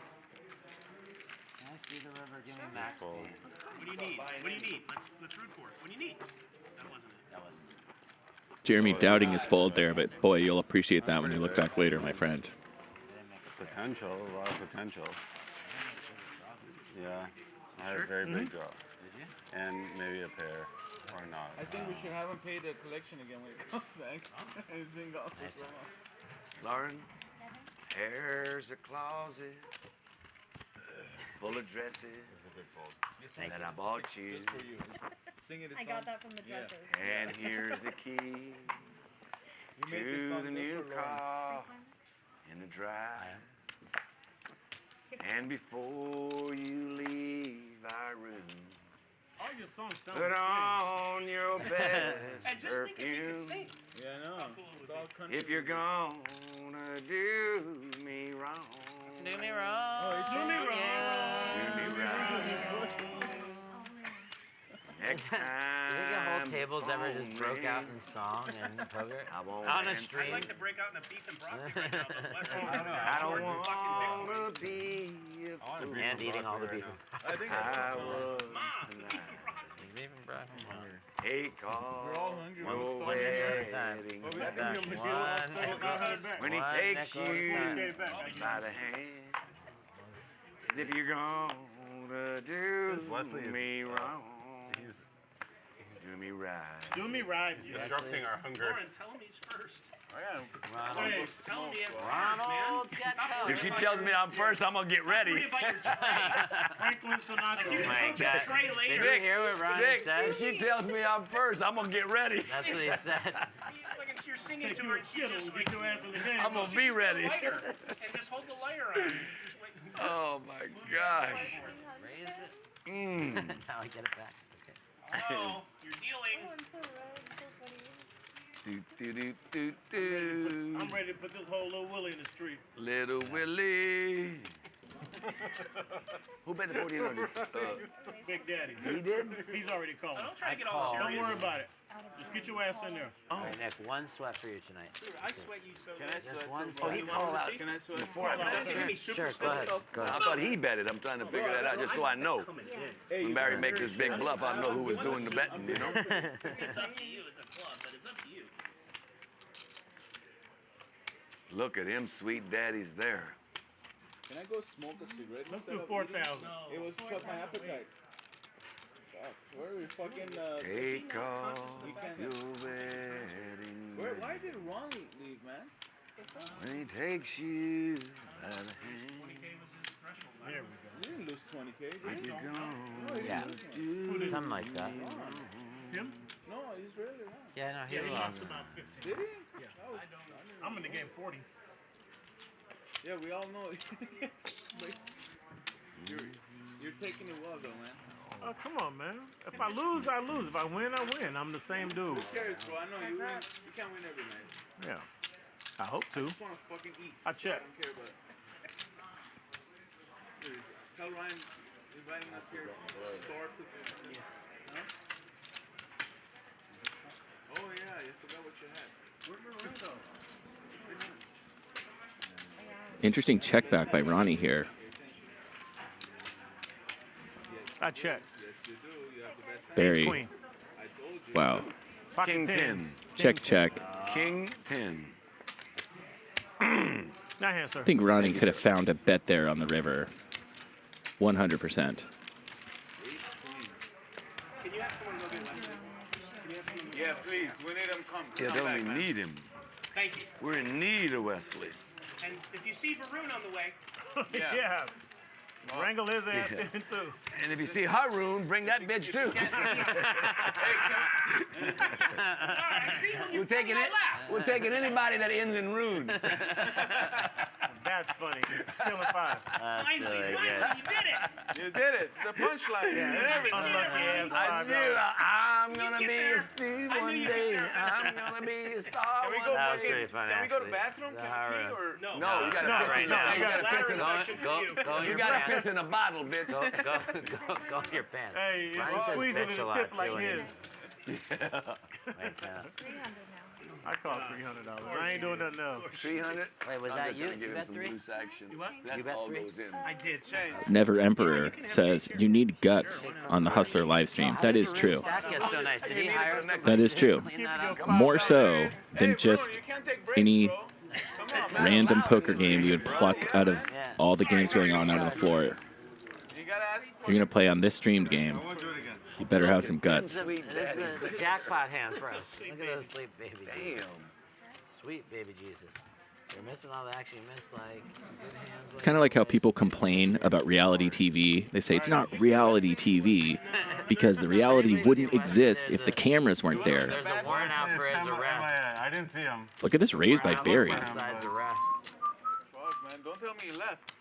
Can I see the river? Give me max speed. What do you need? What do you need? Let's root for it. What do you need? That wasn't it. That wasn't it. Jeremy doubting his fold there, but boy, you'll appreciate that when you look back later, my friend. Potential, a lot of potential. Yeah, I had a very big draw. And maybe a pair, or not. I think we should have him pay the collection again when he comes back. He's been gone for so long. Lauren, there's a closet full of dresses that I bought you. Just for you. Sing it a I got that from the dresses. And here's the key made this to song the just new for Lauren. car in the drive. And before you leave our room, All your songs sound put the on your best And just think if you could perfume. sing. Yeah, I know. It's all country. If you're gonna do me wrong, Do me wrong. Do me wrong. do me right. Next time. Do you think the whole tables ever on just broke me, out in song and poker? I won't On a answer. stream? I'd like to break out in a beef and broccoli right now, but Wesley, I don't fucking want to be a fool. And eating all the beef. I think I that's was Mom, tonight. Beef and broccoli. Take We're all off hungry. your One nickel at a time. wedding Well, we ring. got to give him a One deal. nickel. When he One takes nickel at a you time. by the hand, 'cause if you're gonna do me wrong, do me right. Do me right. Disrupting our hunger. Lauren, tell him he's first. Oh, yeah. Ronald. Hey, Tell him he has cards, man. Ronald's got Stop cards. If she tells me I'm first, I'm gonna get ready. worry about your tray. Franklin Sinatra. You can my approach your God. tray Did later. you hear what Ronnie Dick, said? if she tells me I'm first, I'm gonna get ready. That's what he said. Like it's you're singing Take to you her a and she's skittle just and like, get your ass in the game. I'm gonna be ready. lighter and just hold the lighter on. Just wait. Oh my gosh. Raised it. Mm. Now I get it back. Okay. Oh, you're dealing. Oh, I'm so red. So funny. Do, do, do, do, do. I'm ready to put this whole little Willie in the street. Little Willie. Who bet the 1400? Big Daddy. He did? He's already calling. Don't try to get all Don't serious. worry about it. Just get your ass in there. All right, Nick, one sweat for you tonight. Dude, I sweat you so Can I good. sweat Just one too? sweat. he called out Can I sweat? before I bet. You're gonna be super Sure, go ahead. Go I ahead. thought he bet it. I'm trying to figure that out just so I know. When Barry makes his big bluff, I know who was doing the betting, you know? It's up to you. It's a club, but it's up to you. Look at him, sweet daddy's there. Can I go smoke a cigarette? Let's instead do of 4,000. eating? It was shut my appetite. Fuck, where are we fucking? Take off we can't- your wedding Where? ring Why did Ronnie leave, man? when he takes you by the hand. There we You didn't lose 20K, If did you? you're No, he Yeah. didn't. do Something like that. go. Him? No, he's really wrong. Yeah, no, he Yeah, he lost. lost about 15. Did he? Yeah. Oh, I'm in the game 40. yeah, we all know. Like, you're taking it well, though, man. Oh, come on, man. If I lose, I lose. If I win, I win. I'm the same dude. Who cares, bro? I know you win. You can't win every night. Yeah. I hope I to. just want to fucking eat. I check. I don't care about it. Dude, tell Ryan inviting us here store to huh? Oh yeah, you forgot what you had. Where'd Lorraine go? Interesting check back by Ronnie here. I check. Yes, you do. You have the best. Barry. Queen. I told you. Wow. Pocket King 10. tens. Check, check. King 10. Not here, sir. I think Ronnie could have found a bet there on the river. 100%. Can you have someone go get Wesley? Can you have someone Yeah, please. We need him come. Yeah, come don't back, we man. need him? Thank you. We're in need of Wesley. And if you see Varun on the way, Yeah. Yeah. Wrangle his ass Yeah. in, too. And if you see Haroon, bring that bitch too. We're taking it. We're taking anybody that ends in rude. That's funny. Still a 5. finally, you did it. You did it. The punchline. Yeah, unlucky ass I $5. knew I'm gonna get be there. a Steve I knew one you'd day. get there. I'm gonna be a star Can we one go That was fucking? pretty fun, Can we go to actually. bathroom? The Can we pee Hara. or No. No, you gotta No, piss in no, the you gotta piss in ladder the infection Go, for you. go in You your gotta pants. piss in a bottle, bitch. Go in your pants. Hey, Ronnie it's says squeezing bitch in a the lot, tip too, like when he- his. Wait, 300 now. I call $300. I ain't doing nothing else. 300. Wait, was I'm that just you? gonna give You him bet some 3? loose action. what? That's You bet all 3? goes in. I did. Never Emperor says you need guts on the Hustler live stream. That is true. That gets so nice. Did he hire somebody That is to true. clean that up? More so than just you can't take breaks, any bro. Come on, man. random poker game you would pluck out of all the games going on out of the floor. You gotta ask. You're going to play on this streamed game. I won't do it again. You better have some guts. This is the jackpot hand for us. Look at those sweet baby Jesus. Damn. Sweet baby Jesus. You're missing all the action. You missed like some good hands. It's kind of like how people complain about reality TV. They say it's not reality TV because the reality wouldn't exist if the cameras weren't there. There's a warrant out for his arrest. I didn't see him. Look at this raise by Barry. Besides arrest. Fuck, man. Don't tell me he left.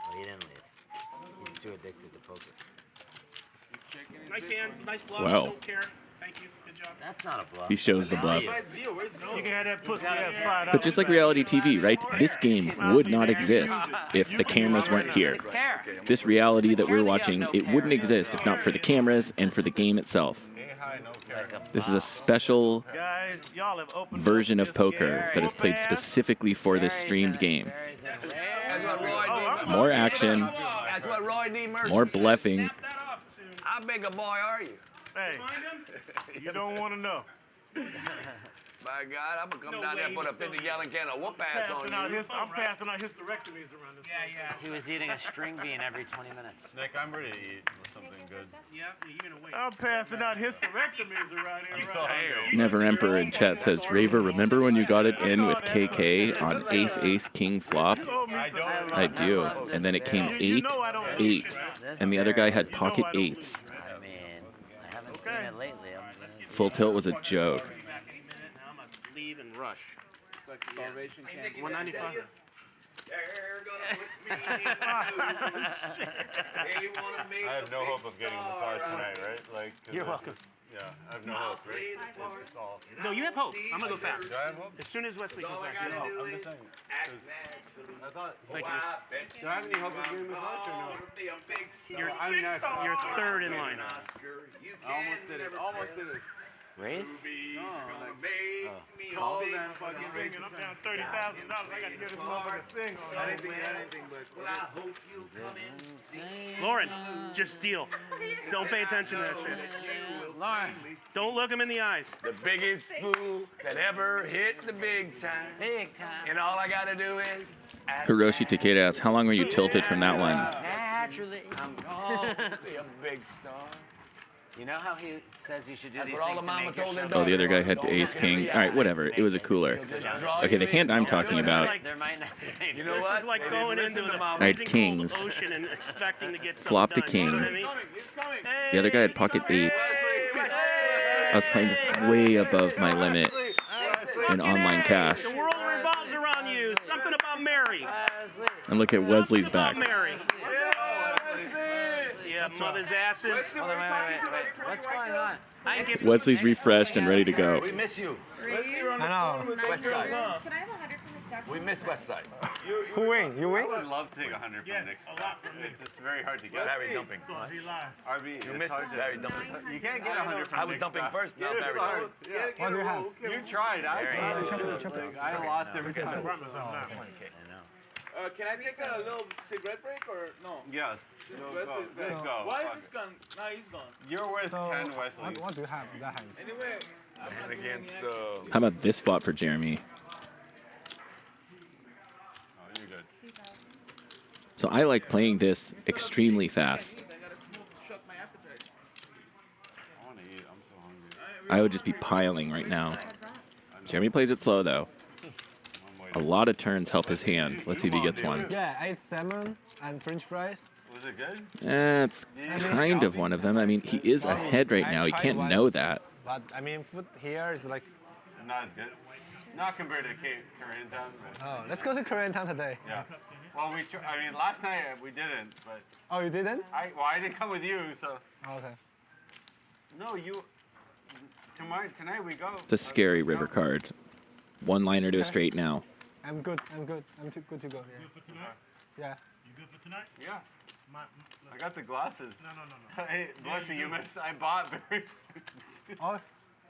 Oh, he didn't leave. He's too addicted to poker. Nice hand, nice bluff. Wow. Don't care. Thank you. Good job. That's not a bluff. He shows the bluff. You can have that pussy ass $5. But just like reality TV, right? This game would not exist if the cameras weren't here. This reality that we're watching, it wouldn't exist if not for the cameras and for the game itself. This is a special version of poker that is played specifically for this streamed game. There's more action, That's what Roy D. Mercer more said. bluffing. How big a boy are you? Hey, you don't want to know. By God, I'm gonna come down there and put a 50-gallon can of whoop ass on you. I'm passing out hysterectomies around this. Yeah. He was eating a string bean every 20 minutes. Nick, I'm ready to eat something good. Yeah, you're gonna wait. I'm passing out hysterectomies around here. Never Emperor in chat says, Raver, remember when you got it in with KK on Ace Ace King flop? I do. And then it came 8-8. And the other guy had pocket eights. I mean, I haven't seen it lately. Full tilt was a joke. Leave and rush. It's like starvation candy. 195. I have no hope of getting a massage tonight, right? Like, You're welcome. Yeah, I have no hope, right? It's all. No, you have hope. I'm gonna go fast. Do I have hope? As soon as Wesley comes back. No, I'm just saying. 'cause I thought. Thank you. Do I have any hope of getting a massage or no? You're third in line. I almost did it. Almost did it. Raise? No, call them fucking raise. I'm down $30,000. I got to hear this motherfucker sing on Anything, but. Lauren, just deal. Don't pay attention to that shit. Lauren. Don't look him in the eyes. The biggest fool that ever hit the big time. Big time. And all I gotta do is. Hiroshi Takeda asks, how long were you tilted from that one? Naturally. Be a big star. You know how he says you should do That's these what all things the to mama make your told show him. Oh, the other guy had Ace King. All right, whatever. It was a cooler. Okay, the hand I'm talking about, There might not be. You know This what? is like going into the I had kings. ocean and expecting to get something Flopped a done. king. You know what I mean? The other guy had pocket eights. I was playing way above my limit in online cash. The world revolves around you. Something about Mary. And look at Wesley's back. Mary. Yeah, mother's asses. Hold on, wait. What's going on? I give Wesley's refreshed and ready to go. We miss you. I know. West Side. Can I have 100 from the stack? We miss West Side. Who win? You win? I would love to take 100 from Nick's stuff. It's just very hard to get. Very dumping. RB, You missed it. Very dumping. You can't get 100 from I was Nick's dumping stuff. first, now very hard. dumping. What do you have? You tried. I tried. I lost every time. Can I take a little cigarette break or no? Yes. Just Go, Wesley's go. back. Let's go. Why Fuck. is this gone? Now he's gone. You're worth So, 10 Wesleys. what do you have in that hand? Anyway, I'm not doing Against anything. How about this flop for Jeremy? Oh, you're good. So I like playing this extremely fast. I gotta shut my appetite. I want to eat. I'm so hungry. I would just be piling right now. Jeremy plays it slow though. A lot of turns help his hand. Let's see if he gets one. Yeah, I ate salmon and French fries. Was it good? It's kind of one of them. I mean, he is ahead right now. He can't know that. But I mean, food here is like. Not as good. Not compared to Curran Town. But Oh, let's go to Curran Town today. yeah. Well, I mean, last night we didn't, but. Oh, you didn't? I didn't come with you, so. Oh, okay. No, you. Tonight we go. It's a scary river card. One liner to a straight now. I'm good. I'm good. I'm too good to go. Yeah. Good for tonight? Yeah. You good for tonight? Yeah. My, I got the glasses. No. Hey, Wesley, you missed. I bought very. Oh.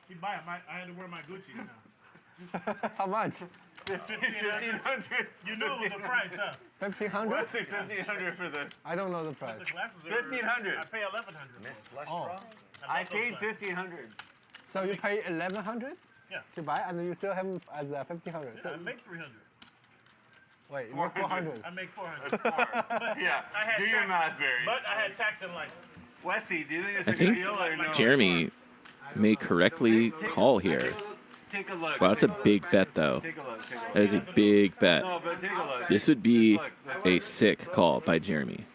He buy it. I had to wear my Gucci now. How much? 1,500. You know the price, huh? 1,500? Wesley, 1,500 for this. I don't know the price. The glasses are 1,500. I pay 1,100. Oh. I paid 1,500. So you pay 1,100? Yeah. To buy, and you still have him as 1,500. Yeah, So I make 300. wait, you make 400. I make 400. Yeah. I had Do your tax, math, Barry. But I had tax and life. Wesley, do you think it's I a good think deal or no? Jeremy may correctly call here. Take a look. Wow, that's a big bet, though. That is a big bet. No, but take a look. This would be a sick call by Jeremy.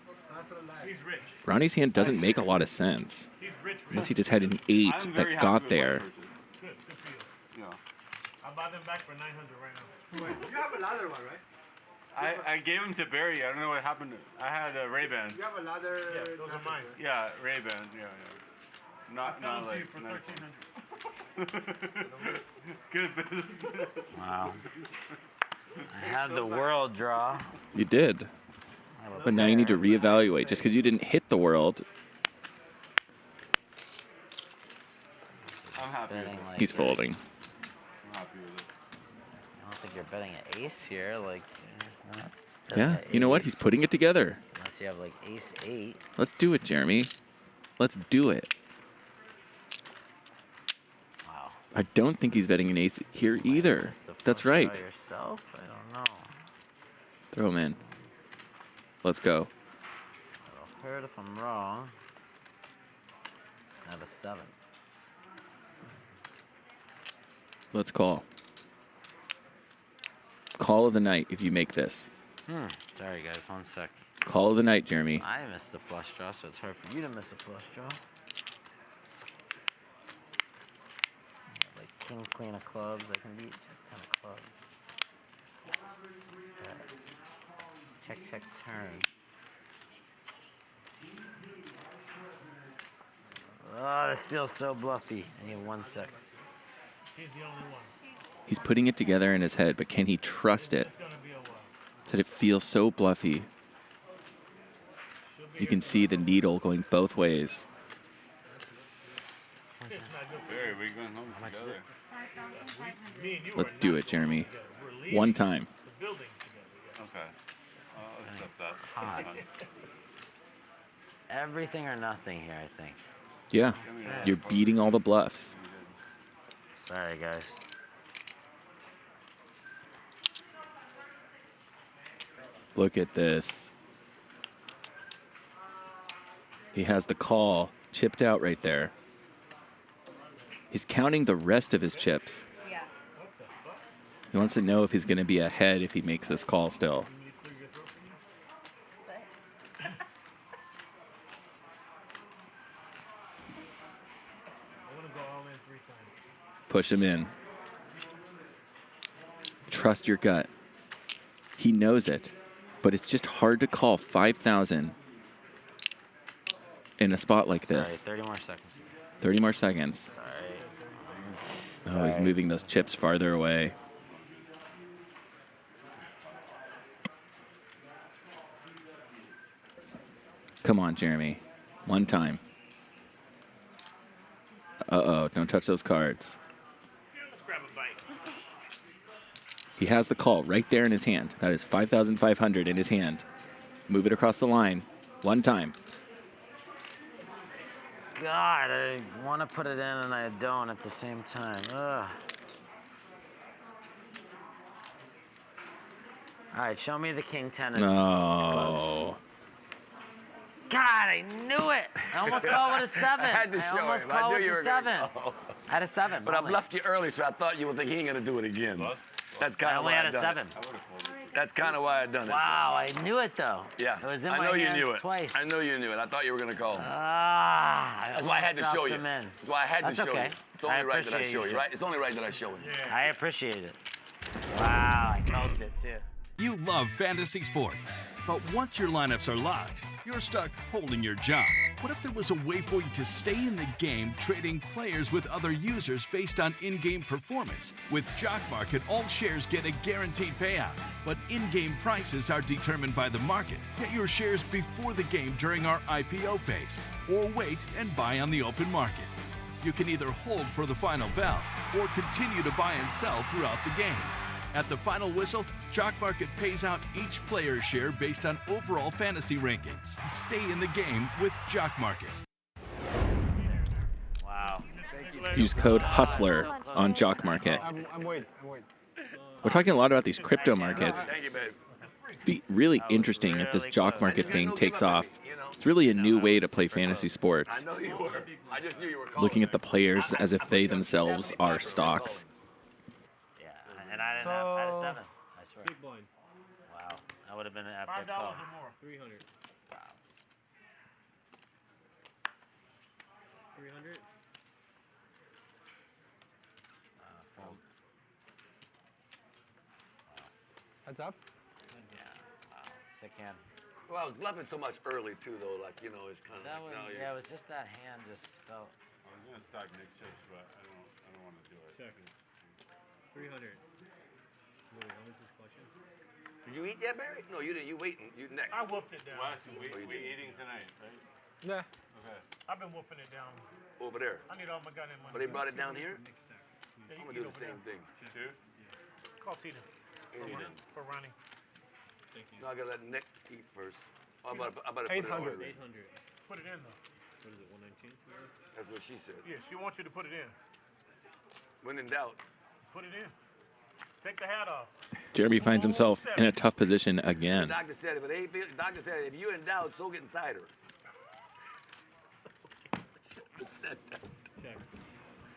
Ronnie's hand doesn't make a lot of sense. Unless he just had an 8 that got there. I'll buy them back for 900 right now. You have a ladder one, right? I gave them to Barry. I don't know what happened. I had Ray-Bans. You have a ladder. Yeah, those are mine. Yeah, Ray-Bans. Yeah. Not them to you like. for Nice. 1300. Good business. Wow. I had the world draw. You did. But now you need to reevaluate. Just because you didn't hit the world, I'm happy with it. Like he's folding. I'm happy with it. I don't think you're betting an ace here. Like, it's not. Yeah, you know what? He's putting it together. Unless you have like ace 8. Let's do it, Jeremy. Let's do it. Wow. I don't think he's betting an ace here either. That's right. By yourself? I don't know. Throw him in. Let's go. I'll heard if I'm wrong. I have a 7. Let's call. Call of the night if you make this. Sorry, guys. 1 sec. Call of the night, Jeremy. I missed the flush draw, so it's hard for you to miss a flush draw. Like king, queen of clubs, I can beat check 10 of clubs. Check, check, turn. Oh, this feels so bluffy. I need 1 sec. He's the only one. He's putting it together in his head, but can he trust it? That it feels so bluffy. You can see the needle going both ways. Barry, we're going home together. Let's do it, Jeremy. One time. Okay. I'll accept that. Hot. Everything or nothing here, I think. Yeah, you're beating all the bluffs. Sorry, guys. Look at this. He has the call chipped out right there. He's counting the rest of his chips. Yeah. He wants to know if he's going to be ahead if he makes this call still. Push him in. Trust your gut. He knows it, but it's just hard to call 5,000 in a spot like this. Sorry, 30 more seconds. 30 more seconds. Sorry. Oh, he's moving those chips farther away. Come on, Jeremy. One time. Uh-oh, don't touch those cards. He has the call right there in his hand. That is 5,500 in his hand. Move it across the line. One time. God, I want to put it in and I don't at the same time. Ugh. All right, show me the king tennis. No. God, I knew it. I almost called with a 7. I had to show almost him. called I knew with you a were 7. gonna call. I had a 7. But I bluffed you early, so I thought you would think he ain't gonna do it again. That's kind I of only why had I a done 7. it. That's kind of why I done it. Wow, I knew it though. Yeah, It was in I my know you hands knew it. twice. I know you knew it. I thought you were gonna call. That's why I had to show you. Them in. That's why I had That's to show okay. you. It's only right that I appreciate show you, right? It's only right that I show you. I appreciate it. Wow, I felt it too. You love fantasy sports, but once your lineups are locked, you're stuck holding your job. What if there was a way for you to stay in the game trading players with other users based on in-game performance? With Jock Market, all shares get a guaranteed payout, but in-game prices are determined by the market. Get your shares before the game during our IPO phase, or wait and buy on the open market. You can either hold for the final bell, or continue to buy and sell throughout the game. At the final whistle, Jock Market pays out each player's share based on overall fantasy rankings. Stay in the game with Jock Market. Wow. Use code HUSTLER on Jock Market. I'm waiting. We're talking a lot about these crypto markets. Thank you, babe. It'd be really interesting if this Jock Market thing takes off It's really a new way to play fantasy sports. I know you were. I just knew you were calling. Looking at the players as if they themselves are stocks. Yeah, and I didn't have, I had a 7. I swear. Big blind. Wow, that would have been an epic $5 call. or more. 300. Wow. 300. Fold. Heads up. Yeah. Wow. Sick hand. Well, I was bluffing so much early too, though. Like it's kind of. That was, yeah, it was just that hand just felt. I was gonna start mix chips, but I don't want to do it. Check. 300. Louis, how much is question? Did you eat yet, Barry? No, you didn't. You waiting. You next. I wolfed it down. Well, actually, we eating tonight, right? Yeah. Okay. I've been wolfing it down. Over there. I need all my goddamn money. But they brought it down here. Yeah, I'm gonna do the same thing. Two? Call Tina. For Ronnie. Thank you. No, I gotta let Nick eat first. I'm about to put it 800. on. 800. Put it in though. What is it, 119? That's what she said. Yeah, she wants you to put it in. When in doubt. Put it in. Take the hat off. Jeremy finds himself in a tough position again. The doctor said if you're in doubt, so get inside her.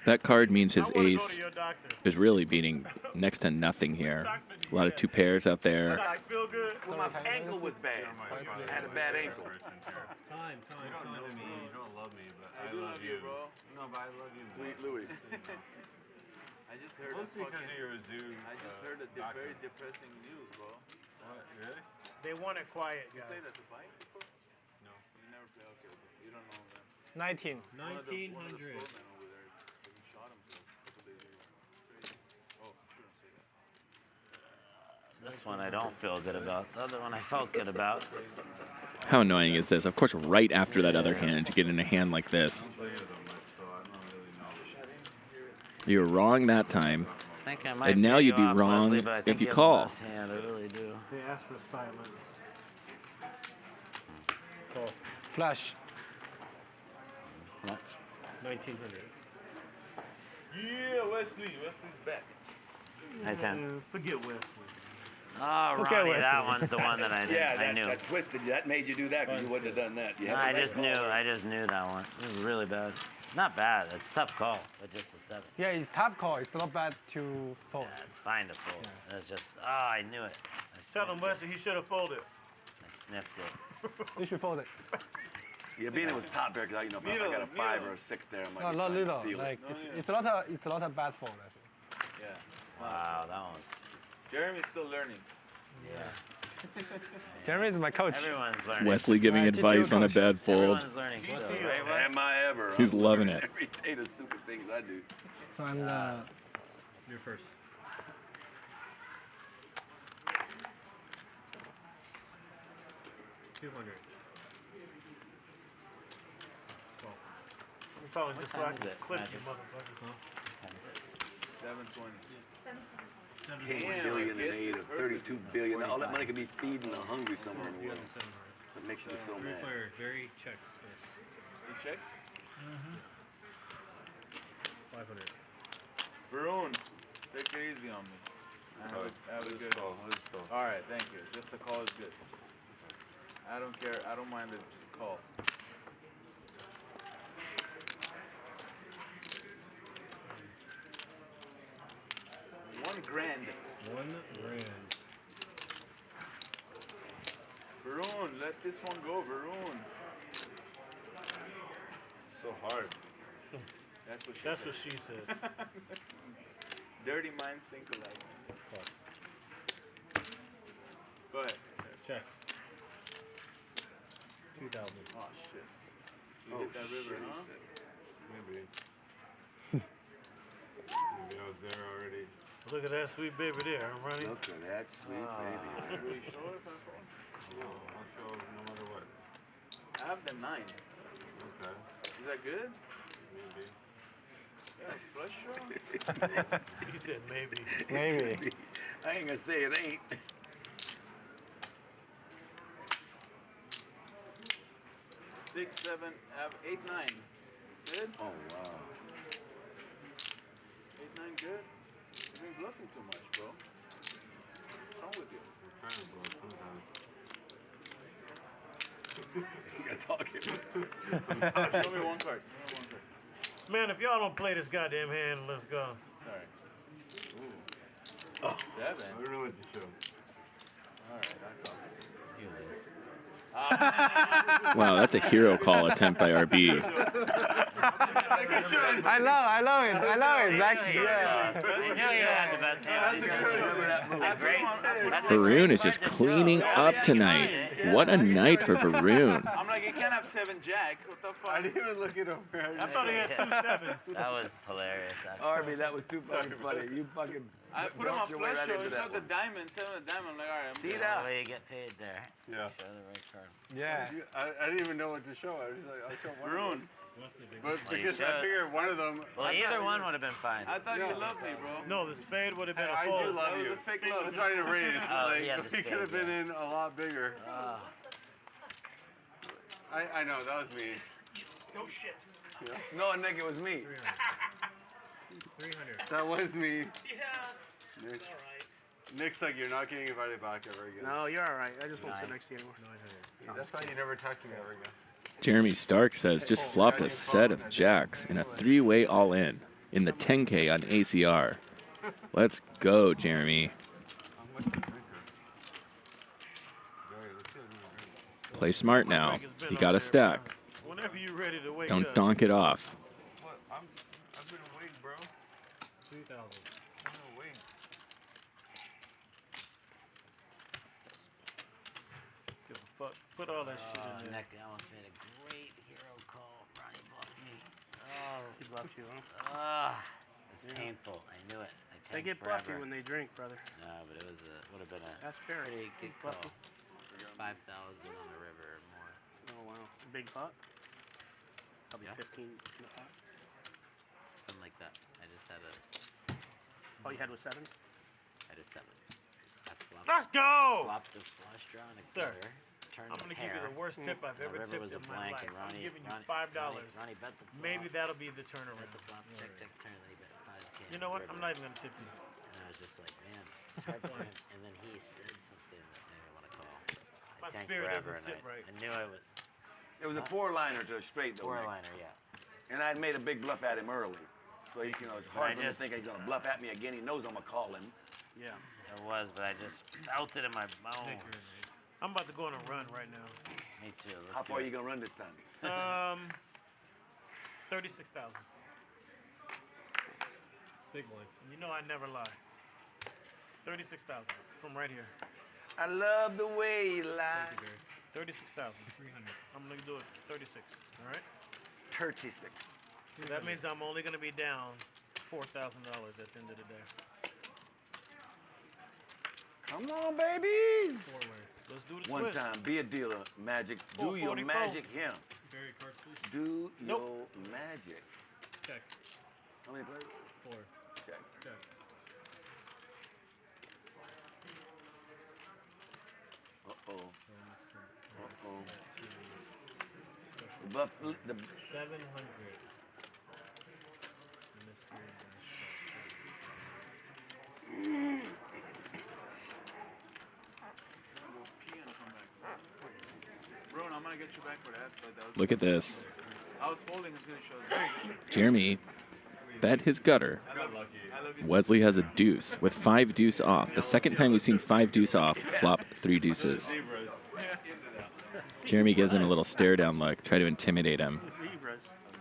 That card means his ace is really beating next to nothing here. A lot of 2 pairs out there. Well, my ankle was bad. I had a bad ankle. Time. You don't know me, you don't love me, but I love you. bro. No, but I love you. Sweet Louis. I just heard Mostly because of your zoo. I just heard a very depressing news, bro. What? Really? They want it quiet, guys. You played at the fight before? No. You never played? Okay. You don't know them. 19. 1900. This one I don't feel good about. The other one I felt good about. How annoying is this? Of course, right after that other hand to get in a hand like this. You were wrong that time. I think I might And now pay you'd be you off, wrong Wesley, but I think if you have the call. best hand, I really do. They asked for silence. Call. Flush. 1900. Yeah, Wesley. Wesley's back. Nice hand. Forget Wesley. Oh, Okay, Ronnie, Wesley. that one's the one that I did. Yeah, I knew. that twisted you. That made you do that because you wouldn't have done that. You had I to just let knew. go. I just knew that one. It was really bad. Not bad. It's a tough call, but just a 7. Yeah, it's tough call. It's not bad to fold. Yeah, it's fine to fold. It's just, I knew it. Tell him, Wesley, he should have folded. I sniffed it. You should fold it. Yeah, being it was top there because if I got a 5 or a 6 there, I might No, be not trying to little. steal Like it. it's a lot of bad fold actually. Yeah. Wow, that one was. Jeremy's still learning. Yeah. Jeremy is my coach. Everyone's learning. Wesley giving advice on a bad fold. Everyone's learning still, right, Wes? Am I ever? He's I'm loving learning it. Every day the stupid things I do. So I'm You're first. $200. I'm calling What just so time I is can it, clip Magic? you motherfuckers, huh? 720. $1 billion and 8 or 32 billion. All that money could be feeding the hungry somewhere in the world. That makes me so Three mad. players, very check first. You check? 500. Varun, take it easy on me. Have a good call. All right, thank you. Just the call is good. I don't care. I don't mind the call. $1 grand. $1 grand. Varun, let this one go, Varun. So hard. That's what she said. Dirty minds think alike. Go ahead. Check. 2,000. Oh shit. You hit that river, huh? Maybe. Maybe I was there already. Look at that sweet baby there, Ronnie. Look at that sweet baby. Will you show it? I'll show no matter what. I have the 9. Okay. Is that good? Maybe. Yeah, flush draw. He said maybe. Maybe. I ain't gonna say it ain't. 6, 7, 8, 9. Good? Oh, wow. 8, 9, good? You've been bluffing too much, bro. What's wrong with you? I'm trying to blow sometimes. You got talking. Show me one card. Man, if y'all don't play this goddamn hand, let's go. Sorry. Oh. 7. I don't know what to show. Alright, that's all. Wow, that's a hero call attempt by RB. I love it. Like, yeah. I knew you had the best hand. That's a great. Varun is just cleaning up tonight. What a night for Varun. I'm like, you can't have 7 jack. What the fuck? I didn't even look it over. I thought he had 2 sevens. That was hilarious. Arby, that was too fucking funny. You fucking I put him on bumped your way flush right show. into He that shot the one. diamond, 7 of diamond. I'm like, alright, I'm See good. that? Way you get paid there. Yeah. Show the right card. Yeah. I didn't even know what to show. I was like, I'll show one. Maroon. But Well, you because I should. figured one of them. Well, either one would have been fine. I thought you loved me, bro. No, the spade would have been I a fold. do love That was you. a fake love. That's why I didn't raise. Oh, Like, yeah, the we spade, could have been yeah. in a lot bigger. I know, that was me. No shit. Yeah. No, Nick, it was me. 300. That was me. Yeah. Nick. It's all right. Nick's like, you're not getting invited back ever again. No, you're all right. I just won't sit next to you anymore. That's why you never text me ever again. Jeremy Stark says just flopped a set of jacks in a 3-way all-in in the 10K on ACR. Let's go, Jeremy. Play smart now. You got a stack. Whenever you're ready to wake Don't up. donk it off. What? I've been awake, bro. 2,000. I'm awake. Give a fuck. Put all that shit in there. Nick almost made a great hero call. Ronnie bluffed me. He bluffed you, huh? It's painful. I knew it. I They tanked get bluffy forever. when they drink, brother. No, but it was would have been a That's fair. pretty good He's call. bluffy. 5,000 on the river or more. Oh, wow. Big pot? Probably Yeah. 15 in the pot. Something like that. I just had a. All you had was sevens? I had a 7. I flopped, Let's go! Flopped the flush draw and a Sir, gutter. Turned I'm a going to give you pair. the worst tip I've The ever river tipped was a in my blank, life. and I'm Ronnie, giving you Ronnie, $5. Ronnie bet the flop. Maybe that'll be the Bet turnaround. the flop. Check, check, turn. Then he bet 5K. You know what? river. I'm not even going to tip you. And I was just like, man, it's hard for him. And then he said something that I didn't want to call. My I tanked spirit forever, doesn't and sit right. I knew I would. It was a 4-liner to a straight, though. Nick. 4-liner, yeah. And I had made a big bluff at him early. So, you know, it's hard I for him to just- think he's going to bluff at me again. He knows I'm going to call him. Yeah. It was, but I just felt it in my bones. I'm about to go on a run right now. Me too. Let's How do far are it. you going to run this time? 36,000. Big one. You know I never lie. 36,000 from right here. I love the way you lie. 36,000. 300. I'm going to do it 36. All right? 36. So that means I'm only going to be down $4,000 at the end of the day. Come on, babies. Let's do the One twist. time, be a dealer, magic. Do your 444. magic here. Very card, please. Do Nope. your magic. Check. How many players? 4. Check. Check. Uh-oh. Uh-oh. The buff, the 700. Bro, I'm gonna get you back for that. But that was Look at this. I was folding until you showed. Jeremy bet his gutter. I love you. Wesley has a deuce with 5 deuce off. The second time we've seen 5 deuce off, flop 3 deuces. Jeremy gives him a little stare down look, try to intimidate him.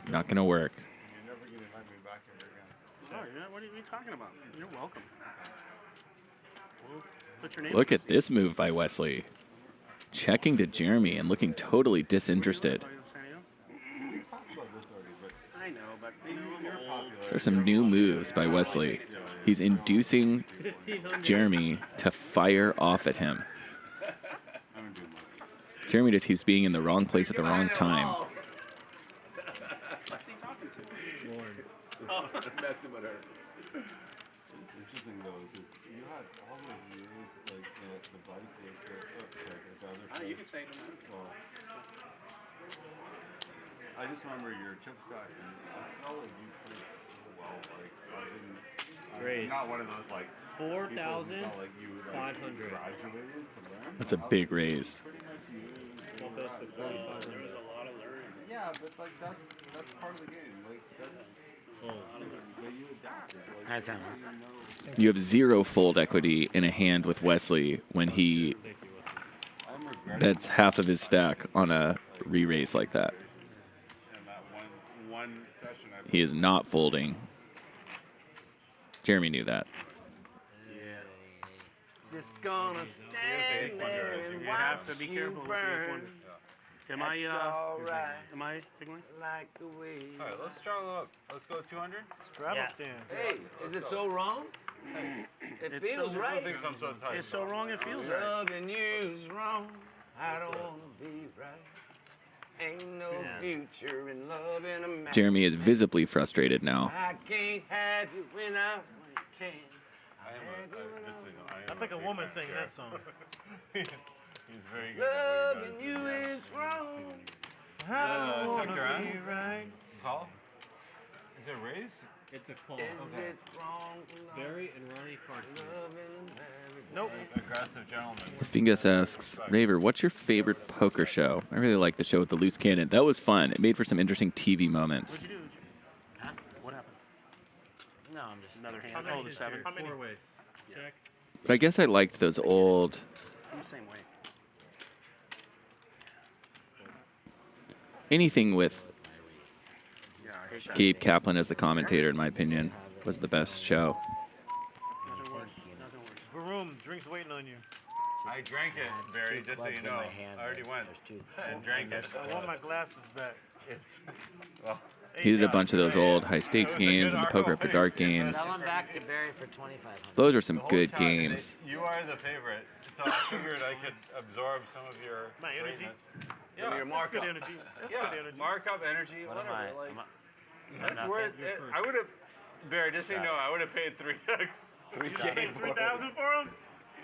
Not gonna work. You're never going to invite me back ever again. No, you're not, what are you talking about? You're welcome. Well, put your name Look at this move by Wesley. Checking to Jeremy and looking totally disinterested. I know, but you know, I'm old. There's some new moves by Wesley. He's inducing Jeremy to fire off at him. Jeremy just keeps being in the wrong place at the wrong time. Messing with her. Interesting though is you had all those years like the body case the other You can say it. well, I just remember your chip stack and I felt like you played so well. Like I Raise. didn't not one of those like 4,500. like you graduated from there. That's a big raise. Bump it up to 4,500. Yeah, but like that's part of the game. Like that's that you adapt it. Like, You have 0 fold equity in a hand with Wesley when he bets half of his stack on a re-raise like that. And that one session I He is not folding. Jeremy knew that. Just gonna stand there and You have to watch be you careful with the burn. corner. Am I, That's all right. am I signaling? Like the way. All right, let's straddle up. Let's go 200. Straddle stand. Hey, is it so wrong? It feels so, right. I'm so tight. It's so wrong it feels right. Loving you's wrong. I don't wanna be right. Ain't no future in loving a man. Jeremy is visibly frustrated now. I can't have you when I can. I think a woman sang that song. He's very good. Loving you is wrong. I don't wanna Curran. be right. Call? Is it a raise? It's a call. Is it wrong? Barry and Ronnie card. Nope. Aggressive gentleman. Fingus asks, Raver, what's your favorite poker show? I really like the show with the loose cannon. That was fun. It made for some interesting TV moments. What'd you do? Huh? What happened? No, I'm just Another hand. Oh, the 7. How many? 4 ways. Check. But I guess I liked those old I'm the same way. anything with Yeah, I hate that. Gabe Kaplan as the commentator, in my opinion, was the best show. Nothing worse. Nothing worse. Varoom, drinks waiting on you. I drank it, Barry, just so you know. I already went and drank it. I want my glasses back. Well, He did a bunch of those old high stakes games and the poker after dark games. Sell them back to Barry for $2,500. Those are some good games. You are the favorite, so I figured I could absorb some of your My energy. greatness. Your That's markup. good energy. That's Yeah, good energy. markup, energy, What whatever. am I? Like, I'm that's worth it. I would have, Barry, just so you know, I would have paid 3x. 3K for it. 3,000 for him?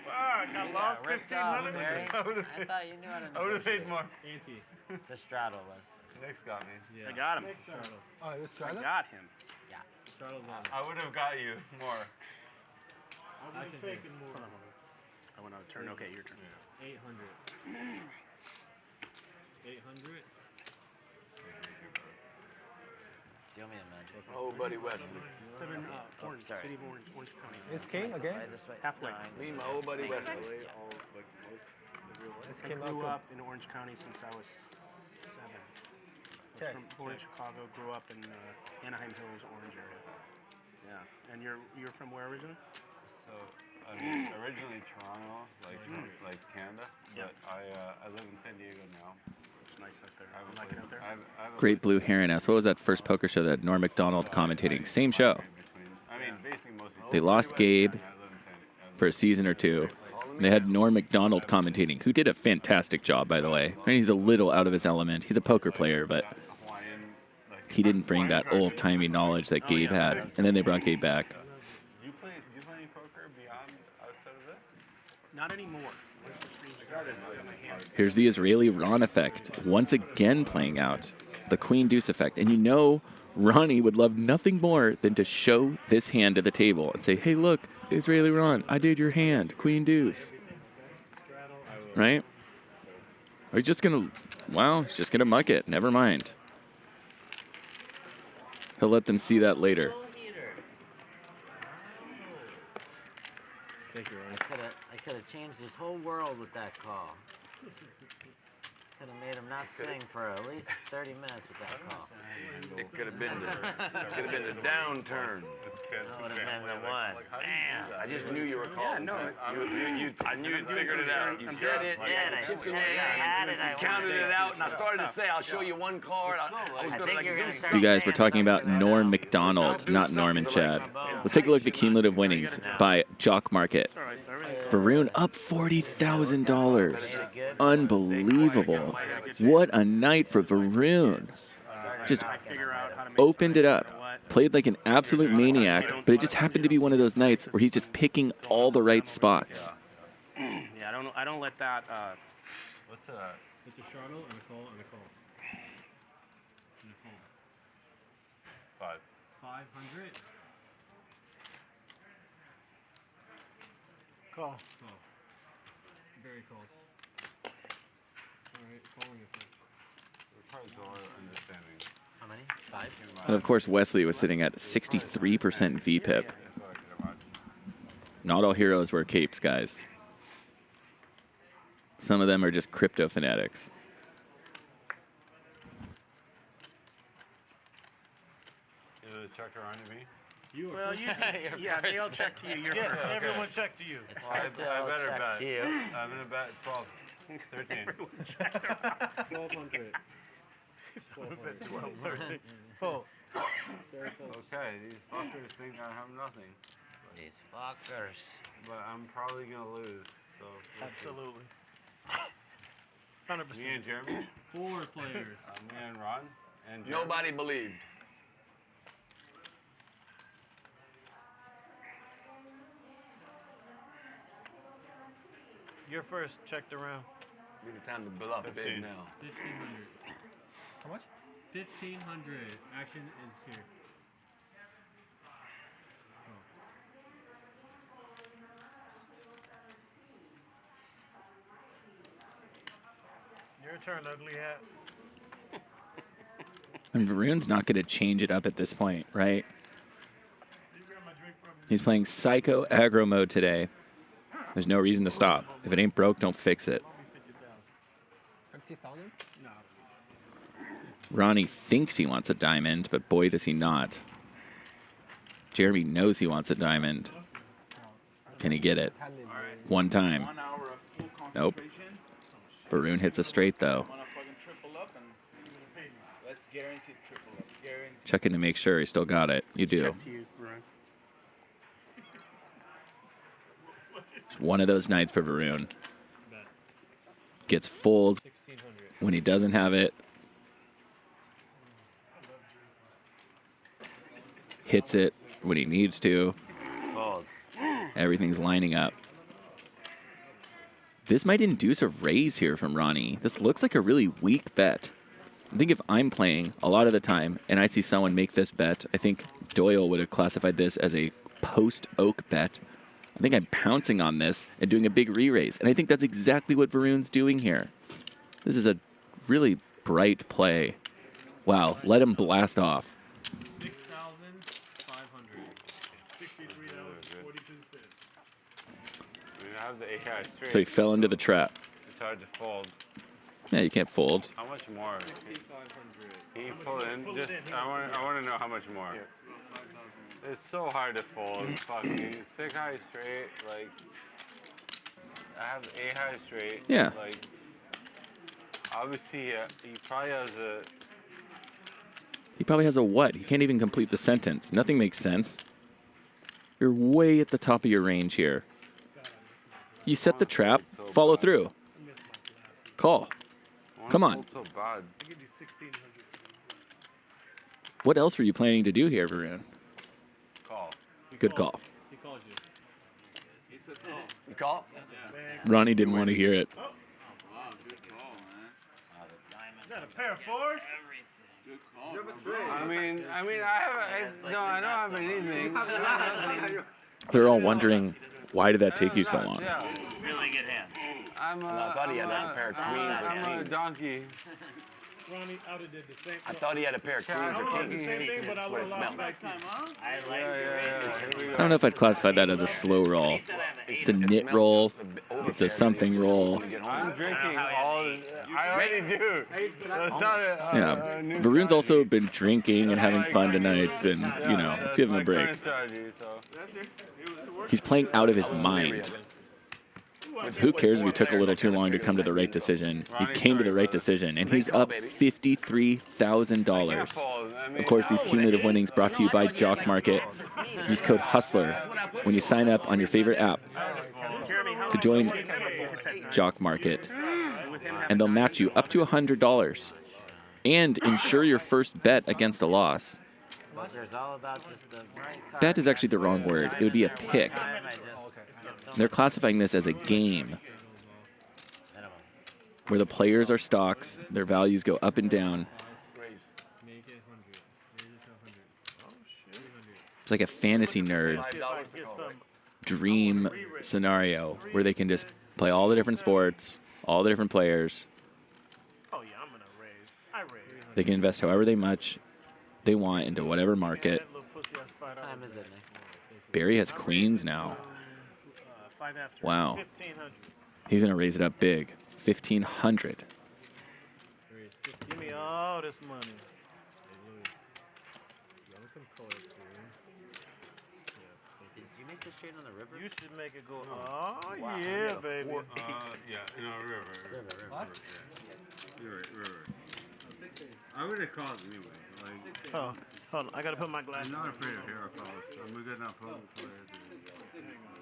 Fuck, I lost ripped off, 1,500. Barry. I would have I thought you knew how to I would have paid more. Ante. It's a straddle, Les. Nick's got me. Yeah. I got him. Straddle. Oh, it was I straddle? got him. Straddle's on. I would have got you more. I can take more. Hold on, hold on. I went out of turn. Okay, your turn. 800. 800. Deal me a magic. Oh, buddy Wesley. Live in Orange, sorry. City of Orange, Orange County. It's king again? Right this way. Halfway. Me, my old buddy Wesley. This I came out grew good. up in Orange County since I was 7. Okay. Born in Chicago, grew up in Anaheim Hills, Orange area. Yeah, and you're from where originally? So, I mean, originally Toronto, like Canada, Yeah. but I live in San Diego now. It's nice up there. I like it up there. Great Blue Heron asks, what was that first poker show that Norm MacDonald commentating? Same show. I mean, basically mostly. They lost Gabe for a season or 2. They had Norm MacDonald commentating, who did a fantastic job, by the way. I mean, he's a little out of his element. He's a poker player, but he didn't bring that old-timey knowledge that Gabe had. And then they brought Gabe back. Do you play any poker beyond outside of this? Not anymore. Here's the Israeli Ron effect, once again playing out. The Queen Deuce effect. And you know Ronnie would love nothing more than to show this hand to the table and say, hey, look, Israeli Ron, I did your hand, Queen Deuce. Right? Or he's just going to, well, he's just going to muck it. Never mind. He'll let them see that later. Thank you, Ronnie. I could have changed his whole world with that call. Could have made him not sing for at least 30 minutes with that call. It could have been the downturn. That would have been the one. Man. I just knew you were calling. no, I knew you figured it out. You said it. You had the chips in your had it, hand. I You counted wanted it it. out, and I started to say, "I'll show you one card." I was I going think to you're do gonna something. start You guys were saying talking about something Norm like MacDonald, not Norman Chad. Let's take a look at the cumulative winnings by Jock Market. Varun up $40,000. Unbelievable. What a night for Varun. Just opened it up. Played like an absolute maniac, but it just happened to be one of those nights where he's just picking all the right spots. Yeah, I don't let that. What's It's a straddle and a call and a call. And a call. 5. 500. Call. Call. Barry calls. All right, calling is next. How many? 5? And of course, Wesley was sitting at 63% VPIP. Not all heroes wear capes, guys. Some of them are just crypto fanatics. Check around to me? Well, yeah, they all check to you. You're Yes, first. everyone check to you. Well, I better bet. I'm going to bet 12, 13. 1,200. 12, 13. Full. Okay, these fuckers think I have nothing. These fuckers. But I'm probably going to lose. So Absolutely. 100%. Me and Jeremy? 4 players. Me and Ron? And Jeremy. Nobody believed. You're first. Checked around. Be the time to bluff big now. 1,500. How much? 1,500. Action is here. Your turn, ugly hat. And Varun's not going to change it up at this point, right? He's playing Psycho Aggro mode today. There's no reason to stop. If it ain't broke, don't fix it. 50,000? No. Ronnie thinks he wants a diamond, but boy, does he not. Jeremy knows he wants a diamond. Can he get it? One time. Nope. Varun hits a straight, though. Checking to make sure he still got it. You do. It's one of those nights for Varun. Gets fooled when he doesn't have it. Hits it when he needs to. Everything's lining up. This might induce a raise here from Ronnie. This looks like a really weak bet. I think if I'm playing a lot of the time and I see someone make this bet, I think Doyle would have classified this as a post-oak bet. I think I'm pouncing on this and doing a big re-raise. And I think that's exactly what Varun's doing here. This is a really bright play. Wow, let him blast off. 6,500. $63.42. I have the AI straight. So he fell into the trap. It's hard to fold. Yeah, you can't fold. How much more? Can you pull in? Just I want to know how much more. It's so hard to fold. Fucking 6 high straight. Like I have 8 high straight. Yeah. Like obviously, he probably has a. He probably has a what? He can't even complete the sentence. Nothing makes sense. You're way at the top of your range here. You set the trap, follow through. Call. Come on. So bad. What else were you planning to do here, Varun? Call. Good call. He called you. He said call. You call? Ronnie didn't want to hear it. Wow, good call, man. Is that a pair of 4s? Good call. I mean, I don't have anything. They're all wondering, why did that take you so long? Really good hand. I thought he had a pair of queens or I'm a kings. donkey. Ronnie out of did the same. I thought he had a pair of queens or the kings. same thing, but I That's what it would smelled have like. lost I don't know if I'd classify that as a slow roll. It's a knit roll. It's a something roll. I'm drinking all. I already do. That's not a. Yeah. Varun's also been drinking and having fun tonight, and, you know, let's give him a break. He's playing out of his mind. Who cares if he took a little too long to come to the right decision? He came to the right decision, and he's up $53,000. Of course, these cumulative winnings brought to you by Jock Market. Use code HUSTLER when you sign up on your favorite app to join Jock Market, and they'll match you up to $100 and insure your first bet against a loss. Bet is actually the wrong word. It would be a pick. They're classifying this as a game where the players are stocks, their values go up and down. It's like a fantasy nerd dream scenario where they can just play all the different sports, all the different players. Oh yeah, I'm gonna raise. I They can invest however they want into whatever market. What time is it, Nick? Barry has queens now. Wow. He's going to raise it up big. 1,500. Give me all this money. Did you make this trade on the river? You should make it go. Oh, yeah, baby. Yeah, no, river. What? River. I would have called anyway. Like, oh, hold on. I got to put my glasses I'm on. not afraid of hero calls. I'm a good enough poker player.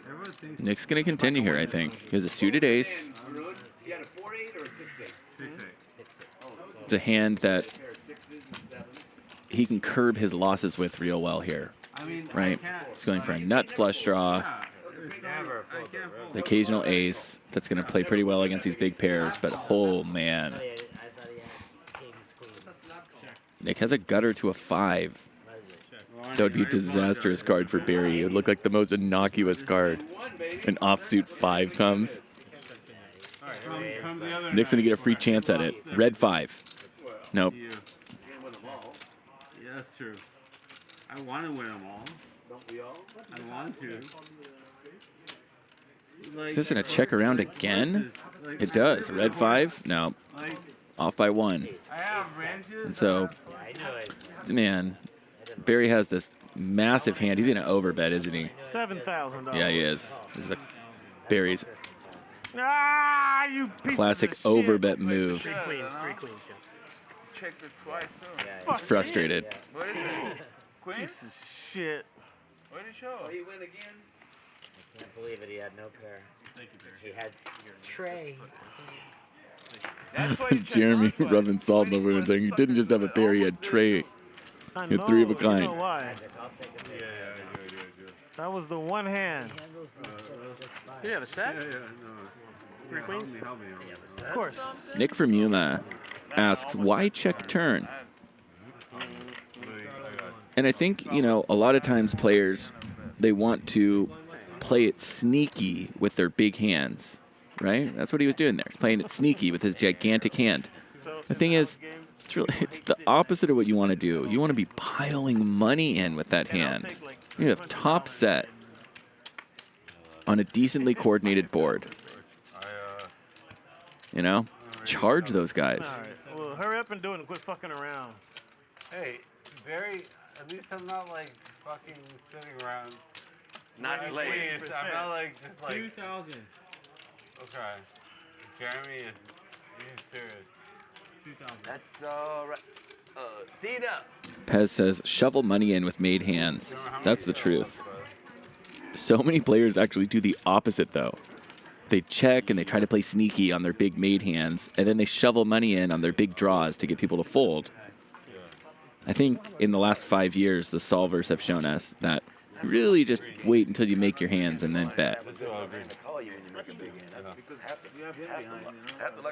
Everyone thinks Nick's going to continue here, I think. He has a suited ace. He had a 4-8 or a 6-8? 6-8. It's a hand that he can curb his losses with real well here. Right? He's going for a nut flush draw. The occasional ace that's going to play pretty well against these big pairs, but oh man. Nick has a gutter to a 5. That would be a disastrous card for Barry. It would look like the most innocuous card. An offsuit 5 comes. Nick's going to get a free chance at it. Red 5. Nope. Yeah, that's true. I want to win them all. Don't we all? I want to. Is this going to check around again? It does. Red 5? No. Off by 1. And so, man, Barry has this massive hand. He's going to overbet, isn't he? $7,000. Yeah, he is. This is Barry's Ah, you piece classic of shit. overbet move. 3 queens, yeah. Checked it twice, too. He's frustrated. What is it? Queen? Piece of shit. What did he show? He went again. I can't believe it. He had no pair. Thank you, Barry. He had Trey. Jeremy rubbing salt in the wound, saying he didn't just have a pair, he had Trey. He had 3 of a kind. You know why? That was the one hand. You have a set? Yeah, no. 3 queens? Help me. Of course. Nick from Yuma asks, why check turn? And I think, you know, a lot of times players, they want to play it sneaky with their big hands, right? That's what he was doing there. He's playing it sneaky with his gigantic hand. The thing is, it's the opposite of what you want to do. You want to be piling money in with that hand. You have top set on a decently coordinated board. You know? Charge those guys. All right. Well, hurry up and do it and quit fucking around. Hey, Barry, at least I'm not like fucking sitting around. Not playing. I'm not like just like. 2,000. Okay. Jeremy is he's serious. 2,000. That's all right. Theta. Pez says, shovel money in with made hands. That's the truth. So many players actually do the opposite, though. They check and they try to play sneaky on their big made hands, and then they shovel money in on their big draws to get people to fold. I think in the last 5 years, the solvers have shown us that really just wait until you make your hands and then bet.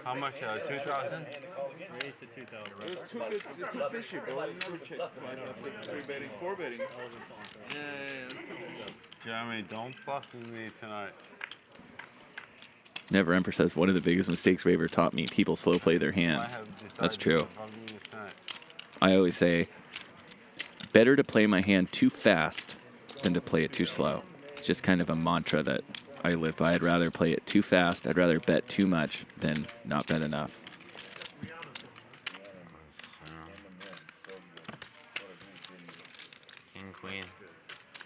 How much? 2,000? Raised to 2,000. It's too fishy, bro. You never check twice after 3 betting, 4 betting. Jeremy, don't fuck with me tonight. Never Emperor says, one of the biggest mistakes Raver taught me, people slow play their hands. That's true. I always say, better to play my hand too fast than to play it too slow. It's just kind of a mantra that I live by. I'd rather play it too fast. I'd rather bet too much than not bet enough. King, queen.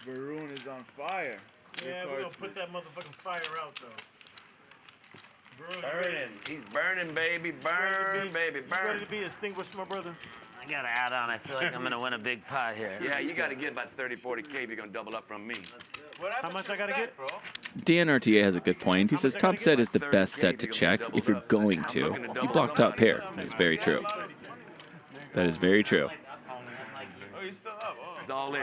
Varun is on fire. Yeah, we're going to put that motherfucking fire out, though. Burning. He's burning, baby. Burn, baby. You Burn. ready to be extinguished, my brother? I got to add on. I feel like I'm going to win a big pot here. Yeah, you got to get about 30, 40K if you're going to double up from me. How much I got to get? Dan RTA has a good point. He says top set is the best set to check if you're going to. You block top pair. That's very true. That is very true. Oh, you still up? Oh. It's all in.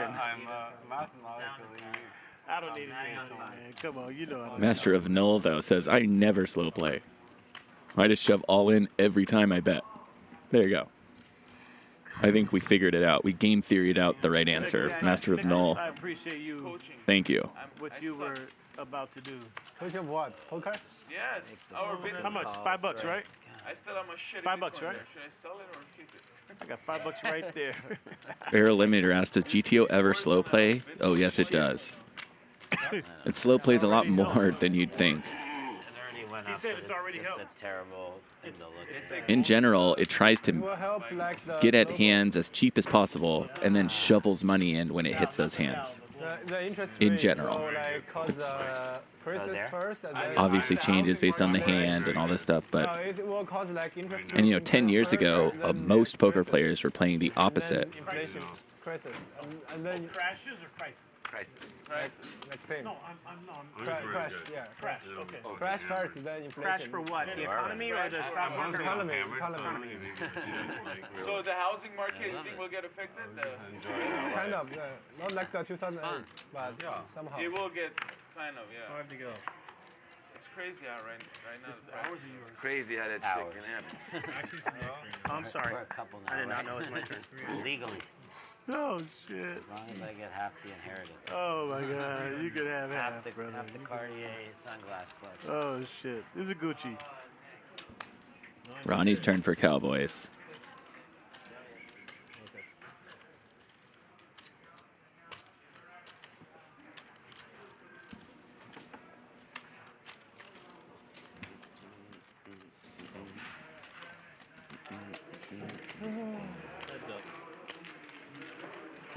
I don't need anything, man. Come on, you know how to Master of Null, though, says, I never slow play. I just shove all in every time I bet. There you go. I think we figured it out. We game theoried out the right answer. Master of Null. I appreciate you. Thank you. What you were about to do. Coach of what? Poker? Yes. Our bid. How much? $5, right? I still have my shit. $5, right? Should I sell it or keep it? I got $5 right there. Air Eliminator asked, does GTO ever slow play? Oh, yes, it does. It slow plays a lot more than you'd think. He said it's already just a terrible thing to look at. In general, it tries to get at hands as cheap as possible and then shovels money in when it hits those hands. In general. It's obviously changes based on the hand and all this stuff, but and you know, 10 years ago, most poker players were playing the opposite. Crashes or crisis? Crisis. Like same. No, I'm Crash, yeah. Crash, okay. Crash first, then inflation. Crash for what? The economy or the stock market? Economy. So the housing market, you think will get affected? Kind of, yeah. Not like the 2008, but somehow. It will get kind of, yeah. Hard to go. It's crazy out right now. It's crazy how that shit can happen. Oh, I'm sorry. I did not know it was my turn. Legally. Oh, shit. As long as I get half the inheritance. Oh, my God. You could have half, brother. Half the Cartier sunglass collection. Oh, shit. This is Gucci. Ronnie's turn for Cowboys.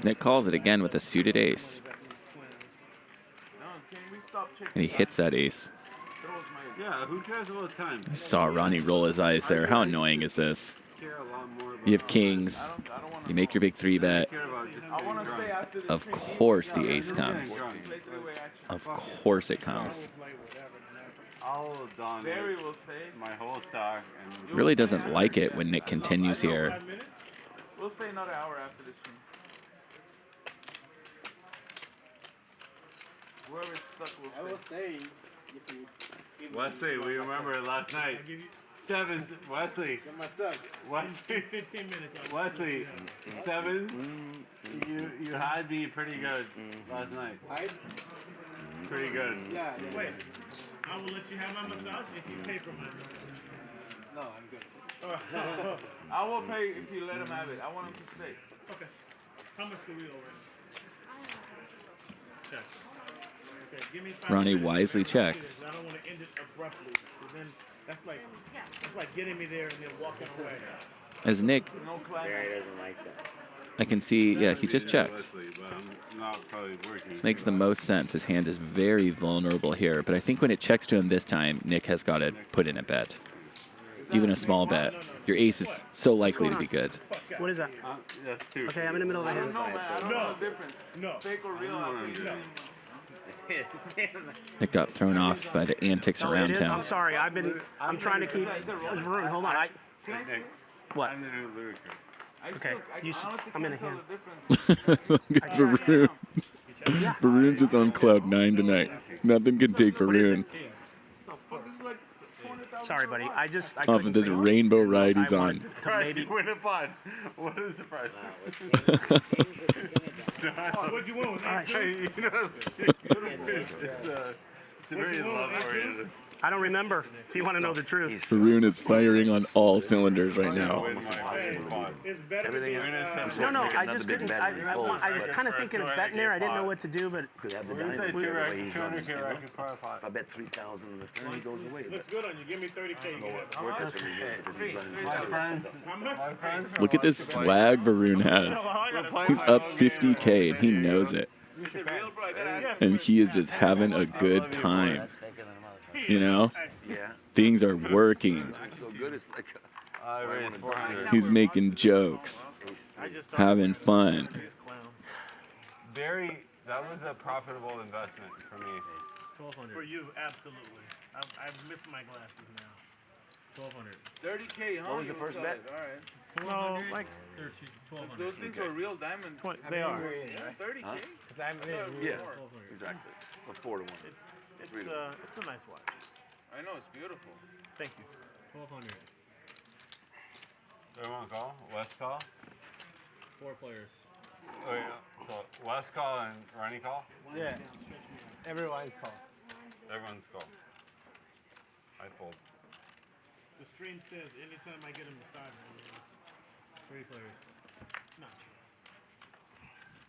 Nick calls it again with a suited ace. And he hits that ace. Yeah, who cares about time? I saw Ronnie roll his eyes there. How annoying is this? You have kings. You make your big 3-bet. Of course the ace comes. Of course it comes. I'll don my whole stock. Really doesn't like it when Nick continues here. We'll stay another hour after this stream. Whoever's stuck will stay. Wesley, we remember it last night. Sevens, Wesley. Wesley, 15 minutes. Wesley, sevens. You had me pretty good last night. Pretty good. Yeah. Wait. I will let you have my massage if you pay for my massage. No, I'm good. I will pay if you let him have it. I want him to stay. Okay. How much do we owe right now? Check. Okay, give me 5 Ronnie minutes. wisely checks. I don't want to end it abruptly. Then that's like getting me there and then walking away. As Nick, Gerry doesn't like that. I can see, yeah, he just checks. Wesley, but I'm not probably working. Makes the most sense. His hand is very vulnerable here, but I think when it checks to him this time, Nick has got to put in a bet. Even a small bet. Your ace is so likely to be good. What is that? That's two. Okay, I'm in the middle of the hand. No, man. I don't know the difference. No. Fake or real. Nick got thrown off by the antics No, around it is. town. I'm sorry. I'm trying to keep. Hold on. What? I'm the new Ludicrous. Okay. I'm in a hand. Look at Varun. Varun's just on cloud 9 tonight. Nothing can take Varun Sorry, buddy. I off of this rainbow ride he's on. Maybe win a pot. What is the price? What'd you win with that? It's a very love-oriented. I don't remember. If you want to know the truth. Varun is firing on all cylinders right now. No. I just couldn't. I was kind of thinking of betting there. I didn't know what to do, but. Could have the diamond. If I bet 3,000 and the 30 goes away. Looks good on you. Give me 30K. My friends. Look at this swag Varun has. He's up 50K and he knows it. And he is just having a good time. You know? Yeah. Things are working. So good, it's like I raised 400. He's making jokes. Having fun. That was a profitable investment for me. 1,200. For you, absolutely. I've missed my glasses now. 1,200. 30K, huh? What was the first bet? All right. No, like 1,200. Those things are real diamonds. They are. Yeah, 30K? Huh? Yeah, exactly. A 4 to 1. It's a nice watch. I know, it's beautiful. Thank you. 1,200. Everyone call? West call? 4 players. Oh, yeah. So West call and Ronnie call? Yeah. Everyone's call. Everyone's call. I fold. The stream says anytime I get a massage. 3 players. Not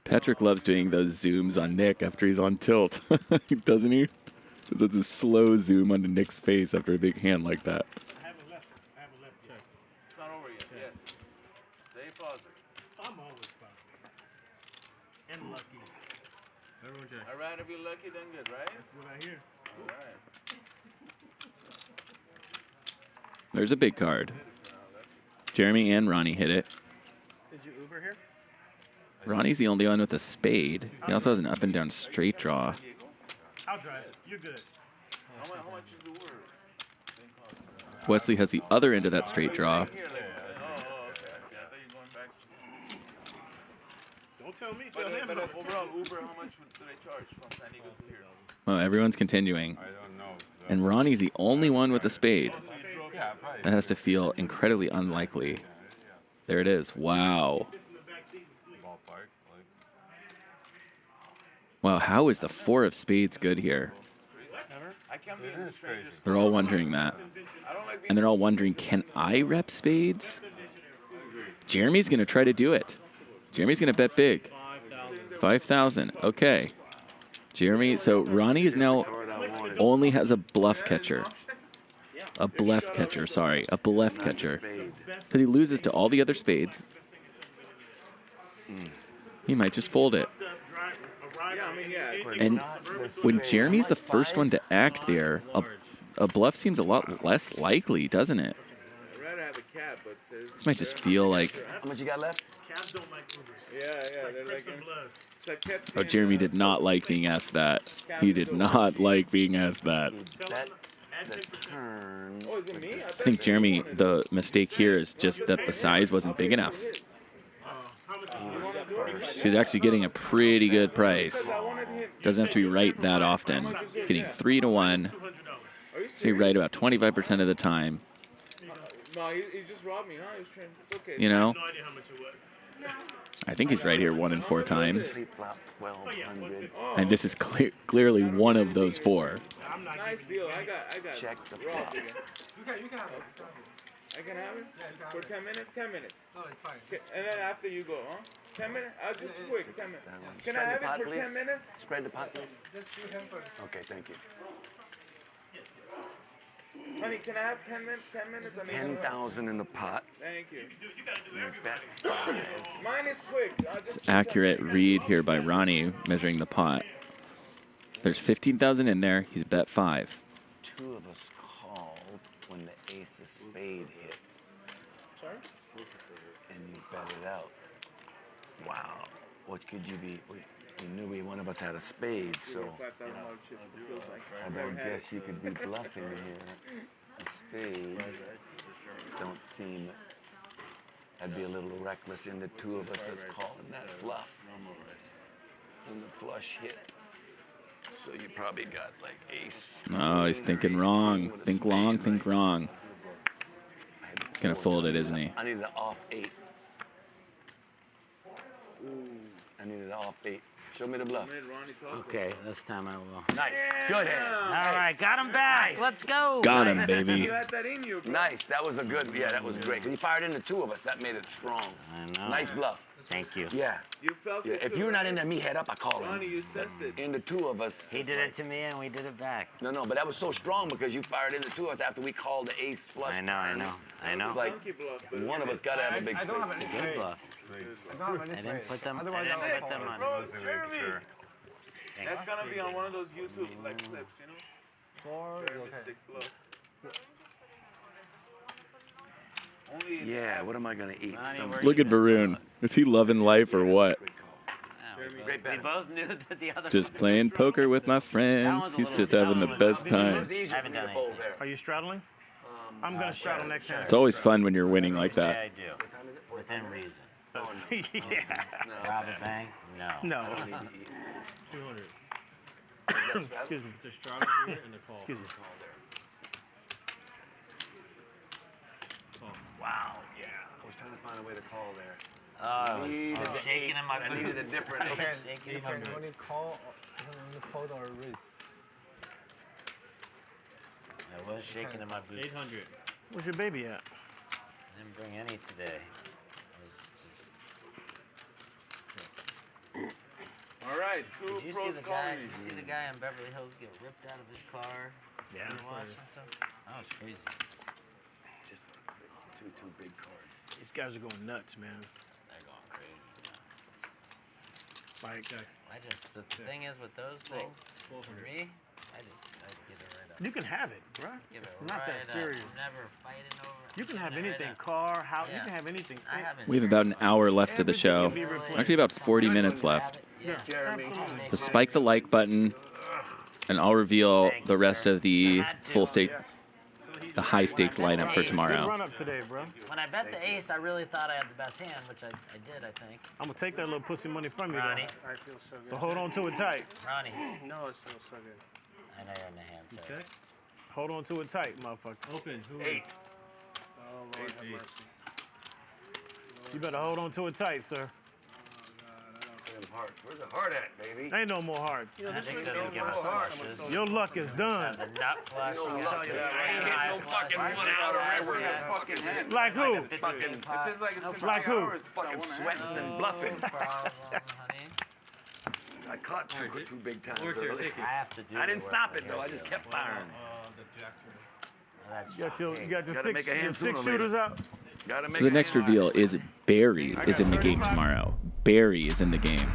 Patrick loves doing those zooms on Nick after he's on tilt, doesn't he? It's a slow zoom onto Nick's face after a big hand like that. I haven't left. I haven't left yet. It's not over yet. Yes. Stay positive. I'm always positive. And lucky. Everyone checks. I'd rather be lucky than good, right? That's what I hear. All right. There's a big card. Jeremy and Ronnie hit it. Did you Uber here? Ronnie's the only one with a spade. He also has an up and down straight draw. I'll drive it. You're good. How much is the word? Wesley has the other end of that straight draw. Don't tell me. But Tell him. overall, Uber, how much do they charge from San Diego to here? Well, everyone's continuing. I don't know. And Ronnie's the only one with a spade. That has to feel incredibly unlikely. There it is. Wow. Wow, how is the 4 of spades good here? They're all wondering that. And they're all wondering, can I rep spades? Jeremy's going to try to do it. Jeremy's going to bet big. 5,000. Okay. Jeremy, so Ronnie is now only has a bluff catcher. A bluff catcher, sorry. A bluff catcher. Because he loses to all the other spades. He might just fold it. And when Jeremy's the first one to act there, a bluff seems a lot less likely, doesn't it? I'd rather have a cab, but This might just feel like... How much you got left? Cabs don't like Ubers. Yeah, they're like it's like Pepsi. Oh, Jeremy did not like being asked that. He did not like being asked that. Bet the turn. Oh, is it me? I think Jeremy, the mistake here is just that the size wasn't big enough. He's actually getting a pretty good price. Doesn't have to be right that often. He's getting 3 to 1. He's right about 25% of the time. No, he just robbed me, huh? He was trying. It's okay. You know? No idea how much it was. I think he's right here 1 in 4 times. Flop 1,200. And this is clearly one of those 4. Nice deal. I got. Check the robbed flop. again. You can have it. I can have it for 10 minutes. 10 minutes. Oh, it's fine. Okay, and then after you go, huh? 10 minutes. I'll just quick. 10 minutes. Can I Spread have the pot, it for please. 10 minutes? Spread the pot, please. Just do him first. Okay, thank you. Honey, can I have 10 minutes? 10 minutes. I mean, 10,000 in the pot. Thank you. You bet 5. Mine is quick. I'll just Accurate read here by Ronnie measuring the pot. There's 15,000 in there. He's bet 5. 2 of us called when the ace of spade hit. Sorry? And you bet it out. Wow. What could you be? We knew one of us had a spade, so I don't guess you could be bluffing here. A spade don't seem. I'd be a little reckless in the 2 of us that's calling that flop. And the flush hit. So you probably got like ace. Oh, he's thinking wrong. Think long, think wrong. He's going to fold it, isn't he? I needed an off 8. I needed an off 8. Show me the bluff. Okay, this time I will. Nice. Good hand. All right, got him back. Nice. Let's go. Got him, baby. You had that in you, bro. Nice. That was a good. Yeah, that was great. Because he fired in the 2 of us. That made it strong. I know. Nice bluff. Thank you. Yeah. You felt Yeah. it If too, you're not right? in there, me head up, I call him. Ronnie, you sensed it. In the 2 of us. He did it to me, and we did it back. No, but that was so strong because you fired in the 2 of us after we called the ace flush. I know. Like Funky bluff, but one of us got to have a big I don't have space. any Good bluff. I don't have any I didn't put them. I Otherwise, didn't I would put them call on. Bro, Jeremy. That's gonna be on one of those YouTube like clips, you know? 4, Jeremy's okay. sick bluff. Only Yeah. What am I gonna eat? Some Look at Varun. Is he loving life or what? great We bet. both knew that the other. Just playing poker with my friends. He's just having the best time. It's easier for me to fold there. Are you straddling? I'm going to straddle next hand. It's always fun when you're winning like Say I that. do. Within reason. Yeah. Rob a bank? No. No. 200. Excuse me. The straddle here and the call. Excuse me. Wow. Yeah. I was trying to find a way to call there. Oh, I was shaking in my I needed a boots. different. I was You shaking in my can boots. only call, you can only fold or raise. I was shaking in my boots. 800. Where's your baby at? I didn't bring any today. I was All right, two Did you see pros the calling guy? me. Did you see the guy in Beverly Hills get ripped out of his car? Yeah. You watch and stuff? That was crazy. Just two big cards. These guys are going nuts, man. They're going crazy. Like, The thing is with those things, for me, I give it right up. you can have it, bro. Give it It's not right that serious. up. Never fighting over it. You can have Giving it anything, right up. car, house. You Yeah. can have anything. I haven't. We have about an hour left of the show. Actually, about 40 minutes left. Yeah. So spike the like button, and I'll reveal the rest of the full stake, the high stakes lineup for Good tomorrow. run up today, bro. When I bet the ace, I really thought I had the best hand, which I did, I think. I'm gonna take that little pussy money from you, Ronnie. though. I feel so good. So hold on to it tight. Ronnie. No, it feels so good. I know you're in the hand, so. Okay. Hold on to it tight, motherfucker. Open. Who? 8. Oh, Lord have mercy. You better hold on to it tight, sir. Where's the heart at, baby? Ain't no more hearts. I think doesn't give us flushes. Your luck is done. The nut flush. You know, you luck got is the done. I ain't high hitting no flush, fucking right money out of now, river. yeah. Fucking hand. Like who? Fucking, It feels like it's gonna Like be who? hours. fucking sweating and bluffing. No problem, honey. I caught two big times. I have to do I didn't the work stop right it though. here, I just too. kept firing. That's You got your Gotta six, make a hand your six sooner or later. shooters out. Gotta make So the a next hand. reveal is Barry is in the game tomorrow. Barry is in the game.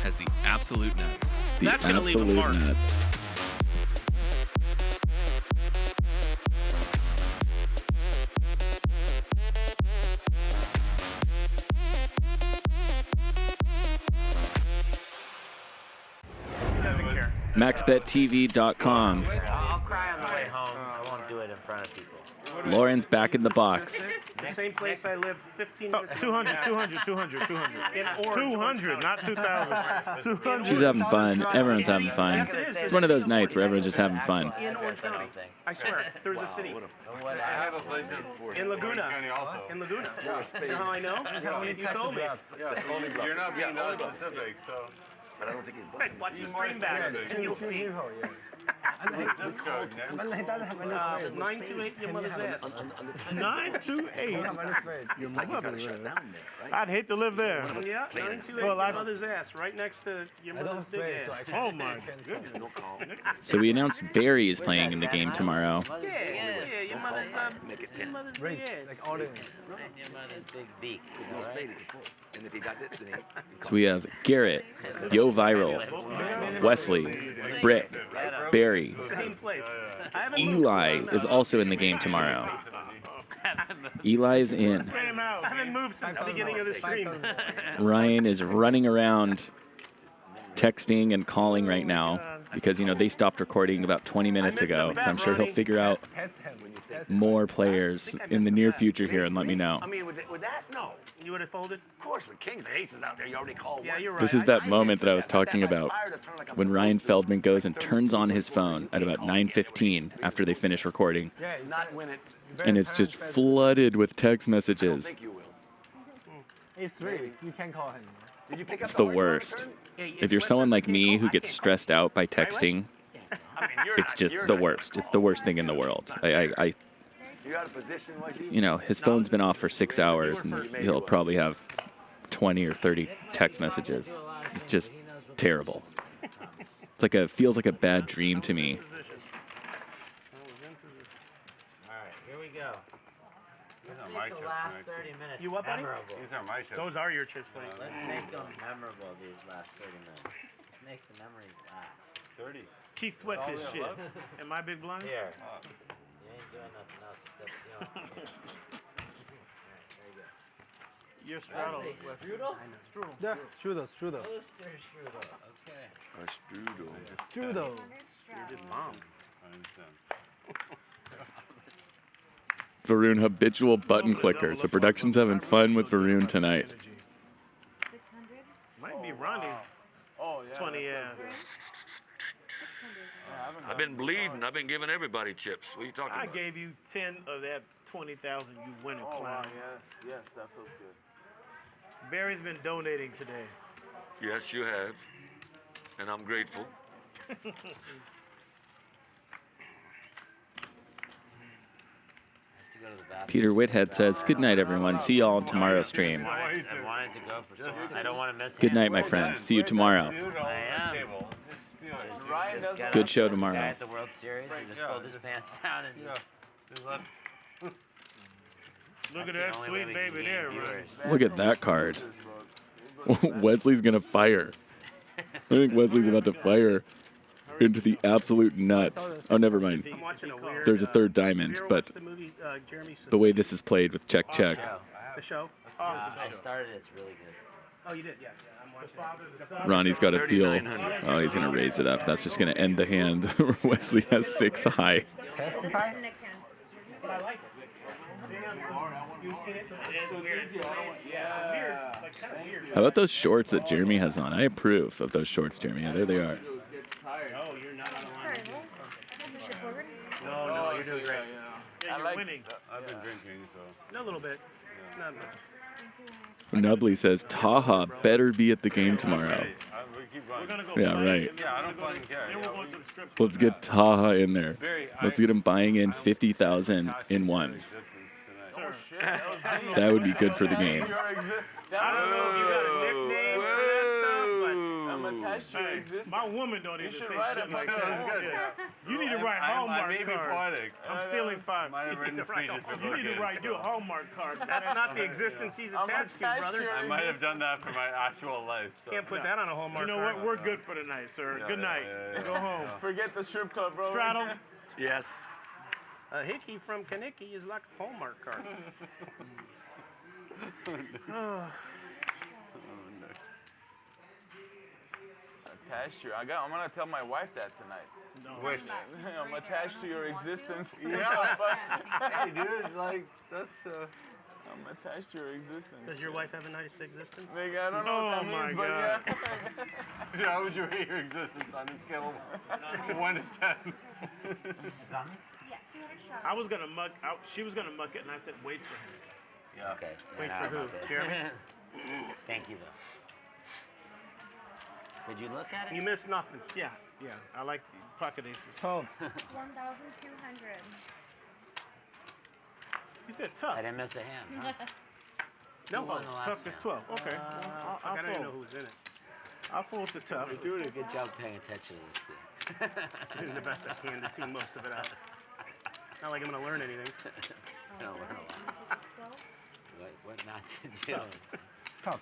Has the absolute nuts. The That's gonna leave a absolute mark. nuts. He doesn't care. MaxBetTV.com. I'll cry on the way home. I won't do it in front of people. Lauren's back in the box. The same place I lived 15 Oh, minutes 200, ago. 200, 200, 200. In Orange, 200, not 2,000. 200. She's having fun. Everyone's having fun. Yes, it is. It's one of those nights where everyone's just having fun. In Orange County. I swear, there's a city. I have a place In Laguna. County also. In Laguna. You know how I know? You told me. You're not being that specific, so. But I don't think he's Right, watch the stream back and you'll see. 928 your mother's ass. 928. Your mother. shut down there, right? I'd hate to live there. Yeah, 928 Well, your I've- mother's ass, right next to your mother's big ass. Oh my goodness. So we announced Barry is playing in the game tomorrow. Yeah, your mother's big ass. Like all this. Your mother's big beak. All right? And if he got it, then So we have Garrett, Yo Viral, Wesley, Britt, Barry. Same place. I haven't Eli is also in the game tomorrow. Eli is in. I haven't moved since the beginning of the stream. Ryan is running around texting and calling right now because, you know, they stopped recording about 20 minutes ago. So I'm sure he'll figure out more players in the near future here and let me know. I mean, with that, no. You would have folded? Of course, with kings and aces out there, you already called Yeah, once. you're right. This is that moment that I was talking about when Ryan Feldman goes and turns on his phone at about 9:15 after they finish recording. Not when it. And it's just flooded with text I don't messages. think you will. It's 3. You can call him. Did you pick up It's the worst. If you're someone like me who gets stressed out by texting, it's just the worst. It's the worst thing in the world. You out of position, was you? You know, his phone's been off for 6 hours, and he'll probably have 20 or 30 text messages. It's just terrible. It's like feels like a bad dream to me. All right, here we go. Let's my make the chips, last Mike. 30 minutes You what, buddy? memorable. These are my chips. Those are your chips, buddy. Let's make them memorable, these last 30 minutes. Let's make the memories last. 30. Keith Sweat All this the shit. above? Am I big blind? Here. You ain't doing nothing else except, you know. Alright, there you go. You're straddle. Strudel? Yeah, strudel, strudel. Toaster strudel, okay. A strudel. Strudel. You're just bomb. I understand. Varun, habitual button clicker. So production's having fun with Varun tonight. Might be Ronnie's 20 ass. I've been bleeding. I've been giving everybody chips. What are you talking I about? gave you 10 of that 20,000 you winning clown. Yes, that feels good. Barry's been donating today. Yes, you have. And I'm grateful. go to the bathroom. Peter Whithead says, good night, everyone. See y'all on tomorrow's stream. I wanted to go for so long. I don't want to miss Good hands. night, my friend. See you tomorrow. I am. Just get Good up show with the tomorrow. guy at the World Series and just pulled his pants down and just let. Look at that sweet baby there, right? Look at that card. Wesley's going to fire. I think Wesley's about to fire into the absolute nuts. Oh, never mind. I'm watching a weird, There's a third diamond, have you ever but watched the movie, Jeremy's the way this is played with check, check. The show? I started. It's really good. Oh, you did? Yeah. I'm watching. Ronnie's got a feel. Oh, he's going to raise it up. That's just going to end the hand. Wesley has 6 high. Testify? But I like it. How about those shorts that Jeremy has on? I approve of those shorts, Jeremy. Yeah, there they are. Oh, you're not on the line. No, you're doing great. Yeah, you're winning. I've been drinking, so. A little bit. Not much. Nubbly says, Taha better be at the game tomorrow. Yeah, right. Yeah, I don't fucking care. Let's get Taha in there. Let's get him buying in 50,000 in ones. That would be good for the game. I don't know if you got a nickname for that stuff, but I'm attached to your existence. My woman don't even say shit like that. that. You need to write Hallmark I may be cards. poetic. I'm stealing 5. You need to write you a Hallmark card. That's not the existence he's attached to, brother. I might have done that for my actual life. So. Can't put that on a Hallmark You know card. what? We're good for the night, sir. Good night. Go home. Forget the strip club, bro. Straddle. Yes. A hickey from Kaniki is like a Hallmark card. Attached to you. I'm gonna tell my wife that tonight. No. Which? I'm attached to your existence. Yeah, but hey, dude, like that's. I'm attached to your existence. Does your wife have a nice existence? Nigga, I don't know what that means, but yeah. How would you rate your existence on a scale of 1 to 10? It's on me? Yeah, 200 shots. I was gonna muck. She was gonna muck it, and I said, "Wait for him." Yeah. Okay. Wait for who? Jeremy? Thank you, though. Did you look at it? You missed nothing. Yeah, yeah. I like the pocket aces. 1,200. You said tough. I didn't miss a hand. Huh? No, Who won the last tough is round? 12. Okay. I don't even know who's in it. I'll fold the tough. You're doing a good job paying attention to this thing. Doing the best I can to tune most of it out. Not like I'm going to learn anything. No, learn a lot. What not to do? Tough.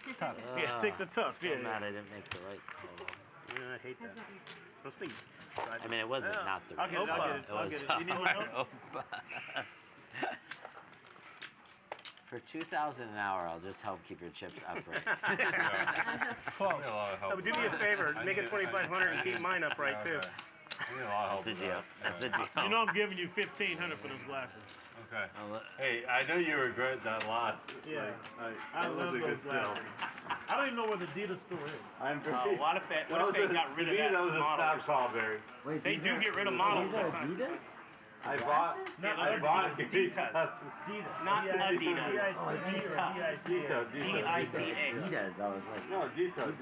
Yeah, take the tough. Still Yeah. mad I didn't make the right call. Yeah, I hate that. Those things. I mean, it wasn't not the I'll right get it. call. I'll get it. It I'll was get it. You need one else? For $2,000 an hour, I'll just help keep your chips upright. Oh, do me a favor. Make it 2,500 and keep mine upright, too. That's a deal. That's a deal. You know I'm giving you 1,500 for those glasses. Okay. Hey, I know you regret that loss. Yeah. I love those glasses. I don't even know where the Adidas store is. What if they got rid of that was a model? stop call, Barry. They do get rid of models sometimes. I bought Adidas. Not Adidas. Adidas. D-I-T-A. Adidas. I was like, No, Adidas.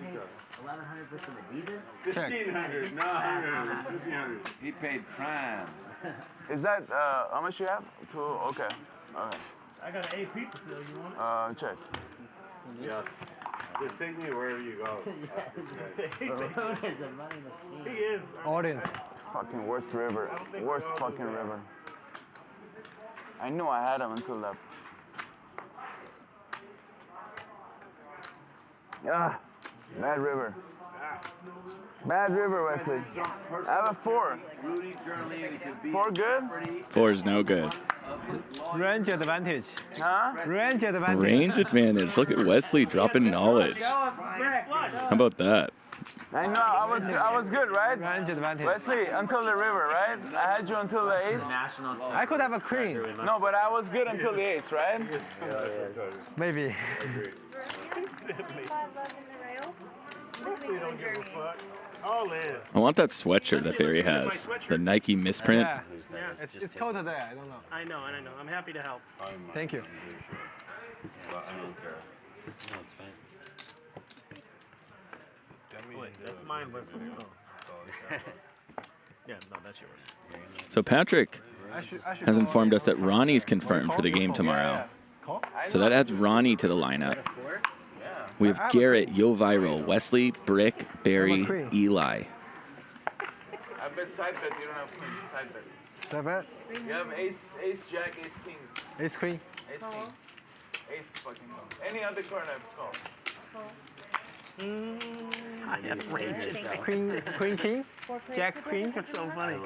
1,100 for some Adidas? 1,500. No, 1,500. He paid prime. Is that how much you have? 2. Okay. Okay. I got an AP for sale. You want it? Check. Yes. Just take me wherever you go. The road is a money machine. He is. Audience. Fucking worst river. Worst fucking river. I knew I had him until that. Ah, bad river. Bad river, Wesley. I have a 4. 4 good? 4 is no good. Range advantage. Huh? Range advantage. Range advantage. Look at Wesley dropping knowledge. How about that? I know, I was good, right? Range advantage. Wesley, until the river, right? I had you until the ace. I could have a queen. No, but I was good until the ace, right? Maybe. All in. I want that sweatshirt that Barry has. The Nike misprint. Yeah. It's cold today. I don't know. I know. I'm happy to help. Thank you. I don't care. No, it's fine. Wait, that's mine, Wesley. Oh. Yeah, no, that's yours. So Patrick has informed us that Ronnie's confirmed for the game tomorrow. So that adds Ronnie to the lineup. We have Garrett, Yo Viral, Wesley, Brick, Barry, Eli. I bet side bet. You don't have queen. Side bet. Side bet? You have ace, jack, ace, king. Ace, queen. Ace, king. Ace, fucking call. Any other card I call. I have ranges. Queen, king? Jack, queen? That's so funny.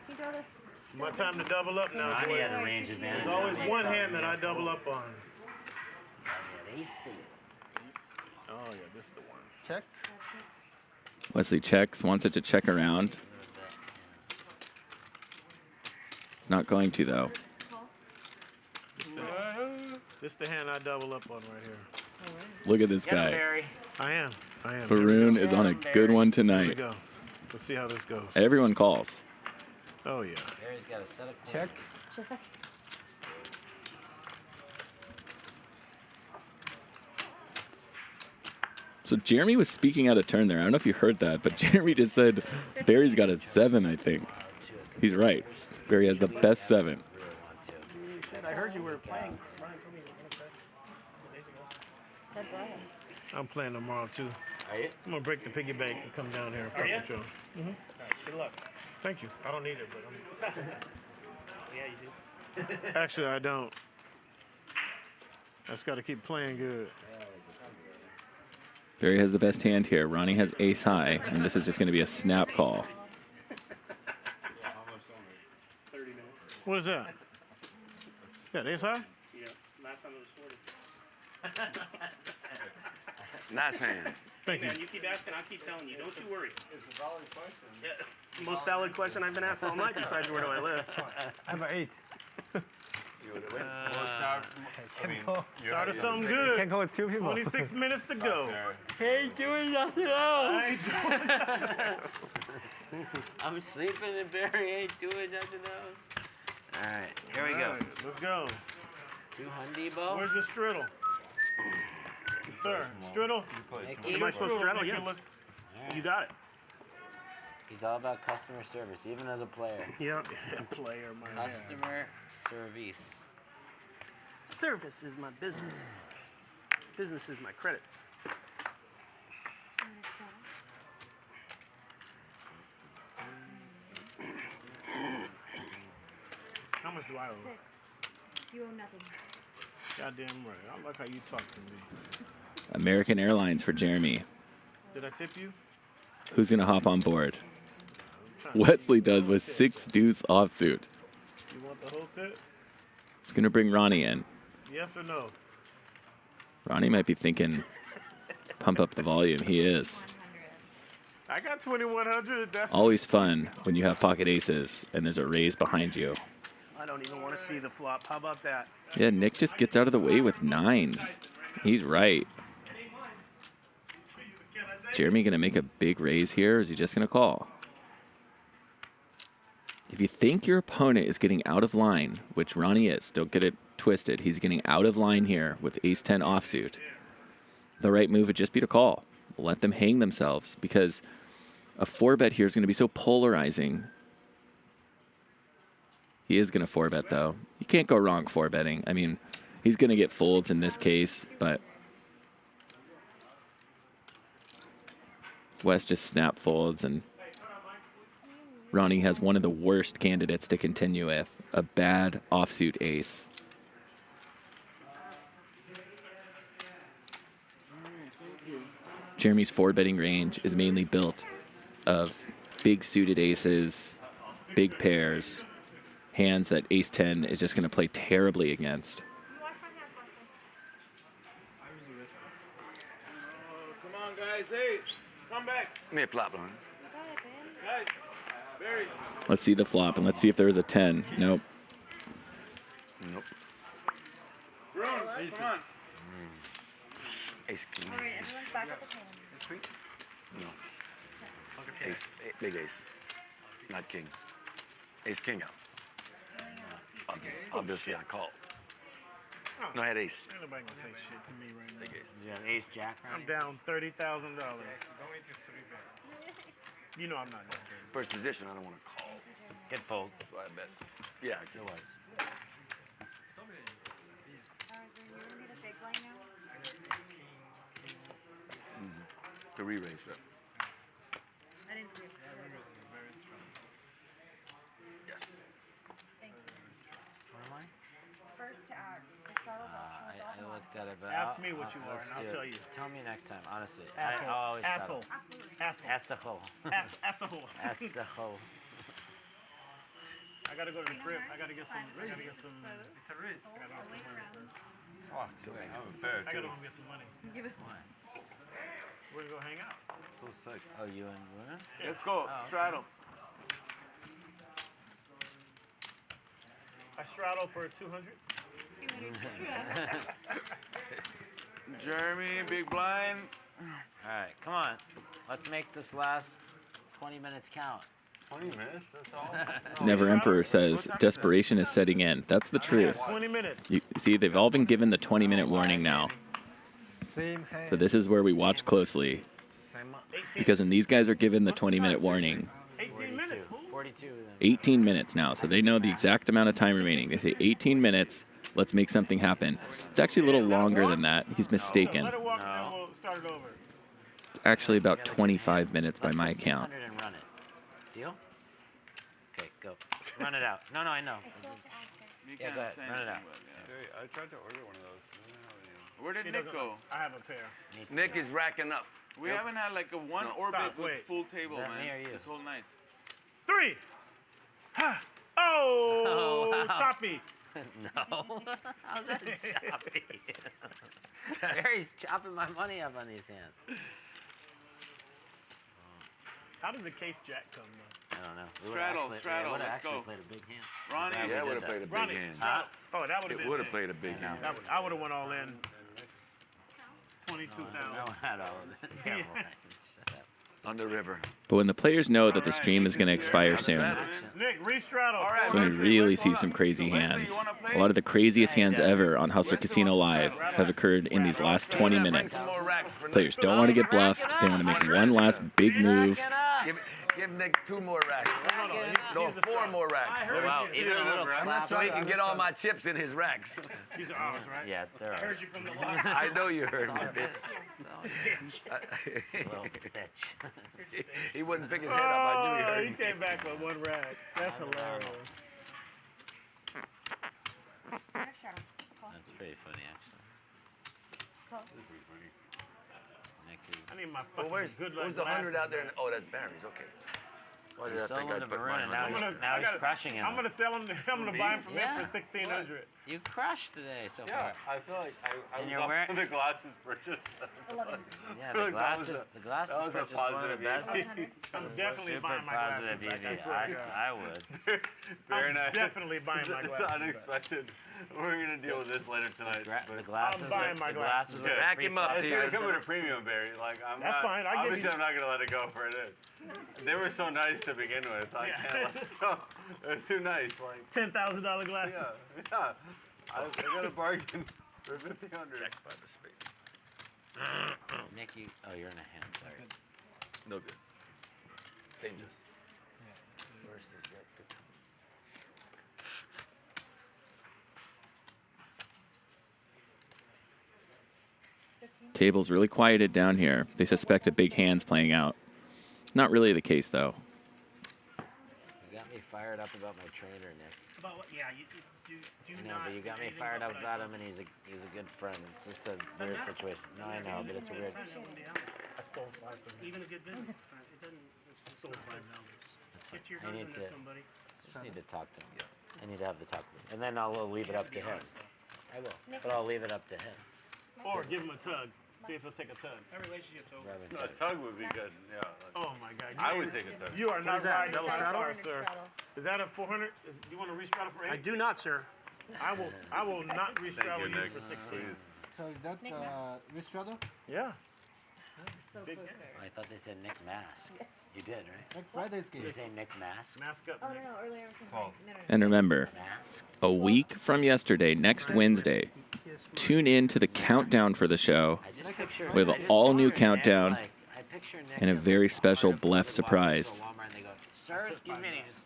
It's my time to double up now, Ronnie boys. has a range advantage. There's always one hand that I double up on. Oh, yeah, this is the one. Check. Wesley checks, wants it to check around. It's not going to, though. This is the hand I double up on right here. Look at this guy. I am. Faroon is on a good one Here we tonight. go. Let's see how this goes. Everyone calls. Oh, yeah. Barry's got a set of check. So Jeremy was speaking out of turn there. I don't know if you heard that, but Jeremy just said Barry's got a 7, I think. He's right. Barry has the best 7. I heard you were playing. I'm playing tomorrow, too. Are you? I'm going to break the piggy bank and come down here and Are you? fuck with y'all. All right, good luck. Thank you. I don't need it, but Yeah, you do. actually, I don't. I just got to keep playing good. Barry has the best hand here. Ronnie has ace high, and this is just going to be a snap call. What is that? Yeah, ace high? Yeah, last time it was 40. Nice hand. Thank you. Man, you keep asking, I'll keep telling you. Don't you worry. It's a valid question. Yeah, most valid question I've been asked all night besides where do I live. I have an 8. Started something good. Can't go with 2 people. 26 minutes to go. Hey, doing nothing else. I'm sleeping and Barry ain't doing nothing else. All right, here we go. All right, let's go. 200 balls. Where's the strudel? Sir, strudel? Mickey? Am I supposed to straddle? Yeah. You got it. He's all about customer service, even as a player. Yep. Player, my Customer service. Service is my business. Business is my credits. How much do I owe? 6. You owe nothing. Goddamn right. I like how you talk to me. American Airlines for Jeremy. Did I tip you? Who's going to hop on board? Wesley does with 6 deuce offsuit. You want the whole tip? He's going to bring Ronnie in. Yes or no? Ronnie might be thinking, pump up the volume. He is. I got 2,100. That's Always fun when you have pocket aces and there's a raise behind you. I don't even want to see the flop. How about that? Yeah, Nick just gets out of the way with 9s. He's right. Jeremy going to make a big raise here, or is he just going to call? If you think your opponent is getting out of line, which Ronnie is, don't get it twisted. He's getting out of line here with ace-10 offsuit. The right move would just be to call. Let them hang themselves, because a 4-bet here is going to be so polarizing. He is going to 4-bet, though. You can't go wrong 4-betting. I mean, he's going to get folds in this case, but West just snap folds, and Ronnie has one of the worst candidates to continue with, a bad offsuit ace. Jeremy's 4-betting range is mainly built of big suited aces, big pairs, hands that ace-10 is just going to play terribly against. Come on, guys. Hey, come back. Give me a flop, Ron. Guys, Barry. Let's see the flop, and let's see if there is a 10. Nope. Nope. Ron, come on. Ace king. All right, everyone's back at the table. No. Ace, big ace. Not king. Ace king out. Obviously, I called. No, I had ace. Ain't nobody gonna say shit to me right now. Big ace. You have ace jack, right? I'm down $30,000. You know I'm not that dirty. First position, I don't want to call. Good fold. That's what I bet. Yeah, It was. The re-raise, right? I didn't see it. Yes. Thank you. What am I? First to act. The straddle's optional. I looked at it, but Ask me what you are, and I'll tell you. Tell me next time, honestly. Asshole. I'll always Asshole. Asshole. Asshole. Asshole. Asshole. I gotta go to the crib. I gotta get some. I gotta get some. It's a risk. I gotta get some money first. Fuck, I have a pair I too. gotta go get some money. Give us one. We're gonna go hang out. So sick. Oh, you and Luna? Yeah. Let's go. Oh, Straddle. I straddle for 200. Jeremy, big blind. All right, come on. Let's make this last 20 minutes count. 20 minutes? That's all? Never Emperor says desperation is setting in. That's the truth. 20 minutes. You see, they've all been given the 20-minute warning now. Same hand. So this is where we watch closely. Because when these guys are given the 20-minute warning, 18 minutes. 42. 18 minutes now, so they know the exact amount of time remaining. They say 18 minutes, let's make something happen. It's actually a little longer than that. He's mistaken. Let it walk and then we'll start it over. It's actually about 25 minutes by my count. 600 and run it. Deal? Okay, go. Run it out. No, I know. Yeah, go ahead. Run it out. I tried to order one of those. Where did Nick go? I have a pair. Nick is racking up. We haven't had like a one orbit Stop, with wait. full table, That man. me or you? This whole night. 3. Oh, wow. choppy. No. How's that choppy? Harry's chopping my money up on these hands. How does the case jack come though? I don't know. Straddle, Would have let's actually go. played a big hand. Ronnie. Yeah, I would have played a big Ronnie, hand. straddle. Oh, that would have It been. would have big. played a big hand. I would have went all in. 22,000. No one had all of it. Yeah, right. Shut up. On the river. But when the players know that the stream is going to expire soon, Nick, re-straddle. that's when we really see some crazy hands. A lot of the craziest hands ever on Hustler Casino Live have occurred in these last 20 minutes. Players don't want to get bluffed. They want to make one last big move. Give Nick 2 more racks. No, 4 more racks. Wow, even a little So he can get all my chips in his racks. These are ours, right? Yeah, they're I heard ours. you from the line. I know you heard me, bitch. Little bitch. He wouldn't pick his head up. I knew he Oh, heard he me. came back with 1 rack. That's hilarious. That's pretty funny, actually. Nick is... I need my Well, fucking good luck where's the 100 glasses. out there? Oh, that's Barry's. Okay. Why did I Sold think I him to put Maroon, and mine now on? he's crushing him. I'm gonna sell them. I'm gonna buy them from Yeah. him for 1,600. You crushed today so Yeah, far. I feel like I And was you're up wearing- for the glasses purchase. Yeah, feel the like that was glasses. a- The glasses that was a purchase one of the positive best. I'm definitely Super buying my positive glasses back. I EV. swear to God. I would. Very I'm nice. definitely buying my It's glasses back. unexpected. We're gonna deal with this later tonight. The glasses. I'm buying my the glasses. glasses with Back the him up, It's Theo. gonna come with a premium, Barry. Like I'm That's not. fine, I give Obviously, you- I'm not gonna let it go for it is. They were so nice to begin with. I can't let it go. They're too nice. Like $10,000 glasses. yeah. I got a bargain for 1,500. Check by the space. Nick, you. Oh, you're in a hand. Sorry. No good. Dangerous. Worst is yet to come. Table's really quieted down here. They suspect a big hand's playing out. Not really the case, though. You got me fired up about my trainer, Nick. About what? Yeah, you I know, but you got me fired up about him, and he's a good friend. It's just a weird situation. No, I know, but it's weird. I stole 5 from him. Even a good business. It doesn't. I stole $5. Get your I hands need in to. there, somebody. Just need to talk to him. I need to have the talk with him, and then I'll leave it up to him. I will, but I'll leave it up to him. Or give him a tug. See if he'll take a tug. Our relationship's over. A tug would be good. Yeah. Oh my God. I would take a tug. You are not riding Double a straddle? car, sir. Is that a 400? Do you want to restraddle for 8? I do not, sir. I will not restraddle you Nick. for 16. So is that re-straddle? Yeah. So Big- close there. I thought they said Nick Mask. You did, right? Like Friday's game. Did you say Nick Mask? Mask up. Oh, no, earlier I was saying no. And remember, Mask? a week from yesterday, next Wednesday, tune in to the countdown for the show I just picture. with I an just all-new picture Nick, countdown like, I picture Nick and a as, very like, special part of bluff the surprise. Walmart, and they go, "Sir, excuse me," and he just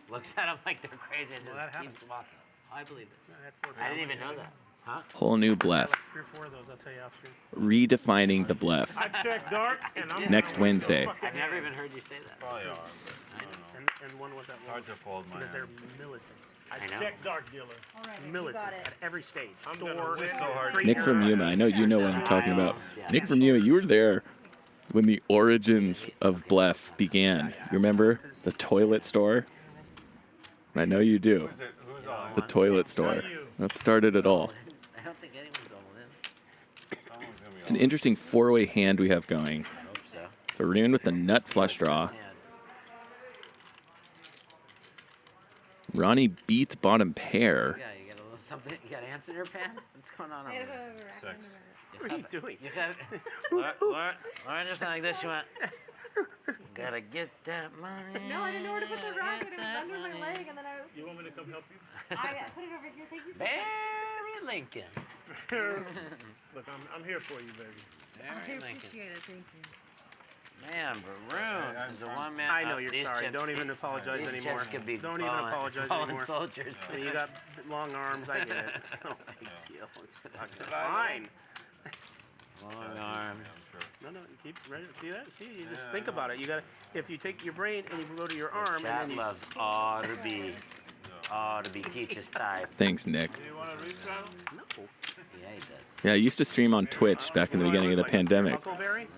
looks at them like they're crazy and just keeps walking. I believe it. I didn't even know that. Huh? Whole new bluff. 3 or 4 of those, I'll tell you off stream. Redefining the bluff. I checked dark, and I'm Next Wednesday. I've never even heard you say that. Probably are. And one was that one. Hard to fold my Because they're hand. militant. I know. Check dark dealer. Militant at every stage. Door, Nick from Yuma, I know you know what I'm talking about. Nick from Yuma, you were there when the origins of bluff began. You remember the toilet store? I know you do. The toilet store. That started it all. I don't think anyone's all in. It's an interesting four-way hand we have going. Varun with the nut flush draw. Ronnie beats bottom pair. Yeah, you got a little something. You got ants in your pants? What's going on over there? What are you doing? You got Lauren just like this. You went. Gotta get that money. No, I didn't know where to put the rocket. It was under my leg, and then I was. You want me to come help you? I put it over here. Thank you so much. Barry Lincoln. Look, I'm here for you, baby. Barry Lincoln. Appreciate it. Thank you. Man, Varun is a one-man. I know you're sorry. Don't even apologize these anymore. Chips could be Don't even apologize fallen anymore. soldiers. So you got long arms. I get it. It's no big deal. It's fucking fine. Long arms. No, you keep ready. See that? See, you just think about it. You got if you take your brain and you go to your arm Chat and then you loves ought to be teacher's type. Thanks, Nick. Do you want to restart? No. Yeah, he does. Yeah, I used to stream on Twitch back in the beginning of the pandemic. Huckleberry?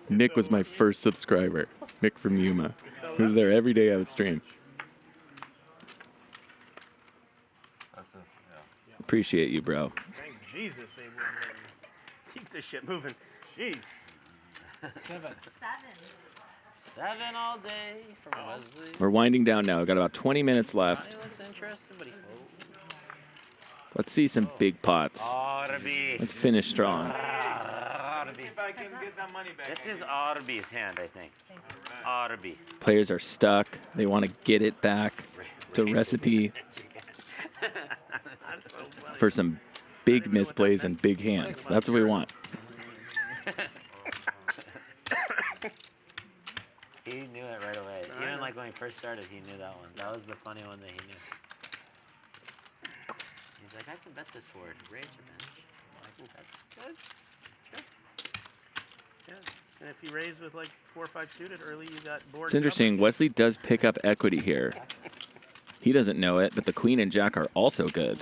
Nick was my first subscriber. Nick from Yuma. He was there every day I would stream. Appreciate you, bro. Thank Jesus they wouldn't let me keep this shit moving. Jeez. 7 all day from Wesley. We're winding down now. We've got about 20 minutes left. He looks interested, but he folds. Let's see some big pots. Ought to be. Let's finish strong. This is Audibe's hand, I think. Audibe. Players are stuck. They want to get it back to recipe for some big misplays and big hands. That's what we want. He knew it right away. Even like when he first started, he knew that one. That was the funny one that he knew. He's like, I can bet this board. Rage a bench. I'm like, that's good. Sure. Yeah. And if you raise with like 4 or 5 suited early, you got board. It's interesting. Wesley does pick up equity here. He doesn't know it, but the queen and jack are also good.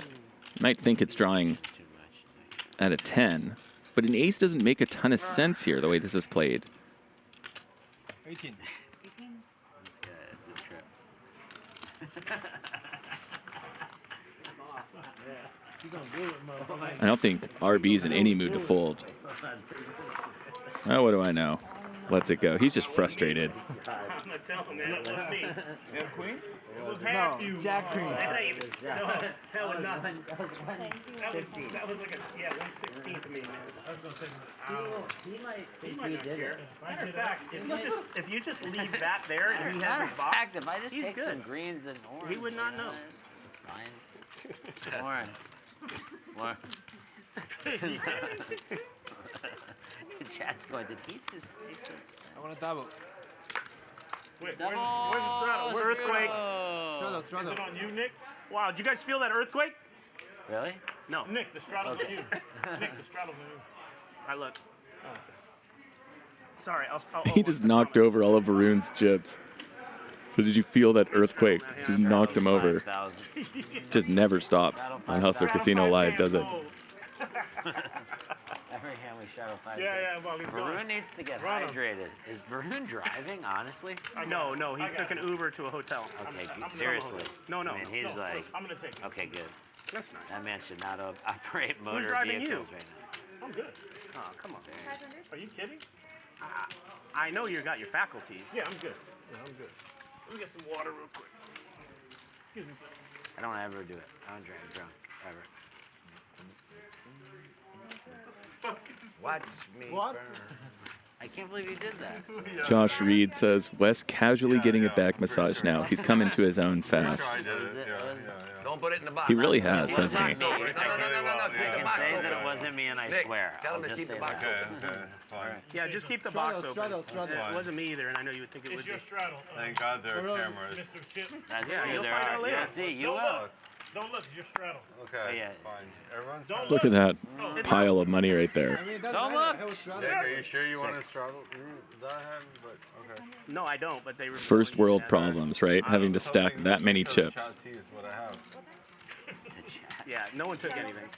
You might think it's drawing at a 10, but an ace doesn't make a ton of sense here the way this is played. 18. I don't think RB's in any mood to fold. Oh, what do I know? Lets it go. He's just frustrated. I'm gonna tell him that. Let me. You have queens? It was half you. Jack queen. No, that was nothing. That was like a 1/16 to me, man. I was gonna say, He might think might he not did care. it. Matter of fact, if you just leave that there and he has Matter his of box, fact, if I just he's take good. some greens and orange, He would not know. It's fine. Lauren. Lauren. Chat's going to teach this. I want a double. Wait, Double where's the straddle? Where's earthquake? Straddle, Is straddle. it on you, Nick? Wow, did you guys feel that earthquake? Really? No. Nick, the straddle's Okay. on you. Nick, the straddle's on you. I look. Sorry, I'll He just knocked over all of Varun's chips. So did you feel that earthquake? Just knocked him over. Just never stops on Hustler Casino Live, does it? Every hand we shadow 5. Yeah, well, he's Varun gone. needs to get Run him. hydrated. Is Varun driving, honestly? No, he took an Uber to a hotel. Okay, I'm seriously. No, I mean, he's like, I'm gonna take it. okay, good. That's nice. That man should not operate motor driving you? vehicles right now. I'm good. Oh, come on. Are you kidding? I know you got your faculties. Yeah, I'm good. I'm good. Let me get some water real quick. Excuse me, buddy. I don't ever do it. I don't drink drunk, ever. Watch me What? burn. I I can't believe you did that. Josh Reed says, Wes casually getting a back massage now. He's come into his own fast. Don't put it in the box. He really has, hasn't he? I can say that it wasn't me, and I swear. Tell him I'll to just keep say the box that. open. Yeah, just keep the box open. It wasn't me either, and I know you would think it was. It's your straddle. Thank God there are cameras. Mr. Chip. That's yeah, true, you'll there find are. out later. Yeah, see, you Don't will. look. Don't look, it's your straddle. Okay, yeah. fine. Everyone's Don't Look at that pile of money right there. Don't look. Nick, are you sure you want to straddle? That hand, but okay. No, I don't, but they were. First world problems, right? Having to stack that many chips. Is what I have. Yeah, no one took anything.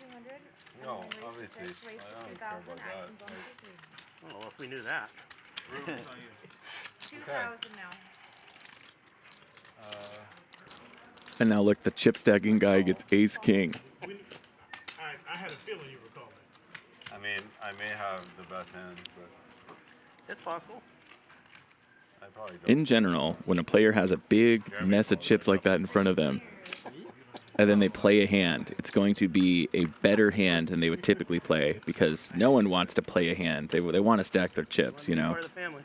No, obviously. I don't care about that. Oh, well, if we knew that. 2,000 now. And now look, the chip stacking guy gets ace king. I had a feeling you were calling. I mean, I may have the best hand, but It's possible. I probably don't. In general, when a player has a big mess of chips like that in front of them, and then they play a hand, it's going to be a better hand than they would typically play because no one wants to play a hand. They want to stack their chips, you know. Part of the family.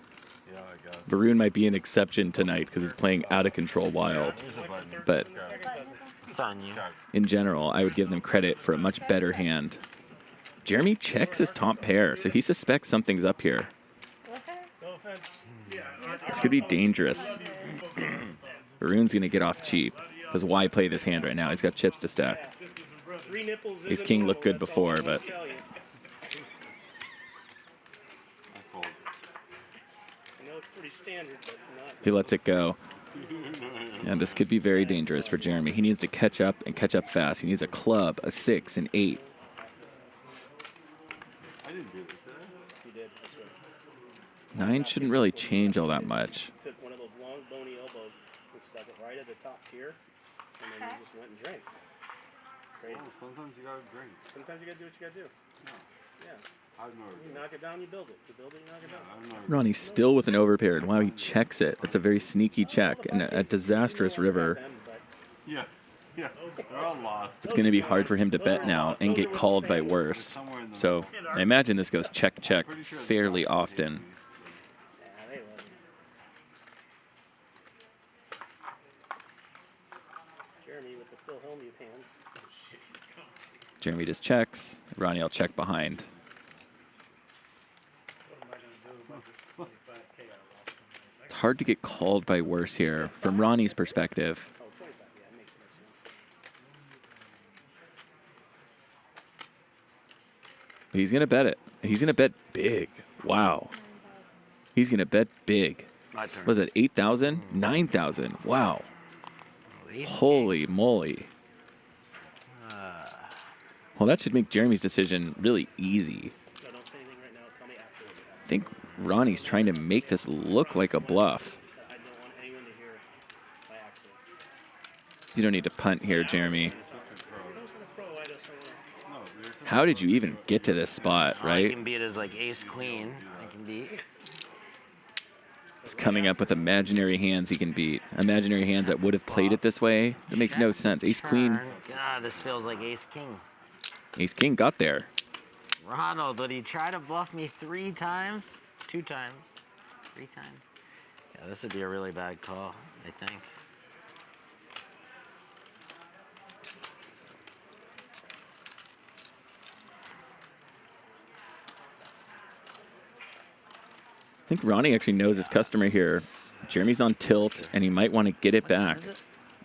Yeah, I guess. Varun might be an exception tonight because he's playing out of control wild. But It's on you. in general, I would give them credit for a much better hand. Jeremy checks his top pair, so he suspects something's up here. No offense. This could be dangerous. Varun's going to get off cheap. Because why play this hand right now? He's got chips to stack. Ace king looked good before, but he lets it go. And this could be very dangerous for Jeremy. He needs to catch up and catch up fast. He needs a club, a 6, an 8. I didn't do this, did You did, that's right. 9 shouldn't really change all that much. Took one of those long bony elbows and stuck it right at the top tier, and then you just went and drank. Crazy. Oh, sometimes you gotta drink. Sometimes you gotta do what you gotta do. No. Yeah. I've never. You knock it down, you build it. You build it, you knock it down. Ronnie's still with an overpair, and wow, he checks it. That's a very sneaky check and a disastrous river. Yeah. Yeah. They're all lost. It's going to be hard for him to bet now and get called by worse. So I imagine this goes check, check fairly often. Jeremy with the Phil Hellmuth hands. Jeremy just checks. Ronnie will check behind. It's hard to get called by worse here from Ronnie's perspective. He's going to bet it. He's going to bet big. Wow. He's going to bet big. My turn. Was it 8,000? 9,000. Wow. Holy moly. Well, that should make Jeremy's decision really easy. I think Ronnie's trying to make this look like a bluff. You don't need to punt here, Jeremy. How did you even get to this spot, I right? can beat as like ace queen. I can beat. It's coming up with imaginary hands he can beat. Imaginary hands that would have played it this way. That makes no sense. Ace queen. God, this feels like ace king. Ace king got there. Ronald, did he try to bluff me 3 times? 2 times? 3 times? Yeah, this would be a really bad call, I think. I think Ronnie actually knows his customer here. Jeremy's on tilt, and he might want to get it back.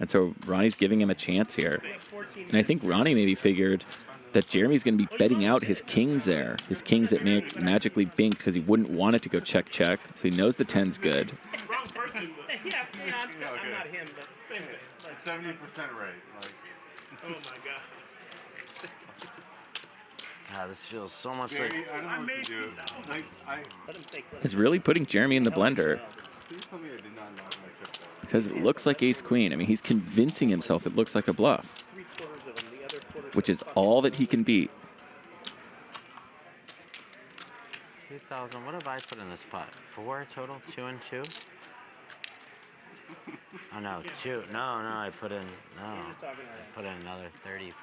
And so Ronnie's giving him a chance here. And I think Ronnie maybe figured that Jeremy's going to be betting out his kings there. His kings that magically binked because he wouldn't want it to go check, check. So he knows the 10's good. Wrong person. Yeah, I'm not him, but same thing. 70% right. Like. Oh my God. This feels so much Jerry, like. I don't know what to do. It's really putting Jeremy in the blender. Please tell me I did not knock my chip down. Because it looks like ace queen. I mean, he's convincing himself it looks like a bluff, which is all that he can beat. 2,000. What have I put in this pot? 4 total? 2 and 2? Oh no, 2. No, I put in. No, I put in another 3,400.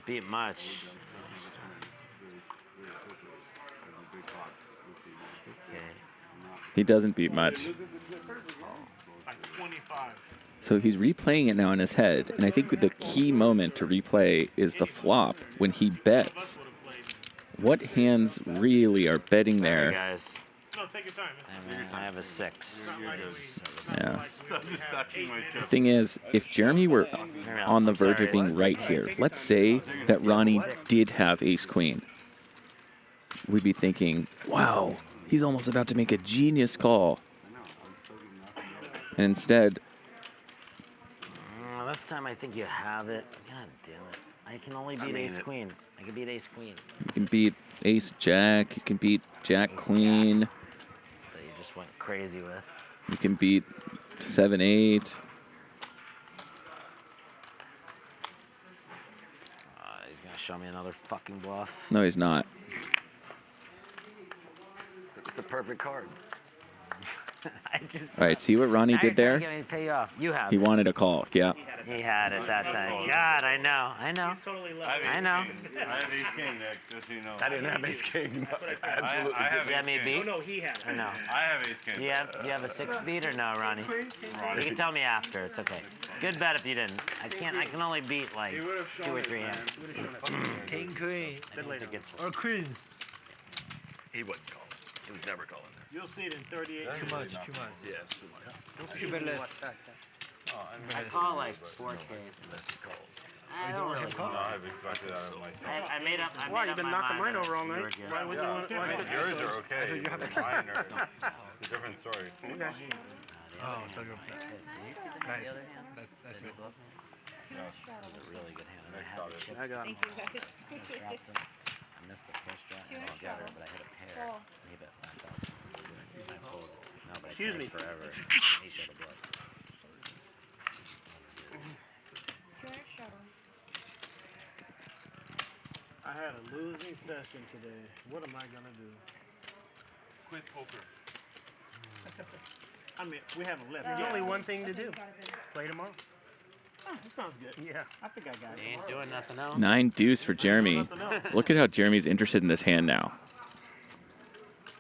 doesn't beat much. Okay. He doesn't beat much. Like 25. So he's replaying it now in his head, and I think the key moment to replay is the flop when he bets. What hands really are betting there? Sorry, guys. No, take your time. I have a 6. Yeah. The thing is, if Jeremy were on the verge of being right here, let's say that Ronnie did have ace-queen, we'd be thinking, wow, he's almost about to make a genius call. And instead... This time I think you have it. God damn it. I can only beat ace-queen. I can beat ace-queen. You can beat ace-jack, you can beat jack-queen. That you just went crazy with. You can beat 7-8. He's gonna show me another fucking bluff. No, he's not. It's the perfect card. I just. All right, see what Ronnie did there? Get pay off. You have He it. wanted a call, yeah. He had it that time. God, I know. I know. I know. I have ace king, Nick, just so you know. I didn't have ace king. Absolutely. I have You have me ace beat? king. No, he had it. Or no? I have ace king. You have a 6 beat or no, Ronnie? You can tell me after. It's okay. Good bet if you didn't. I can only beat like 2 or 3 hands. King, queen. Or queens. He wasn't calling. He was never calling there. You'll see it in 38. Too much, too much. Yeah, it's too much. You'll see Keep it it less. I call like 4K. Unless he calls. I don't really call. No, I've expected that of myself. I made up. Why, you've been knocking mine over all night? Why would you want to? Yours are okay. Mine are a different story. Oh, so good. Nice. That's good. That was a really good hand. I had the chips. I got Thank you guys. I missed the first draft altogether, but I hit a pair. Cool. And he bet 5,000. I folded. No, but Excuse I me. played forever. He showed a bluff. I had a losing session today. What am I gonna do? Quit poker. I mean, we haven't left. There's only one thing to do. Play tomorrow. Oh, that sounds good. Yeah, I think I got it. Ain't doing nothing else. 9 deuce for Jeremy. Look at how Jeremy's interested in this hand now.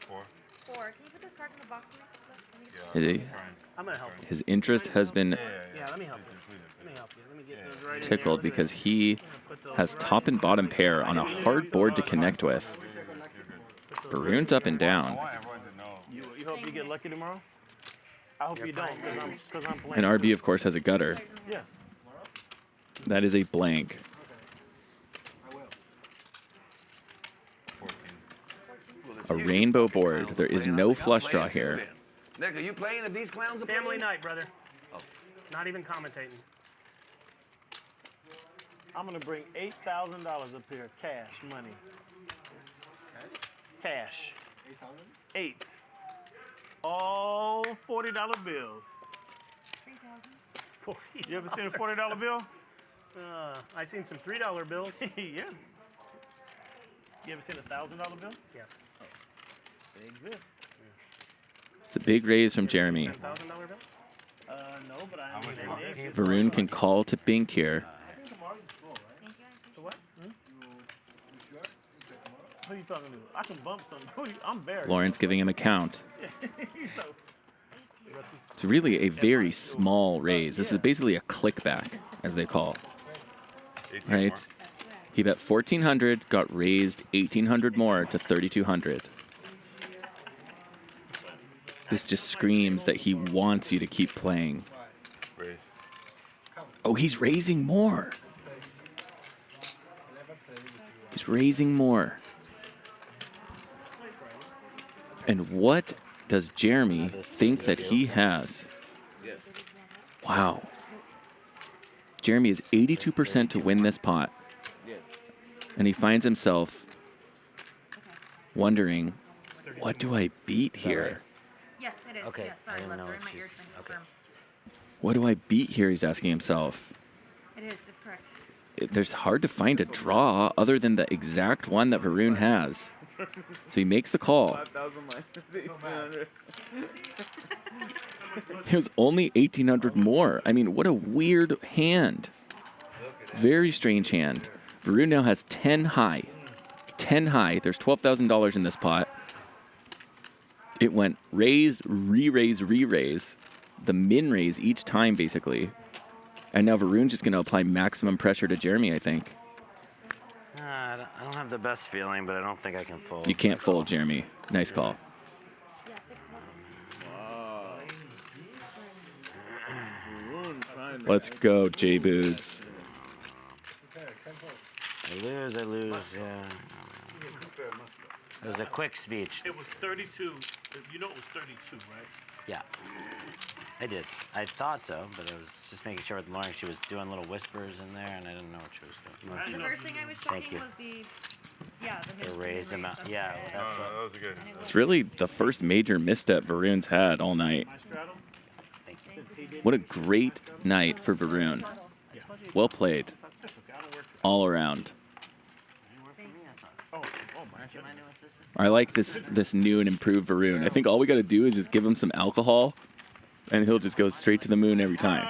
4. Can you put this card in the box for me? I'm gonna help you. His interest has been Yeah, let me help you. Let me help you. Let me get those right in tickled because he has top and bottom pair on a hard board to connect with. Baroon's up and down. You hope you get lucky tomorrow? I hope you don't, because I'm playing. And RB, of course, has a gutter. Yes. That is a blank. A rainbow board. There is no flush draw here. Nick, are you playing if these clowns are Family playing? night, brother. Not even commentating. I'm gonna bring $8,000 up here, cash money. Cash. 8. All $40 bills. 40. You ever seen a $40 bill? I seen some $3 bills. Yeah. You ever seen a $1,000 bill? Yes. Oh. They exist. It's a big raise from Jeremy. $10,000 bill? No, but I mean, they exist. Varun can call to bink here. To what? Who are you talking to? I can bump something. I'm Barry. Lauren's giving him a count. It's really a very small raise. This is basically a clickback, as they call. Right? He bet 1,400, got raised 1,800 more to 3,200. This just screams that he wants you to keep playing. Oh, he's raising more. He's raising more. And what does Jeremy think that he has? Wow. Jeremy is 82% to win this pot. And he finds himself wondering, what do I beat here? Yes, it is. Okay. Yes, I sorry, didn't left know her in what my she's- ears trying to okay. confirm. What do I beat here? He's asking himself. It is. It's correct. There's hard to find a draw other than the exact one that Varun has. So he makes the call. 5,000 minus 1,800. It was only 1,800 more. I mean, what a weird hand. Very strange hand. Varun now has 10 high. 10 high. There's $12,000 in this pot. It went raise, re-raise, re-raise. The min-raise each time, basically. And now Varun's just going to apply maximum pressure to Jeremy, I think. I don't have the best feeling, but I don't think I can fold. You can't fold, Jeremy. Nice call. Let's go, J-Boogs. I lose, yeah. It was a quick speech. It was 32. You know it was 32, right? Yeah. I did. I thought so, but I was just making sure with Lauren. She was doing little whispers in there, and I didn't know what she was doing. The first thing I was checking was the raise amount. Yeah, well, that's what. That was good. It's really the first major misstep Varun's had all night. What a great night for Varun. Well played. All around. I like this new and improved Varun. I think all we got to do is just give him some alcohol, and he'll just go straight to the moon every time.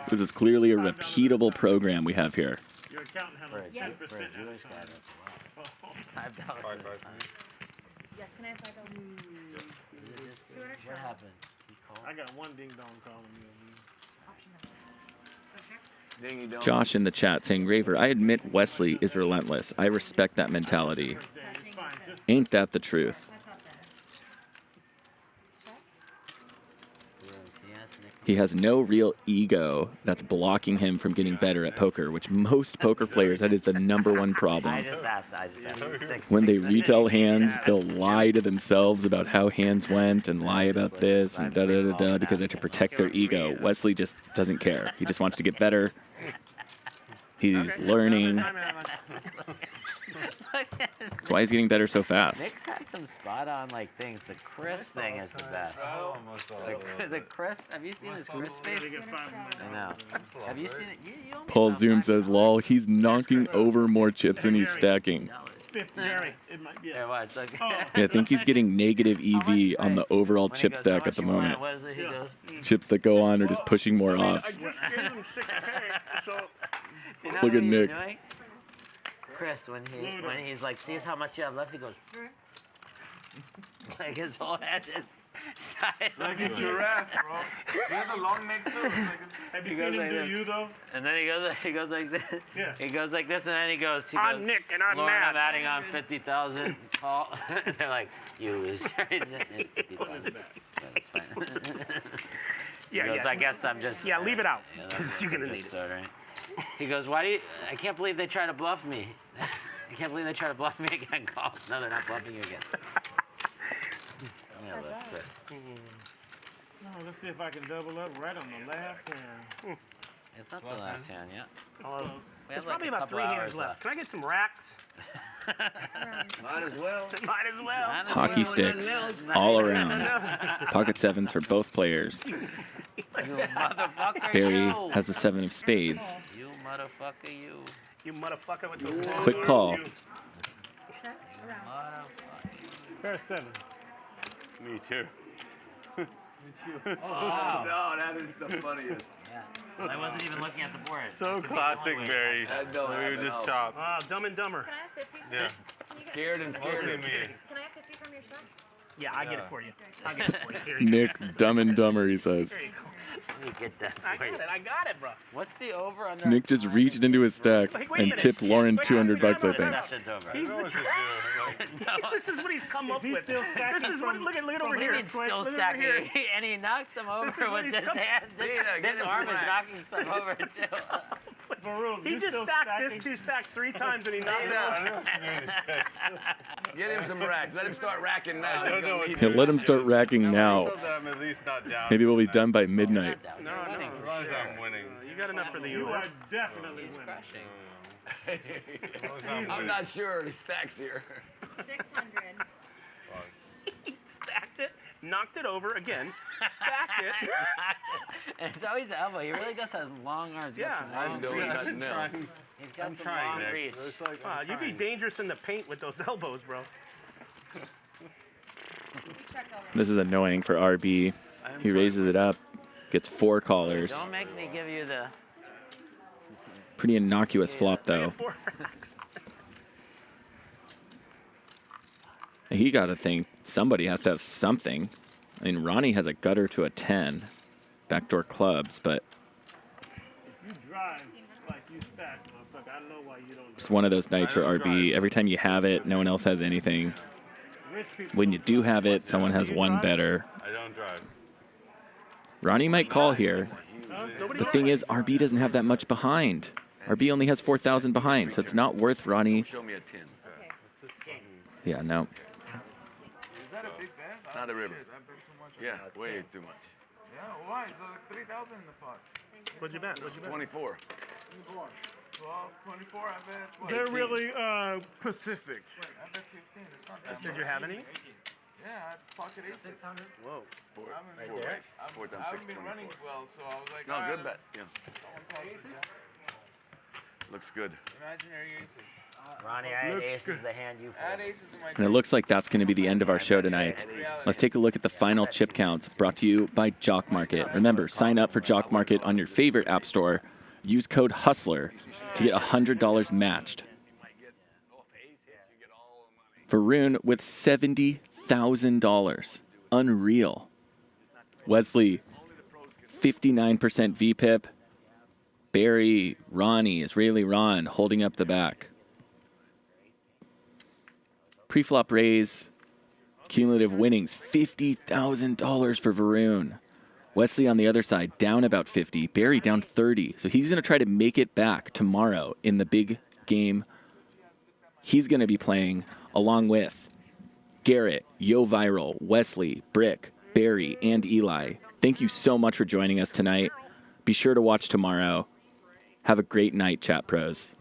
This is clearly a repeatable program we have here. Your accountant handles 10%. For a Jewish guy, that's a lot. $5 at a time. Yes, can I have $5? What happened? I got one ding dong calling me. Josh in the chat saying, Raver, I admit Wesley is relentless. I respect that mentality. Ain't that the truth? He has no real ego that's blocking him from getting better at poker, which most poker players, that is the #1 problem. I just asked. When they retell hands, they'll lie to themselves about how hands went and lie about this and da-da-da-da because they have to protect their ego. Wesley just doesn't care. He just wants to get better. He's learning. That's why he's getting better so fast. Nick's had some spot-on things. The Chris thing is the best. The Chris, have you seen his Chris face? I know. Have you seen it? You Paul Zoom says, lol, he's knocking over more chips than he's stacking. Jerry, it might be a... watch, look. Yeah, I think he's getting negative EV on the overall chip stack at the moment. Chips that go on are just pushing more off. I just gave him 6K, so... Look at Nick. Chris, when he's like, sees how much you have left, he goes, like his whole head is side. Like a giraffe, bro. He has a long neck too. Have you seen him do you though? And then he goes like this. Yeah. He goes like this, and then he goes, I'm Nick, and I'm Lauren, mad. I'm adding on 50,000, Paul. And they're like, you loser. 50,000. That's fine. He goes, I guess I'm just. Yeah, leave it out, because you're gonna need it. Right? He goes, I can't believe they try to bluff me. I can't believe they try to bluff me again, Carl. No, they're not bluffing you again. Yeah, look, Chris. No, let's see if I can double up right on the last hand. It's not the last hand yet. There's probably about 3 hands left. Can I get some racks? Might as well. Might as well. Hockey sticks all around. Pocket sevens for both players. You motherfucker, Barry you. has a 7 of spades. You motherfucker, you. You motherfucker with the Quick call. Pair of 7s. Me too. Wow. No, that is the funniest. Well, I wasn't even looking at the board. So classic, Barry. We were just chopped. Dumb and Dumber. Can I have 50? Yeah. Scared and scared. Mostly me. Can I have 50 from your shirts? Yeah, I get it for you. I'll get it for you. Here you Nick, Dumb and Dumber, he says. There you go. Let me get that. I got it, bro. What's the over under? Nick just reached into his stack and tipped Lauren $200, I think. Session's over. This is what he's come up with. This is what. Look at over here. He's still stacking, and he knocked some over with this hand. This arm is knocking some over too. He just stacked this 2 stacks 3 times and he knocked it out. Get him some racks. Let him start racking now. Yeah, let him start racking now. I'm at least not down. Maybe we'll be done by midnight. No. I'm winning. You got enough for the U. You are definitely winning. I'm not sure the stacks here. 600. He stacked it, knocked it over again, stacked it. And it's always the elbow. He really does have long arms. Yeah. I'm doing nothing else. He's got some long reach. You'd be dangerous in the paint with those elbows, bro. This is annoying for RB. He raises it up, gets 4 callers. Don't make me give you the... Pretty innocuous flop, though. He got to think somebody has to have something. I mean, Ronnie has a gutter to a 10. Backdoor clubs, but You drive like you stack, motherfucker. I know why you don't. it's one of those nights where RB, every time you have it, no one else has anything. When you do have it, someone has one better. I don't drive. Ronnie might call here. The thing is, RB doesn't have that much behind. RB only has 4,000 behind, so it's not worth Ronnie. Show me a 10. Yeah, no. Not a river. Yeah, way too much. Yeah, why? It's like 3,000 in the pot. What'd you bet? What'd you bet? 24. 12, 24, I bet. What? They're really Pacific. Wait, I bet 15. It's not that Did much. you have any? Yeah, I had pocket aces. 600. Whoa. Four, I haven't four been- X. Four times I haven't 6, been running 24. well, so I was like, No, all good right, bet. Yeah. Looks good. Imaginary aces. Ronnie, I had aces the hand you I had folded. aces in my And it looks like that's going to be the end of our show tonight. Let's take a look at the final chip counts brought to you by Jock Market. Remember, sign up for Jock Market on your favorite app store. Use code HUSTLER to get $100 matched. Varun with $70,000. Unreal. Wesley, 59% VPIP. Barry, Ronnie, Israeli Ron holding up the back. Preflop raise, cumulative winnings, $50,000 for Varun. Wesley on the other side, down about 50. Barry down 30. So he's going to try to make it back tomorrow in the big game. He's going to be playing along with Garrett, Yo Viral, Wesley, Brick, Barry, and Eli. Thank you so much for joining us tonight. Be sure to watch tomorrow. Have a great night, Chat Pros.